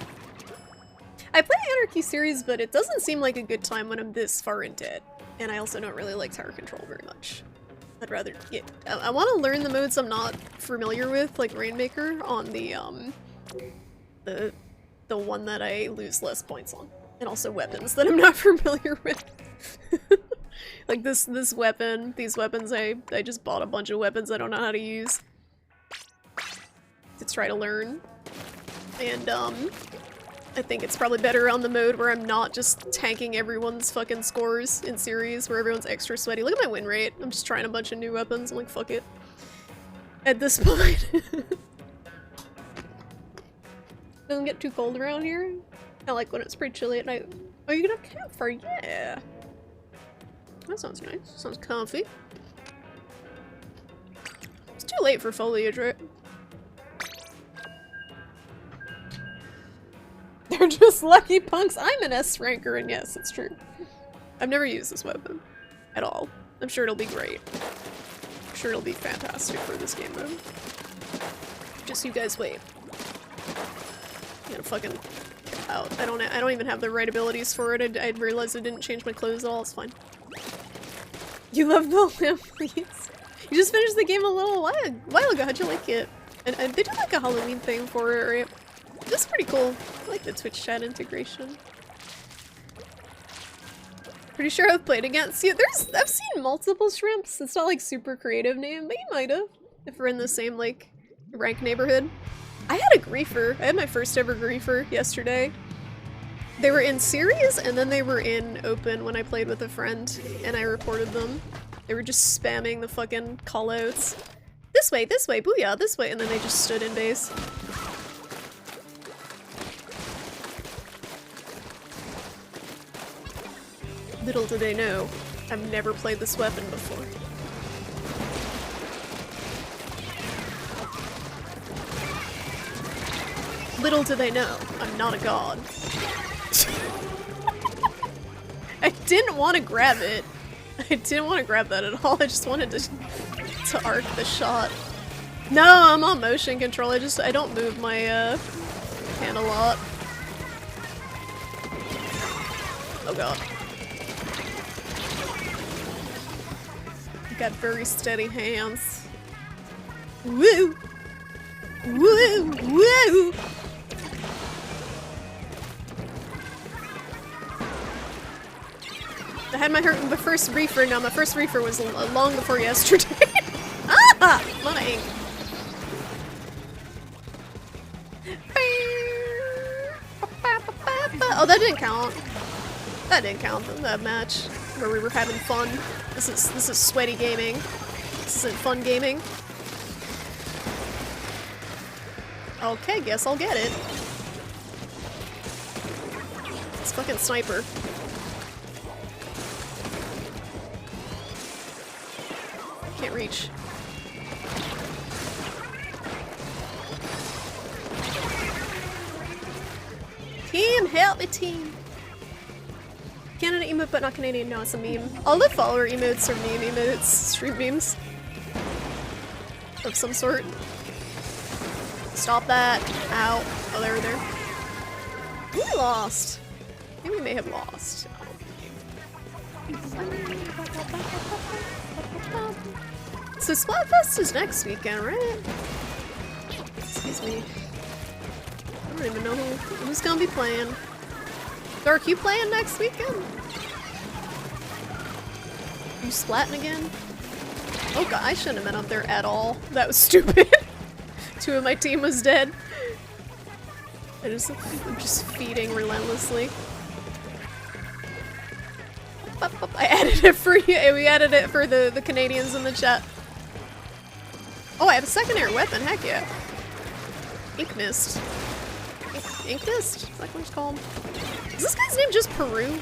I play Anarchy series, but it doesn't seem like a good time when I'm this far into it. And I also don't really like tower control very much. I'd rather get... I want to learn the modes I'm not familiar with, like Rainmaker, on the one that I lose less points on. And also weapons that I'm not familiar with. Like this weapon, these weapons, I just bought a bunch of weapons I don't know how to use. To try to learn. And I think it's probably better on the mode where I'm not just tanking everyone's fucking scores in series, where everyone's extra sweaty. Look at my win rate. I'm just trying a bunch of new weapons. I'm like, fuck it. At this point. Doesn't get too cold around here. I like when it's pretty chilly at night. Oh, you can have campfire? Yeah! That sounds nice. Sounds comfy. It's too late for foliage, right? They're just lucky punks. I'm an S-ranker, and yes, it's true. I've never used this weapon. At all. I'm sure it'll be great. I'm sure it'll be fantastic for this game mode. Just you guys wait. I'm gonna fucking get out. I don't even have the right abilities for it. I realized I didn't change my clothes at all. It's fine. You love the lamp, please. You just finished the game a little while ago. How'd you like it? And they did like a Halloween thing for it, right? This is pretty cool. I like the Twitch chat integration. Pretty sure I've played against you. I've seen multiple shrimps. It's not like super creative name, but you might have. If we're in the same like rank neighborhood. I had a griefer. I had my first ever griefer yesterday. They were in series and then they were in open when I played with a friend and I reported them. They were just spamming the fucking callouts. This way, booyah, this way, and then they just stood in base. Little do they know, I've never played this weapon before. little do they know, I'm not a god. I didn't want to grab it. I didn't want to grab that at all. I just wanted to arc the shot. No, I'm on motion control. I don't move my hand a lot. Oh god. I've got very steady hands. Woo! Woo! Woo! I had my first reefer. No, my first reefer was long before yesterday. Ah! A lot of ink. Oh, that didn't count. That didn't count. That match where we were having fun. This is sweaty gaming. This isn't fun gaming. Okay, guess I'll get it. It's fucking sniper. Can't reach. Team, help me, team! Canada emote, but not Canadian. No, it's a meme. All the follower emotes are meme emotes, stream memes of some sort. Stop that! Ow! Oh, there. We lost. I think we may have lost. So Splatfest is next weekend, right? Excuse me. I don't even know who's gonna be playing. Dark, you playing next weekend? You splatting again? Oh god, I shouldn't have been up there at all. That was stupid. 2 of my team was dead. I'm just feeding relentlessly. I added it for you. We added it for the Canadians in the chat. Oh, I have a secondary weapon. Heck yeah. Ink Mist. Ink Mist? Is that what it's called? Is this guy's name just Peru?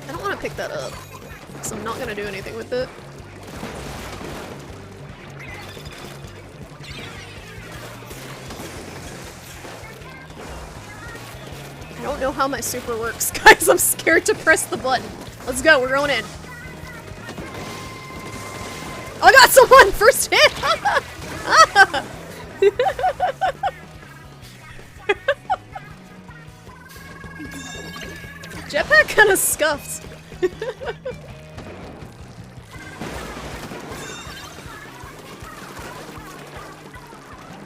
I don't want to pick that up, because I'm not going to do anything with it. I don't know how my super works, guys. I'm scared to press the button. Let's go, we're going in. Oh, I got someone! First hit! Jetpack kinda scuffed.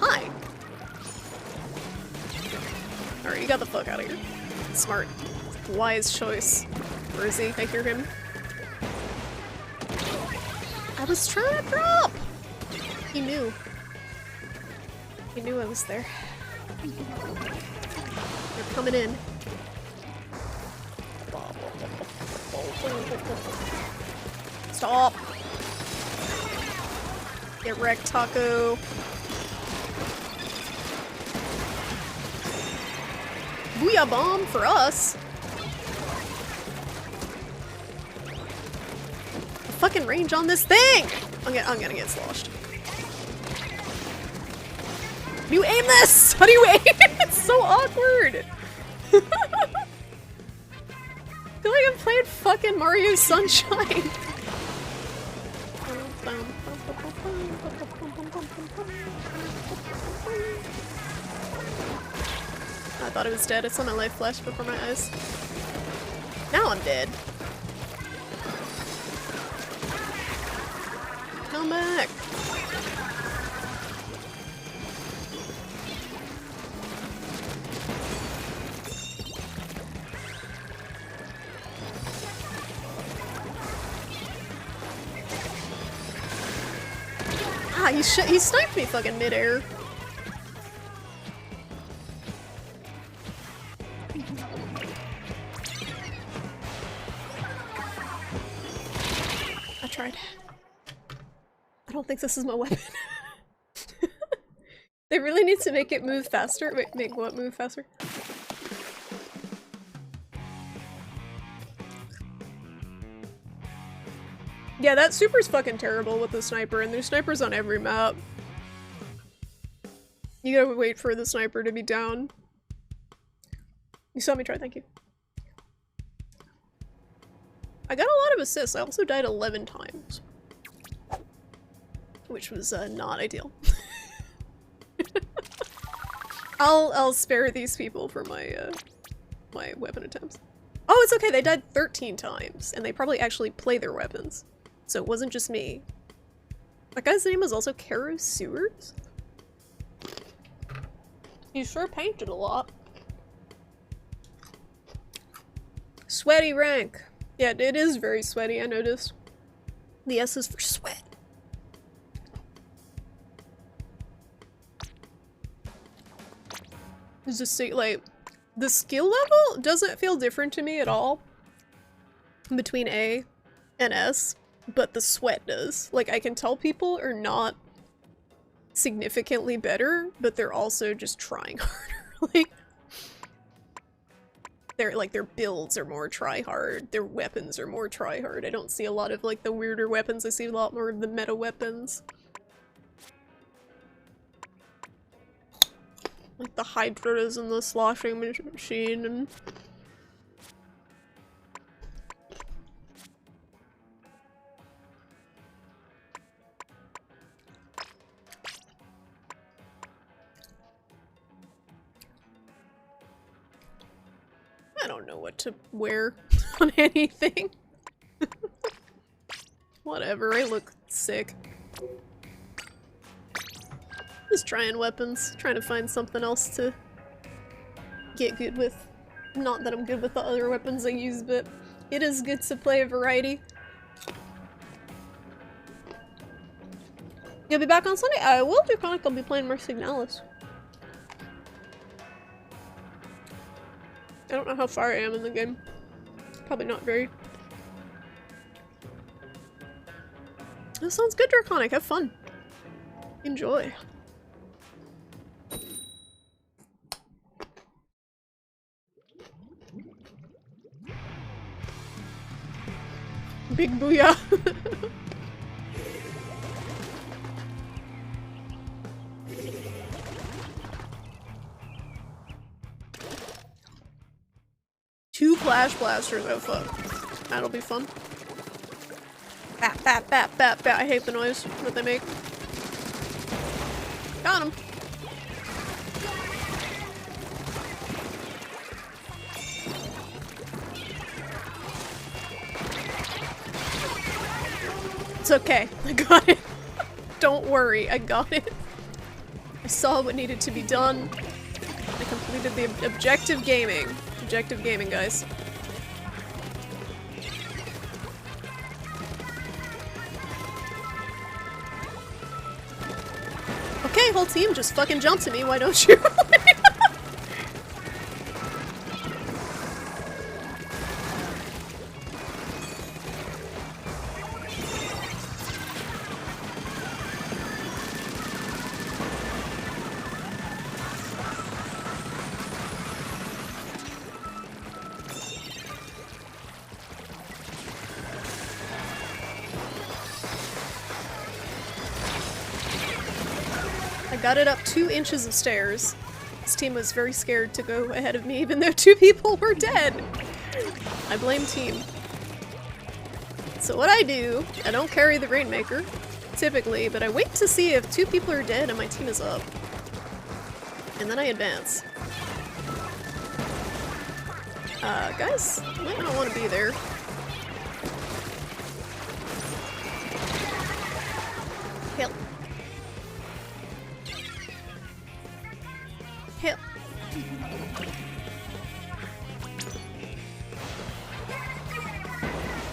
Hi. Alright, you got the fuck out of here. Smart. Wise choice. Where is he? I hear him. I was trying to drop! He knew. He knew I was there. They're coming in. Stop! Get wrecked, Taco. Booyah bomb for us! The fucking range on this thing! I'm gonna get sloshed. How do you aim this? How do you aim? It's so awkward! I feel like I'm playing fucking Mario Sunshine. I thought it was dead. I saw my life flash before my eyes. Now I'm dead. Come back. Ah, he sniped me fucking midair. I tried. I don't think this is my weapon. They really need to make it move faster. Wait, make what move faster? Yeah, that super's fucking terrible with the sniper, and there's snipers on every map. You gotta wait for the sniper to be down. You saw me try, thank you. I got a lot of assists. I also died 11 times. Which was not ideal. I'll spare these people for my my weapon attempts. Oh, it's okay, they died 13 times, and they probably actually play their weapons. So it wasn't just me. That guy's name was also Caro Sewers? He sure painted a lot. Sweaty rank. Yeah, it is very sweaty, I noticed. The S is for sweat. It's just like, the skill level doesn't feel different to me at all between A and S, but the sweat does. Like, I can tell people are not significantly better, but they're also just trying harder. Like, their builds are more try-hard, their weapons are more try-hard. I don't see a lot of, like, the weirder weapons, I see a lot more of the meta weapons. Like the hydras and the sloshing machine and... I don't know what to wear on anything. Whatever, I look sick. Just trying weapons, trying to find something else to get good with. Not that I'm good with the other weapons I use, but it is good to play a variety. You'll be back on Sunday? I will do Chronic, I'll be playing more Signalis. I don't know how far I am in the game. Probably not very. That sounds good, Draconic. Have fun. Enjoy. Big booyah. Two flash blasters, oh fuck. That'll be fun. Bat, bat, bat, bat, bat. I hate the noise that they make. Got him. It's okay. I got it. Don't worry, I got it. I saw what needed to be done. I completed the objective gaming. Objective gaming, guys. Okay, whole team just fucking jumped to me, why don't you? Got it up 2 inches of stairs. This team was very scared to go ahead of me, even though 2 people were dead. I blame team. So what I do, I don't carry the Rainmaker, typically, but I wait to see if 2 people are dead and my team is up. And then I advance. Guys, you might not want to be there. Help. Help.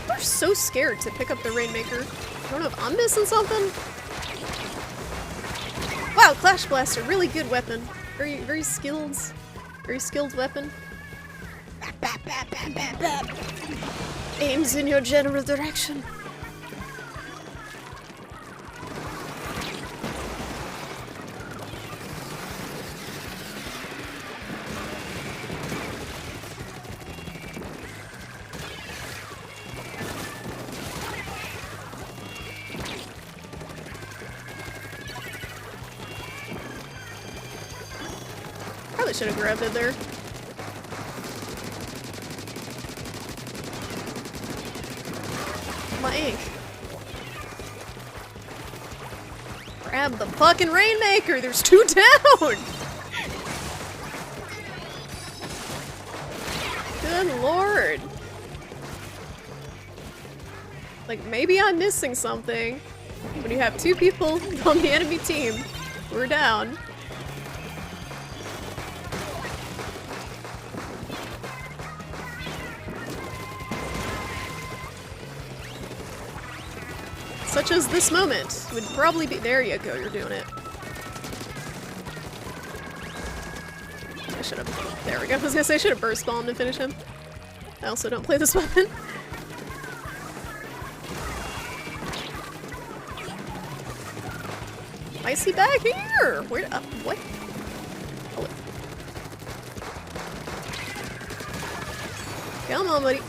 They're so scared to pick up the Rainmaker. I don't know if I'm missing something. Wow, Clash Blaster, really good weapon. Very skilled weapon. Bap, bap, bap, bap, bap, bap. Aims in your general direction. Probably should have grabbed it there. My ink. Grab the fucking Rainmaker! There's 2 down! Good lord. Like, maybe I'm missing something. When you have 2 people on the enemy team who are down. Such as this moment would probably be- there you go, you're doing it. I should've- there we go, I was gonna say I should've burst bombed to finish him. I also don't play this weapon. Why is he back here? Where- what? Oh, come on, buddy.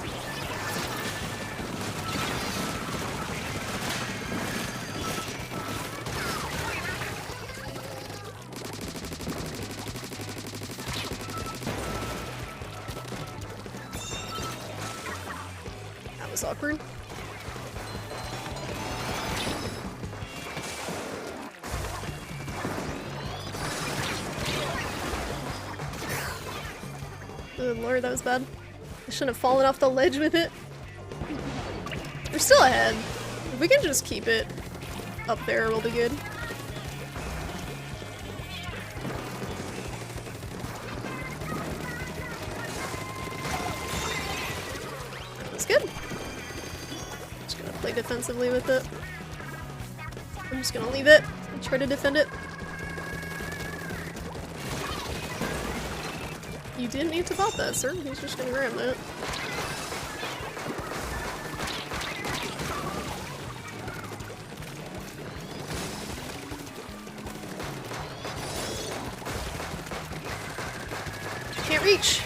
That was awkward. Good lord, that was bad. I shouldn't have fallen off the ledge with it. We're still ahead. If we can just keep it up there, we'll be good. That's good. Just gonna play defensively with it. I'm just gonna leave it and try to defend it. You didn't need to pop that, sir. He's just gonna grab that. Can't reach!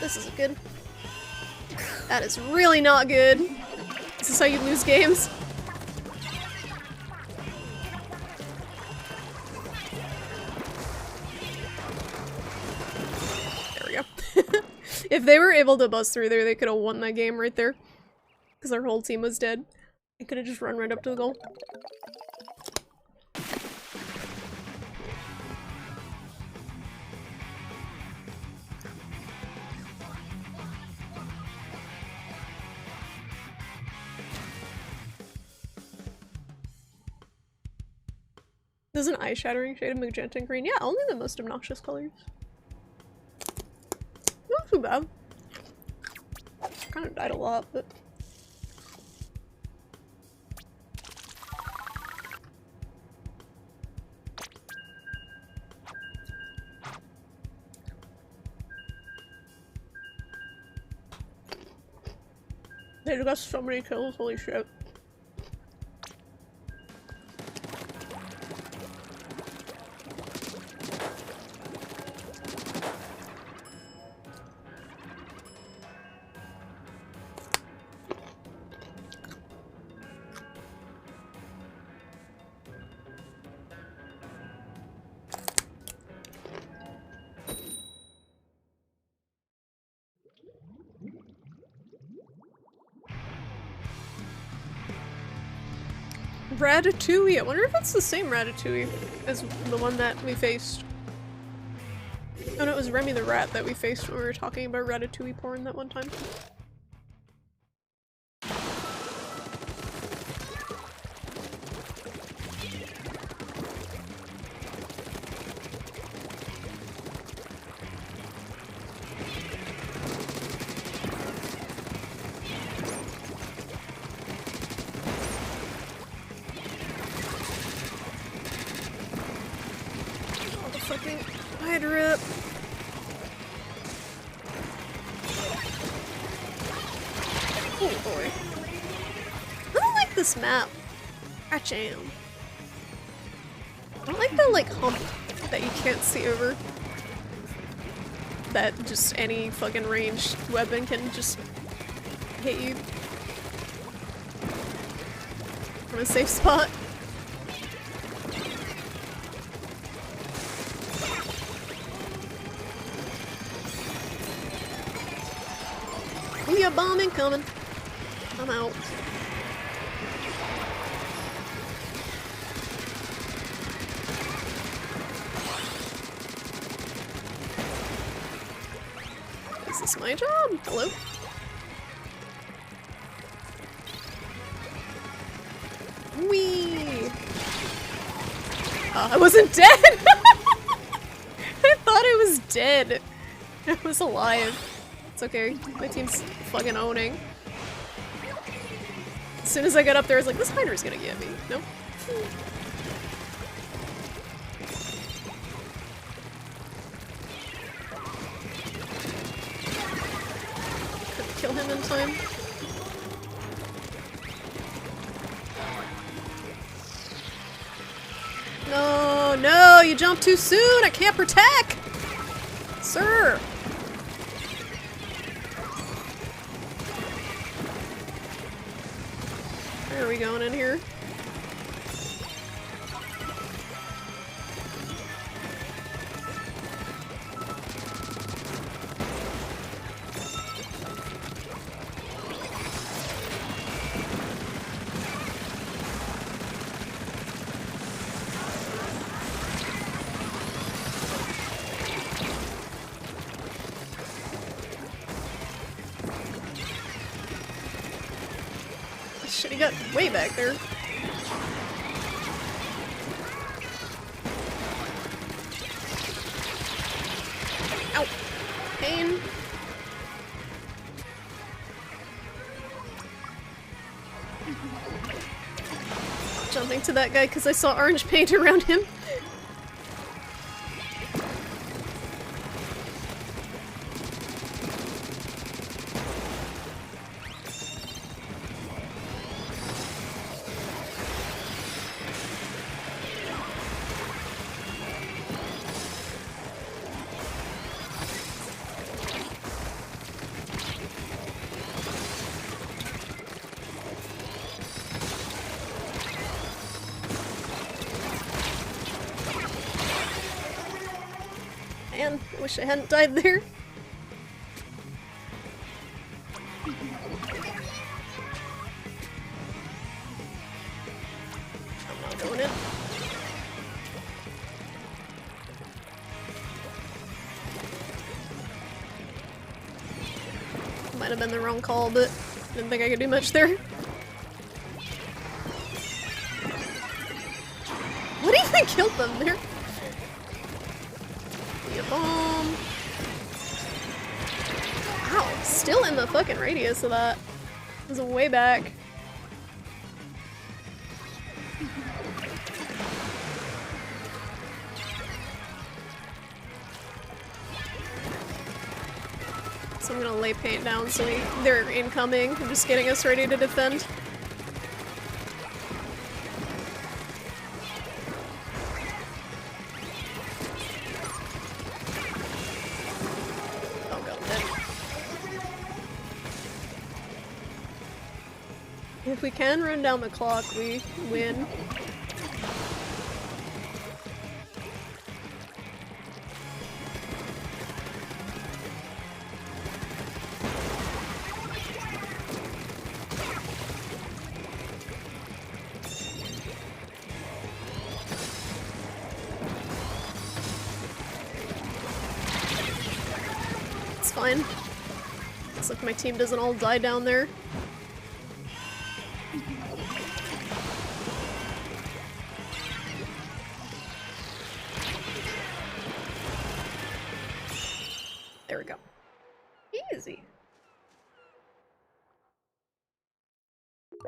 This isn't good. That is really not good. This is how you lose games. There we go. If they were able to bust through there, they could have won that game right there. Because our whole team was dead. They could have just run right up to the goal. This is an eye-shattering shade of magenta and green. Yeah, only the most obnoxious colors. Not too bad. Kind of died a lot, but... They got so many kills, holy shit. Ratatouille. I wonder if it's the same Ratatouille as the one that we faced. Oh no, it was Remy the Rat that we faced when we were talking about Ratatouille porn that one time. Map. I jam. I don't like the like hump that you can't see over. That just any fucking ranged weapon can just hit you from a safe spot. We got bomb incoming. I'm out. Is this my job? Hello? Whee! I wasn't dead! I thought I was dead. I was alive. It's okay. My team's fucking owning. As soon as I got up there, I was like, this Hydra's gonna get me. Nope. Couldn't kill him in time. No, no, you jumped too soon! I can't protect! Sir! Where are we going in here? Shit, he got way back there. Ow! Pain. Jumping to that guy because I saw orange paint around him. Man, I wish I hadn't died there. I'm not going in. Might have been the wrong call, but didn't think I could do much there. What even killed them there? Bomb. Ow, still in the fucking radius of that. It was way back. So I'm gonna lay paint down so they're incoming. I'm just getting us ready to defend. If we can run down the clock, we win. It's fine. Looks like my team doesn't all die down there. There we go. Easy. I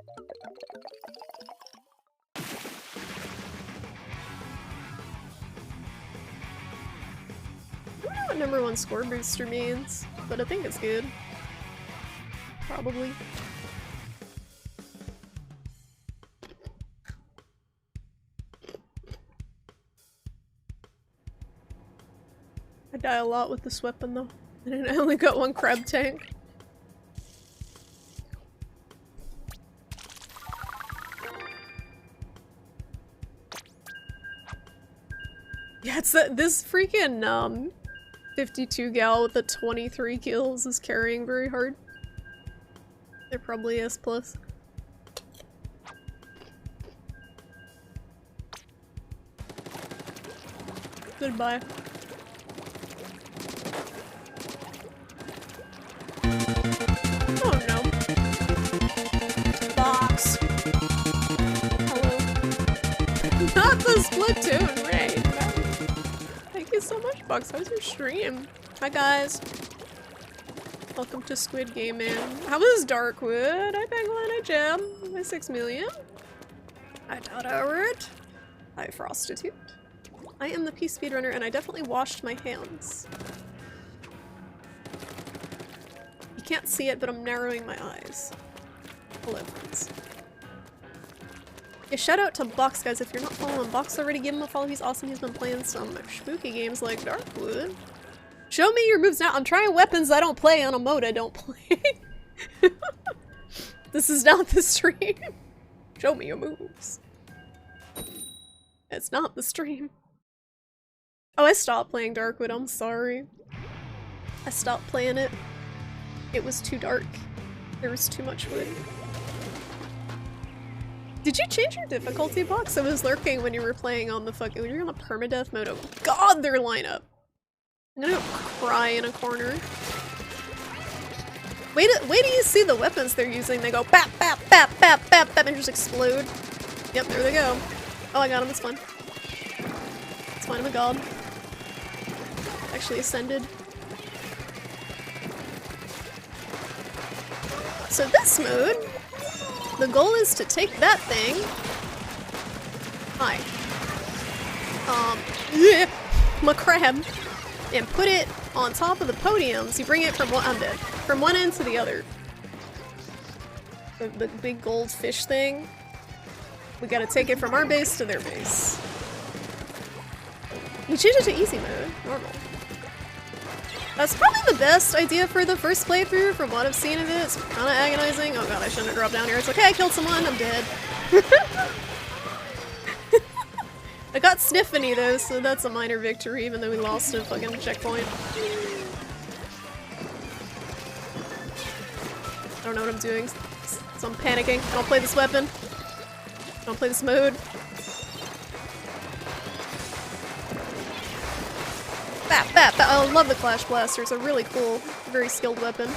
don't know what number 1 score booster means, but I think it's good. Probably. die a lot with this weapon though. And I only got one crab tank. Yeah, it's that this freaking 52 gal with the 23 kills is carrying very hard. They're probably S+. Goodbye. Oh no. Box. Hello. Not the Splatoon raid. Thank you so much, Box. How's your stream? Hi guys. Welcome to Squid Game Man. How was Darkwood? Hi Penguin, hi Jam. Hi 6 million. Hi Dowdoward. Hi Frostitute. I am the Peace Speedrunner and I definitely washed my hands. You can't see it, but I'm narrowing my eyes. Hello, friends. Yeah, shout out to Box, guys. If you're not following Box already, give him a follow. He's awesome. He's been playing some spooky games like Darkwood. Show me your moves now. I'm trying weapons I don't play on a mode I don't play. This is not the stream. Show me your moves. It's not the stream. Oh, I stopped playing Darkwood. I'm sorry. I stopped playing it. It was too dark. There was too much wood. Did you change your difficulty box? I was lurking when you were playing on the fucking- when you were on the permadeath mode. Oh god, their lineup! I'm gonna cry in a corner. Wait till you see the weapons they're using. They go bap bap bap bap bap bap and just explode. Yep, there they go. Oh, I got him. It's fun. It's fine. I'm a god. Actually ascended. So this mode, the goal is to take that thing. Hi. Yeah, my crab, and put it on top of the podiums. You bring it from one- I'm dead. From one end to the other. The big gold fish thing. We gotta take it from our base to their base. You change it to easy mode, normal. That's probably the best idea for the first playthrough from what I've seen of it. It's kind of agonizing. Oh god, I shouldn't have dropped down here. It's okay, I killed someone, I'm dead. I got Sniffany though, so that's a minor victory even though we lost a fucking checkpoint. I don't know what I'm doing, so I'm panicking. I don't play this weapon. I don't play this mode. Bap, bap, bap. I love the Clash Blaster. It's a really cool, very skilled weapon.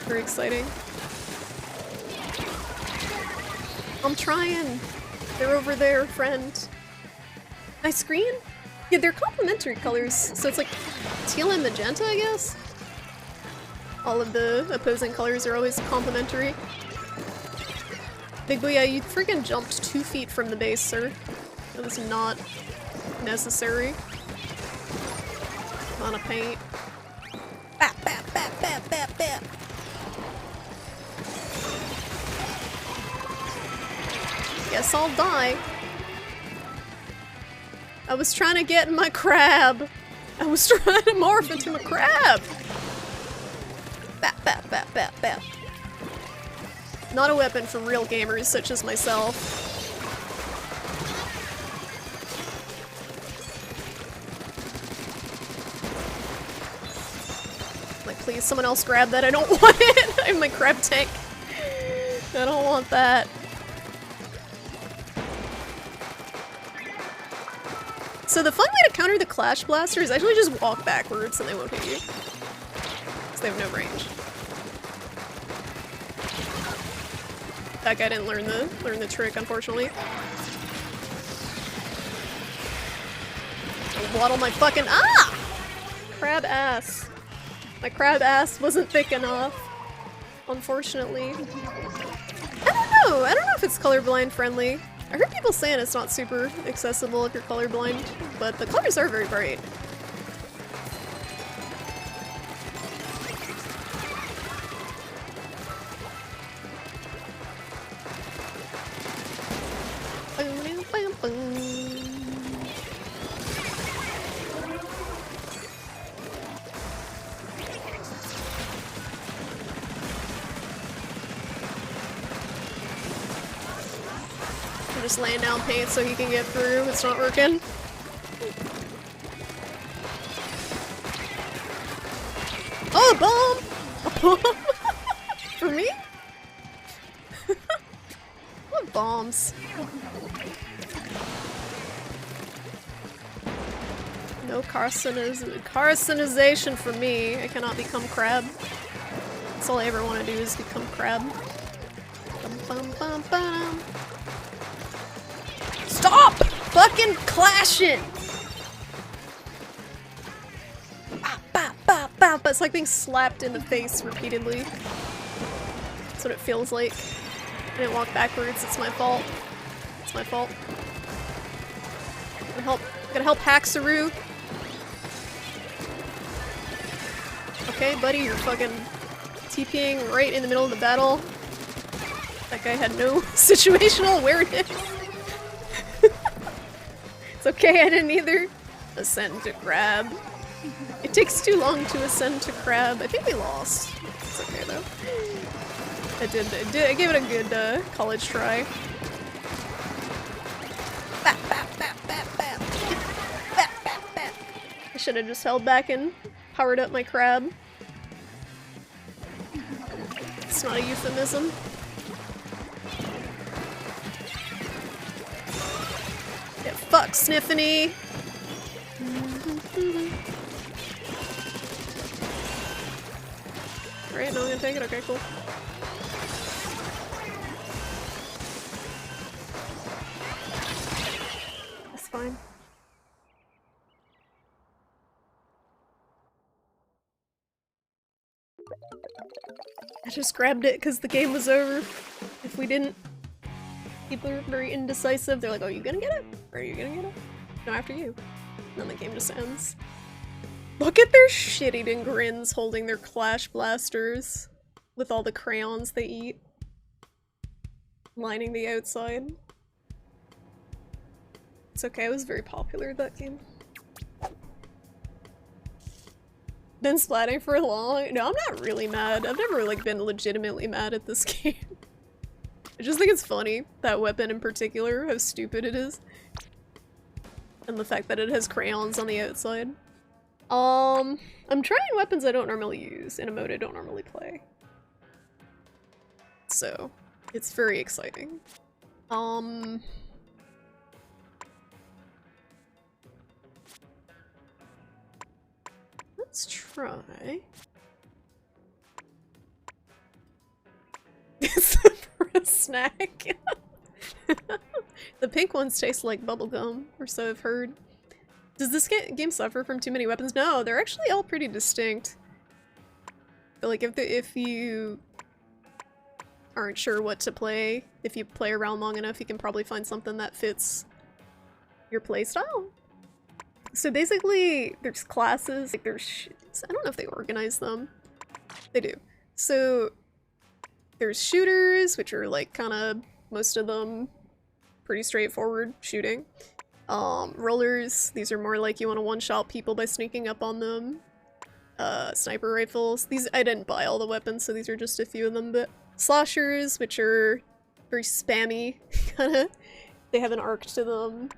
Very exciting. I'm trying. They're over there, friend. Nice green? Yeah, they're complementary colors, so it's like teal and magenta, I guess? All of the opposing colors are always complementary. Big boy, yeah, you freaking jumped 2 feet from the base, sir. That was not necessary. On a paint. Bap, bap, bap, bap, bap, bap. Guess I'll die. I was trying to get in my crab. I was trying to morph into a crab. Bap, bap, bap, bap, bap. Not a weapon for real gamers such as myself. Please, someone else grab that. I don't want it. I have my crab tank. I don't want that. So the fun way to counter the Clash Blaster is actually just walk backwards and they won't hit you. Because they have no range. That guy didn't learn the trick, unfortunately. I'll waddle my fucking- ah! Crab ass. My crab ass wasn't thick enough, unfortunately. I don't know if it's colorblind friendly. I heard people saying it's not super accessible if you're colorblind, but the colors are very bright. just laying down paint so he can get through. It's not working. Oh, a bomb! A bomb? For me? What bombs? No carcinization for me. I cannot become crab. That's all I ever want to do is become crab. Bum, bum, bum, bum. Stop fucking clashing! But it's like being slapped in the face repeatedly. That's what it feels like. I didn't walk backwards, it's my fault. It's my fault. Gotta help Haxaru. Okay, buddy, you're fucking TPing right in the middle of the battle. That guy had no situational awareness. It's okay, I didn't either. Ascend to crab. It takes too long to ascend to crab. I think we lost. It's okay though. I gave it a good college try. Bap, bap, bap, bap, bap. Bap, bap, bap. I should have just held back and powered up my crab. It's not a euphemism. Yeah, fuck, Sniffany! Right, no, I'm gonna take it? Okay, cool. That's fine. I just grabbed it because the game was over. If we didn't, people are very indecisive. They're like, oh, you gonna get it? Or are you gonna get it? No, after you. And then the game just ends. Look at their shit-eating grins holding their Clash Blasters with all the crayons they eat. Lining the outside. It's okay, it was very popular, that game. Been splatting for long? No, I'm not really mad. I've never like been legitimately mad at this game. I just think it's funny, that weapon in particular, how stupid it is. And the fact that it has crayons on the outside. I'm trying weapons I don't normally use in a mode I don't normally play. So, it's very exciting. Let's try. It's for a snack. The pink ones taste like bubblegum, or so I've heard. Does this game suffer from too many weapons? No, they're actually all pretty distinct. But like if you aren't sure what to play, if you play around long enough, you can probably find something that fits your playstyle. So basically, there's classes, like there's I don't know if they organize them. They do. So there's shooters, which are like kind of most of them pretty straightforward shooting. Rollers, these are more like you want to one-shot people by sneaking up on them. Sniper rifles, these I didn't buy all the weapons, so these are just a few of them, but sloshers, which are very spammy, kinda. They have an arc to them.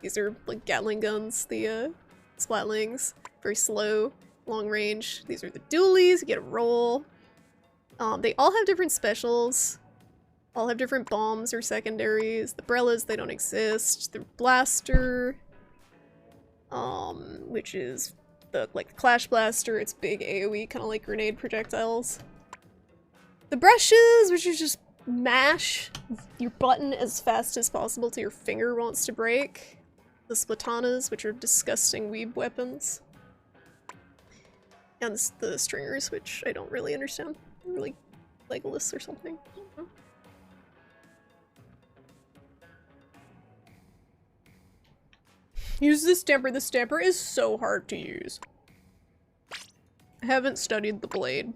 These are like Gatling guns, the Splatlings, very slow, long range. These are the dualies, you get a roll. They all have different specials. All have different bombs or secondaries. The Brellas, they don't exist. The blaster, which is the like Clash Blaster. It's big AoE, kind of like grenade projectiles. The brushes, which is just mash your button as fast as possible till your finger wants to break. The Splatanas, which are disgusting weeb weapons. And the stringers, which I don't really understand. They're like Legolas or something. Use the stamper. The stamper is so hard to use. I haven't studied the blade.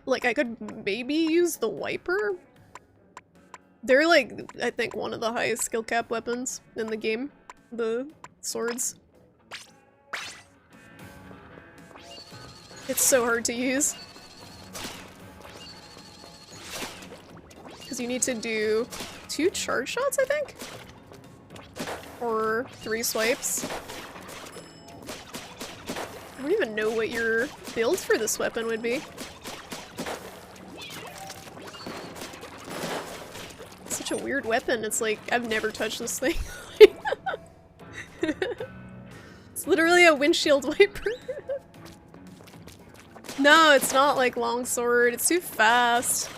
Like, I could maybe use the wiper? They're like, I think, one of the highest skill cap weapons in the game. The swords. It's so hard to use. because you need to do 2 charge shots, I think? Or 3 swipes. I don't even know what your build for this weapon would be. It's such a weird weapon. It's like, I've never touched this thing. It's literally a windshield wiper. No, it's not like longsword. It's too fast.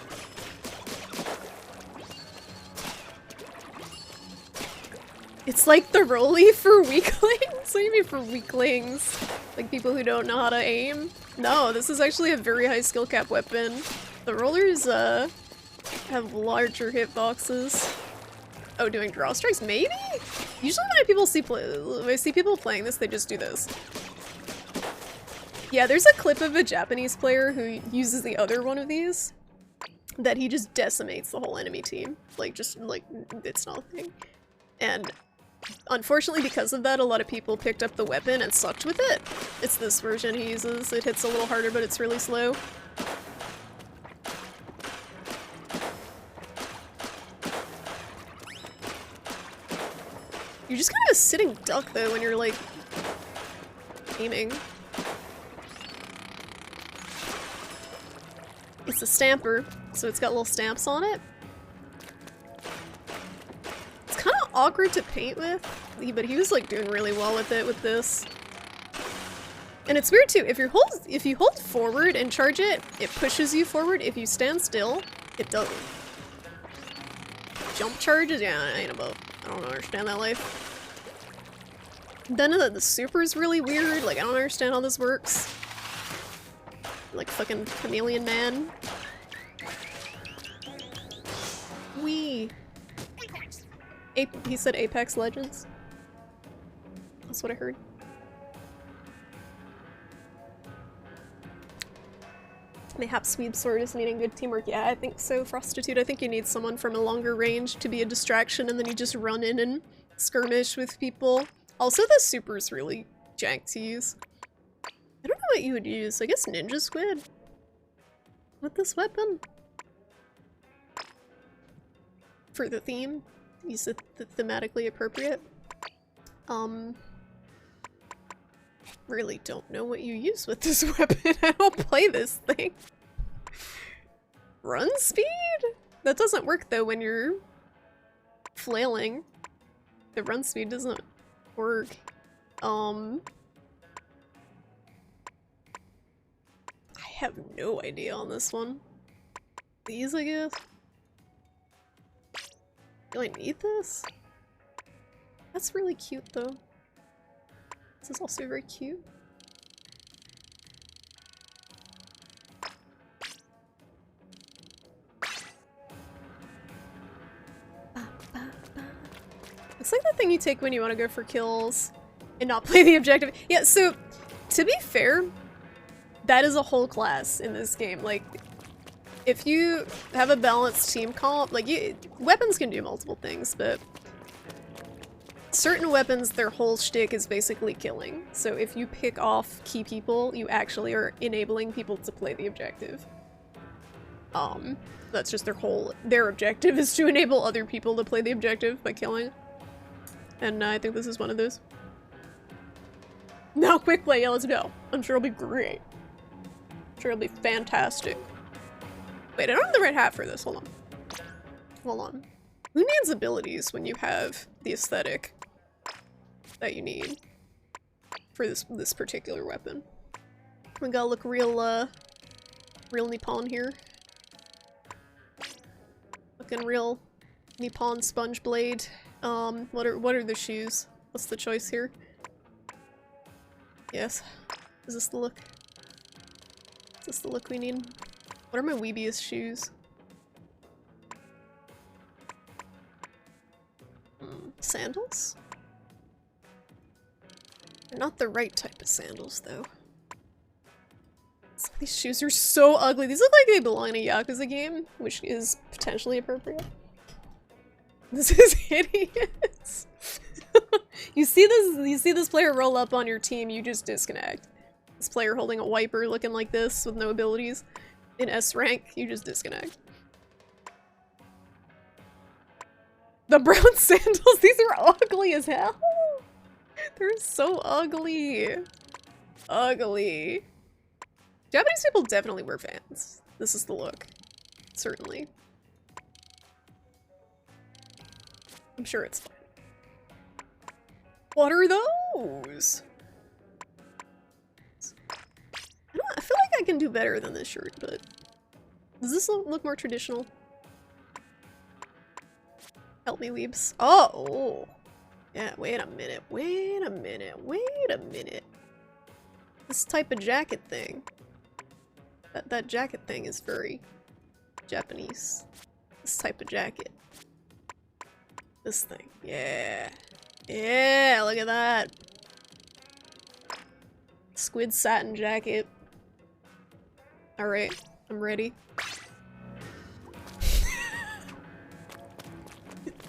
It's like the rolly for weaklings? What do you mean for weaklings? Like people who don't know how to aim? No, this is actually a very high skill cap weapon. The rollers, have larger hitboxes. Oh, doing draw strikes? Maybe? Usually when I see people playing this, they just do this. Yeah, there's a clip of a Japanese player who uses the other one of these that he just decimates the whole enemy team. Like, just, like, it's nothing. And unfortunately, because of that, a lot of people picked up the weapon and sucked with it. It's this version he uses. It hits a little harder, but it's really slow. You're just kind of a sitting duck, though, when you're, like, aiming. It's a stamper, so it's got little stamps on it. It's kind of awkward to paint with, but he was, like, doing really well with it with this. And it's weird, too. If you hold forward and charge it, it pushes you forward. If you stand still, it doesn't. Jump charges? Yeah, I ain't about. I don't understand that life. Then the super is really weird. Like, I don't understand how this works. Like fucking Chameleon Man. Wee. He said Apex Legends. That's what I heard. Mayhap Sweep Sword is needing good teamwork. Yeah, I think so, Prostitute. I think you need someone from a longer range to be a distraction, and then you just run in and skirmish with people. Also, the super is really jank to use. I don't know what you would use. I guess Ninja Squid? With this weapon? For the theme? Use it thematically appropriate. Really don't know what you use with this weapon. I don't play this thing. Run speed? That doesn't work though when you're flailing. The run speed doesn't work. I have no idea on this one. These, I guess? Do I need this? That's really cute though. This is also very cute. It's like the thing you take when you want to go for kills and not play the objective. Yeah, so to be fair, that is a whole class in this game. Like, if you have a balanced team comp, like, weapons can do multiple things, but certain weapons, their whole shtick is basically killing. So if you pick off key people, you actually are enabling people to play the objective. That's just their objective is to enable other people to play the objective by killing. And I think this is one of those. No, quick play, yeah, let's go. I'm sure it'll be great. I'm sure it'll be fantastic. Wait, I don't have the right hat for this, hold on. Hold on. Who needs abilities when you have the aesthetic that you need for this particular weapon? We gotta look real Nippon here. Looking real Nippon sponge blade. What are the shoes? What's the choice here? Yes. Is this the look? Is this the look we need? What are my weebiest shoes? Sandals? They're not the right type of sandals, though. Some of these shoes are so ugly. These look like they belong in a Yakuza game, which is potentially appropriate. This is hideous. You see this player roll up on your team, you just disconnect. This player holding a wiper looking like this with no abilities in S rank, you just disconnect. The brown sandals, these are ugly as hell. They're so ugly. Ugly. Japanese people definitely wear Vans. This is the look. Certainly. I'm sure it's fine. What are those? I feel like I can do better than this shirt, but does this look more traditional? Help me, weebs. Oh! Yeah, wait a minute, wait a minute, wait a minute. This type of jacket thing. That jacket thing is very Japanese. This type of jacket. This thing. Yeah. Yeah, look at that. Squid satin jacket. Alright, I'm ready.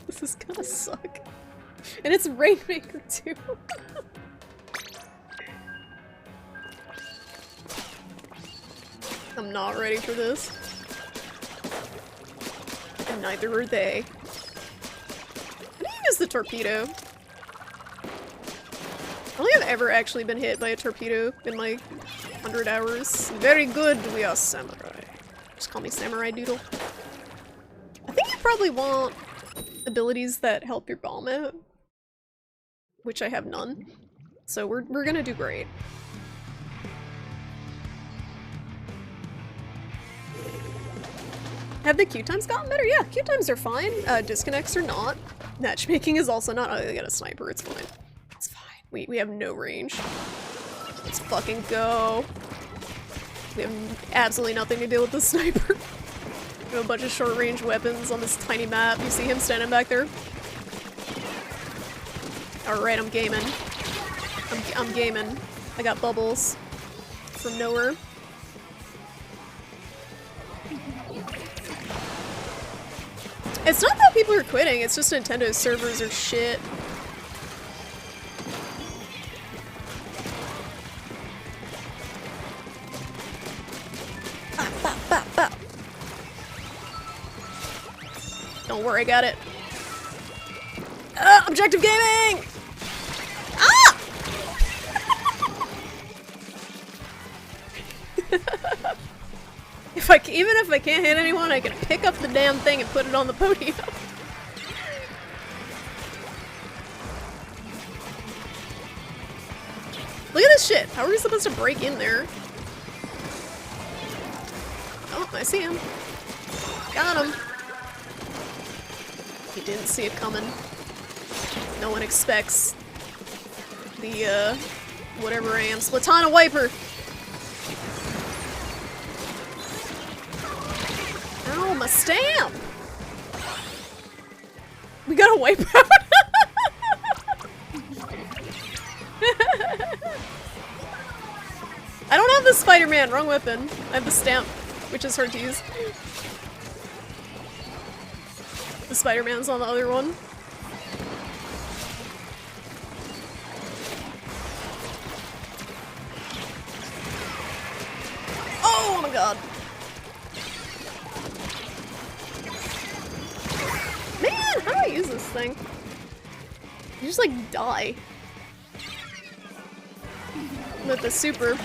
This is gonna suck. And it's Rainmaker too. I'm not ready for this. And neither are they. How do you use the torpedo? I don't think I've ever actually been hit by a torpedo in my 100 hours. Very good, we are samurai. Just call me Samurai Doodle. I think you probably want abilities that help your bomb out. Which I have none. So we're gonna do great. Have the queue times gotten better? Yeah, queue times are fine. Disconnects are not. Matchmaking is also not. Oh, I got a sniper, it's fine. It's fine. We have no range. Let's fucking go. We have absolutely nothing to deal with the sniper. We have a bunch of short-range weapons on this tiny map. You see him standing back there? Alright, I'm gaming. I'm gaming. I got bubbles from nowhere. It's not that people are quitting, it's just Nintendo's servers are shit. Don't worry, I got it. Objective gaming! Ah! Even if I can't hit anyone, I can pick up the damn thing and put it on the podium. Look at this shit. How are we supposed to break in there? Oh, I see him. Got him. He didn't see it coming. No one expects the, whatever I am. Splatana Wiper! Ow, my stamp! We got a wipe out! I don't have the Spider-Man, wrong weapon. I have the stamp, which is hard to use. The Spider-Man's on the other one. Oh my god. Man, how do I use this thing? You just like die. With the super.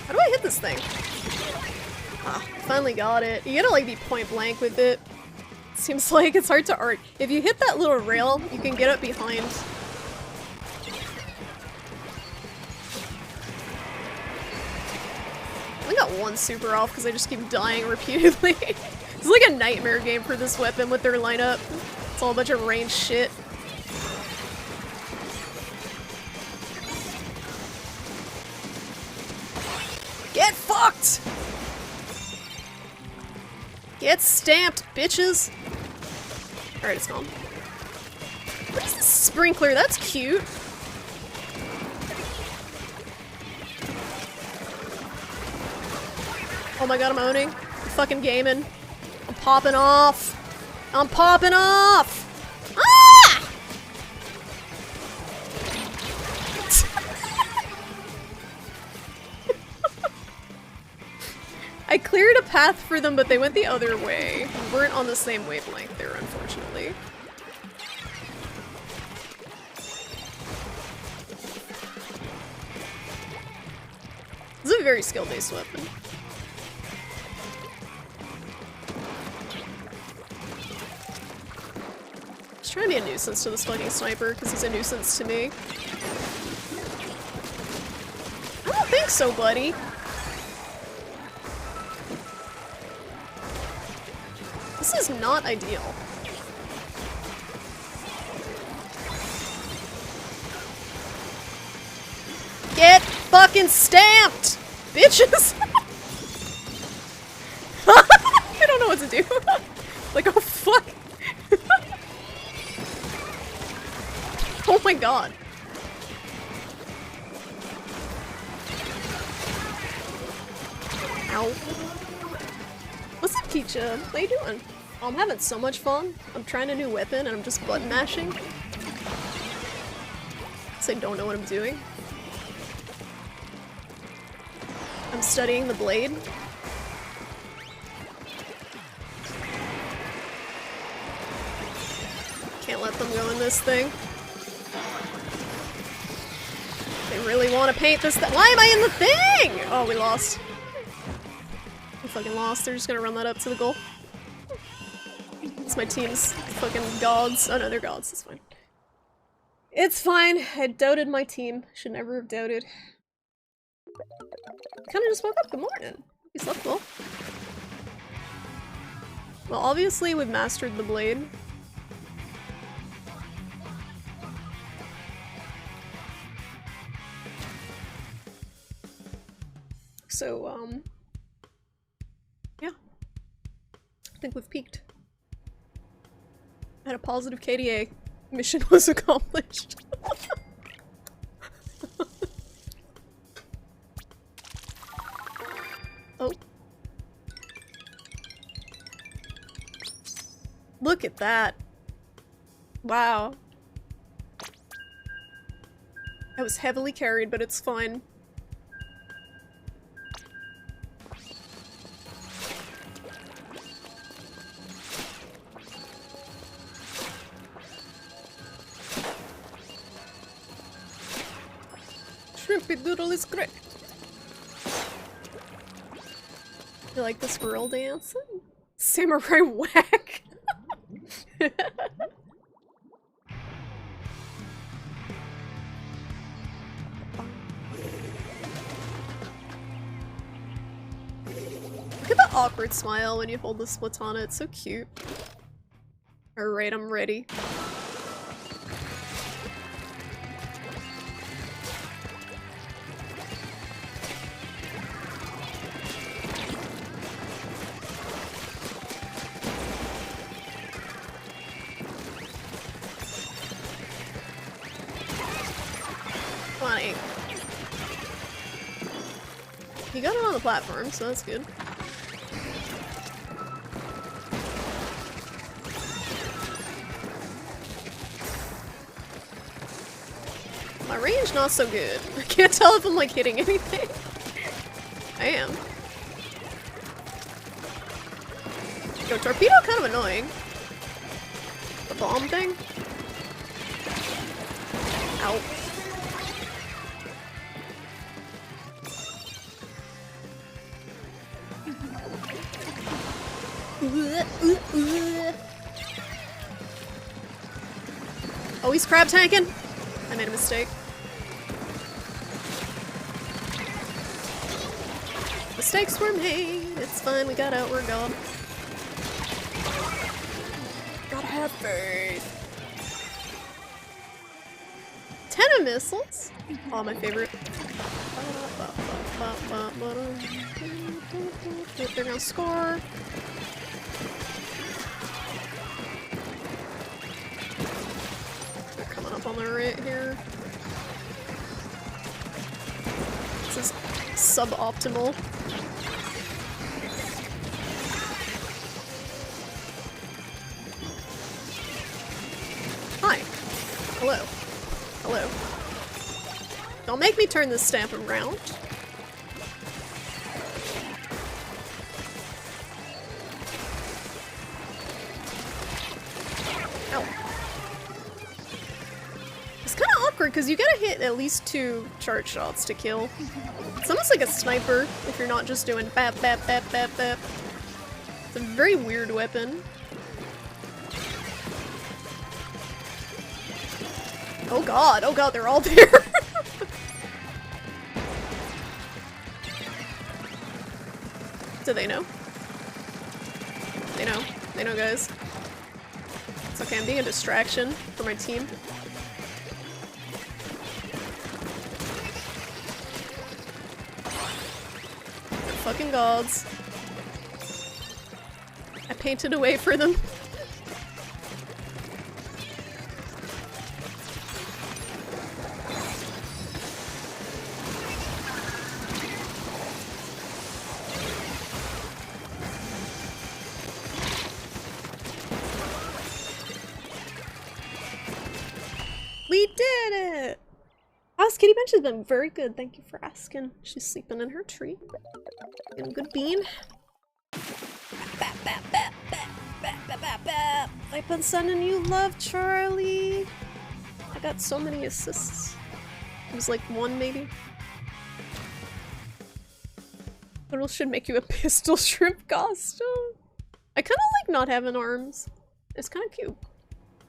How do I hit this thing? Ah, finally got it. You gotta like be point blank with it. Seems like it's hard to art. If you hit that little rail, you can get up behind. I only got one super off because I just keep dying repeatedly. It's like a nightmare game for this weapon with their lineup. It's all a bunch of ranged shit. Get fucked! Get stamped, bitches! Alright, it's gone. What is this sprinkler? That's cute. Oh my god, I'm owning. I'm fucking gaming. I'm popping off. I'm popping off! Ah! I cleared a path for them, but they went the other way. We weren't on the same wavelength there, unfortunately. This is a very skill-based weapon. Just trying to be a nuisance to this fucking sniper, because he's a nuisance to me. I don't think so, buddy. This is not ideal. Get fucking stamped, bitches! I don't know what to do. Like, oh fuck. Oh my god. Ow. What's up, Keisha? How you doing? Oh, I'm having so much fun. I'm trying a new weapon and I'm just button mashing. So I don't know what I'm doing. I'm studying the blade. Can't let them go in this thing. They really want to paint this thing. Why am I in the thing? Oh, we lost. We fucking lost. They're just gonna run that up to the goal. It's my team's fucking gods. Oh no, they're gods. It's fine. It's fine. I doubted my team. Should never have doubted. Kinda just woke up. Good morning. You slept well. Well, obviously we've mastered the blade. So, yeah. I think we've peaked. At a positive KDA. Mission was accomplished. Oh. Look at that. Wow. I was heavily carried, but it's fine. Shrimpy Doodle is great. You like the squirrel dancing? Samurai whack! Look at the awkward smile when you hold the Splatana, it's so cute. Alright, I'm ready. Funny. He got it on the platform, so that's good. My range not so good. I can't tell if I'm like hitting anything. I am. Yo, torpedo kind of annoying. The bomb thing. Ow. Oh, he's crab tanking? I made a mistake. Mistakes were made. It's fine, we got out, we're gone. Gotta have faith. 10 of missiles? Oh, my favorite. They're gonna score. They're coming up on the right here. This is suboptimal. Hello. Hello. Don't make me turn this stamp around. Ow. It's kind of awkward because you gotta hit at least 2 charge shots to kill. It's almost like a sniper if you're not just doing bap bap bap bap bap. It's a very weird weapon. Oh god, they're all there. Do they know? They know. They know, guys. It's okay, I'm being a distraction for my team. They're fucking gods. I painted away for them. We did it! House Kitty Bench has been very good, thank you for asking. She's sleeping in her tree. Getting a good bean. I've been sending you love, Charlie! I got so many assists. It was like 1 maybe. Turtle should make you a pistol shrimp costume. I kinda like not having arms. It's kinda cute.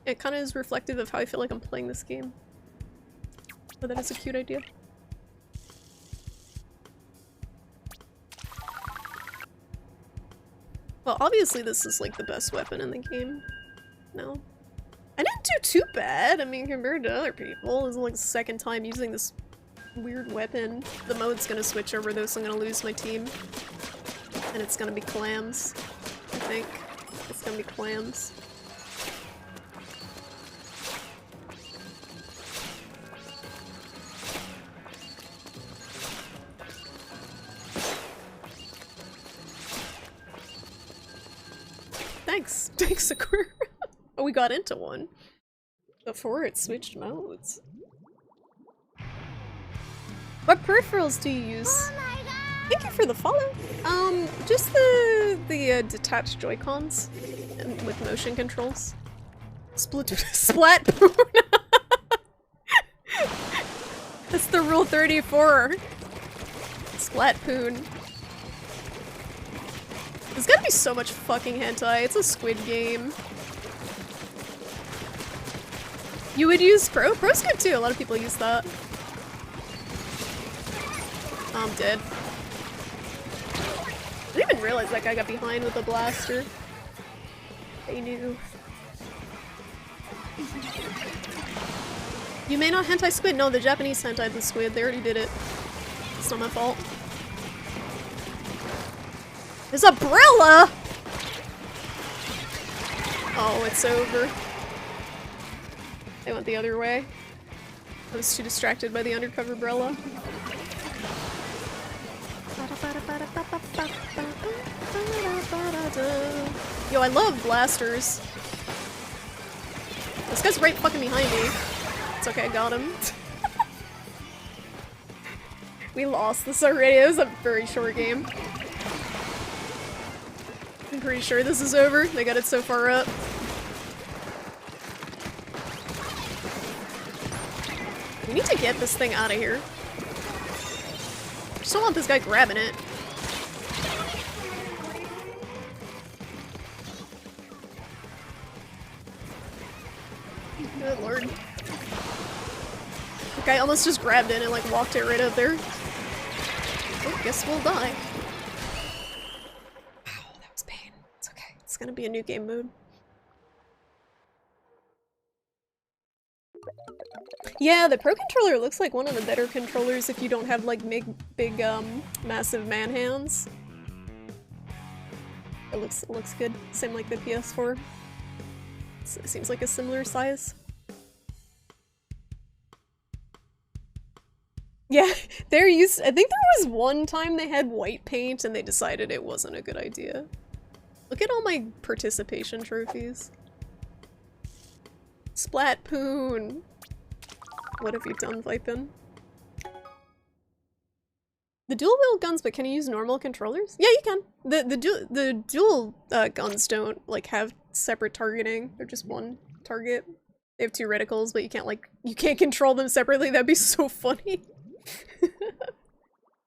It kind of is reflective of how I feel like I'm playing this game. So that is a cute idea. Well, obviously this is like the best weapon in the game. No. I didn't do too bad, I mean, compared to other people. This is like the 2nd time using this weird weapon. The mode's gonna switch over though, so I'm gonna lose my team. And it's gonna be clams, I think. It's gonna be clams. Thanks. Thanks, Sakura. Oh, we got into one. Before it switched modes. What peripherals do you use? Oh my god! Thank you for the follow. Just the detached Joy-Cons and with motion controls. Splatoon. That's the rule 34. Splatpoon. There's gotta be so much fucking hentai. It's a Squid Game. You would use Pro? Pro's good too. A lot of people use that. Oh, I'm dead. I didn't even realize that guy got behind with a blaster. They knew. You may not hentai squid. No, the Japanese hentai the squid. They already did it. It's not my fault. There's a umbrella! Oh, it's over. They went the other way. I was too distracted by the undercover umbrella. Yo, I love blasters. This guy's right fucking behind me. It's okay, I got him. We lost this already. It was a very short game. I'm pretty sure this is over. They got it so far up. We need to get this thing out of here. I just don't want this guy grabbing it. Good lord. The guy almost just grabbed it and like walked it right up there. Oh, guess we'll die. Wow, that was pain. It's okay. It's gonna be a new game mode. Yeah, the Pro Controller looks like one of the better controllers if you don't have like big massive man hands. It looks good. Same like the PS4. It seems like a similar size. Yeah, they're used. I think there was one time they had white paint and they decided it wasn't a good idea. Look at all my participation trophies. Splatpoon. What have you done, Vipin? The dual wield guns, but can you use normal controllers? Yeah, you can. The dual guns don't like have separate targeting. They're just one target. They have 2 reticles, but you can't control them separately. That'd be so funny.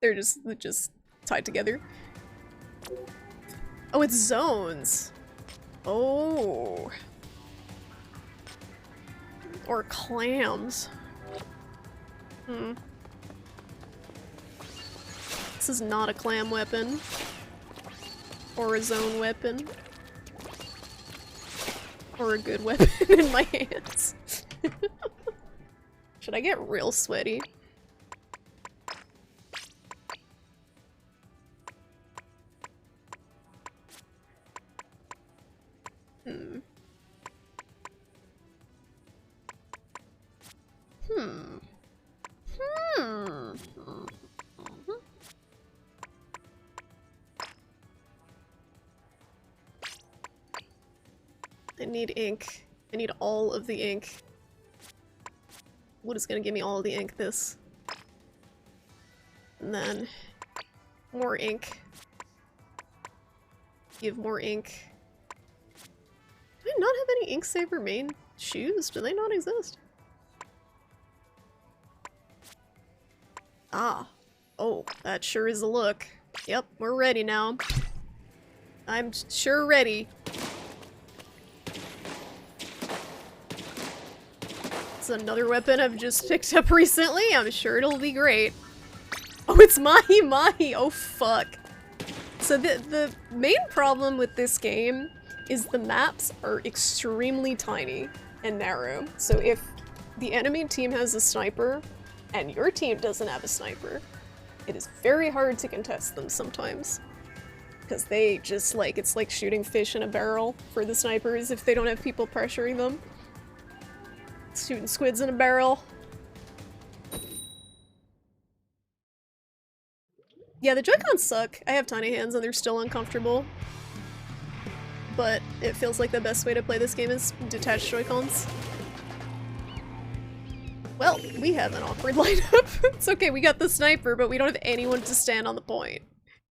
They're just tied together. Oh, it's zones. Oh. Or clams. Hmm. This is not a clam weapon. Or a zone weapon. Or a good weapon in my hands. Should I get real sweaty? Hmm. Hmm. Hmm. I need ink. I need all of the ink. What is gonna give me all of the ink? This. And then more ink. Give more ink. Do I not have any ink saver main shoes? Do they not exist? Ah. Oh, that sure is a look. Yep, we're ready now. I'm sure ready. It's another weapon I've just picked up recently. I'm sure it'll be great. Oh, it's Mahi Mahi! Oh, fuck. So the main problem with this game is the maps are extremely tiny and narrow. So if the enemy team has a sniper and your team doesn't have a sniper, it is very hard to contest them sometimes. Because they just like, it's like shooting fish in a barrel for the snipers if they don't have people pressuring them. Shooting squids in a barrel. Yeah, the Joy-Cons suck. I have tiny hands and they're still uncomfortable. But it feels like the best way to play this game is detached Joy-Cons. Well, we have an awkward lineup. It's okay, we got the sniper, but we don't have anyone to stand on the point.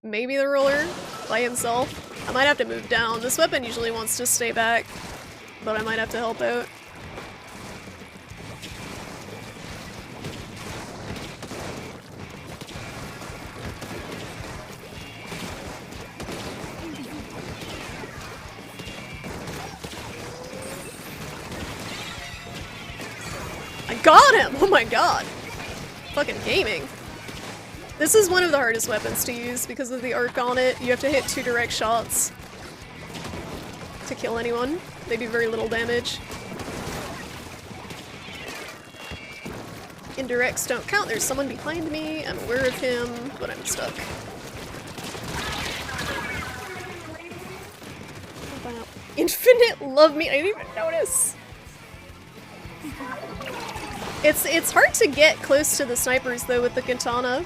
Maybe the roller by himself. I might have to move down. This weapon usually wants to stay back, but I might have to help out. I got him! Oh my god! Fucking gaming. This is one of the hardest weapons to use because of the arc on it. You have to hit 2 direct shots to kill anyone. They do very little damage. Indirects don't count. There's someone behind me. I'm aware of him, but I'm stuck. Infinite love me. I didn't even notice. It's hard to get close to the snipers though with the katana.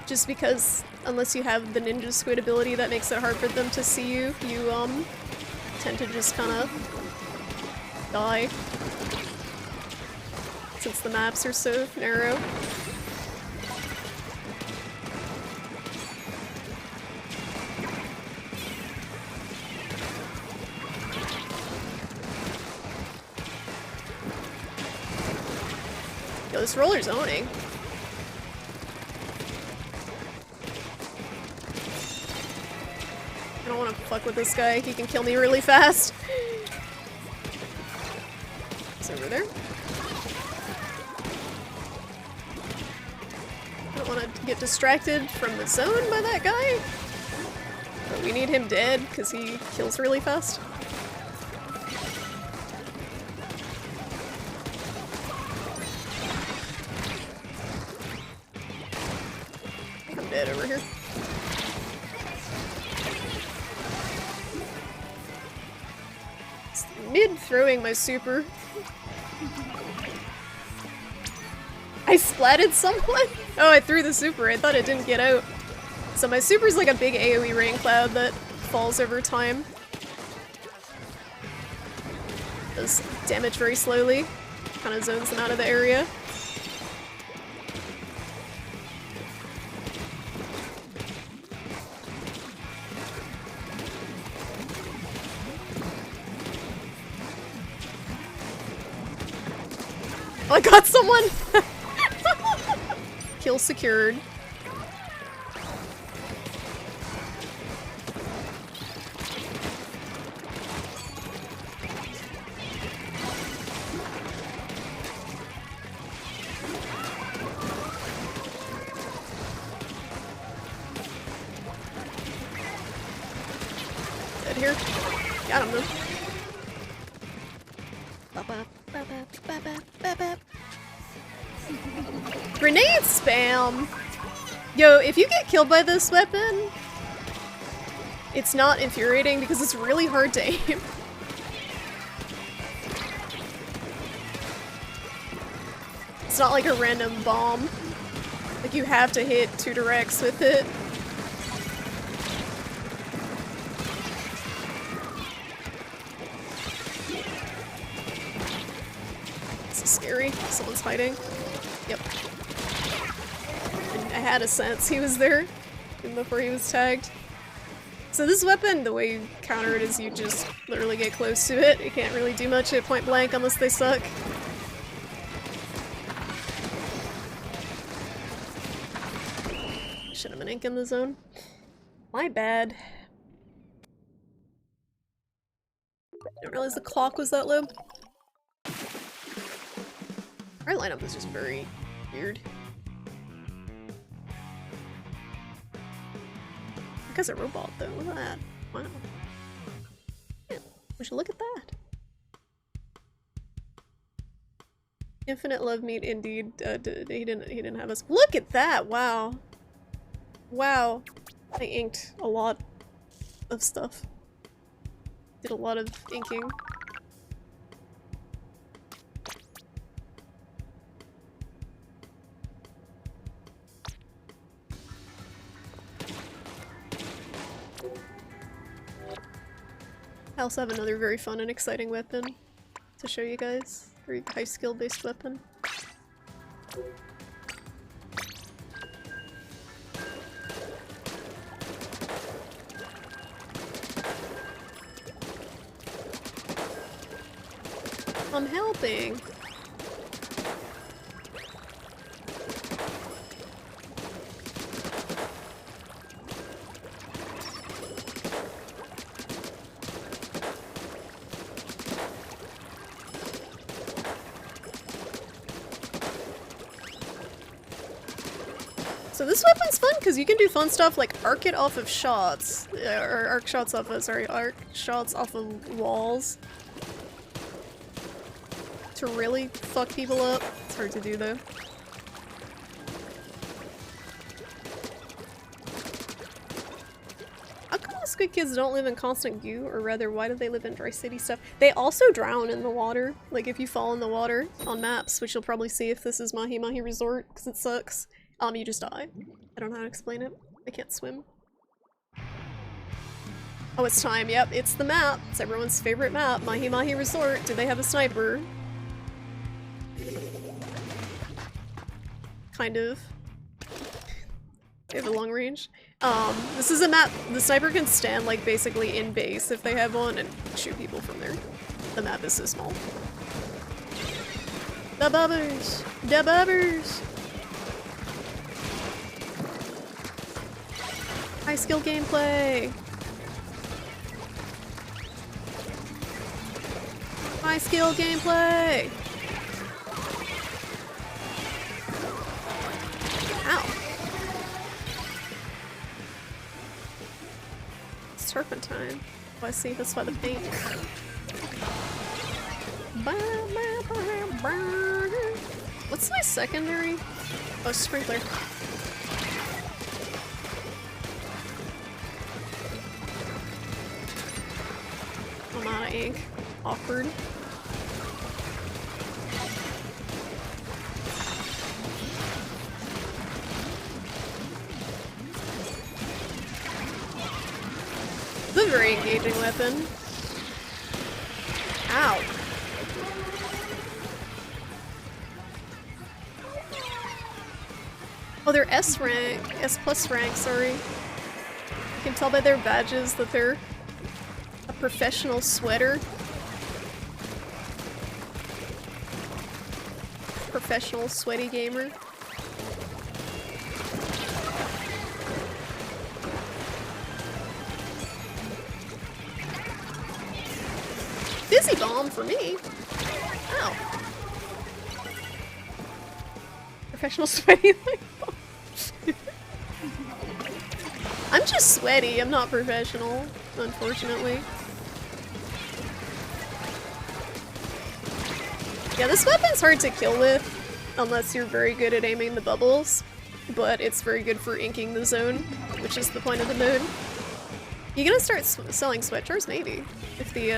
Just because unless you have the ninja squid ability that makes it hard for them to see you, you tend to just kinda die. Since the maps are so narrow. Yo, this roller's owning. I don't want to fuck with this guy. He can kill me really fast. It's over there. I don't want to get distracted from the zone by that guy. But we need him dead because he kills really fast. I'm dead over here. Mid-throwing my super. I splatted someone? Oh, I threw the super. I thought it didn't get out. So my super's like a big AoE rain cloud that falls over time. Does damage very slowly. kind of zones them out of the area. Oh, I got someone! Kill secured. Dead here. Got him though. Grenade spam! Yo, if you get killed by this weapon, it's not infuriating because it's really hard to aim. It's not like a random bomb. Like, you have to hit 2 directs with it. This is scary. Someone's hiding. Yep. And I had a sense he was there even before he was tagged. So this weapon, the way you counter it is you just literally get close to it. You can't really do much at point blank unless they suck. Should have been ink in the zone. My bad. Didn't realize the clock was that low. Our lineup is just very weird. That guy's a robot though, look at that. Wow. Yeah, we should look at that. Infinite love meat indeed. He didn't have us. Look at that! Wow. Wow. I inked a lot of stuff. Did a lot of inking. I also have another very fun and exciting weapon to show you guys. Very high skill based weapon. I'm helping. So this weapon's fun because you can do fun stuff like arc it off of shots, or arc shots off of, arc shots off of walls to really fuck people up. It's hard to do though. How come Squid Kids don't live in constant goo, or rather, why do they live in dry city stuff? They also drown in the water. Like if you fall in the water on maps, which you'll probably see if this is Mahi Mahi Resort, because it sucks. You just die. I don't know how to explain it. I can't swim. Oh, it's time. Yep, it's the map. It's everyone's favorite map. Mahi Mahi Resort. Do they have a sniper? Kind of. They have a long range. This is a map. The sniper can stand, like, basically in base if they have one and shoot people from there. The map is so small. The bubbers! The bubbers! High skill gameplay! High skill gameplay! Ow. It's turpentine. Oh, I see. That's why the paint. What's my secondary? Oh, sprinkler. I'm out of ink. Awkward. It's a very engaging weapon. Ow. Oh, they're S rank, S plus rank, sorry. You can tell by their badges that they're a professional sweater. Professional sweaty gamer. Busy bomb for me. Ow. Professional sweaty like bomb. I'm just sweaty, I'm not professional, unfortunately. Yeah, this weapon's hard to kill with, unless you're very good at aiming the bubbles, but it's very good for inking the zone, which is the point of the mode. You gonna start selling sweat jars? Maybe, if the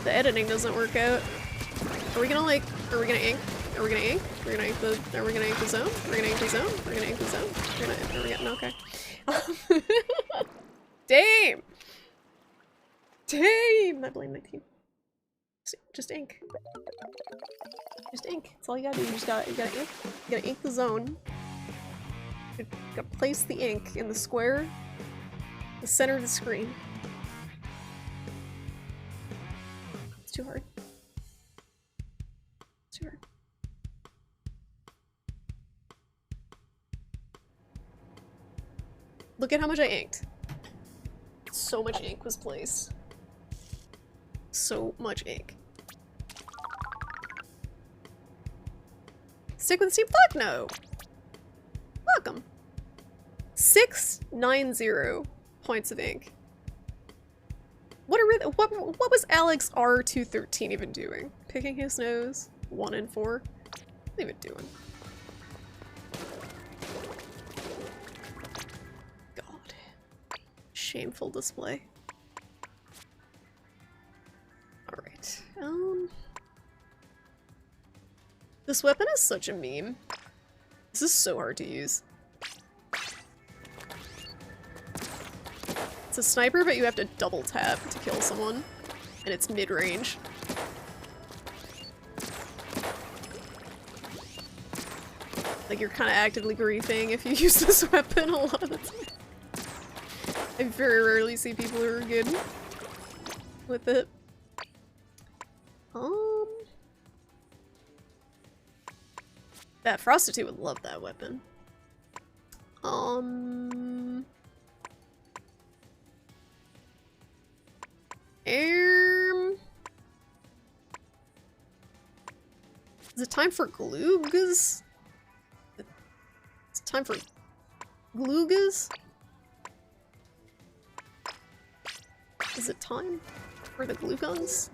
editing doesn't work out. Are we gonna ink? Are we gonna ink the zone? We're gonna ink the zone? We're gonna ink the zone? No, okay. Damn! Damn! I blame my team. Just ink. Just ink. That's all you gotta do. You gotta ink. You gotta ink the zone. You gotta place the ink in the square, the center of the screen. It's too hard. It's too hard. Look at how much I inked. So much ink was placed. So much ink. Stick with the team? Fuck no! Welcome. 690 points of ink. What was Alex R213 even doing? Picking his nose? 1 in 4? What are you even doing? God. Shameful display. Alright. This weapon is such a meme. This is so hard to use. It's a sniper, but you have to double tap to kill someone. And it's mid-range. Like, you're kind of actively griefing if you use this weapon a lot of the time. I very rarely see people who are good with it. That prostitute would love that weapon. Is it time for gloogas? It's time for gloogas? Is it time for the glue guns?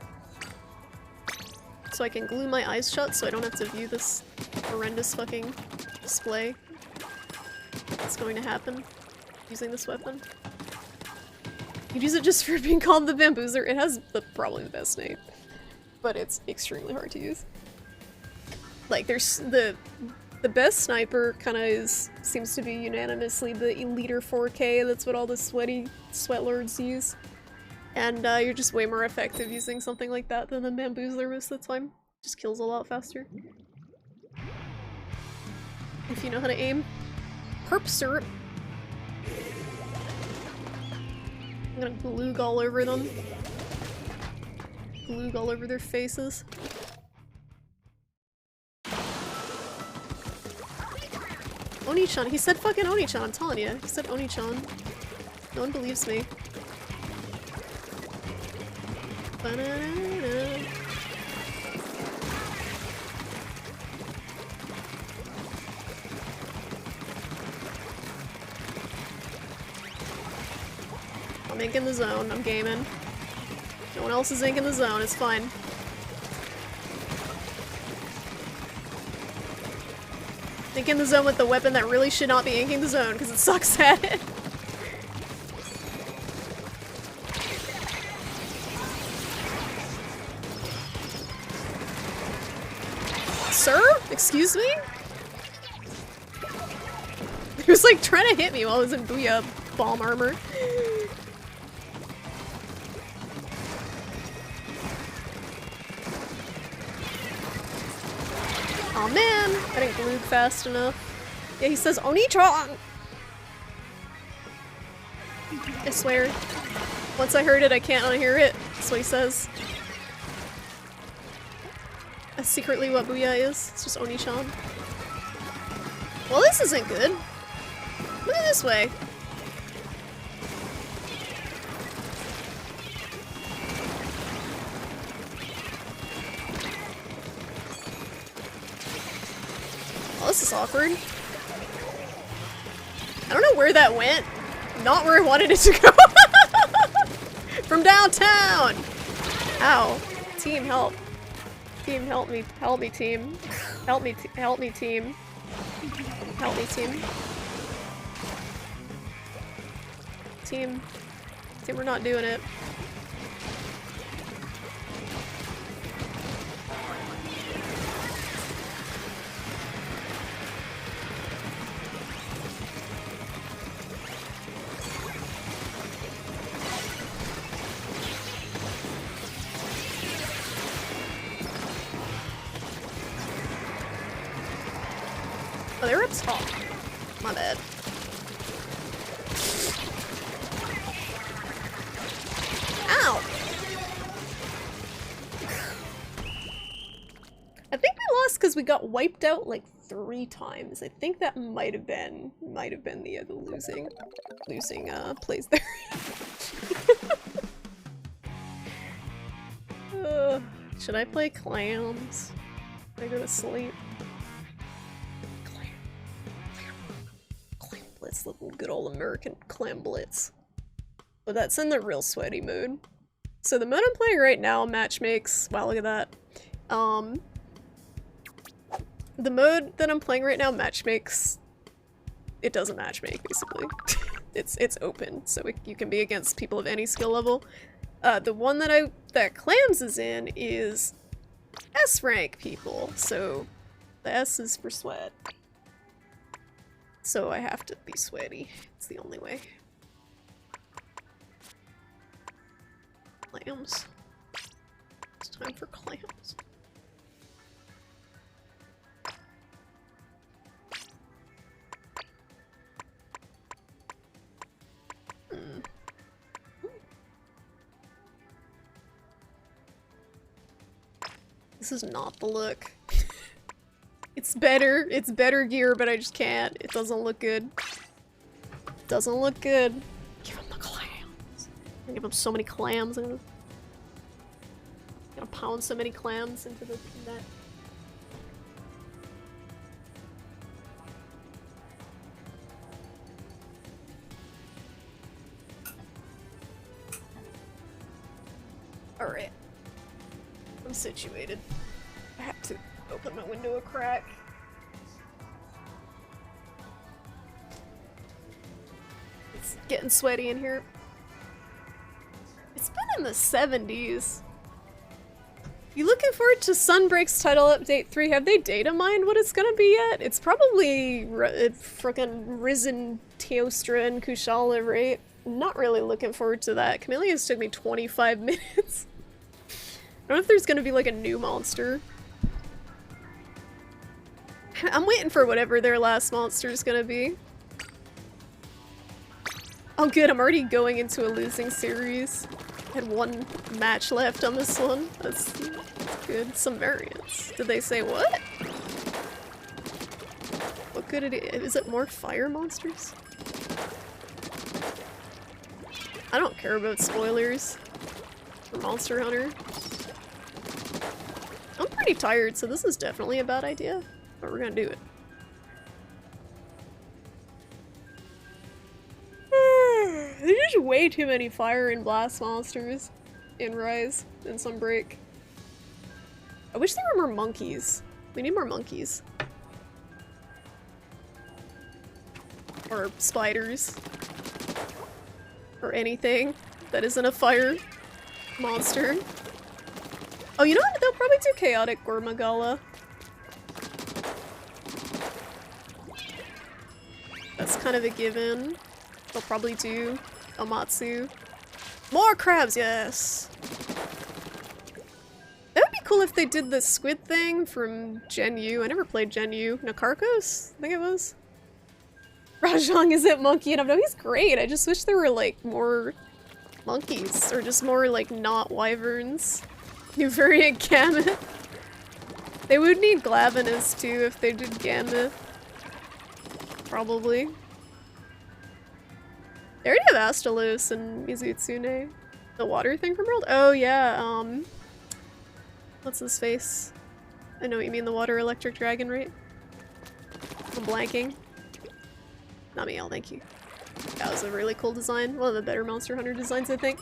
So I can glue my eyes shut so I don't have to view this horrendous fucking display that's going to happen using this weapon. You'd use it just for being called the Bamboozer. It has probably the best name, but it's extremely hard to use. Like, there's the best sniper kind of seems to be unanimously the Eliter 4K. That's what all the sweat lords use. And you're just way more effective using something like that than the Bamboozer most of the time. Just kills a lot faster. If you know how to aim. Perp syrup. I'm gonna glue all over them. Glue all over their faces. Oni-chan. He said fucking Oni-chan, I'm telling you. He said Oni-chan. No one believes me. Ba-na-na-na. I'm inking the zone. I'm gaming. No one else is inking the zone. It's fine. Inking the zone with the weapon that really should not be inking the zone because it sucks at it. Sir? Excuse me? He was like trying to hit me while I was in Booyah bomb armor. Aw man, I didn't glue fast enough. Yeah, he says Oni-chan! I swear. Once I heard it, I can't unhear it. That's what he says. That's secretly what Booyah is. It's just Oni-chan. Well, this isn't good. Look at this way. Oh, this is awkward. I don't know where that went. Not where I wanted it to go. From downtown! Ow. Team, help. Team, help me. Help me, team. Help me, help me, team. Help me, team. Team. Team, we're not doing it. Oh, they were up top. My bad. Ow! I think we lost because we got wiped out like 3 times. I think that might have been the losing plays there. Should I play clams? Should I go to sleep? Clam Blitz, little good old American Clam Blitz. But that's in the real sweaty mood. So the mode I'm playing right now match makes. Wow, look at that. The mode that I'm playing right now match makes. It doesn't match make basically. it's open, so you can be against people of any skill level. The one that Clams is in is S rank people, so the S is for sweat. So I have to be sweaty. It's the only way. Clams. It's time for clams. This is not the look. It's better gear, but I just can't. It doesn't look good. Doesn't look good. Give him the clams. I give him so many clams. I'm gonna pound so many clams into the net. Alright. I'm situated. I have to open my window a crack. It's getting sweaty in here. It's been in the 70s. You looking forward to Sunbreak's title update 3? Have they data mined what it's gonna be yet? It's probably frickin' Risen Teostra and Kushala, right? Not really looking forward to that. Chameleons took me 25 minutes. I don't know if there's gonna be like a new monster. I'm waiting for whatever their last monster is gonna be. Oh good, I'm already going into a losing series. I had 1 match left on this one. That's good. Some variants. Did they say what? What good it is? Is it more fire monsters? I don't care about spoilers for Monster Hunter. I'm pretty tired, so this is definitely a bad idea, but we're gonna do it. There's just way too many fire and blast monsters in Rise and Sunbreak. I wish there were more monkeys. We need more monkeys. Or spiders. Or anything that isn't a fire monster. Oh, you know what? They'll probably do Chaotic Gormagala. That's kind of a given. They'll probably do Amatsu. More crabs, yes! That would be cool if they did the squid thing from Gen U. I never played Gen U. Nakarkos? I think it was. Rajang is it monkey enough? No, he's great. I just wish there were like more monkeys or just more like not wyverns. New variant Gamut. They would need Glavinus too if they did Gamut. Probably. They already have Astalos and Mizutsune. The water thing from World? Oh yeah, what's his face? I know what you mean, the water electric dragon, right? I'm blanking. Not me, thank you. That was a really cool design. One of the better Monster Hunter designs, I think.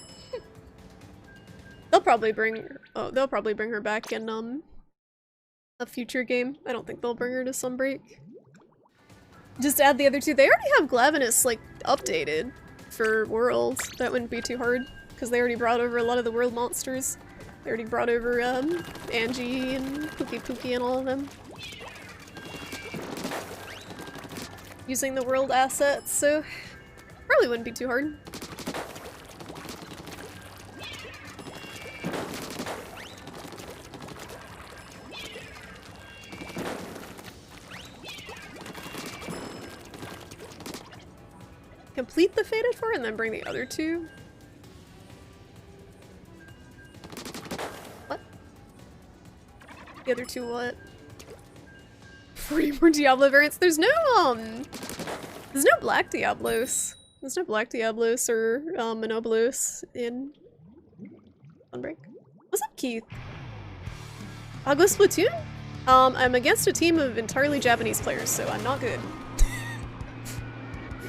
They'll probably bring her back in a future game. I don't think they'll bring her to Sunbreak. Just add the other two. They already have Glavinus like updated for Worlds. That wouldn't be too hard because they already brought over a lot of the world monsters. They already brought over Angie and Pookie and all of them. Using the world assets, so probably wouldn't be too hard. Complete the Fated Four and then bring the other two? What? The other two what? 40 more Diablo variants? There's no Black Diablos. There's no Black Diablos or Monobolos in Sunbreak. What's up, Keith? I'll go Splatoon? I'm against a team of entirely Japanese players, so I'm not good.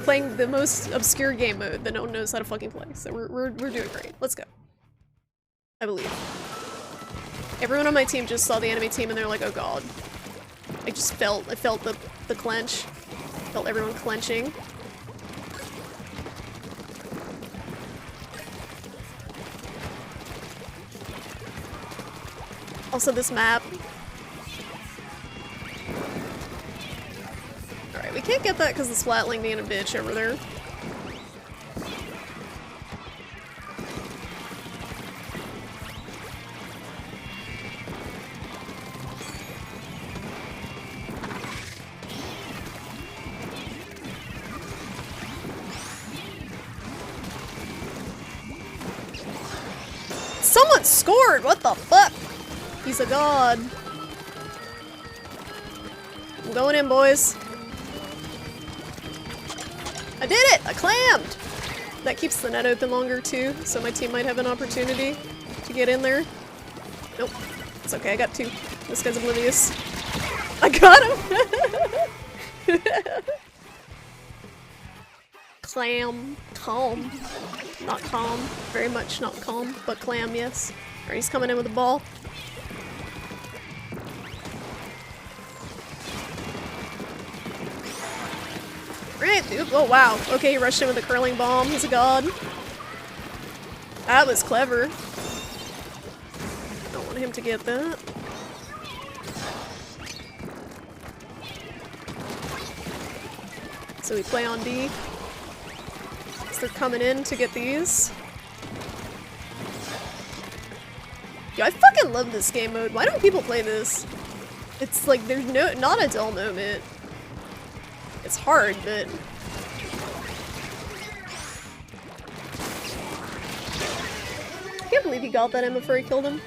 Playing the most obscure game mode that no one knows how to fucking play, so we're doing great. Let's go. I believe. Everyone on my team just saw the enemy team and they're like, oh god. I felt the clench. Felt everyone clenching. Also this map. Alright, we can't get that because the Splatling being a bitch over there. Someone scored! What the fuck? He's a god. I'm going in, boys. I did it! I clammed! That keeps the net open longer too, so my team might have an opportunity to get in there. Nope. It's okay, I got two. This guy's oblivious. I got him! Clam. Calm. Not calm. Very much not calm, but clam, yes. Alright, he's coming in with the ball. Right, dude. Oh wow. Okay, he rushed in with a curling bomb. He's a god. That was clever. Don't want him to get that. So we play on D. So they're coming in to get these. Yo, I fucking love this game mode. Why don't people play this? It's like there's not a dull moment. It's hard, but I can't believe he got that in before he killed him.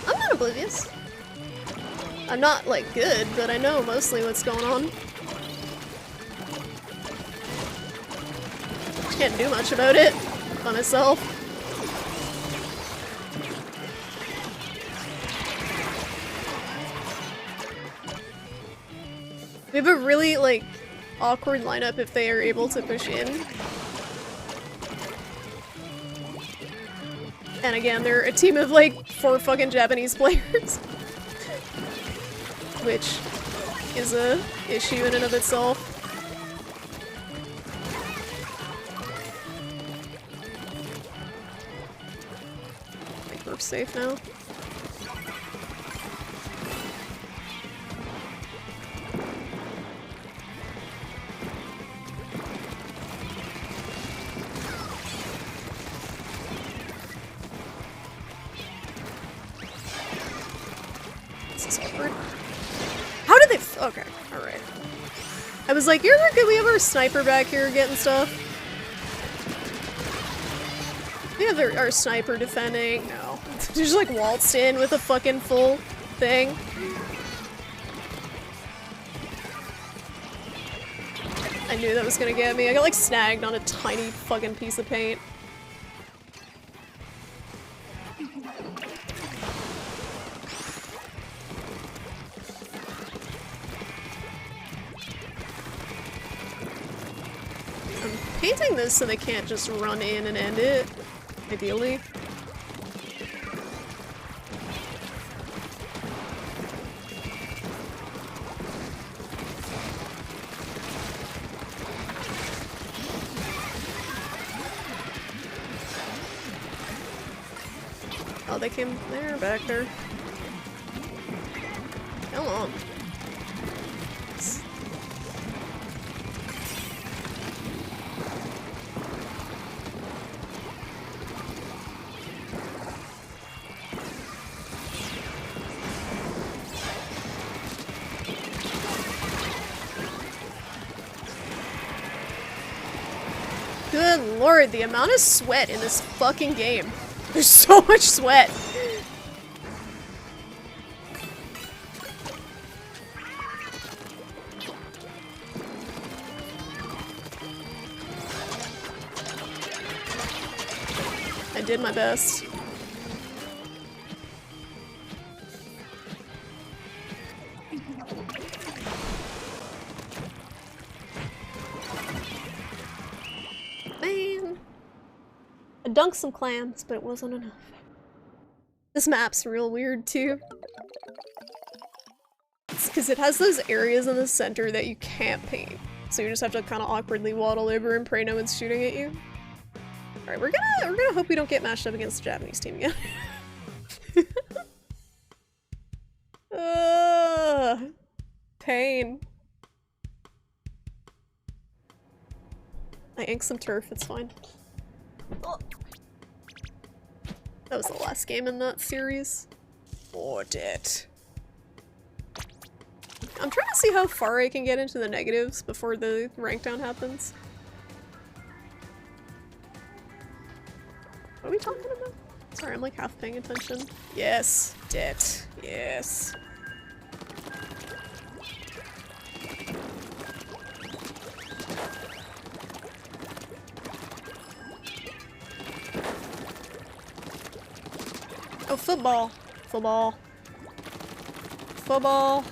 I'm not oblivious. I'm not, like, good, but I know mostly what's going on. Can't do much about it by myself. We have a really, like, awkward lineup if they are able to push in. And again, they're a team of, like, 4 fucking Japanese players. Which is a issue in and of itself. I think we're safe now. This is awkward. How did they okay, alright. I was like, you're good, we have our sniper back here getting stuff. We have our sniper defending. No. They just like waltzed in with a fucking full thing. I knew that was gonna get me. I got like snagged on a tiny fucking piece of paint. I'm painting this so they can't just run in and end it, ideally. Oh, they came there, back there. Come on. Good lord, the amount of sweat in this fucking game. There's so much sweat. I did my best. Man. I dunked some clams, but it wasn't enough. This map's real weird too. It's because it has those areas in the center that you can't paint. So you just have to kind of awkwardly waddle over and pray no one's shooting at you. Alright, we're gonna hope we don't get matched up against the Japanese team again. Pain. I inked some turf, it's fine. Oh. That was the last game in that series. Fought it. I'm trying to see how far I can get into the negatives before the rank down happens. What are we talking about? Sorry, I'm like half paying attention. Yes, debt. Yes. Oh, football. Football. Football. Football.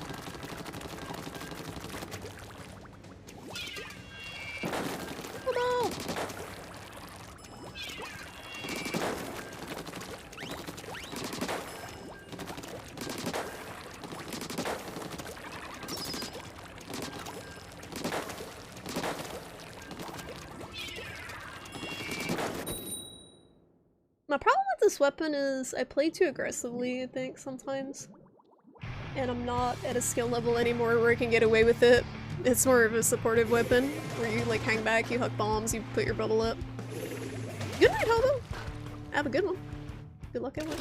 My problem with this weapon is I play too aggressively, I think, sometimes. And I'm not at a skill level anymore where I can get away with it. It's more of a supportive weapon, where you like hang back, you huck bombs, you put your bubble up. Good night, Hobo! Have a good one. Good luck, everyone.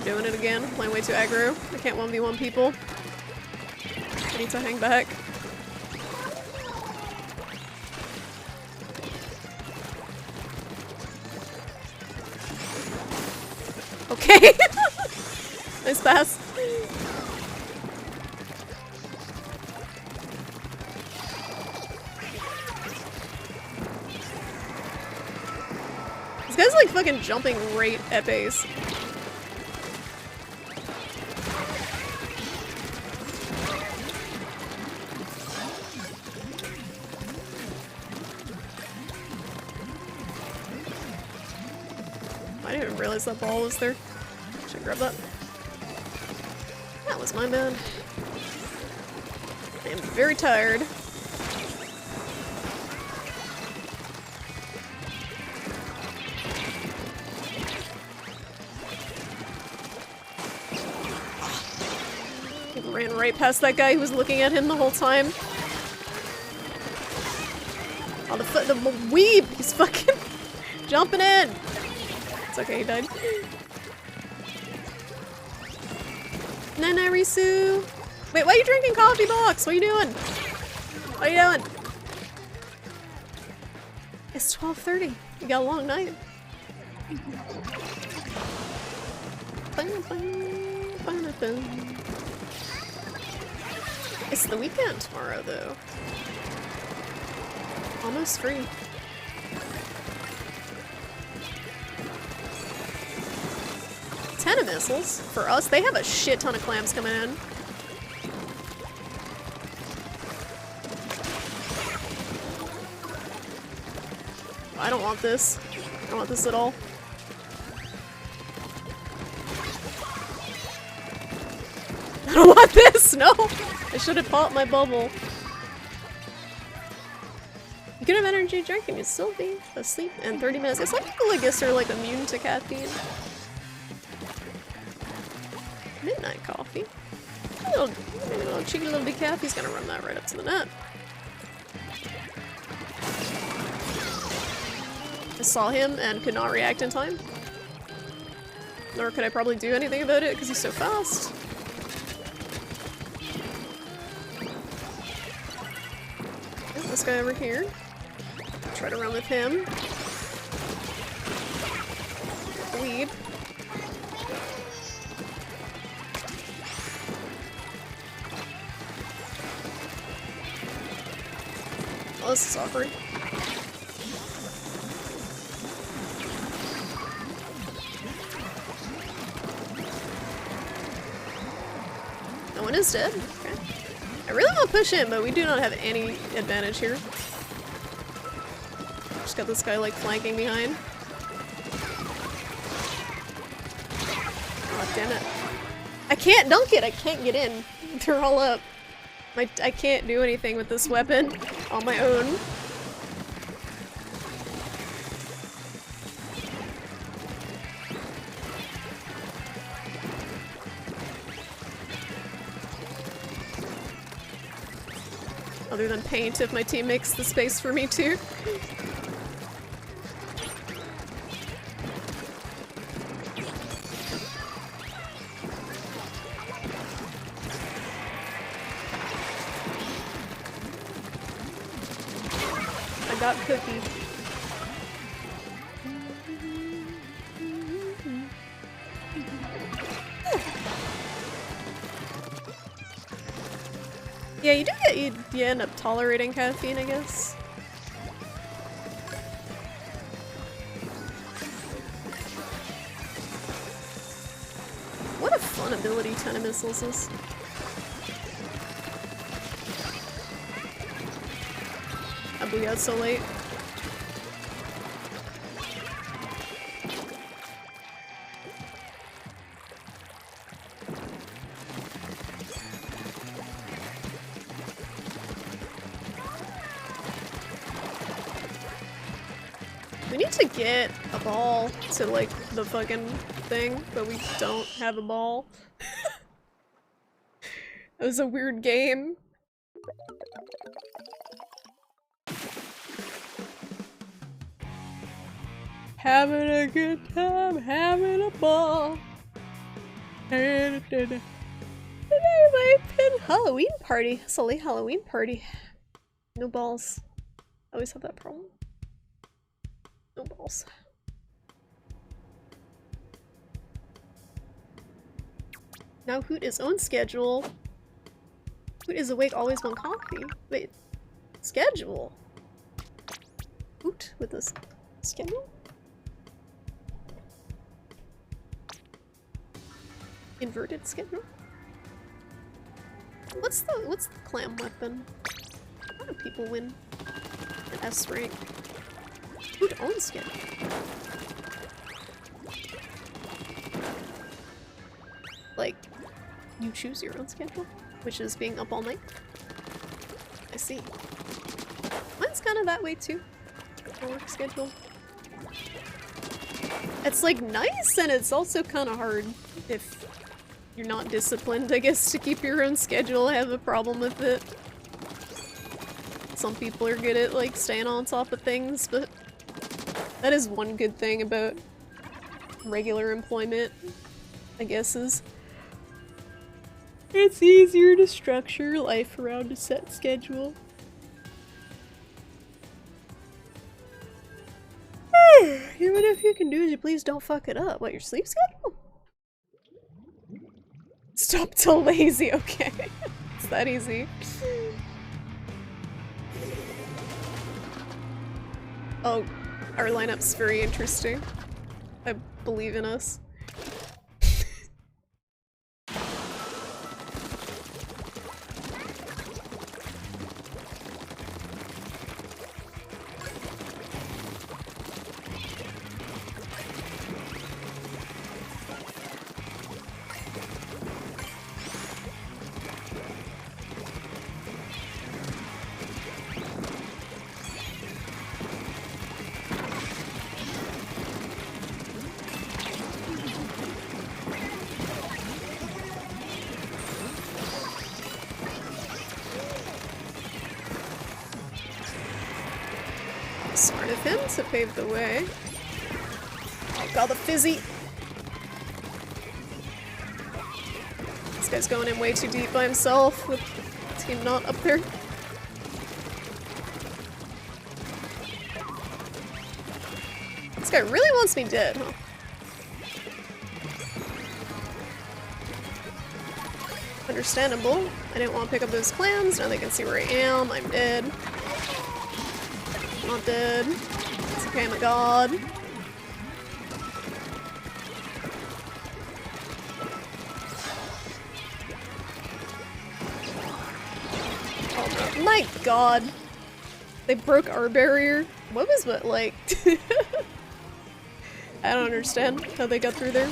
Doing it again. I'm playing way too aggro. I can't 1v1 people. I need to hang back. Okay! Nice pass. This guy's like fucking jumping right at base. I didn't even realize that ball was there. Should grab that. That was my bad. I am very tired. Ran right past that guy who was looking at him the whole time. Oh, the weeb! He's fucking jumping in! It's okay, he died. Nana Risu! Wait, why are you drinking coffee box? What are you doing? What are you doing? It's 12:30. You got a long night. It's the weekend tomorrow, though. Almost free. Missiles for us. They have a shit ton of clams coming in. I don't want this. I don't want this at all. I don't want this! No! I should have popped my bubble. You could have energy drink and you'd still be asleep in 30 minutes. It's like people, I guess, are like immune to caffeine. Midnight coffee. A little cheeky little decaf. He's gonna run that right up to the net. I saw him and could not react in time. Nor could I probably do anything about it because he's so fast. Yeah, this guy over here. Try to run with him. Weed. Oh, this is awkward. No one is dead. Okay. I really want to push in, but we do not have any advantage here. Just got this guy like flanking behind. Oh, damn it. I can't dunk it! I can't get in. They're all up. I can't do anything with this weapon on my own. Other than paint, if my team makes the space for me too. I got Cookie. Yeah, you do get, you end up tolerating caffeine, I guess. What a fun ability 10 missiles is. I blew out so late. We need to get a ball to like the fucking thing, but we don't have a ball. It was a weird game. Having a good time, having a ball. Anyway, Halloween party. It's a late Halloween party. No balls. I always have that problem. No balls. Now Hoot is on schedule. Hoot is awake, always want coffee. Wait, schedule? Hoot with this schedule? Inverted schedule? What's the clam weapon? How do people win an S rank? Hoot on schedule. Like, you choose your own schedule, which is being up all night. I see. Mine's kind of that way too. My work schedule. It's like nice, and it's also kind of hard if you're not disciplined, I guess, to keep your own schedule. I have a problem with it. Some people are good at, like, staying on top of things, but that is one good thing about regular employment, I guess, is it's easier to structure your life around a set schedule. Even if you can do it, you please don't fuck it up. What, your sleep schedule? Stop till lazy, okay. It's that easy. Oh, our lineup's very interesting. I believe in us. Smart of him to pave the way. Oh god, the fizzy! This guy's going in way too deep by himself with the team not up there. This guy really wants me dead, huh? Understandable. I didn't want to pick up those clams, now they can see where I am, I'm dead. Not dead. It's okay, my god. Oh no. My god. They broke our barrier. What was it like? I don't understand how they got through there.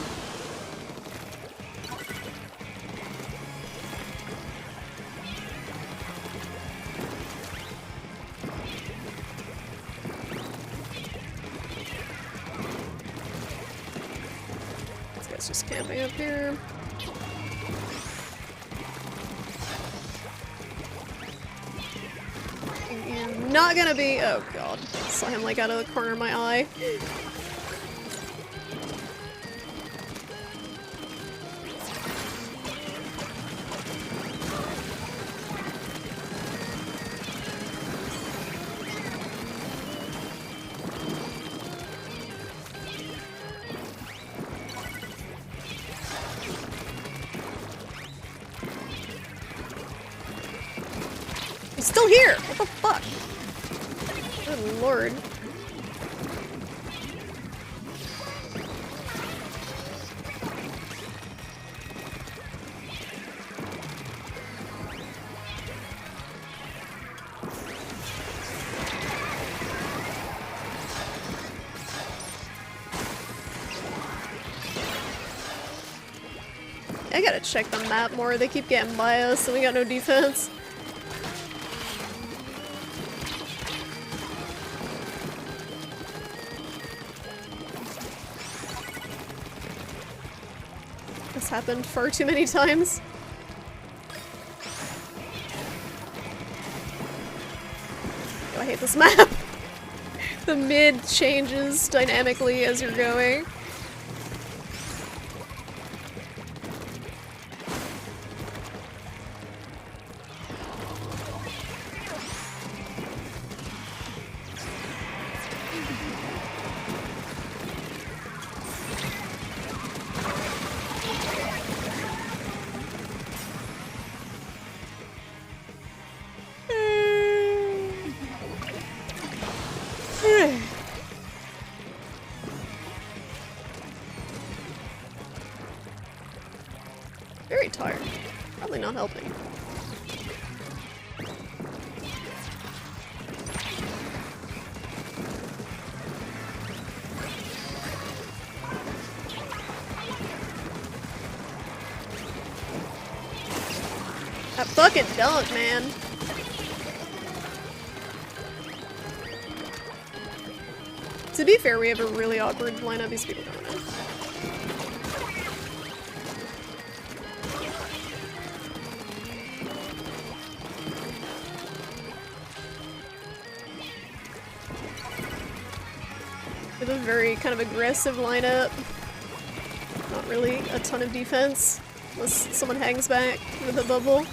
Just camping up here. You're not gonna be— oh god. Saw him like out of the corner of my eye. Still here! What the fuck? Good lord. I gotta check the map more. They keep getting by us and we got no defense. This happened far too many times. Oh, I hate this map. The mid changes dynamically as you're going. Very tired. Probably not helping. That fucking dunk, man. To be fair, we have a really awkward lineup. These people don't know. With a very kind of aggressive lineup. Not really a ton of defense, unless someone hangs back with a bubble.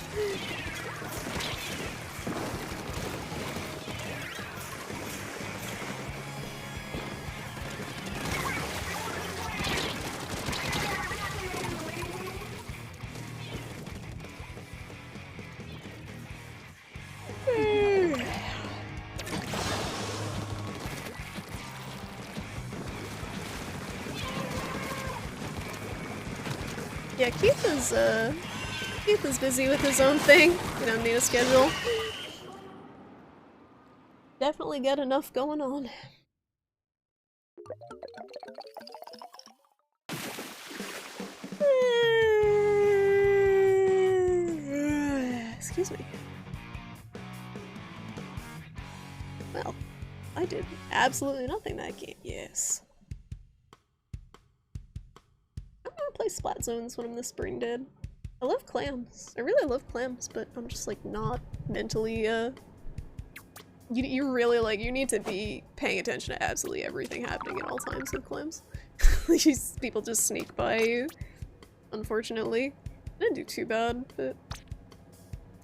Yeah, Keith is busy with his own thing. You don't need a schedule. Definitely got enough going on. Excuse me. Well, I did absolutely nothing that game. Yes. I'm gonna play Splat Zones when I'm this brain dead. I love clams. I really love clams, but I'm just like not mentally you really like you need to be paying attention to absolutely everything happening at all times with clams. These people just sneak by you. Unfortunately. I didn't do too bad, but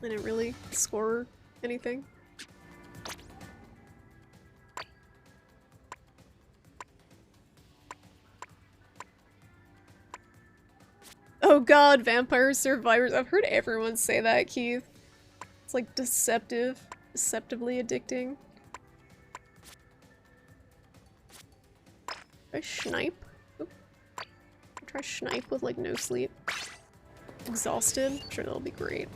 I didn't really score anything. Oh god, Vampire Survivors. I've heard everyone say that, Keith. It's like deceptively addicting. Try Snipe? Oop. Try Snipe with like no sleep. Exhausted? I'm sure that'll be great.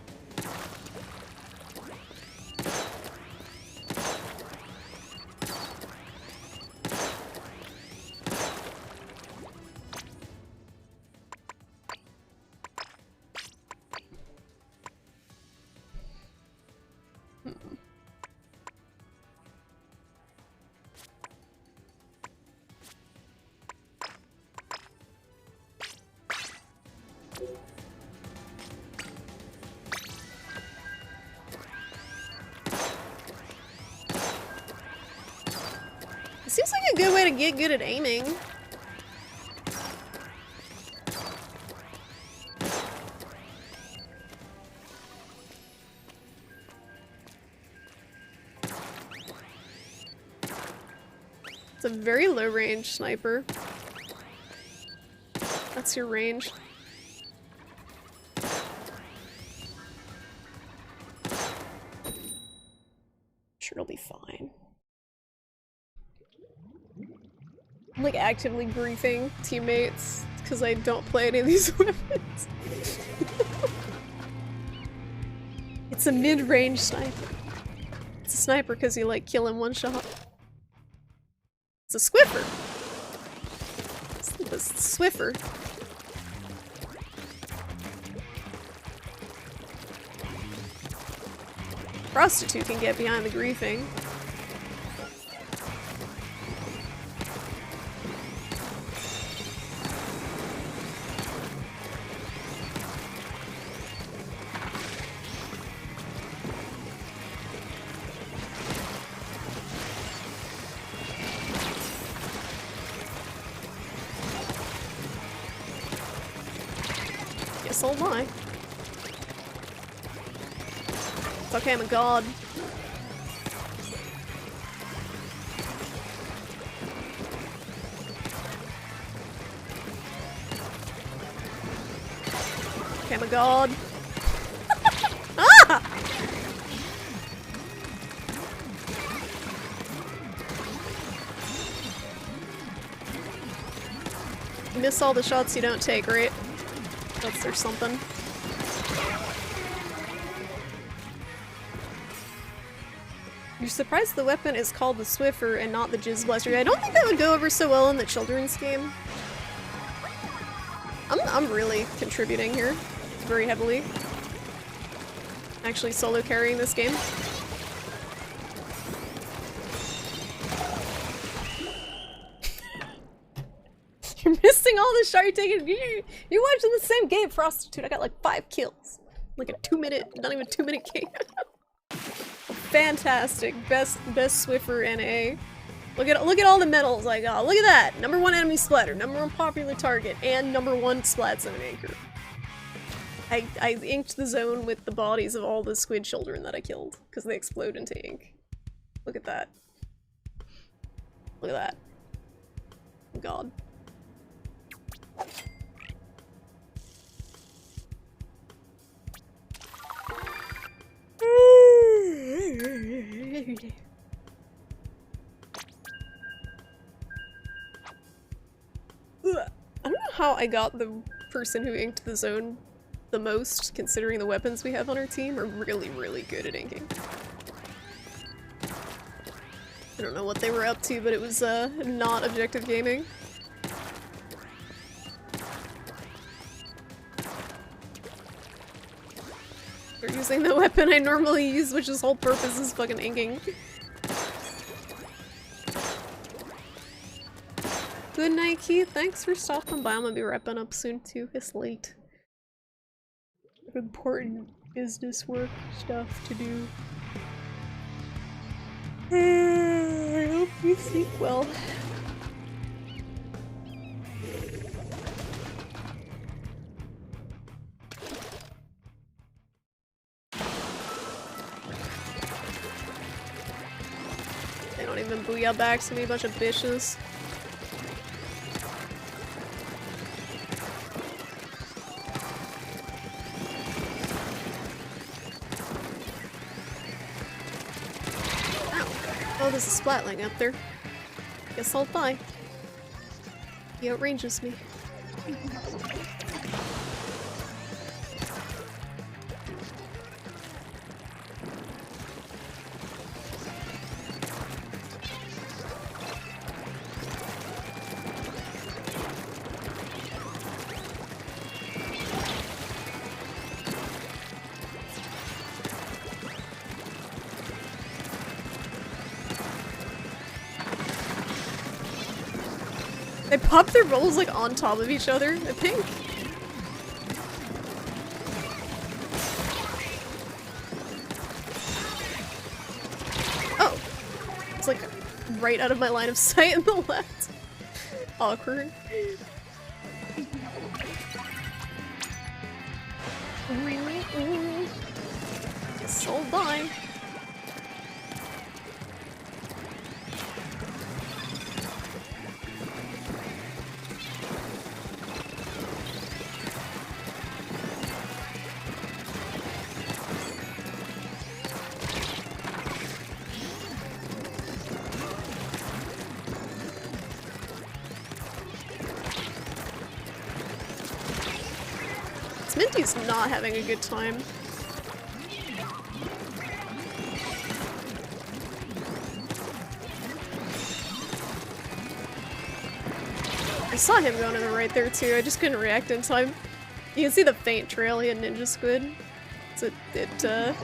Seems like a good way to get good at aiming. It's a very low range sniper. That's your range. Sure, it'll be fine. I'm like actively griefing teammates because I don't play any of these weapons. It's a mid-range sniper. It's a sniper because you like kill in one shot. It's a Swiffer. It's a Swiffer. Prostitute can get behind the griefing. Oh my. It's okay, I'm a god. Okay, I'm a god. Ah! You miss all the shots you don't take, right? There's something. You're surprised the weapon is called the Swiffer and not the Jizz Blaster. I don't think that would go over so well in the children's game. I'm really contributing here very heavily. Actually solo carrying this game. You're missing all the shot you're taking. You're watching the same game, Prostitute. I got like 5 kills. Like a 2-minute, not even 2-minute game. Fantastic. Best Swiffer NA. Look at all the medals I got. Look at that! #1 enemy splatter, #1 popular target, and #1 splat zone anchor. I inked the zone with the bodies of all the squid children that I killed, because they explode into ink. Look at that. Look at that. Oh god. I don't know how I got the person who inked the zone the most, considering the weapons we have on our team are really, really good at inking. I don't know what they were up to, but it was not objective gaming. They're using the weapon I normally use, which is whole purpose is fucking inking. Good night, Keith. Thanks for stopping by. I'm gonna be wrapping up soon too. It's late. Important business work stuff to do. I hope you sleep well. They don't even booyah back to me, bunch of bitches. Oh, there's a splatling up there. Guess I'll die. He outranges me. They pop their rolls like on top of each other, I think. Oh. It's like right out of my line of sight on the left. Awkward. Guess I'll die. Minty's not having a good time. I saw him going to the right there too, I just couldn't react in time. You can see the faint trail, he had Ninja Squid. So it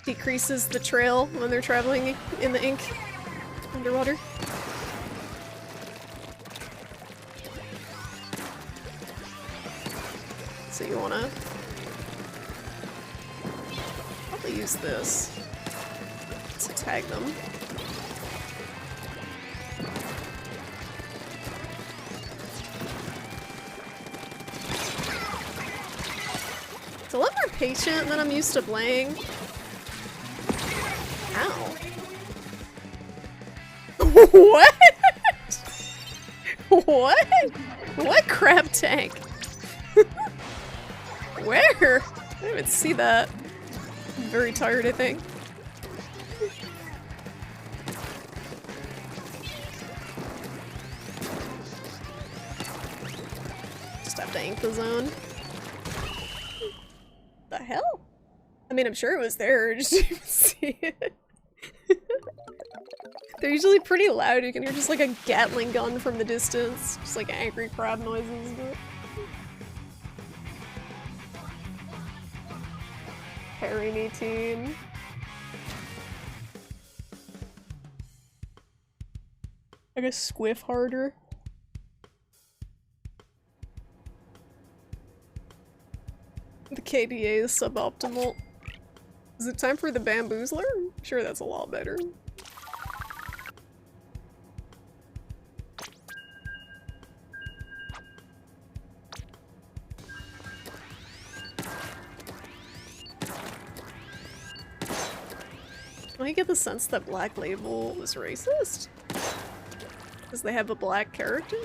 decreases the trail when they're traveling in the ink underwater. So you wanna probably use this to tag them. It's a lot more patient than I'm used to playing. Ow. What? What? What crab tank? Where? I didn't even see that. I'm very tired, I think. Just have to ink the zone. The hell? I mean, I'm sure it was there, I just didn't see it. They're usually pretty loud, you can hear just like a Gatling gun from the distance. Just like angry crab noises, but... Carry me, team. I guess squiff harder. The KDA is suboptimal. Is it time for the bamboozler? I'm sure that's a lot better. I get the sense that Black Label was racist? Because they have a black character?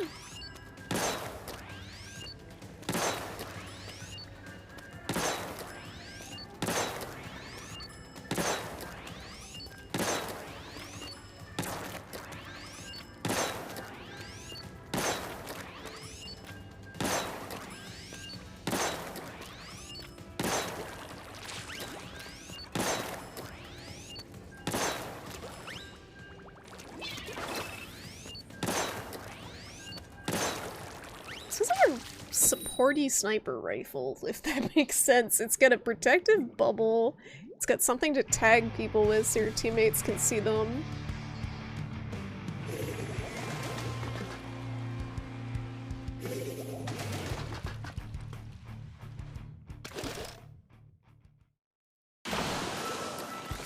Supporty sniper rifle, if that makes sense. It's got a protective bubble. It's got something to tag people with so your teammates can see them.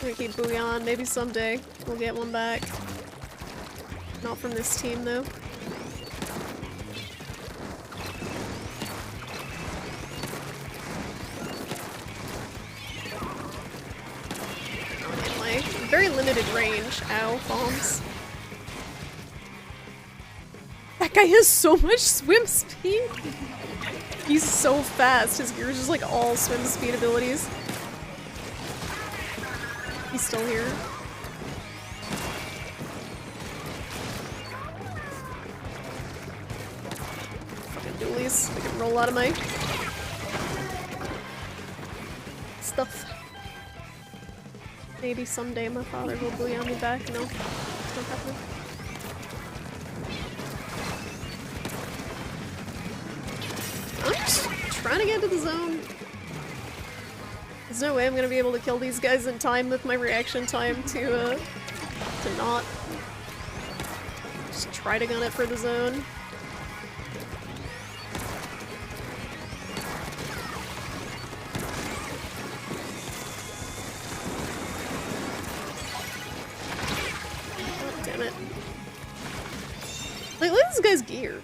Gonna keep Bouillon. Maybe someday we'll get one back. Not from this team though. Very limited range. Ow, bombs. That guy has so much swim speed! He's so fast. His gear is just like all swim speed abilities. He's still here. Fucking dualies. I can roll out of my stuff. Maybe someday my father will bouillon me back. No, it's not happening. I'm just trying to get to the zone. There's no way I'm gonna be able to kill these guys in time with my reaction time to not. Just try to gun it for the zone. Guy's gear.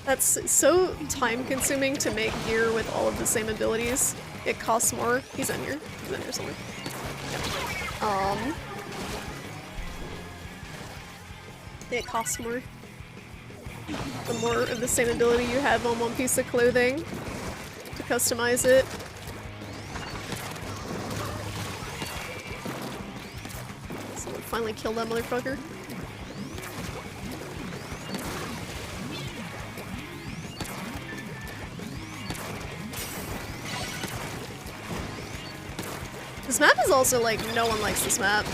That's so time consuming to make gear with all of the same abilities. It costs more. He's in here. He's in here somewhere. Yeah. It costs more. The more of the same ability you have on one piece of clothing to customize it. Someone finally killed that motherfucker. This map is also like, no one likes this map.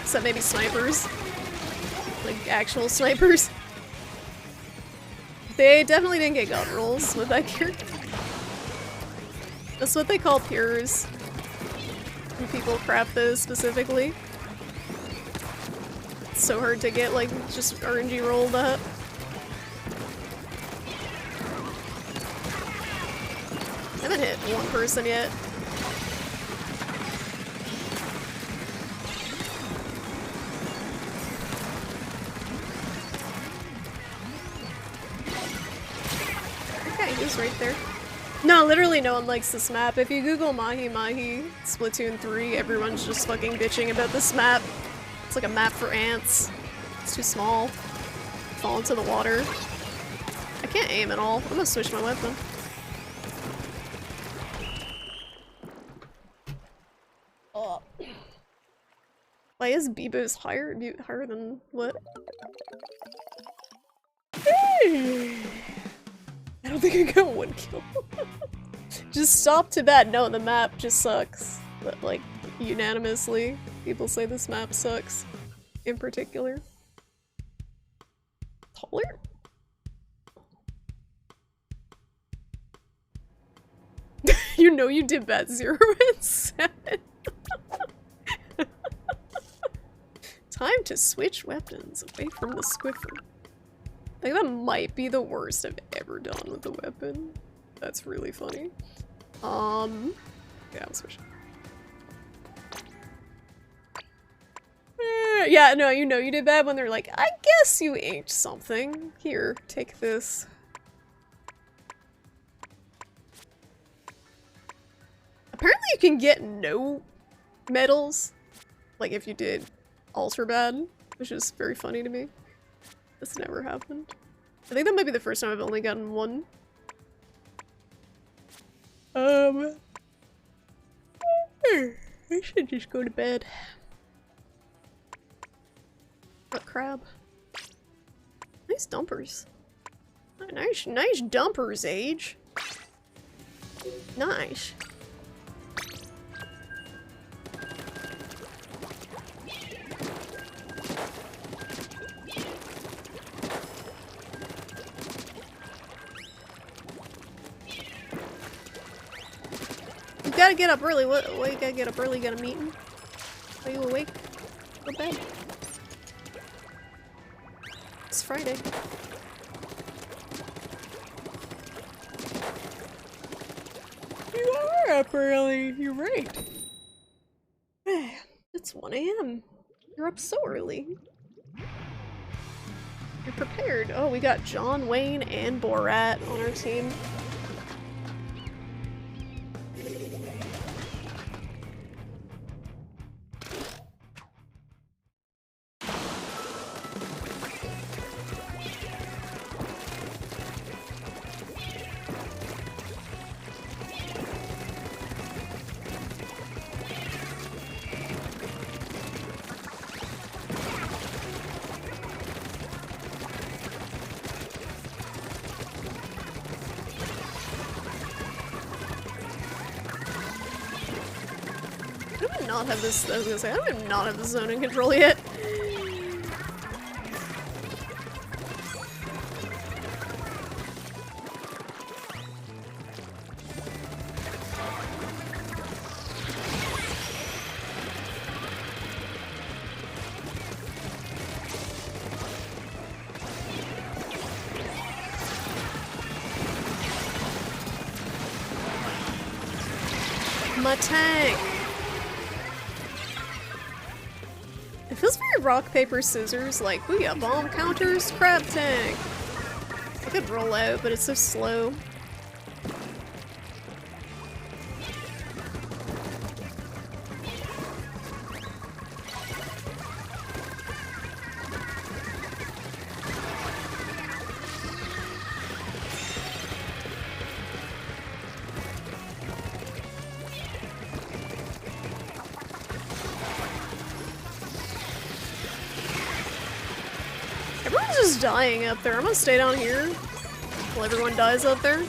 Except maybe snipers. Like, actual snipers. They definitely didn't get gut rolls with that character. That's what they call pures. When people craft those specifically. It's so hard to get, like, just RNG rolled up. I haven't hit one person yet. Right there. No, literally no one likes this map. If you Google Mahi Mahi Splatoon 3, everyone's just fucking bitching about this map. It's like a map for ants. It's too small. Fall into the water. I can't aim at all. I'm gonna switch my weapon. Oh. Why is Bebo's higher than what? I don't think I got one kill. Just stop to bed. No, the map just sucks. But, like, unanimously, people say this map sucks. In particular. Taller? You know you did bad 0 and 7. Time to switch weapons away from the squiffer. I think that might be the worst I've ever done with the weapon. That's really funny. Yeah, I'll switch. Yeah, no, you know you did bad when they're like, I guess you ate something. Here, take this. Apparently you can get no medals Like if you did ultra bad, which is very funny to me. This never happened. I think that might be the first time I've only gotten one. I should just go to bed. What crab? Nice dumpers. Nice dumpers, Age. Nice. You gotta get up early. What you gotta get up early? You got a meeting? Are you awake? Go to bed. It's Friday. You are up early. You're right. It's 1 AM. You're up so early. You're prepared. Oh, we got John Wayne and Borat on our team. I do not have this. I was gonna say, I do not have the zone in control yet. My tank! It feels very rock, paper, scissors, like, we got bomb counters, crab tank! I could roll out, but it's so slow. Everyone's just dying up there. I'm gonna stay down here while everyone dies up there.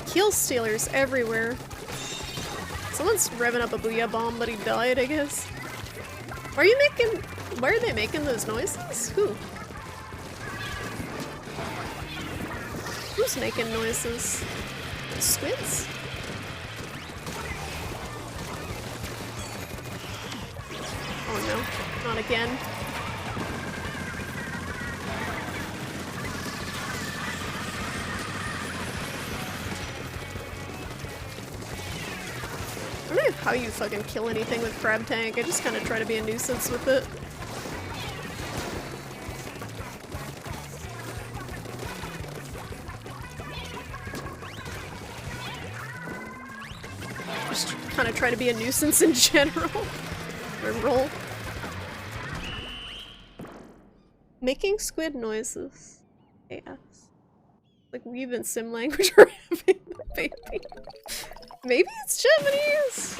Kill stealers everywhere. Someone's revving up a booyah bomb, but he died, I guess. Why are they making those noises? Who's making noises? Squids? Oh no, not again. I don't know how you fucking kill anything with crab tank. I just kind of try to be a nuisance with it. Just kind of try to be a nuisance in general. Or roll. Making squid noises. Yes. Like we've in sim language or having the baby. Maybe it's Japanese?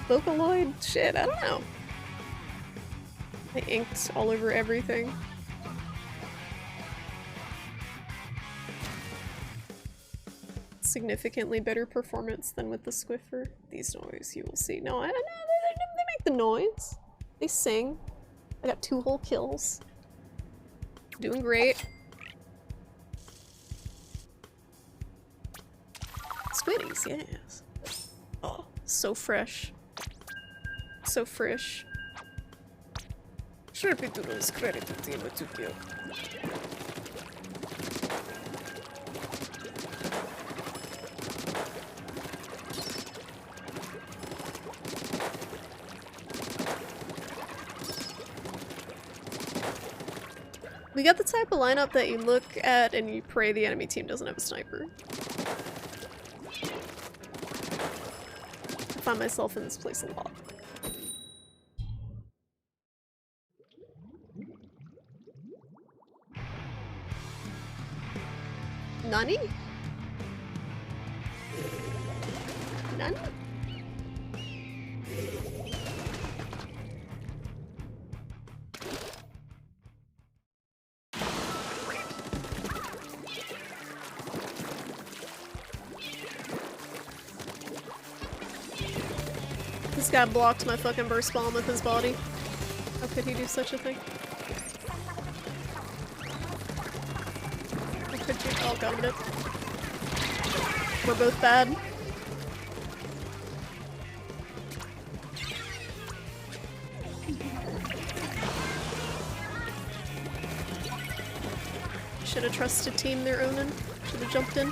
Vocaloid? Shit, I don't know. I inked all over everything. Significantly better performance than with the Squiffer. These noise you will see. No, I know they make the noise. They sing. I got 2 whole kills. Doing great. Squiddies, yes. Oh, so fresh. So fresh. Shrimpy Doodles credited Team Tokyo. We got the type of lineup that you look at and you pray the enemy team doesn't have a sniper. I find myself in this place a lot. Nani? Nani? This guy blocked my fucking burst bomb with his body. How could he do such a thing? How could you? Oh, got it. We're both bad. Should have trusted team their own in. Should have jumped in.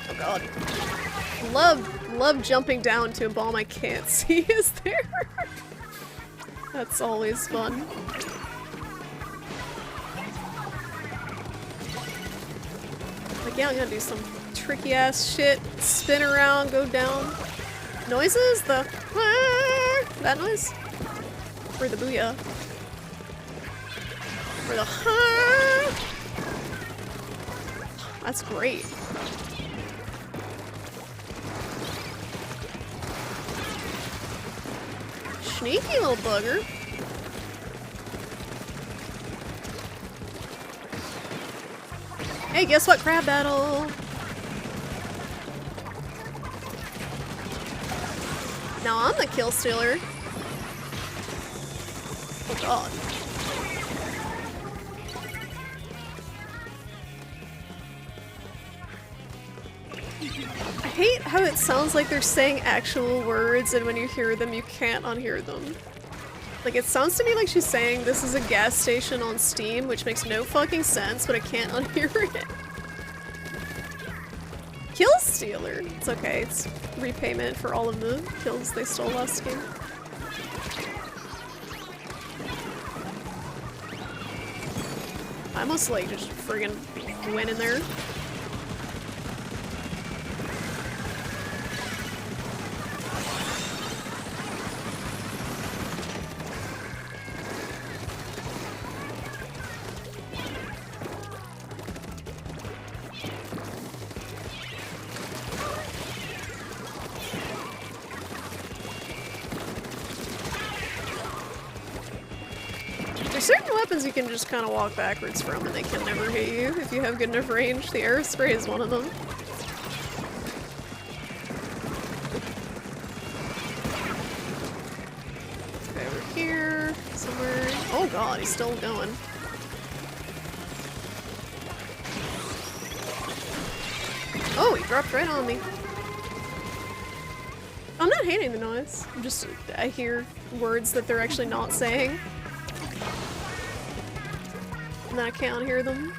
Oh god. Love jumping down to a bomb I can't see is there. That's always fun. Like, yeah, I'm gonna do some tricky ass shit. Spin around, go down. Noises? The that noise? Or the booyah? Or the That's great. Sneaky little bugger. Hey, guess what? Crab battle! Now I'm the kill stealer. Oh god. I hate how it sounds like they're saying actual words and when you hear them you can't unhear them. Like, it sounds to me like she's saying this is a gas station on Steam, which makes no fucking sense, but I can't unhear it. Kill stealer. It's okay, it's repayment for all of the kills they stole last game. I almost like just friggin' went in there. There's certain weapons you can just kind of walk backwards from and they can never hit you if you have good enough range. The air spray is one of them. Okay, over here, somewhere. Oh god, he's still going. Oh, he dropped right on me. I'm not hating the noise. I'm just, I hear words that they're actually not saying. And then I can't hear them.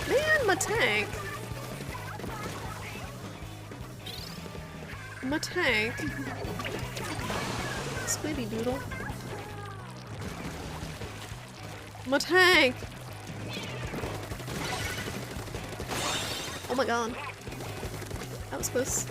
Man, my tank. My tank. Squiddy doodle. My tank! Oh my god. That was close.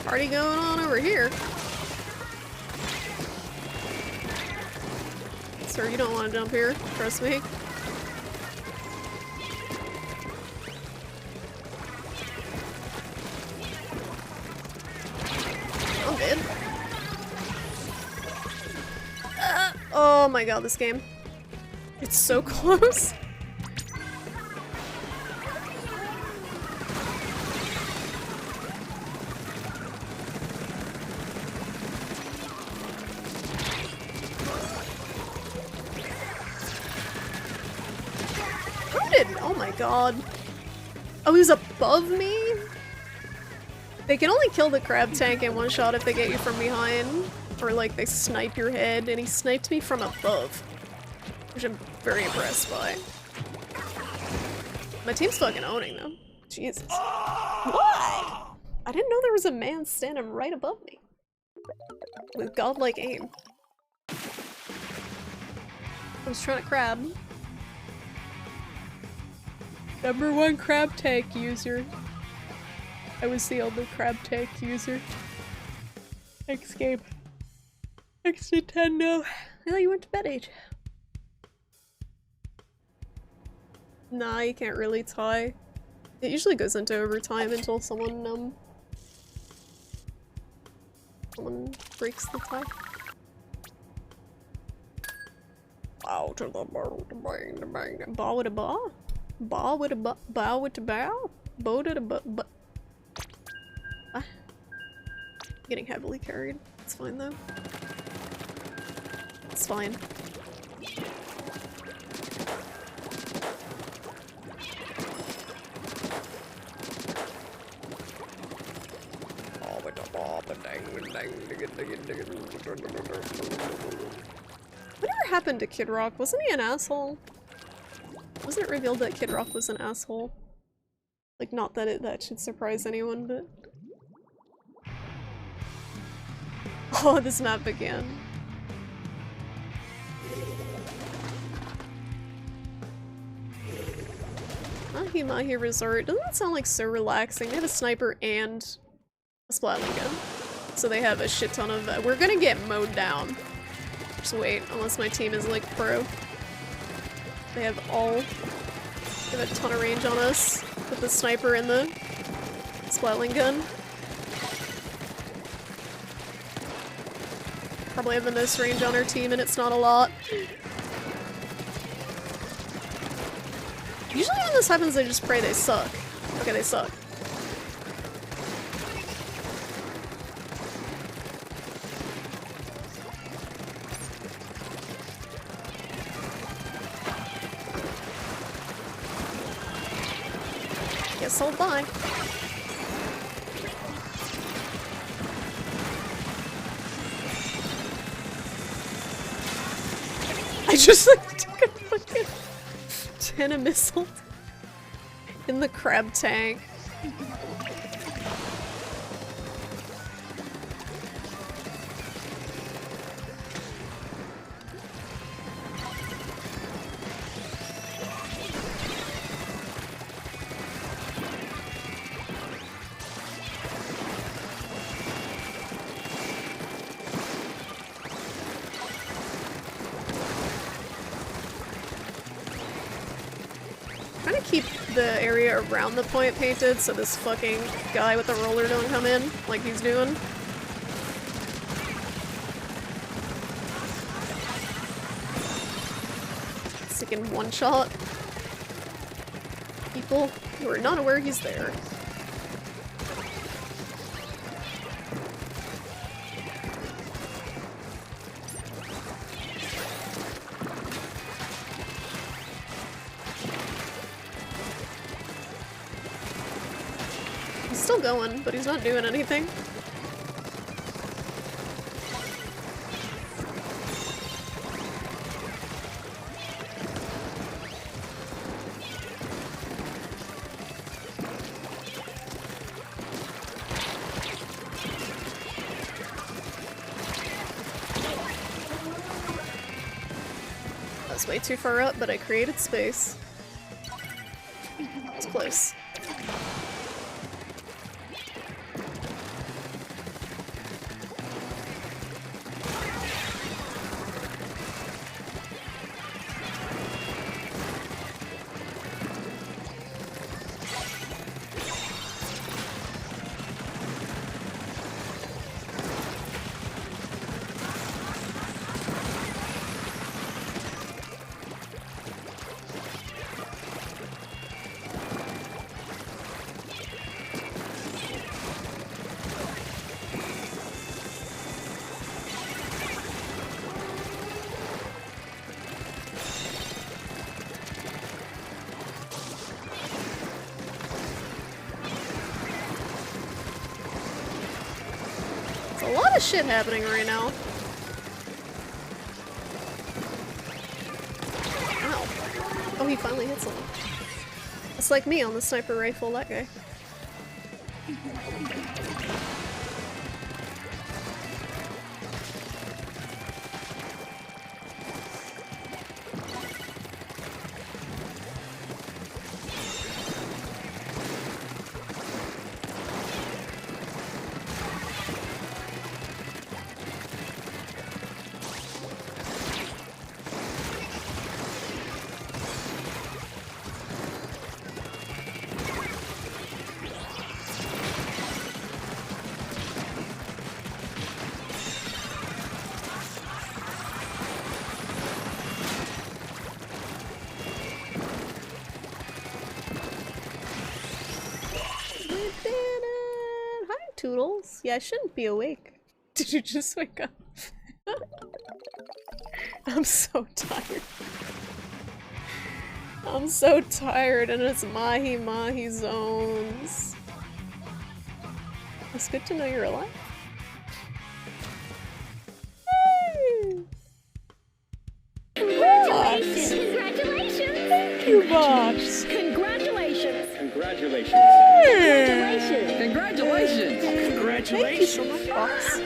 Party going on over here. Sir, you don't want to jump here. Trust me. Oh my god, this game. It's so close. How did... Oh my god. Oh, he was above me? They can only kill the crab tank in one shot if they get you from behind. Or like they snipe your head, and he sniped me from above. Which I'm very impressed by. My team's fucking owning them. Jesus. What? I didn't know there was a man standing right above me. With godlike aim. I was trying to crab. #1 crab tank user. I was the only crab tank user. Thanks, game. Thanks, Nintendo. I thought you went to bed, Age. Nah, you can't really tie. It usually goes into overtime until someone breaks the tie. Bow to the bow, bang, bang. Bow with a bow? Bow with a bow? Bow with a bow? Bow to the bow? Getting heavily carried. It's fine though. It's fine. Whatever happened to Kid Rock? Wasn't he an asshole? Wasn't it revealed that Kid Rock was an asshole? Like, not that that should surprise anyone, but... Oh, this map again. Mahi Mahi Resort. Doesn't that sound like so relaxing? They have a sniper and a splatling gun. So they have a shit ton of... we're gonna get mowed down. Just wait, unless my team is like pro. They have a ton of range on us with the sniper and the splatling gun. Probably have the most range on our team, and it's not a lot. Usually when this happens, I just pray they suck. Okay, they suck. Guess I'll die. I just like took a fucking 10 missile in the crab tank. Trying to keep the area around the point painted so this fucking guy with the roller don't come in like he's doing. Sticking one shot people who are not aware he's there. He's still going, but he's not doing anything. I was way too far up, but I created space. It's close. There's a lot of shit happening right now. Ow. Oh, he finally hit someone. It's like me on the sniper rifle, that guy. Hi, Toodles. Yeah, I shouldn't be awake. Did you just wake up? I'm so tired. I'm so tired, and it's mahi mahi zones. It's good to know you're alive. Hey! Congratulations! Congratulations! Thank you, Box! Congratulations! Congratulations. Congratulations! Congratulations. Thank you so much, Box,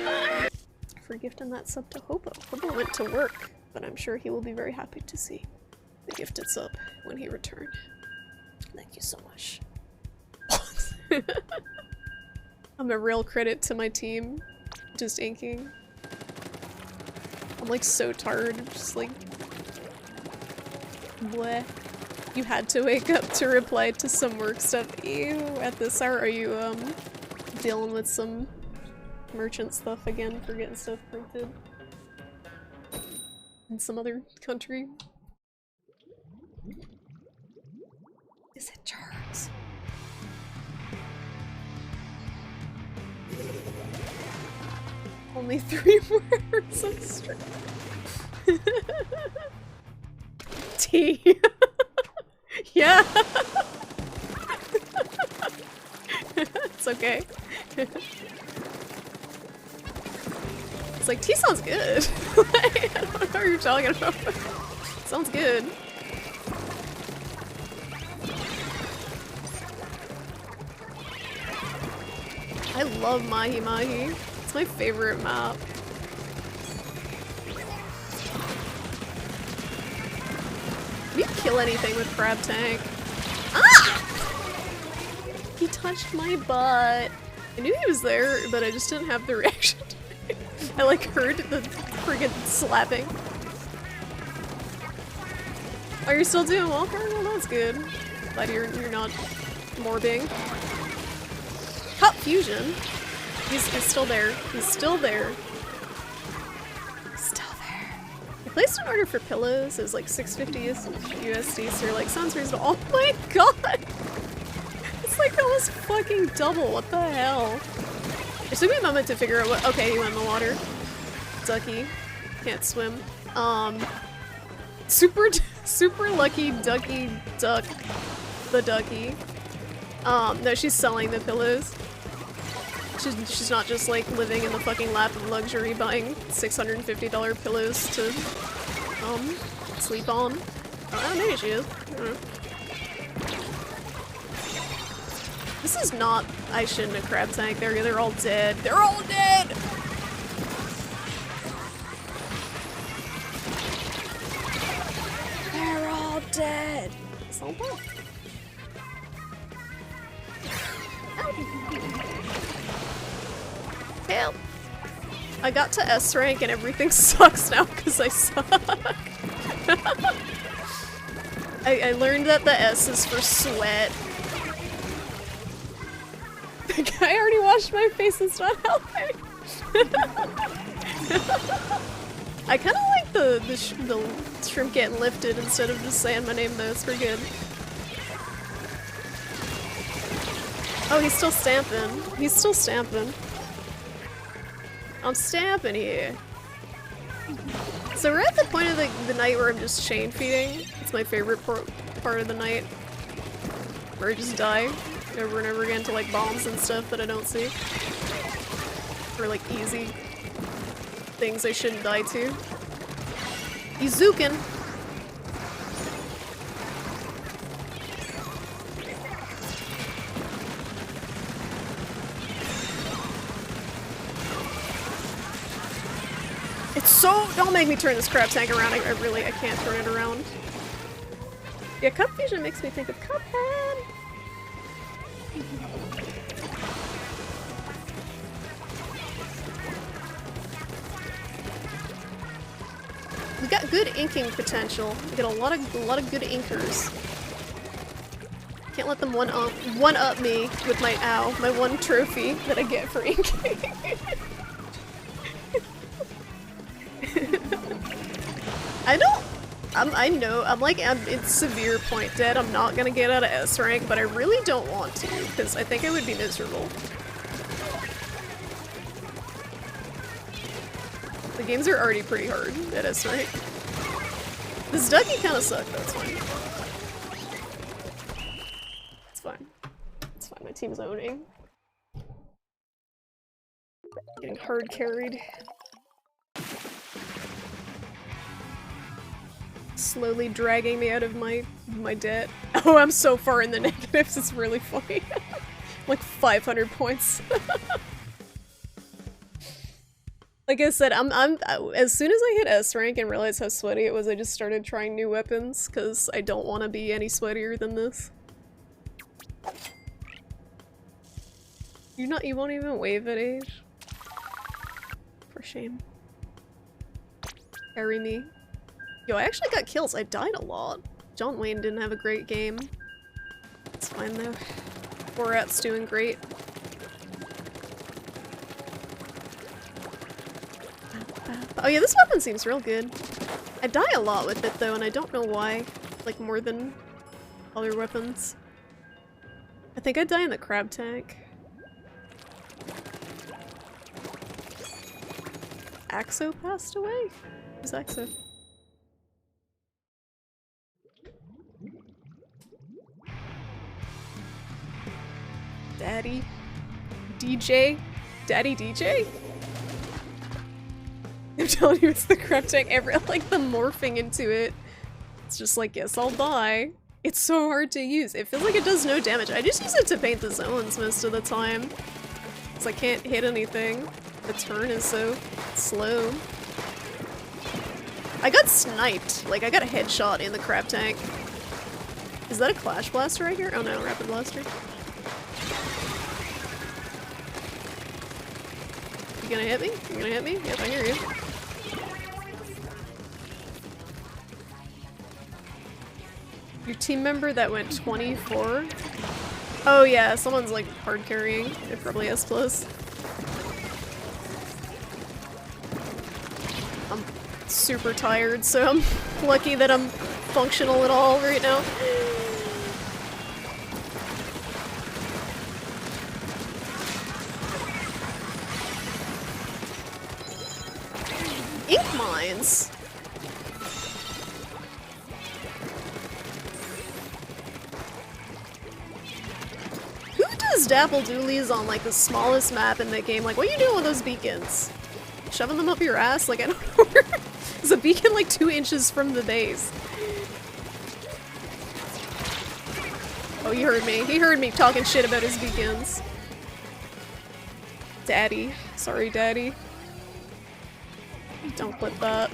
for gifting that sub to Hobo. Hobo went to work, but I'm sure he will be very happy to see the gifted sub when he returned. Thank you so much. I'm a real credit to my team. Just inking. I'm like so tired, just like bleh. You had to wake up to reply to some work stuff. Ew, at this hour, are you dealing with some merchant stuff again for getting stuff printed in some other country? Is it Charles? Only 3 words of strength. T. Yeah. It's okay. It's like, tea sounds good. Like, I don't know what you're talking about. Sounds good. I love Mahi Mahi. It's my favorite map. Can you kill anything with Crab Tank? Ah! He touched my butt. I knew he was there, but I just didn't have the reaction. I like heard the friggin' slapping. Oh, you're still doing well, Carl? Well, that's good. Glad you're not morbing. Hot Fusion. He's still there. He's still there. Still there. I placed an order for pillows. It was like $6.50 USD, so you're like, sounds reasonable. Oh my god! It's like almost fucking double. What the hell? It took me a moment to figure out what- okay, he went in the water. Ducky. Can't swim. Super lucky ducky duck. The ducky. No, she's selling the pillows. She's not just like living in the fucking lap of luxury buying $650 pillows to sleep on. Oh, maybe she is. I don't know. This is not I shouldn't a Crab Tank. They're all dead. They're all dead! They're all dead! So bad. Help! I got to S rank and everything sucks now because I suck. I learned that the S is for sweat. The guy already washed my face, it's not helping. I kind of like the shrimp getting lifted instead of just saying my name though, it's pretty good. Oh, he's still stamping. He's still stamping. I'm stamping here. So we're at the point of the night where I'm just chain feeding. It's my favorite part of the night. Where I just die over and over again to like bombs and stuff that I don't see. for like easy things I shouldn't die to. Izuken! It's so- don't make me turn this crab tank around, I really- I can't turn it around. Yeah, Cup Fusion makes me think of Cuphead! We got good inking potential. We got a lot of good inkers. Can't let them one up me with my my one trophy that I get for inking. I'm in severe point dead. I'm not gonna get out of S rank, but I really don't want to, because I think I would be miserable. The games are already pretty hard at S rank. This ducky kinda sucked, that's fine. It's fine. It's fine, my team's owning. Getting hard carried. Slowly dragging me out of my debt. Oh, I'm so far in the negatives, it's really funny. Like 500 points. Like I said, as soon as I hit S rank and realized how sweaty it was, I just started trying new weapons, because I don't want to be any sweatier than this. You won't even wave at age? For shame. Carry me. Yo, I actually got kills. I died a lot. John Wayne didn't have a great game. It's fine though. Borat's doing great. Oh yeah, this weapon seems real good. I die a lot with it though, and I don't know why. Like more than other weapons. I think I die in the crab tank. Axo passed away? Who's Axo? Daddy? DJ? Daddy DJ? I'm telling you, it's the crab tank. Like the morphing into it. It's just like, yes, I'll die. It's so hard to use. It feels like it does no damage. I just use it to paint the zones most of the time. Because I can't hit anything. The turn is so slow. I got sniped. Like, I got a headshot in the crab tank. Is that a Clash Blaster right here? Oh no, Rapid Blaster. You gonna hit me? You gonna hit me? Yep, I hear you. Your team member that went 24? Oh yeah, someone's like hard carrying. It probably S+. I'm super tired, so I'm lucky that I'm functional at all right now. Ink mines? Who does dapple doolies on like the smallest map in the game? Like, what are you doing with those beacons? Shoving them up your ass? Like, I don't know where. Is a beacon like 2 inches from the base? Oh, he heard me. He heard me talking shit about his beacons. Daddy. Sorry, Daddy. Don't clip that.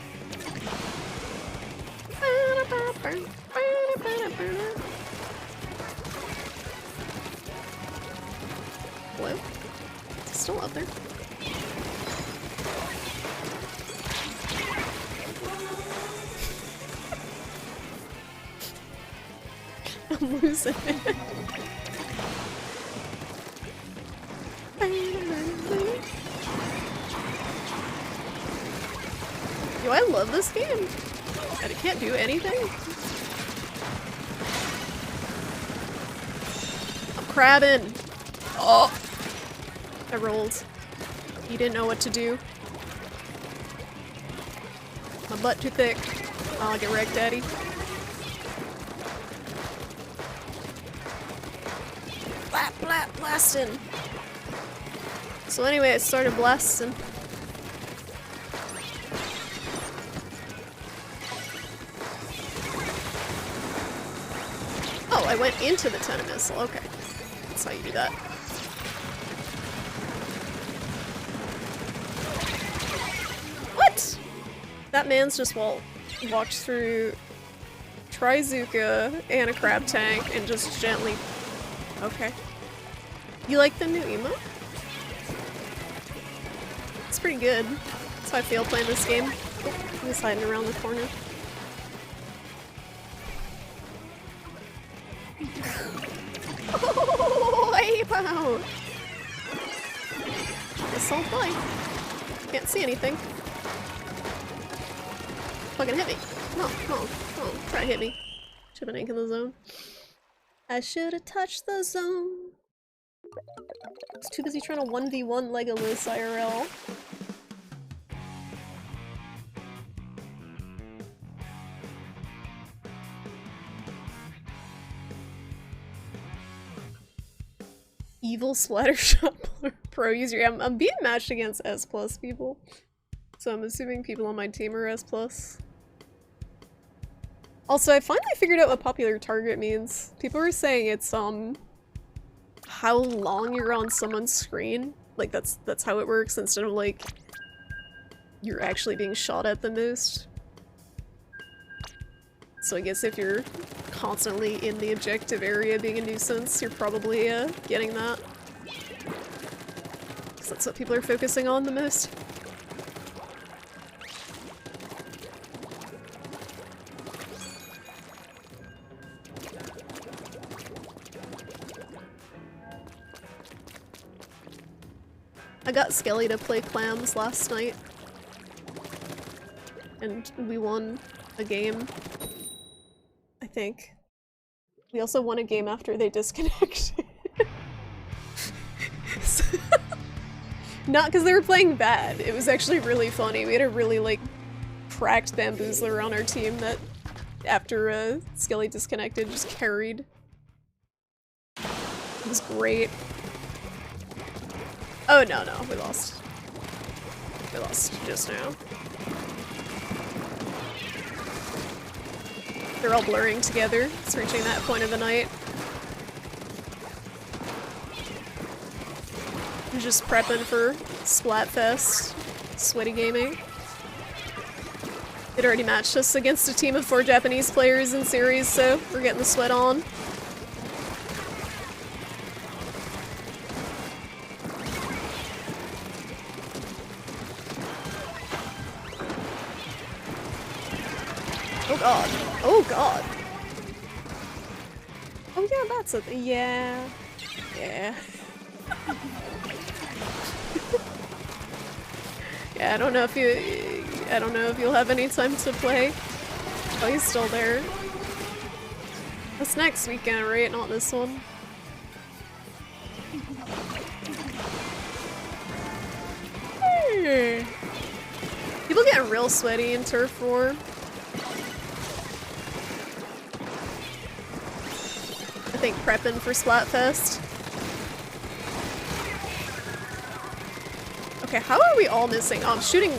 Hello? Is it still up there? I'm losing it. Yo, I love this game. And it can't do anything. I'm crabbing. Oh! I rolled. He didn't know what to do. My butt too thick. Oh, I'll get wrecked, Daddy. Blasting. So anyway, I started blasting. Oh, I went into the Tenet missile. Okay. That's how you do that. What? That man's just walked through Trizuka and a crab tank and just gently... Okay. You like the new emo? It's pretty good. That's how I feel playing this game. Oh, he's hiding around the corner. Oh, ape out! Assault fly. Can't see anything. Fucking hit me. No, no, no. Try to hit me. Should've been ink in the zone. I should've touched the zone. I was too busy trying to 1v1 Legolas IRL. Evil Splattershot Pro user. I'm being matched against S+ people. So I'm assuming people on my team are S+. Also, I finally figured out what popular target means. People were saying it's, how long you're on someone's screen. Like, that's how it works, instead of, like, you're actually being shot at the most. So I guess if you're constantly in the objective area being a nuisance, you're probably, getting that. Because that's what people are focusing on the most. I got Skelly to play clams last night. And we won a game. I think. We also won a game after they disconnected. Not because they were playing bad. It was actually really funny. We had a really, like, cracked bamboozler on our team that, after Skelly disconnected, just carried. It was great. Oh, no, we lost. We lost just now. They're all blurring together. It's reaching that point of the night. I'm just prepping for Splatfest. Sweaty gaming. It already matched us against a team of 4 Japanese players in series, so we're getting the sweat on. Oh god. Oh god. Oh yeah, that's a yeah. Yeah. Yeah, I don't know if you'll have any time to play. Oh, he's still there. That's next weekend, right? Not this one. People get real sweaty in Turf War. I think prepping for Splatfest. Okay, how are we all missing? Oh, I'm shooting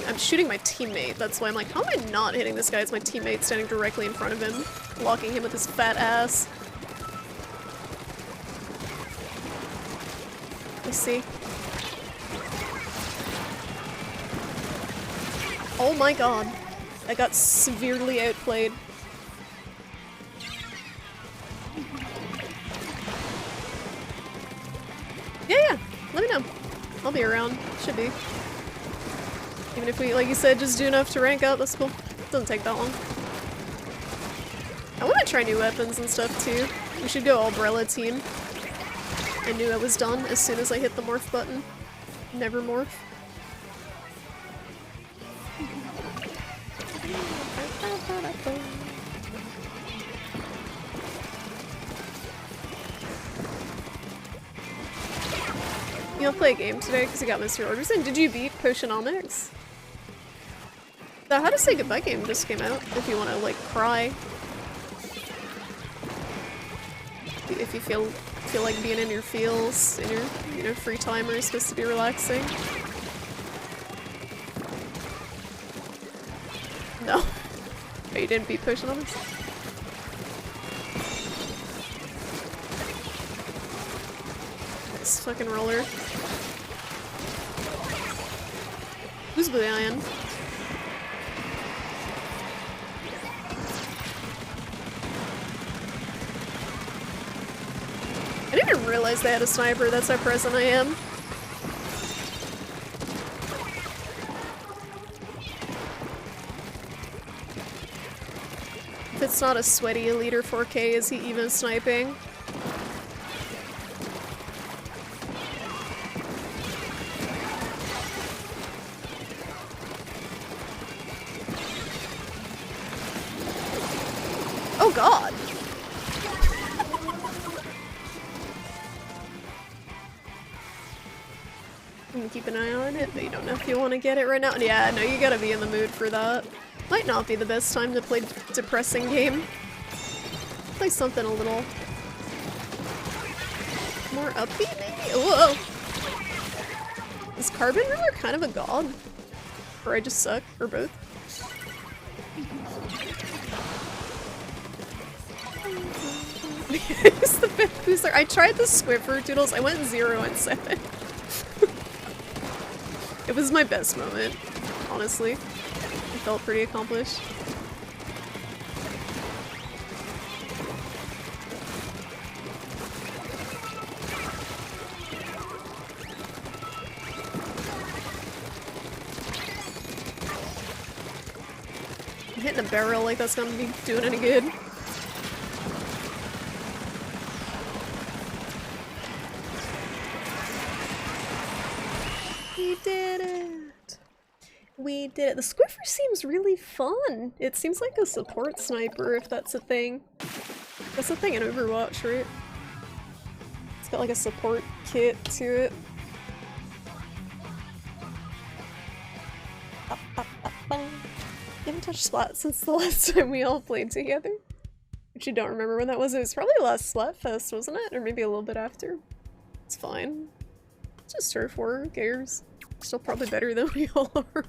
my teammate. That's why I'm like, how am I not hitting this guy? It's my teammate standing directly in front of him, blocking him with his fat ass. Let's see. Oh my god. I got severely outplayed. Yeah, let me know. I'll be around. Should be. Even if we, like you said, just do enough to rank up, that's cool. Doesn't take that long. I want to try new weapons and stuff too. We should go Umbrella team. I knew I was done as soon as I hit the morph button. Never morph. You'll play a game today because you got Mr. Orders in. Did you beat Potionomics? The How to Say Goodbye game just came out, if you want to, like, cry. If you feel like being in your feels, in your you know, free time or supposed to be relaxing. No. Oh, you didn't beat potion on this? This fucking roller. Who's Blue Iron? I didn't even realize they had a sniper, that's how present I am. If it's not a sweaty Elite or 4K, is he even sniping? Oh god! You can keep an eye on it, but you don't know if you want to get it right now. Yeah, no, you gotta be in the mood for that. Might not be the best time to play depressing game. Play something a little more upbeat, maybe? Whoa! Is Carbon Ruler kind of a god? Or I just suck? Or both? It's the 5th booster. I tried the Squiffer Doodles. I went 0 and 7. It was my best moment, honestly. I felt pretty accomplished. Hitting a barrel like that's gonna be doing any good. We did it! We did it. The Squiffer seems really fun. It seems like a support sniper, if that's a thing. That's a thing in Overwatch, right? It's got like a support kit to it. You haven't touched Splat since the last time we all played together. Which you don't remember when that was. It was probably last Splatfest, wasn't it? Or maybe a little bit after. It's fine. It's just Turf War, who cares? Still probably better than we all are.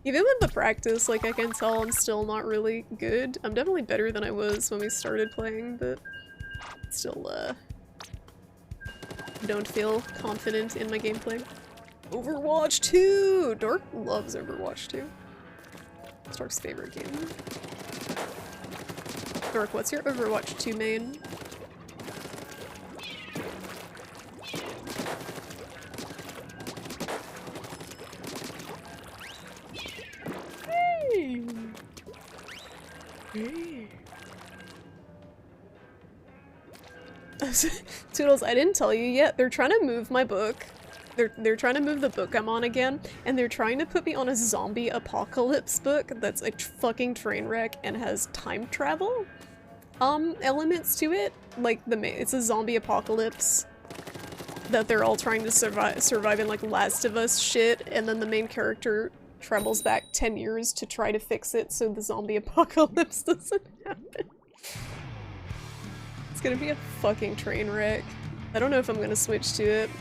Even with the practice, like, I can tell I'm still not really good. I'm definitely better than I was when we started playing, but still, don't feel confident in my gameplay. Overwatch 2! Dork loves Overwatch 2. It's Dork's favorite game. Dork, what's your Overwatch 2 main? Hey! Hey! Toodles, I didn't tell you yet. They're trying to move my book. They're trying to move the book I'm on again, and they're trying to put me on a zombie apocalypse book that's a fucking train wreck and has time travel elements to it. Like it's a zombie apocalypse that they're all trying to survive in, like, Last of Us shit, and then the main character travels back 10 years to try to fix it so the zombie apocalypse doesn't happen. It's gonna be a fucking train wreck. I don't know if I'm gonna switch to it.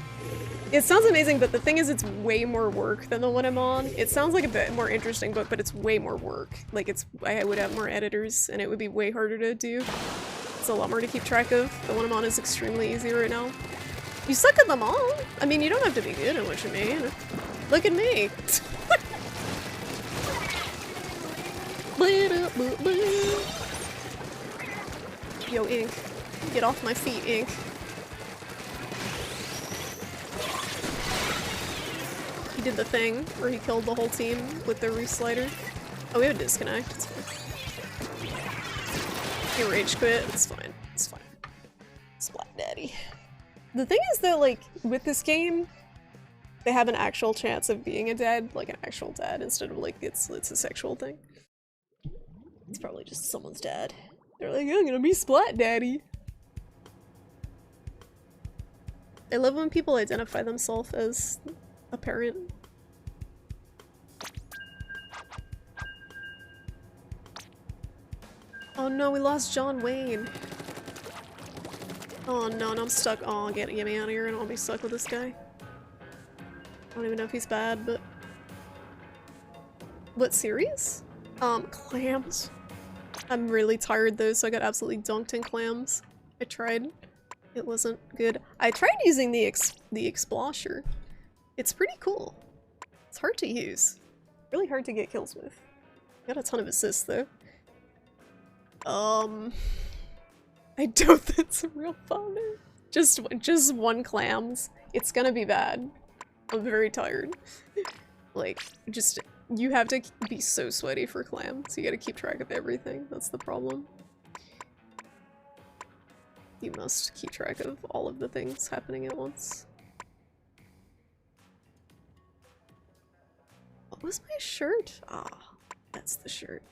It sounds amazing, but the thing is it's way more work than the one I'm on. It sounds like a bit more interesting book, but it's way more work. Like, I would have more editors, and it would be way harder to do. It's a lot more to keep track of. The one I'm on is extremely easy right now. You suck at them all! I mean, you don't have to be good at what you mean. Look at me! Yo, Ink. Get off my feet, Ink. He did the thing where he killed the whole team with the re-slider. Oh, we have a disconnect. It's fine. He rage quit. It's fine. It's fine. Splat Daddy. The thing is that, like, with this game, they have an actual chance of being a dad, like an actual dad, instead of, like, it's a sexual thing. It's probably just someone's dad. They're like, I'm gonna be Splat Daddy. I love when people identify themselves as a parent. Oh no, we lost John Wayne. Oh no, and I'm stuck. Oh, get me out of here and I'll be stuck with this guy. I don't even know if he's bad, but... What series? Clams. I'm really tired though, so I got absolutely dunked in clams. I tried. It wasn't good. I tried using the Explosher. It's pretty cool. It's hard to use. Really hard to get kills with. Got a ton of assists though. I don't think it's a real father. Just one clams. It's gonna be bad. I'm very tired. Like, just, you have to be so sweaty for clams. You gotta keep track of everything. That's the problem. You must keep track of all of the things happening at once. What was my shirt? Ah, that's the shirt.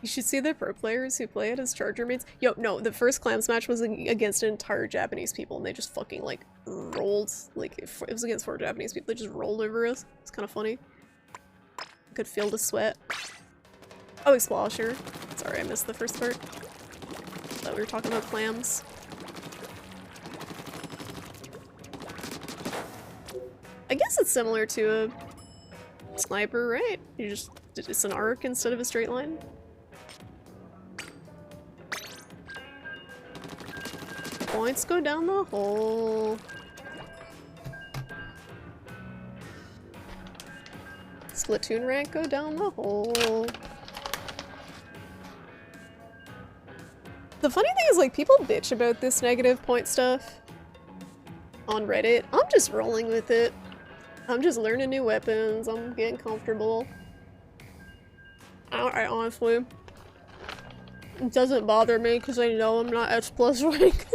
You should see the pro players who play it as charger mates. Yo, no, the first clams match was against an entire Japanese people, and they just fucking, like, rolled. Like, if it was against 4 Japanese people, they just rolled over us. It's kind of funny. I could feel the sweat. Oh, Explosion. Sorry, I missed the first part. Thought we were talking about clams. I guess it's similar to a sniper, right? You just, it's an arc instead of a straight line. Points go down the hole. Splatoon rank go down the hole. The funny thing is, like, people bitch about this negative point stuff on Reddit. I'm just rolling with it. I'm just learning new weapons. I'm getting comfortable. I honestly, it doesn't bother me because I know I'm not S+ rank.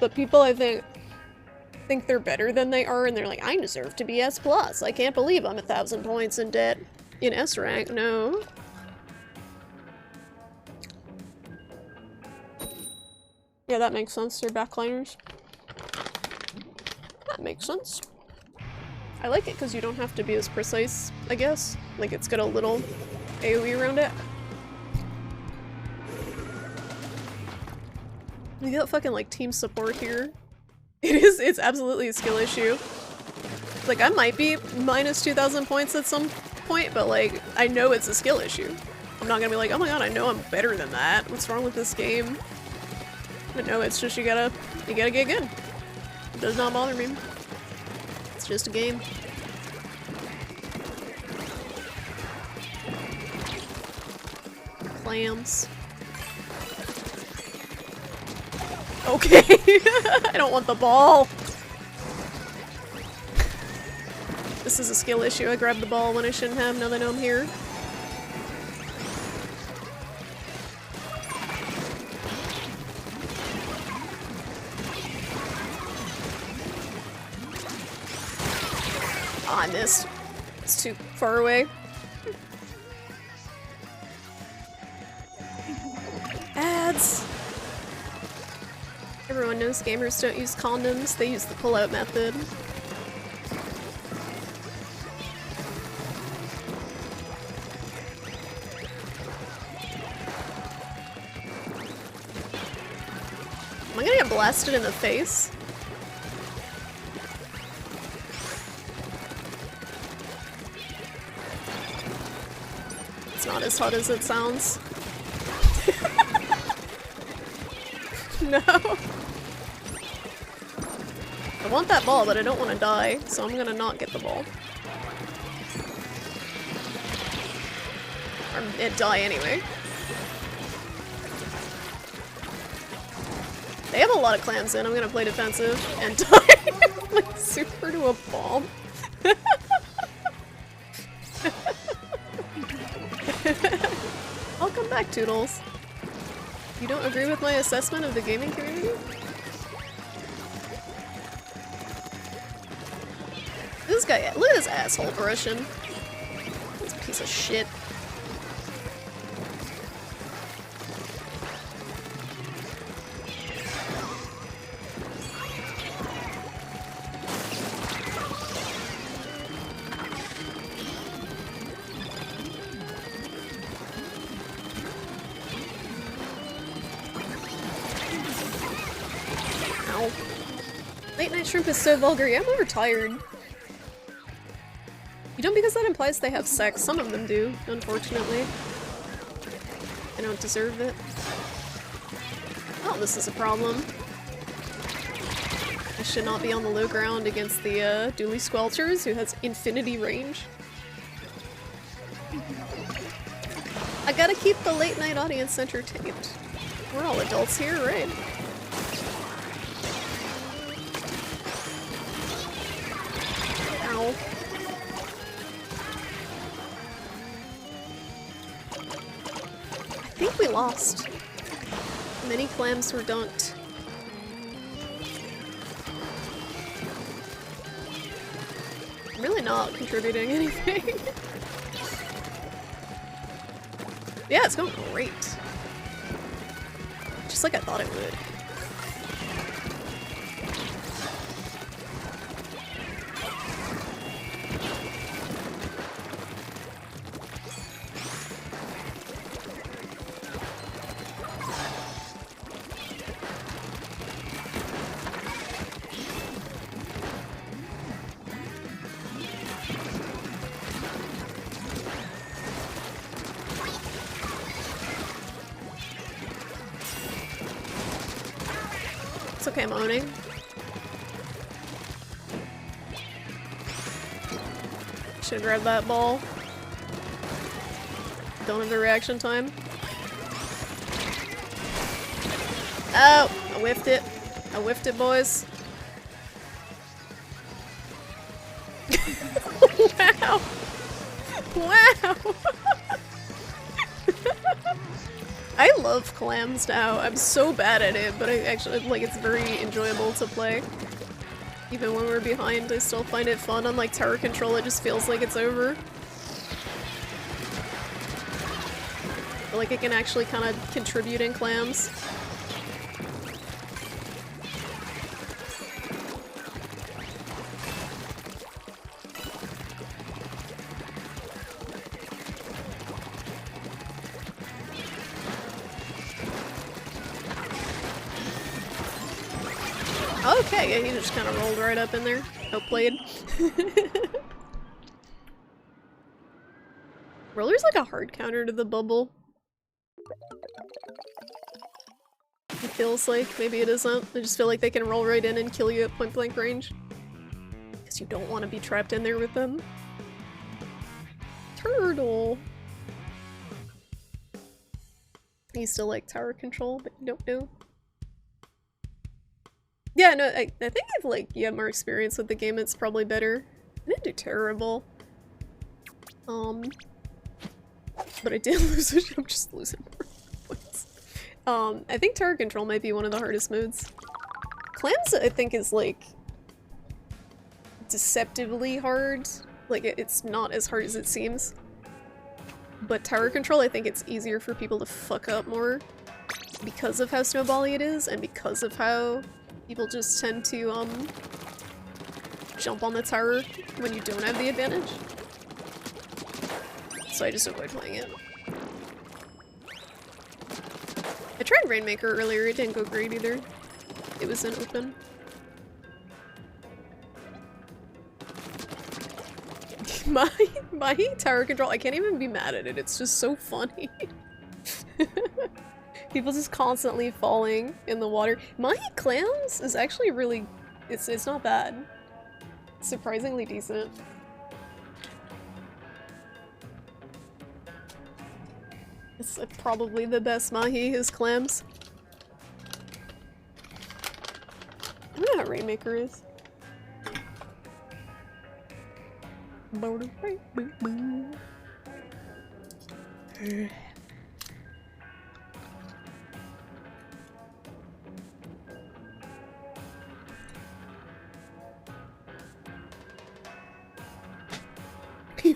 But people, I think they're better than they are, and they're like, I deserve to be S+. I can't believe I'm 1,000 points in debt in S rank. No. Yeah, that makes sense. They're backliners. That makes sense. I like it because you don't have to be as precise, I guess. Like, it's got a little AoE around it. We got fucking, like, team support here. It's absolutely a skill issue. Like, I might be minus 2,000 points at some point, but, like, I know it's a skill issue. I'm not gonna be like, oh my god, I know I'm better than that. What's wrong with this game? But no, it's just you gotta get good. It does not bother me. It's just a game. Clams. Okay. I don't want the ball. This is a skill issue. I grabbed the ball when I shouldn't have, now that I know I'm here. Oh, I missed. It's too far away. Ads! Everyone knows gamers don't use condoms, they use the pull-out method. Am I gonna get blasted in the face? It's not as hot as it sounds. No. I want that ball, but I don't want to die, so I'm gonna not get the ball. Or die anyway. They have a lot of clams in. I'm gonna play defensive and die. Like, super to a bomb. I'll come back, Toodles. You don't agree with my assessment of the gaming community? This guy, look at this asshole brushing. This piece of shit. Late night shrimp is so vulgar. Yeah, I'm overtired. You don't, because that implies they have sex. Some of them do, unfortunately. They don't deserve it. Oh, this is a problem. I should not be on the low ground against the Dooley Squelchers, who has infinity range. I gotta keep the late night audience entertained. We're all adults here, right? Ow. I think we lost. Many clams were dunked. I'm really not contributing anything. Yeah, it's going great. Just like I thought it would. Okay, I'm owning. Should grab that ball. Don't have the reaction time. Oh! I whiffed it. I whiffed it, boys. Wow! Wow! I love clams now. I'm so bad at it, but I actually, like, it's very enjoyable to play. Even when we're behind, I still find it fun. Unlike tower control, it just feels like it's over. I feel like it can actually kind of contribute in clams. Okay, yeah, he just kind of rolled right up in there. Outplayed. Roller's like a hard counter to the bubble. It feels like. Maybe it isn't. I just feel like they can roll right in and kill you at point blank range. Because you don't want to be trapped in there with them. Turtle! I used to like tower control, but you don't know. Yeah, no, I think if, like, you have more experience with the game, it's probably better. I didn't do terrible. But I did lose, I'm just losing more points. I think tower control might be one of the hardest modes. Clams, I think, is, like, deceptively hard. Like, it's not as hard as it seems. But tower control, I think it's easier for people to fuck up more because of how snowbally it is, and because of how people just tend to, jump on the tower when you don't have the advantage. So I just avoid playing it. I tried Rainmaker earlier, it didn't go great either. It was an open. My tower control, I can't even be mad at it, it's just so funny. People just constantly falling in the water. Mahi clams is actually really, it's not bad. It's surprisingly decent. It's probably the best mahi is clams. I don't know how Rainmaker is.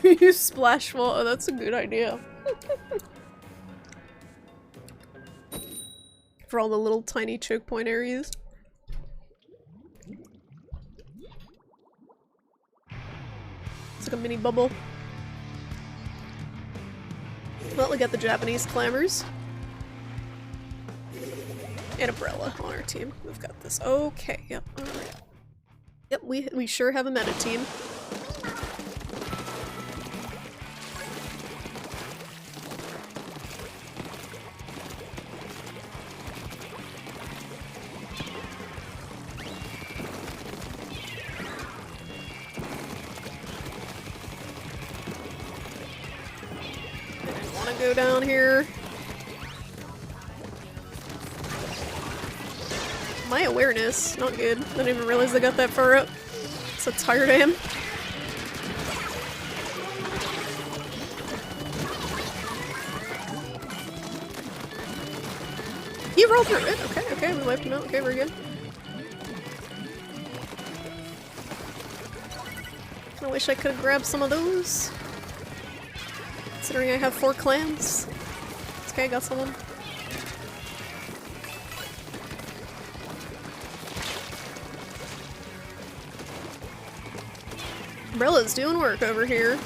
Use splash wall. Oh, that's a good idea. For all the little tiny choke point areas. It's like a mini bubble. Well, we got the Japanese clammers. And Umbrella on our team. We've got this. Okay, yep. Alright. Yep, we sure have a meta team. I didn't want to go down here. My awareness, not good. I didn't even realize I got that far up. So tired I am. He rolled through it. Okay, okay, we wiped him out. Okay, we're good. I wish I could have grabbed some of those. Considering I have 4 clans. Okay, I got someone. Umbrella's doing work over here.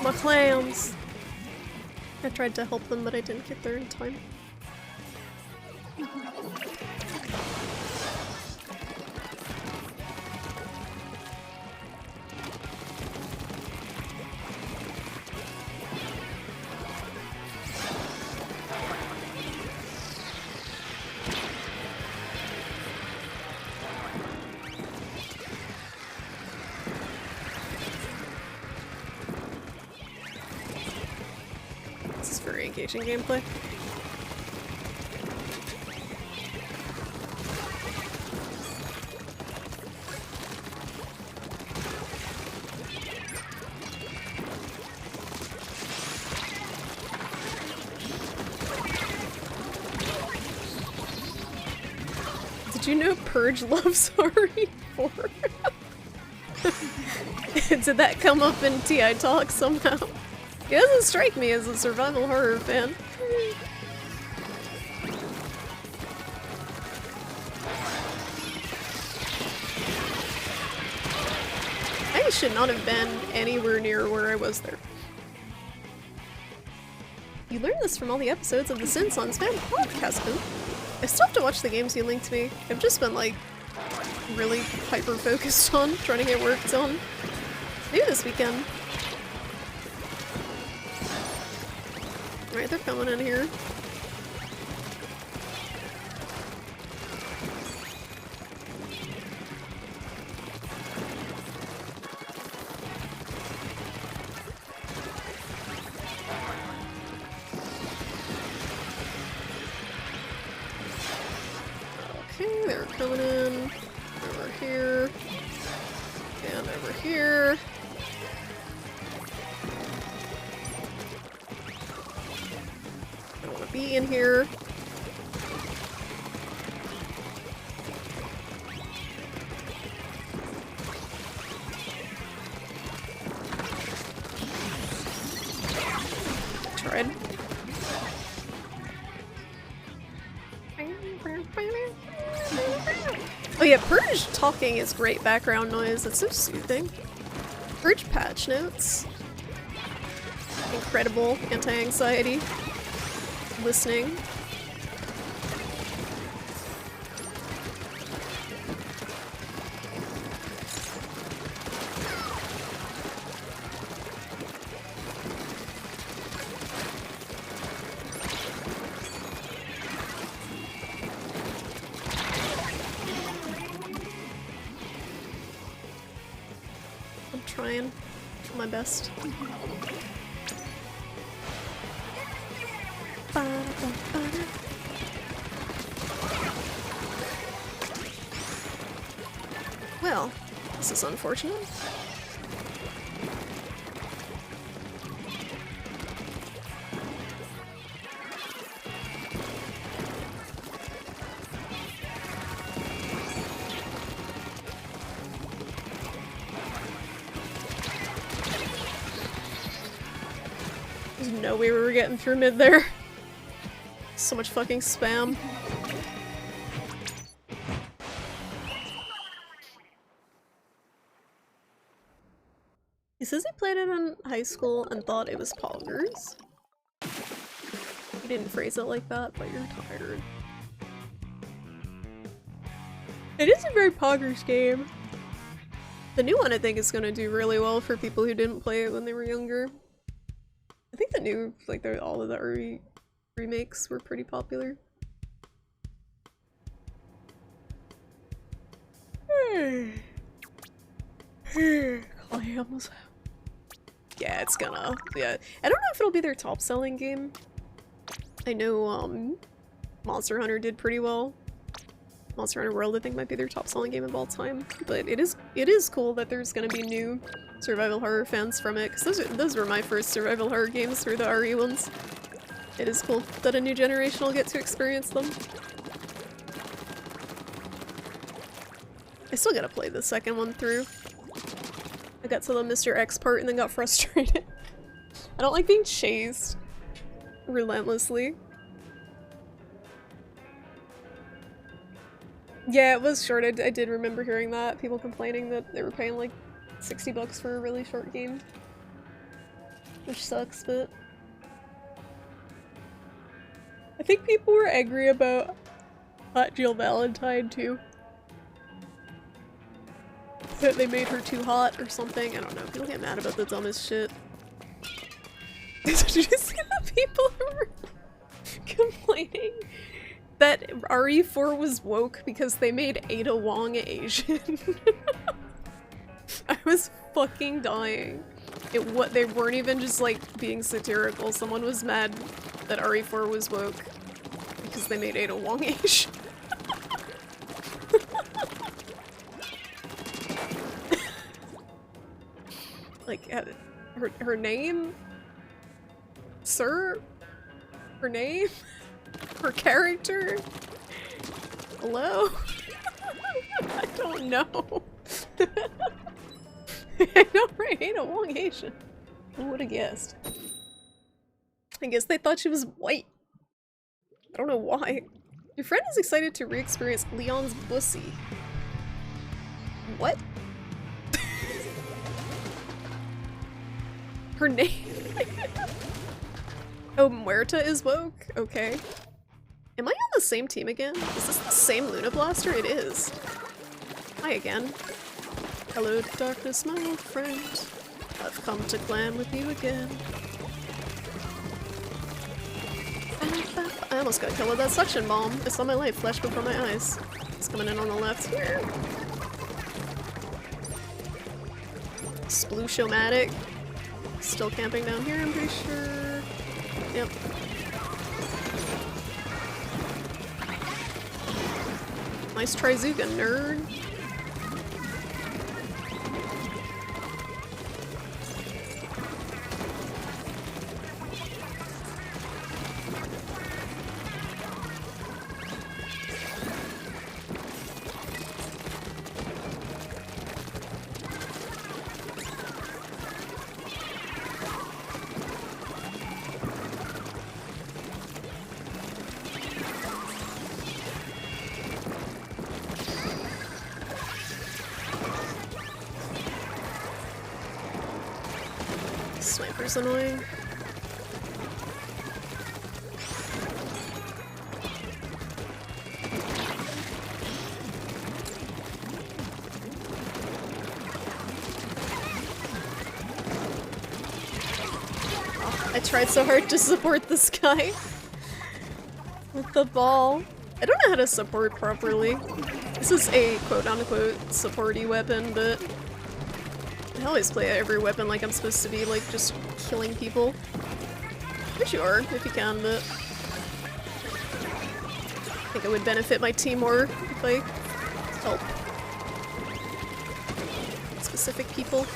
My clams! I tried to help them, but I didn't get there in time. This is very engaging gameplay. Did you know Purge loves RE4? Did that come up in TI Talk somehow? It doesn't strike me as a survival horror fan. I should not have been anywhere near where I was there. You learned this from all the episodes of the Sin on Spam podcast. I still have to watch the games you linked me. I've just been like really hyper focused on trying to get work done. Maybe this weekend. Alright, they're coming in here. Okay, they're coming in. Over here. And over here. I don't want to be in here. Tried. Oh yeah, Purge talking is great background noise. It's so soothing. Purge patch notes. Incredible anti-anxiety. Listening. I'm trying my best. Well, this is unfortunate. There's no way we were getting through mid there. So much fucking spam. He says he played it in high school and thought it was poggers. You didn't phrase it like that, but you're tired. It is a very poggers game. The new one I think is gonna do really well for people who didn't play it when they were younger. I think the new, like all of the early remakes were pretty popular. Clams. Yeah, it's gonna. Yeah, I don't know if it'll be their top selling game. I know Monster Hunter did pretty well. Monster Hunter World I think might be their top selling game of all time. But it is cool that there's gonna be new survival horror fans from it, because those were my first survival horror games, through the RE ones. It is cool that a new generation will get to experience them. I still gotta play the second one through. I got to the Mr. X part and then got frustrated. I don't like being chased relentlessly. Yeah, it was short. I did remember hearing that. People complaining that they were paying like $60 for a really short game. Which sucks, but... I think people were angry about Hot Jill Valentine too. That they made her too hot or something. I don't know. People get mad about the dumbest shit. Did you see the people who were complaining that RE4 was woke because they made Ada Wong Asian? I was fucking dying. They weren't even just like being satirical. Someone was mad that RE4 was woke because they made Ada Wong Asian. Like, her name? Sir? Her name? Her character? Hello? I don't know. I know, right? Ada Wong Asian. Who would have guessed? I guess they thought she was white. I don't know why. Your friend is excited to re-experience Leon's pussy. What? Her name? Oh, Muerta is woke? Okay. Am I on the same team again? Is this the same Luna Blaster? It is. Hi again. Hello, darkness, my old friend. I've come to clan with you again. I almost got killed with that suction bomb. I saw my light flash before my eyes. It's coming in on the left here. Sploosh-o-matic. Still camping down here, I'm pretty sure. Yep. Nice Trizuka, nerd. Sniper's annoying. Oh, I tried so hard to support this guy with the ball. I don't know how to support properly. This is a quote-unquote supporty weapon, but I always play every weapon like I'm supposed to be, like, just killing people. For sure, if you can, but I think it would benefit my team more if I help specific people.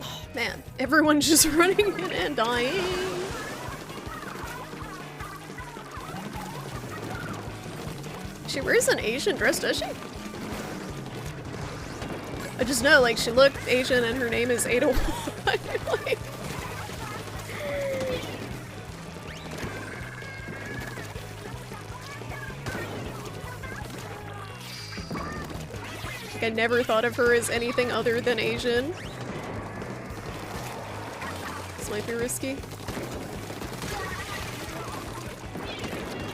Oh, man, everyone's just running in and dying. She wears an Asian dress, does she? I just know, like, she looked Asian and her name is Ada Wong. Like, Like, I never thought of her as anything other than Asian. This might be risky.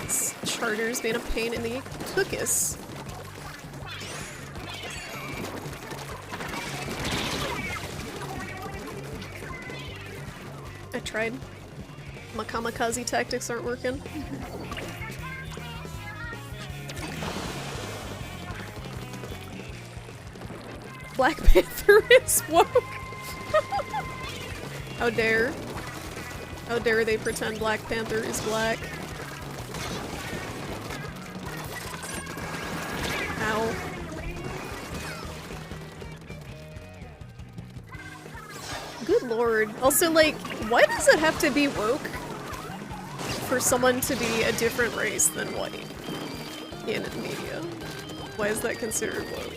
This charter's being a pain in the tuchus. I tried. My kamikaze tactics aren't working. Black Panther is woke. How dare. How dare they pretend Black Panther is black. Ow. Good lord. Also, like, why does it have to be woke for someone to be a different race than white in media? Why is that considered woke?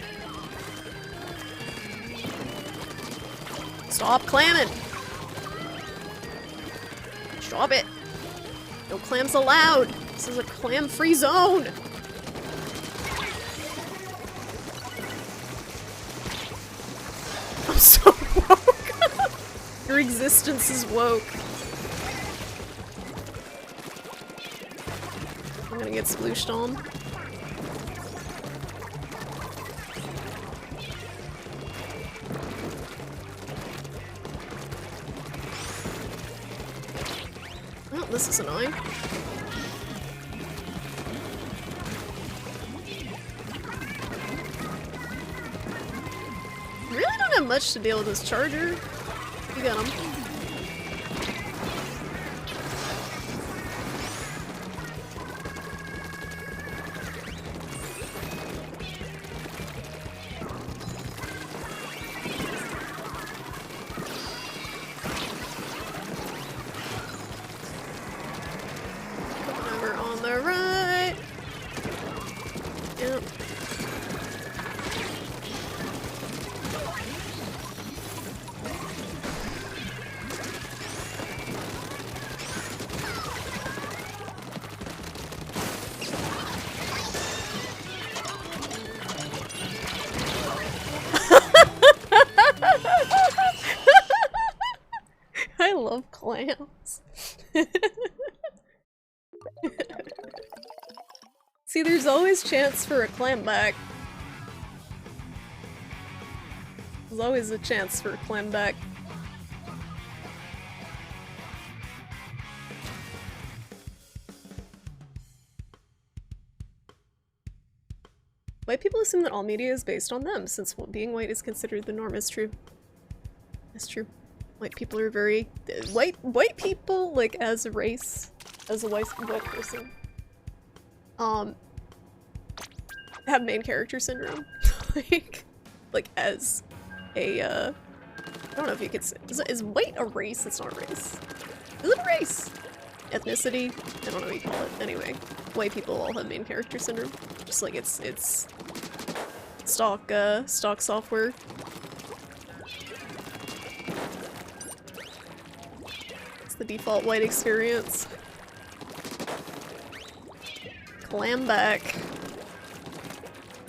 Stop clamming! Stop it! No clams allowed! This is a clam-free zone! I'm so woke! Your existence is woke. I'm gonna get splooshed on. Oh, this is annoying. Really don't have much to deal with this charger. You got him. Over on the right. Yep. I love clams. See, there's always chance for a clam back. There's always a chance for a clam back. White people assume that all media is based on them, since being white is considered the norm. It's true. It's true. White people are very white people, like, as a race, as a white person, have main character syndrome. like as a I don't know if you could say, is white a race? It's not a race. Is it a race? Ethnicity? I don't know what you call it. Anyway, white people all have main character syndrome. Just like it's stock software. The default white experience. Clam back.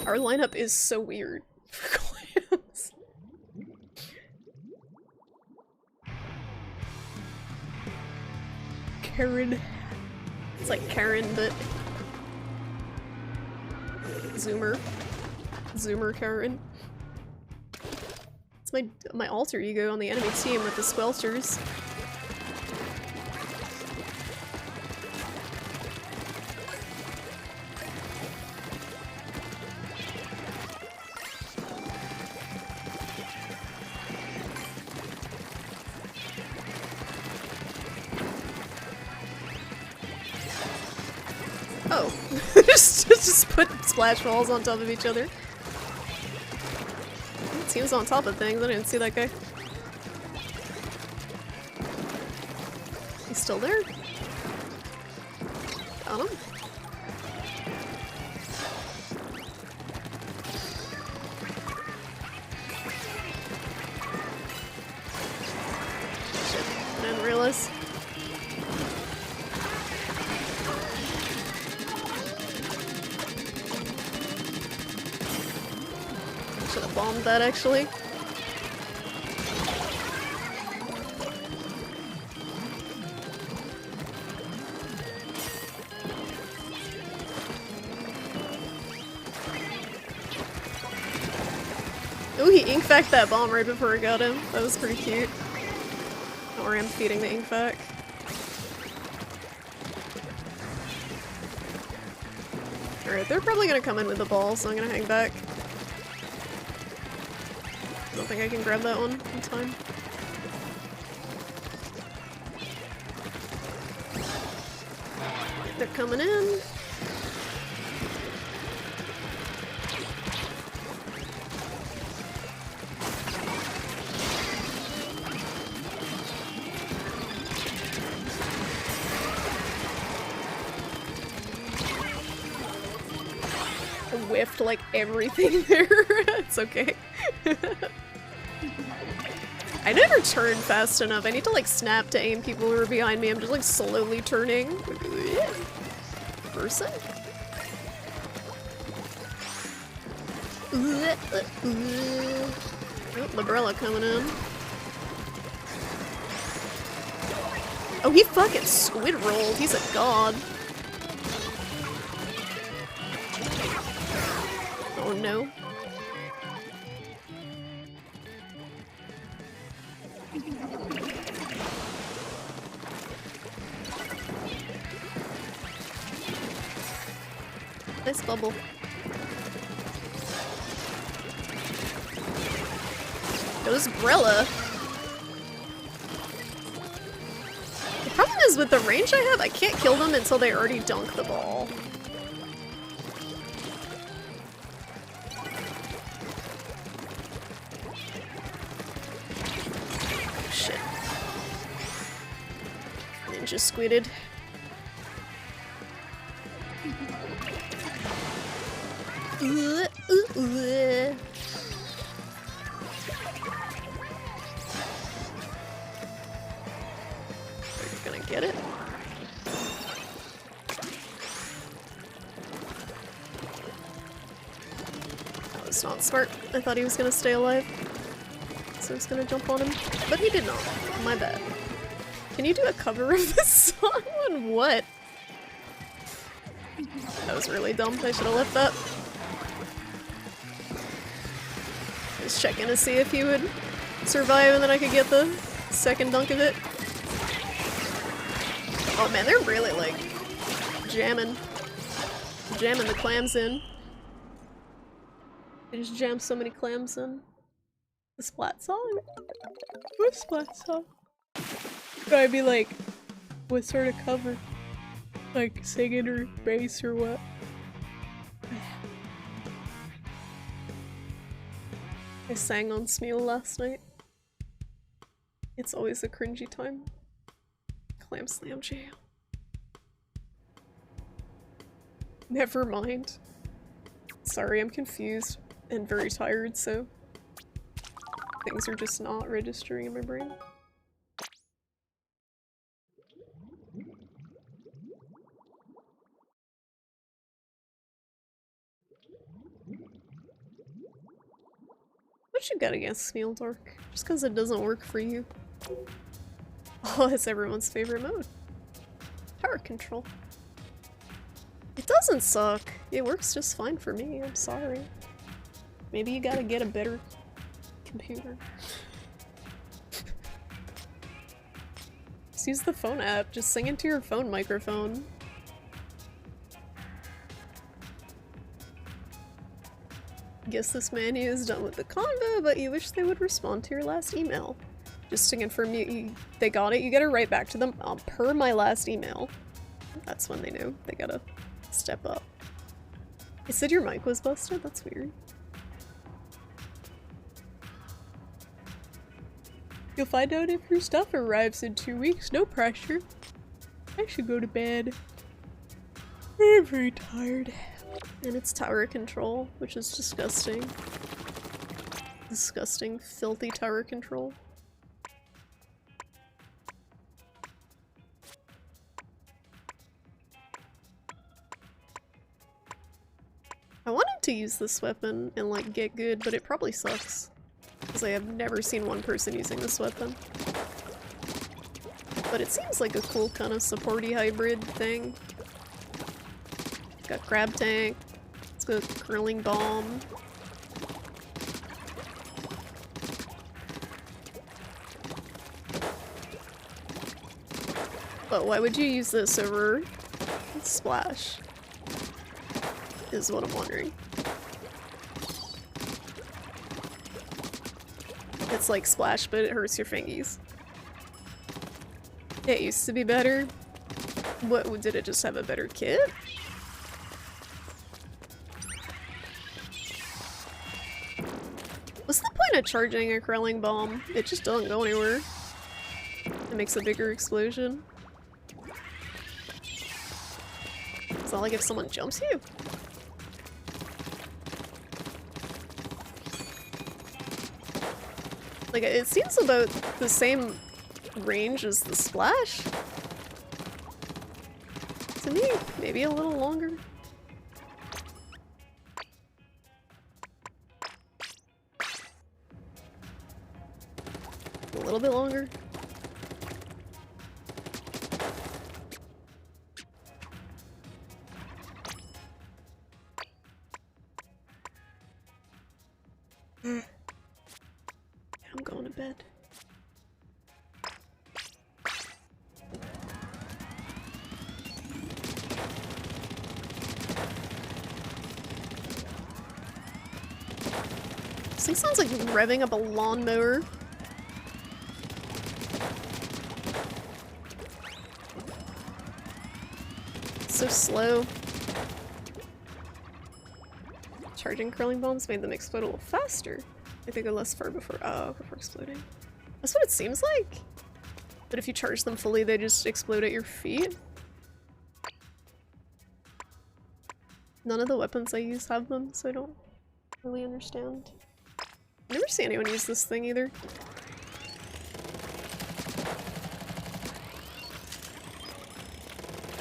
Our lineup is so weird for clams. Karen. It's like Karen, but Zoomer. Zoomer Karen. It's my alter ego on the enemy team with the Squelchers. Oh. just put splash walls on top of each other. Team's on top of things. I didn't see that guy. He's still there? Got him. Shit. I didn't realize. bombed that actually. Ooh, he ink-fact that bomb right before I got him. That was pretty cute. Don't worry, I'm feeding the ink-fact. Alright, they're probably gonna come in with the ball, so I'm gonna hang back. Don't think I can grab that one in time. They're coming in. I whiffed like everything there. It's okay. I never turn fast enough. I need to like snap to aim people who are behind me. I'm just like slowly turning. Person? Oh, Librella coming in. Oh, he fucking squid rolled. He's a god. Oh no. Nice bubble. Goes Brella. The problem is with the range I have, I can't kill them until they already dunk the ball. Shit. Ninja squidded. Are you gonna get it? That was not smart. I thought he was gonna stay alive. So I was gonna jump on him. But he did not. My bad. Can you do a cover of this song on what? That was really dumb. I should have left that. Just checking to see if he would survive and then I could get the second dunk of it. Oh man, they're really like jamming the clams in. They just jammed so many clams in. The Splat song? What Splat song? I'd be like, what sort of cover? Like singing or bass or what? I sang on Smeal last night. It's always a cringy time. Clam Slam Jam. Never mind. Sorry, I'm confused and very tired, so things are just not registering in my brain. What you got against Smeal Dark? Just because it doesn't work for you. Oh, it's everyone's favorite mode. Power control. It doesn't suck. It works just fine for me. I'm sorry. Maybe you gotta get a better computer. Just use the phone app. Just sing into your phone microphone. Guess this menu is done with the convo, but you wish they would respond to your last email. Just to confirm they got it, you gotta write back to them per my last email. That's when they know they gotta step up. You said your mic was busted? That's weird. You'll find out if your stuff arrives in 2 weeks. No pressure. I should go to bed. I'm very tired. And it's tower control, which is disgusting. Disgusting, filthy tower control. I wanted to use this weapon and like get good, but it probably sucks. Because I have never seen one person using this weapon. But it seems like a cool kind of supporty hybrid thing. It's got grab tank, it's got curling bomb. But why would you use this over Splash? Is what I'm wondering. It's like Splash, but it hurts your fingies. It used to be better. What, did it just have a better kit? What's the point of charging a curling bomb? It just doesn't go anywhere. It makes a bigger explosion. It's not like if someone jumps you. Like, it seems about the same range as the Splash. To me, maybe a little longer. A little bit longer. I'm going to bed. This thing sounds like revving up a lawnmower. So slow. Charging curling bombs made them explode a little faster. I think they're less far before exploding. That's what it seems like. But if you charge them fully, they just explode at your feet. None of the weapons I use have them, so I don't really understand. I never see anyone use this thing either.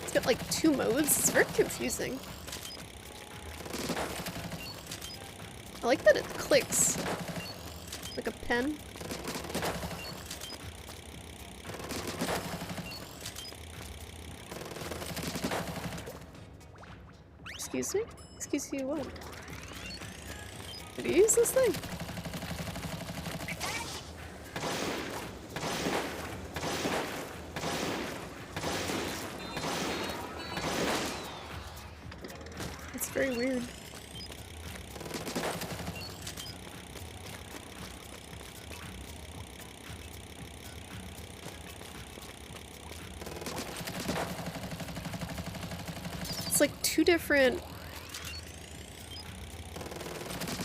It's got like 2 modes. It's very confusing. I like that it clicks like a pen. Excuse me? Excuse you what? Did you use this thing? It's very weird. It's like 2 different...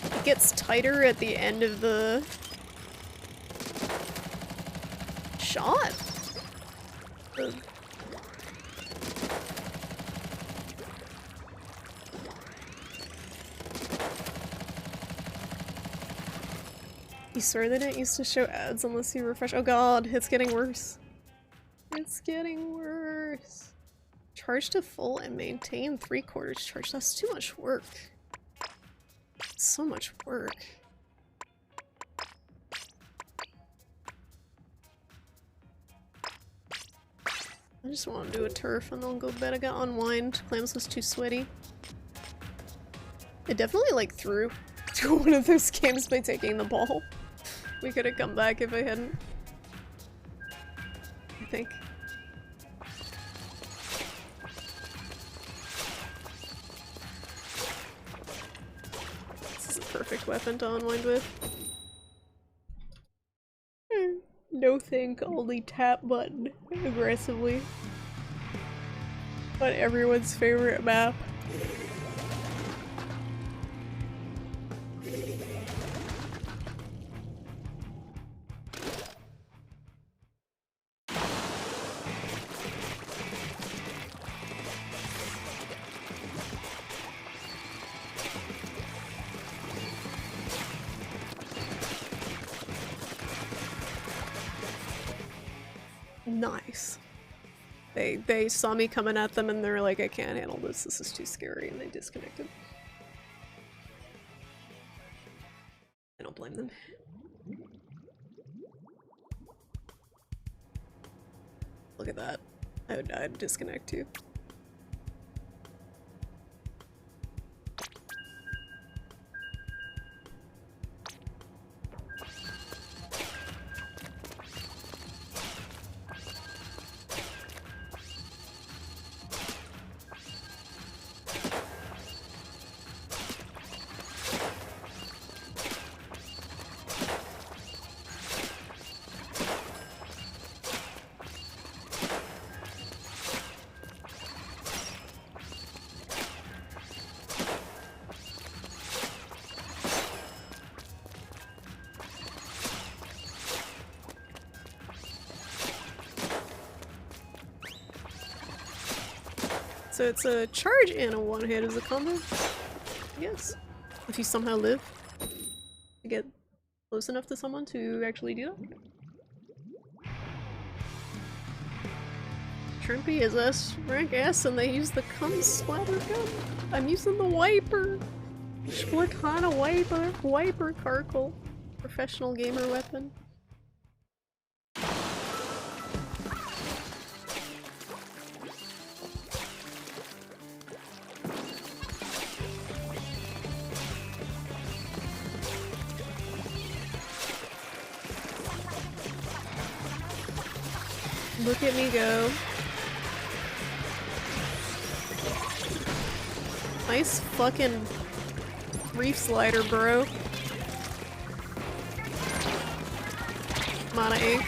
It gets tighter at the end of the... shot? You swear they didn't used to show ads unless you refresh- Oh god, it's getting worse. It's getting worse. Charge to full and maintain 3/4 charge. That's too much work. So much work. I just want to do a turf and then go to bed. I got unwind. Clams was too sweaty. I definitely like threw to one of those games by taking the ball. We could have come back if I hadn't. I think. This is a perfect weapon to unwind with. No think, only tap button aggressively. On everyone's favorite map. Nice. They saw me coming at them and they're like, I can't handle this, this is too scary, and they disconnected. blame them. Look at that. I'd disconnect too. So it's a charge and a one-hit as a combo, I guess. If you somehow live to get close enough to someone to actually do that. Shrimpy is S rank S and they use the cum splatter gun. I'm using the wiper. What kind of wiper? Wiper Karkle. Professional gamer weapon. Look at me go. Nice fucking reef slider, bro. Amount of ink.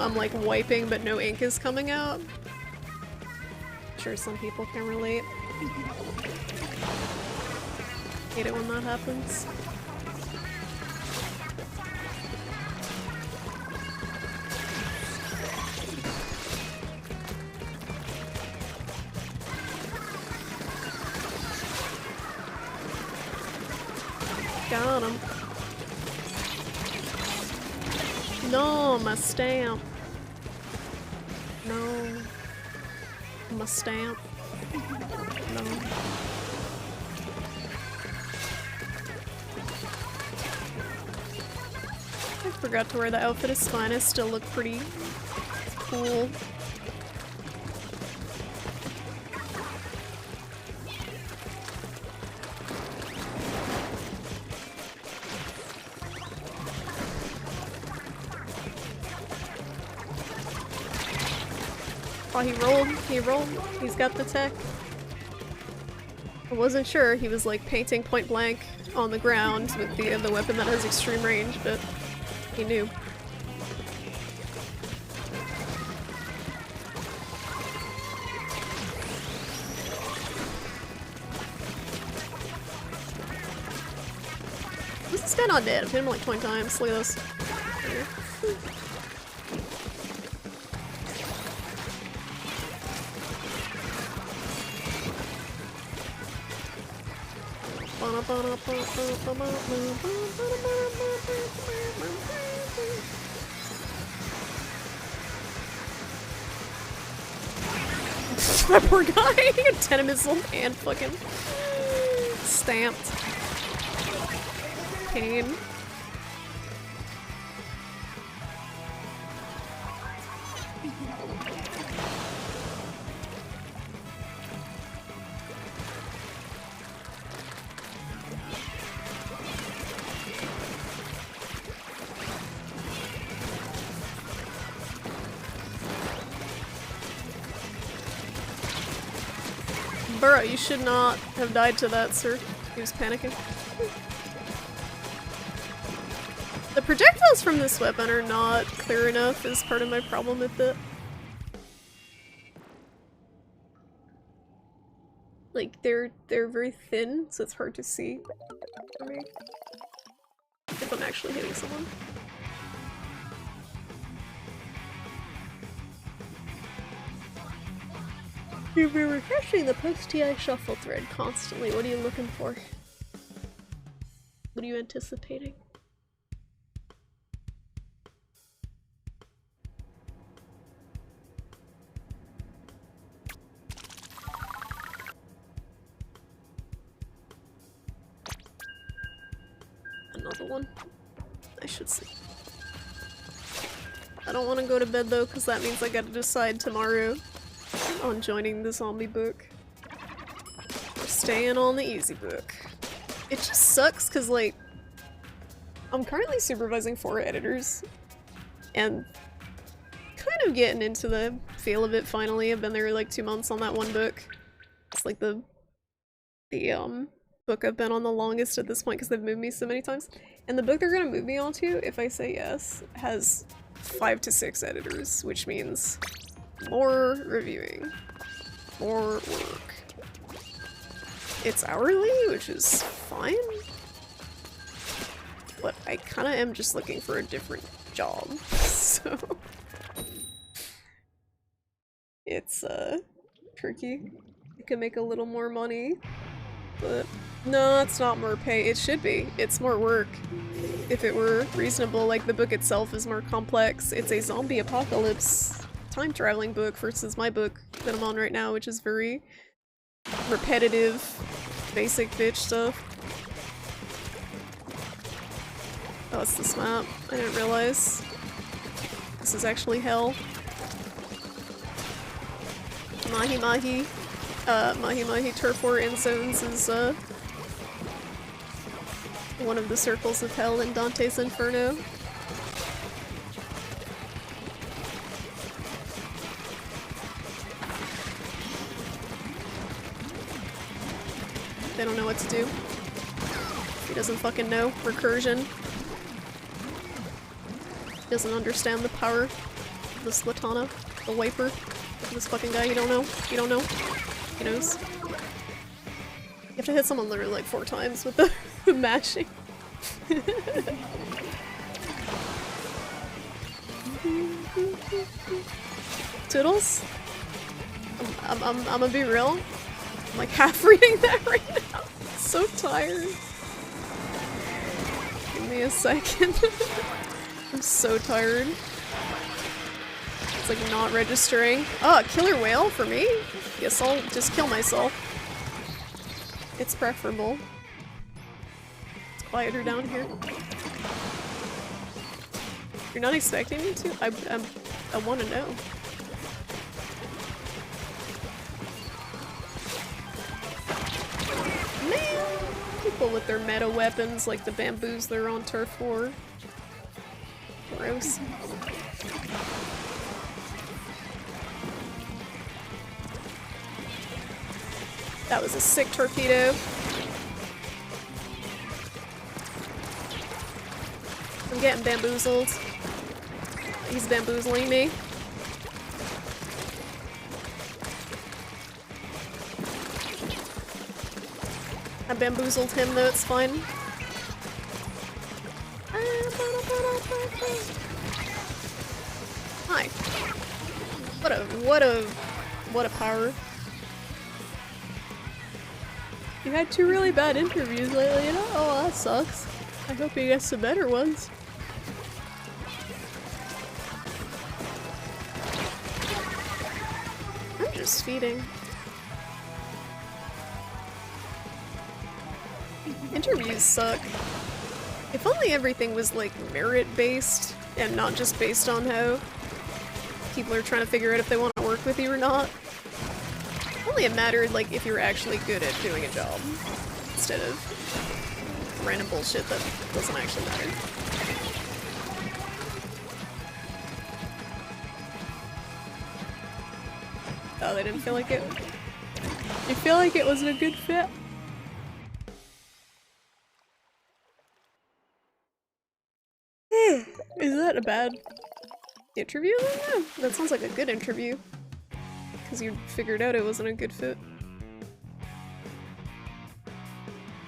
I'm like wiping, but no ink is coming out. Sure, some people can relate. Hate it when that happens. Got him. No, my stamp. No. My stamp. No. I forgot to wear the outfit as Spinus, still look pretty cool. Oh, he rolled, he's got the tech. I wasn't sure, he was like painting point blank on the ground with the weapon that has extreme range, but he knew. This guy not dead? I've hit him like 20 times, look at this. That poor guy! 10 missile and fucking stamped. Pain. Burrow, you should not have died to that, sir. He was panicking. The projectiles from this weapon are not clear enough is part of my problem with it. Like, they're very thin, so it's hard to see for me. If I'm actually hitting someone. You've been refreshing the post-TI shuffle thread constantly. What are you looking for? What are you anticipating? another one. I should sleep. I don't want to go to bed though, because that means I gotta decide tomorrow on joining the zombie book. Or staying on the easy book. It just sucks because, like, I'm currently supervising 4 editors, and kind of getting into the feel of it finally. I've been there like 2 months on that one book. It's like the book I've been on the longest at this point because they've moved me so many times. And the book they're gonna move me on to, if I say yes, has 5 to 6 editors, which means more reviewing, more work. It's hourly, which is fine, but I kind of am just looking for a different job, so it's tricky. I could make a little more money, but no, it's not more pay. It should be. It's more work. If it were reasonable, like the book itself is more complex. It's a zombie apocalypse time traveling book versus my book that I'm on right now, which is very repetitive, basic bitch stuff. Oh, it's this map. I didn't realize. This is actually hell. Mahi Mahi. Mahi Mahi Turf War End Zones is one of the circles of hell in Dante's Inferno. They don't know what to do. He doesn't fucking know. Recursion. Doesn't understand the power of the Slatana, the wiper. This fucking guy, you don't know. You don't know. He knows. You have to hit someone literally like 4 times with the mashing. Toodles? I'm gonna be real. I'm like half reading that right now. I'm so tired. Give me a second. I'm so tired. It's like not registering. Oh, a killer whale for me? Guess I'll just kill myself. It's preferable. It's quieter down here. You're not expecting me to? I want to know. Man! People with their meta weapons like the bamboos they're on Turf War. Gross. That was a sick torpedo. I'm getting bamboozled. He's bamboozling me. I bamboozled him though, it's fine. Hi. What a power. You had 2 really bad interviews lately, you know? Oh, that sucks. I hope you get some better ones. I'm just feeding. Interviews suck. If only everything was like merit-based and not just based on how people are trying to figure out if they want to work with you or not. Only it mattered like if you're actually good at doing a job instead of random bullshit that doesn't actually matter. Oh, they didn't feel like it. You feel like it wasn't a good fit? Is that a bad interview? Yeah, that sounds like a good interview. Because you figured out it wasn't a good fit.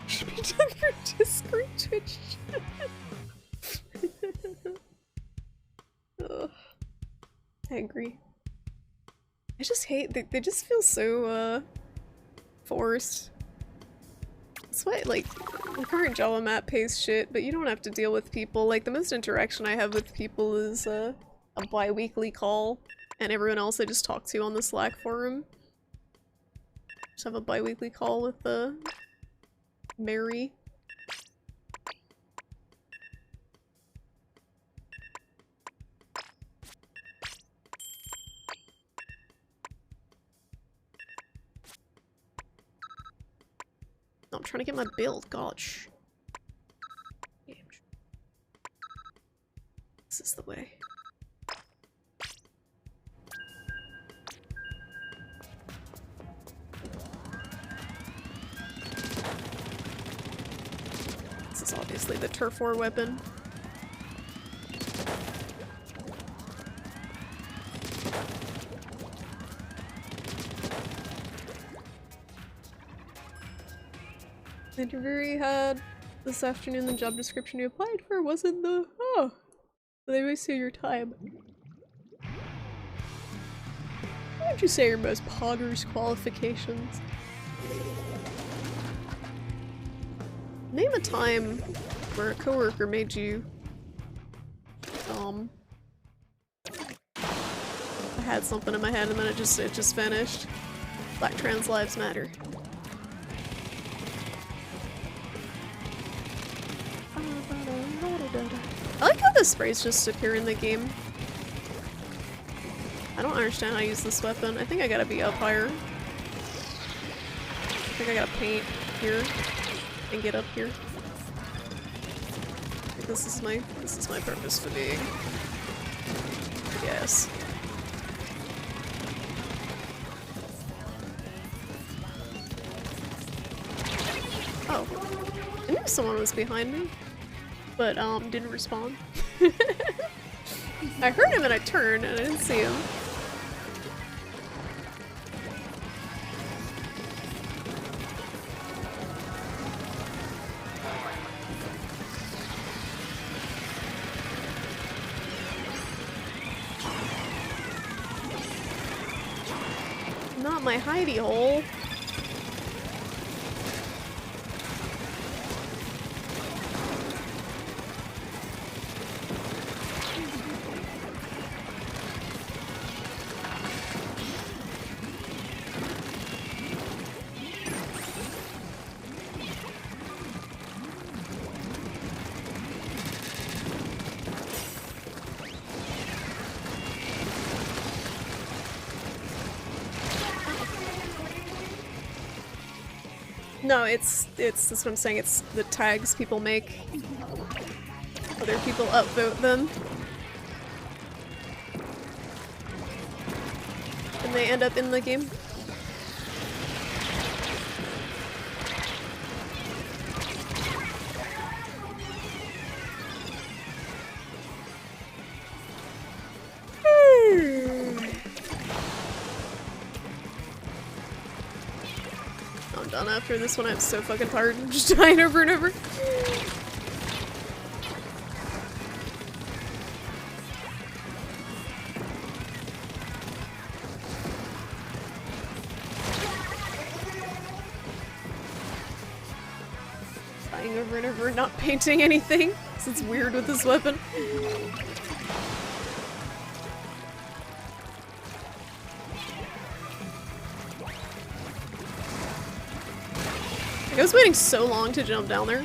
Should be done for Discord Twitch chat. Ugh. I agree. I just hate they just feel so forced. That's why like the current Java map pays shit, but you don't have to deal with people. Like the most interaction I have with people is a bi-weekly call. And everyone else I just talk to on the Slack forum. Just have a bi-weekly call with Mary. I'm trying to get my build. Gosh. This is the way. This is obviously the turf war weapon. The interview you had this afternoon, the job description you applied for wasn't the— oh! They wasted your time. What would you say are your most poggers qualifications? Name a time where a coworker made you I had something in my head and then it just vanished. Black trans lives matter. I like how the sprays just appear in the game. I don't understand how to use this weapon. I think I gotta be up higher. I think I gotta paint here and get up here. I think this is my purpose for being. Yes. Oh. I knew someone was behind me, but didn't respond. I heard him and I turned and I didn't see him. Not my hidey hole. No, that's what I'm saying, it's the tags people make. Other people upvote them. And they end up in the game. I'm done after this one. I'm so fucking tired. I'm just dying over and over. Dying over and over, not painting anything. Because it's weird with this weapon. I was waiting so long to jump down there.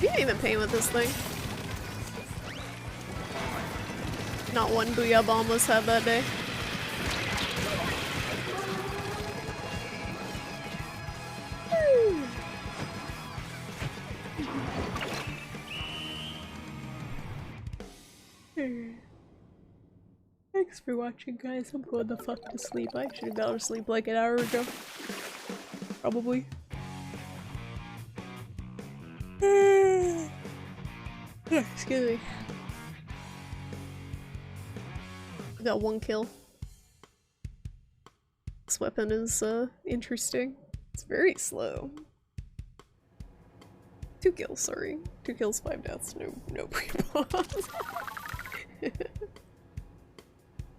You can't even paint with this thing. Not one booyah bomb was had that day. Thanks for watching, guys. I'm going the fuck to sleep. I should have gone to sleep like an hour ago. Probably. Excuse me. I got 1 kill. This weapon is interesting. It's very slow. 2 kills, sorry. 2 kills, 5 deaths. No pre-pause.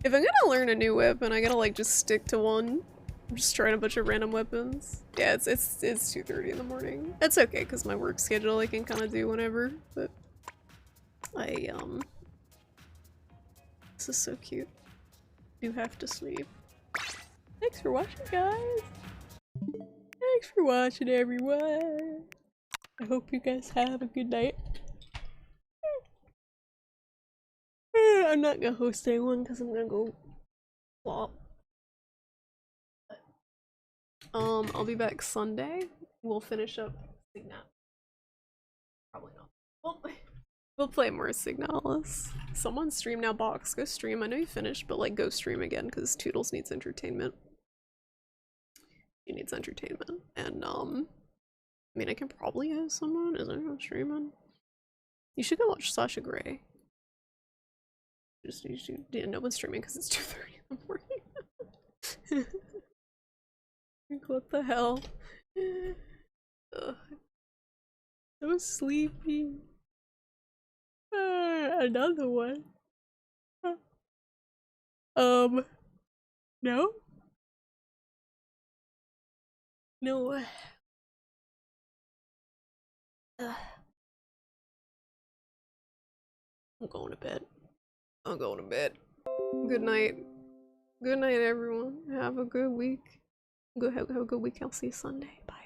If I'm gonna learn a new weapon, I gotta like just stick to one. I'm just trying a bunch of random weapons. Yeah, it's 2:30 in the morning. That's okay, because my work schedule I can kind of do whenever, but this is so cute. Do have to sleep. Thanks for watching, guys. Thanks for watching, everyone. I hope you guys have a good night. I'm not gonna host anyone because I'm gonna go flop. I'll be back Sunday. We'll finish up Signalis. Probably not. We'll play more Signalis. Someone stream now, Box. Go stream. I know you finished, but like go stream again because Toodles needs entertainment. She needs entertainment. And I mean I can probably have someone. Is anyone streaming? You should go watch Sasha Grey. Yeah, no one's streaming because it's 2:30 in the morning. Like, what the hell? Ugh. So sleepy. Another one. No? No. I'm going to bed. I'm going to bed. Good night. Good night, everyone. Have a good week. Have a good week. I'll see you Sunday. Bye.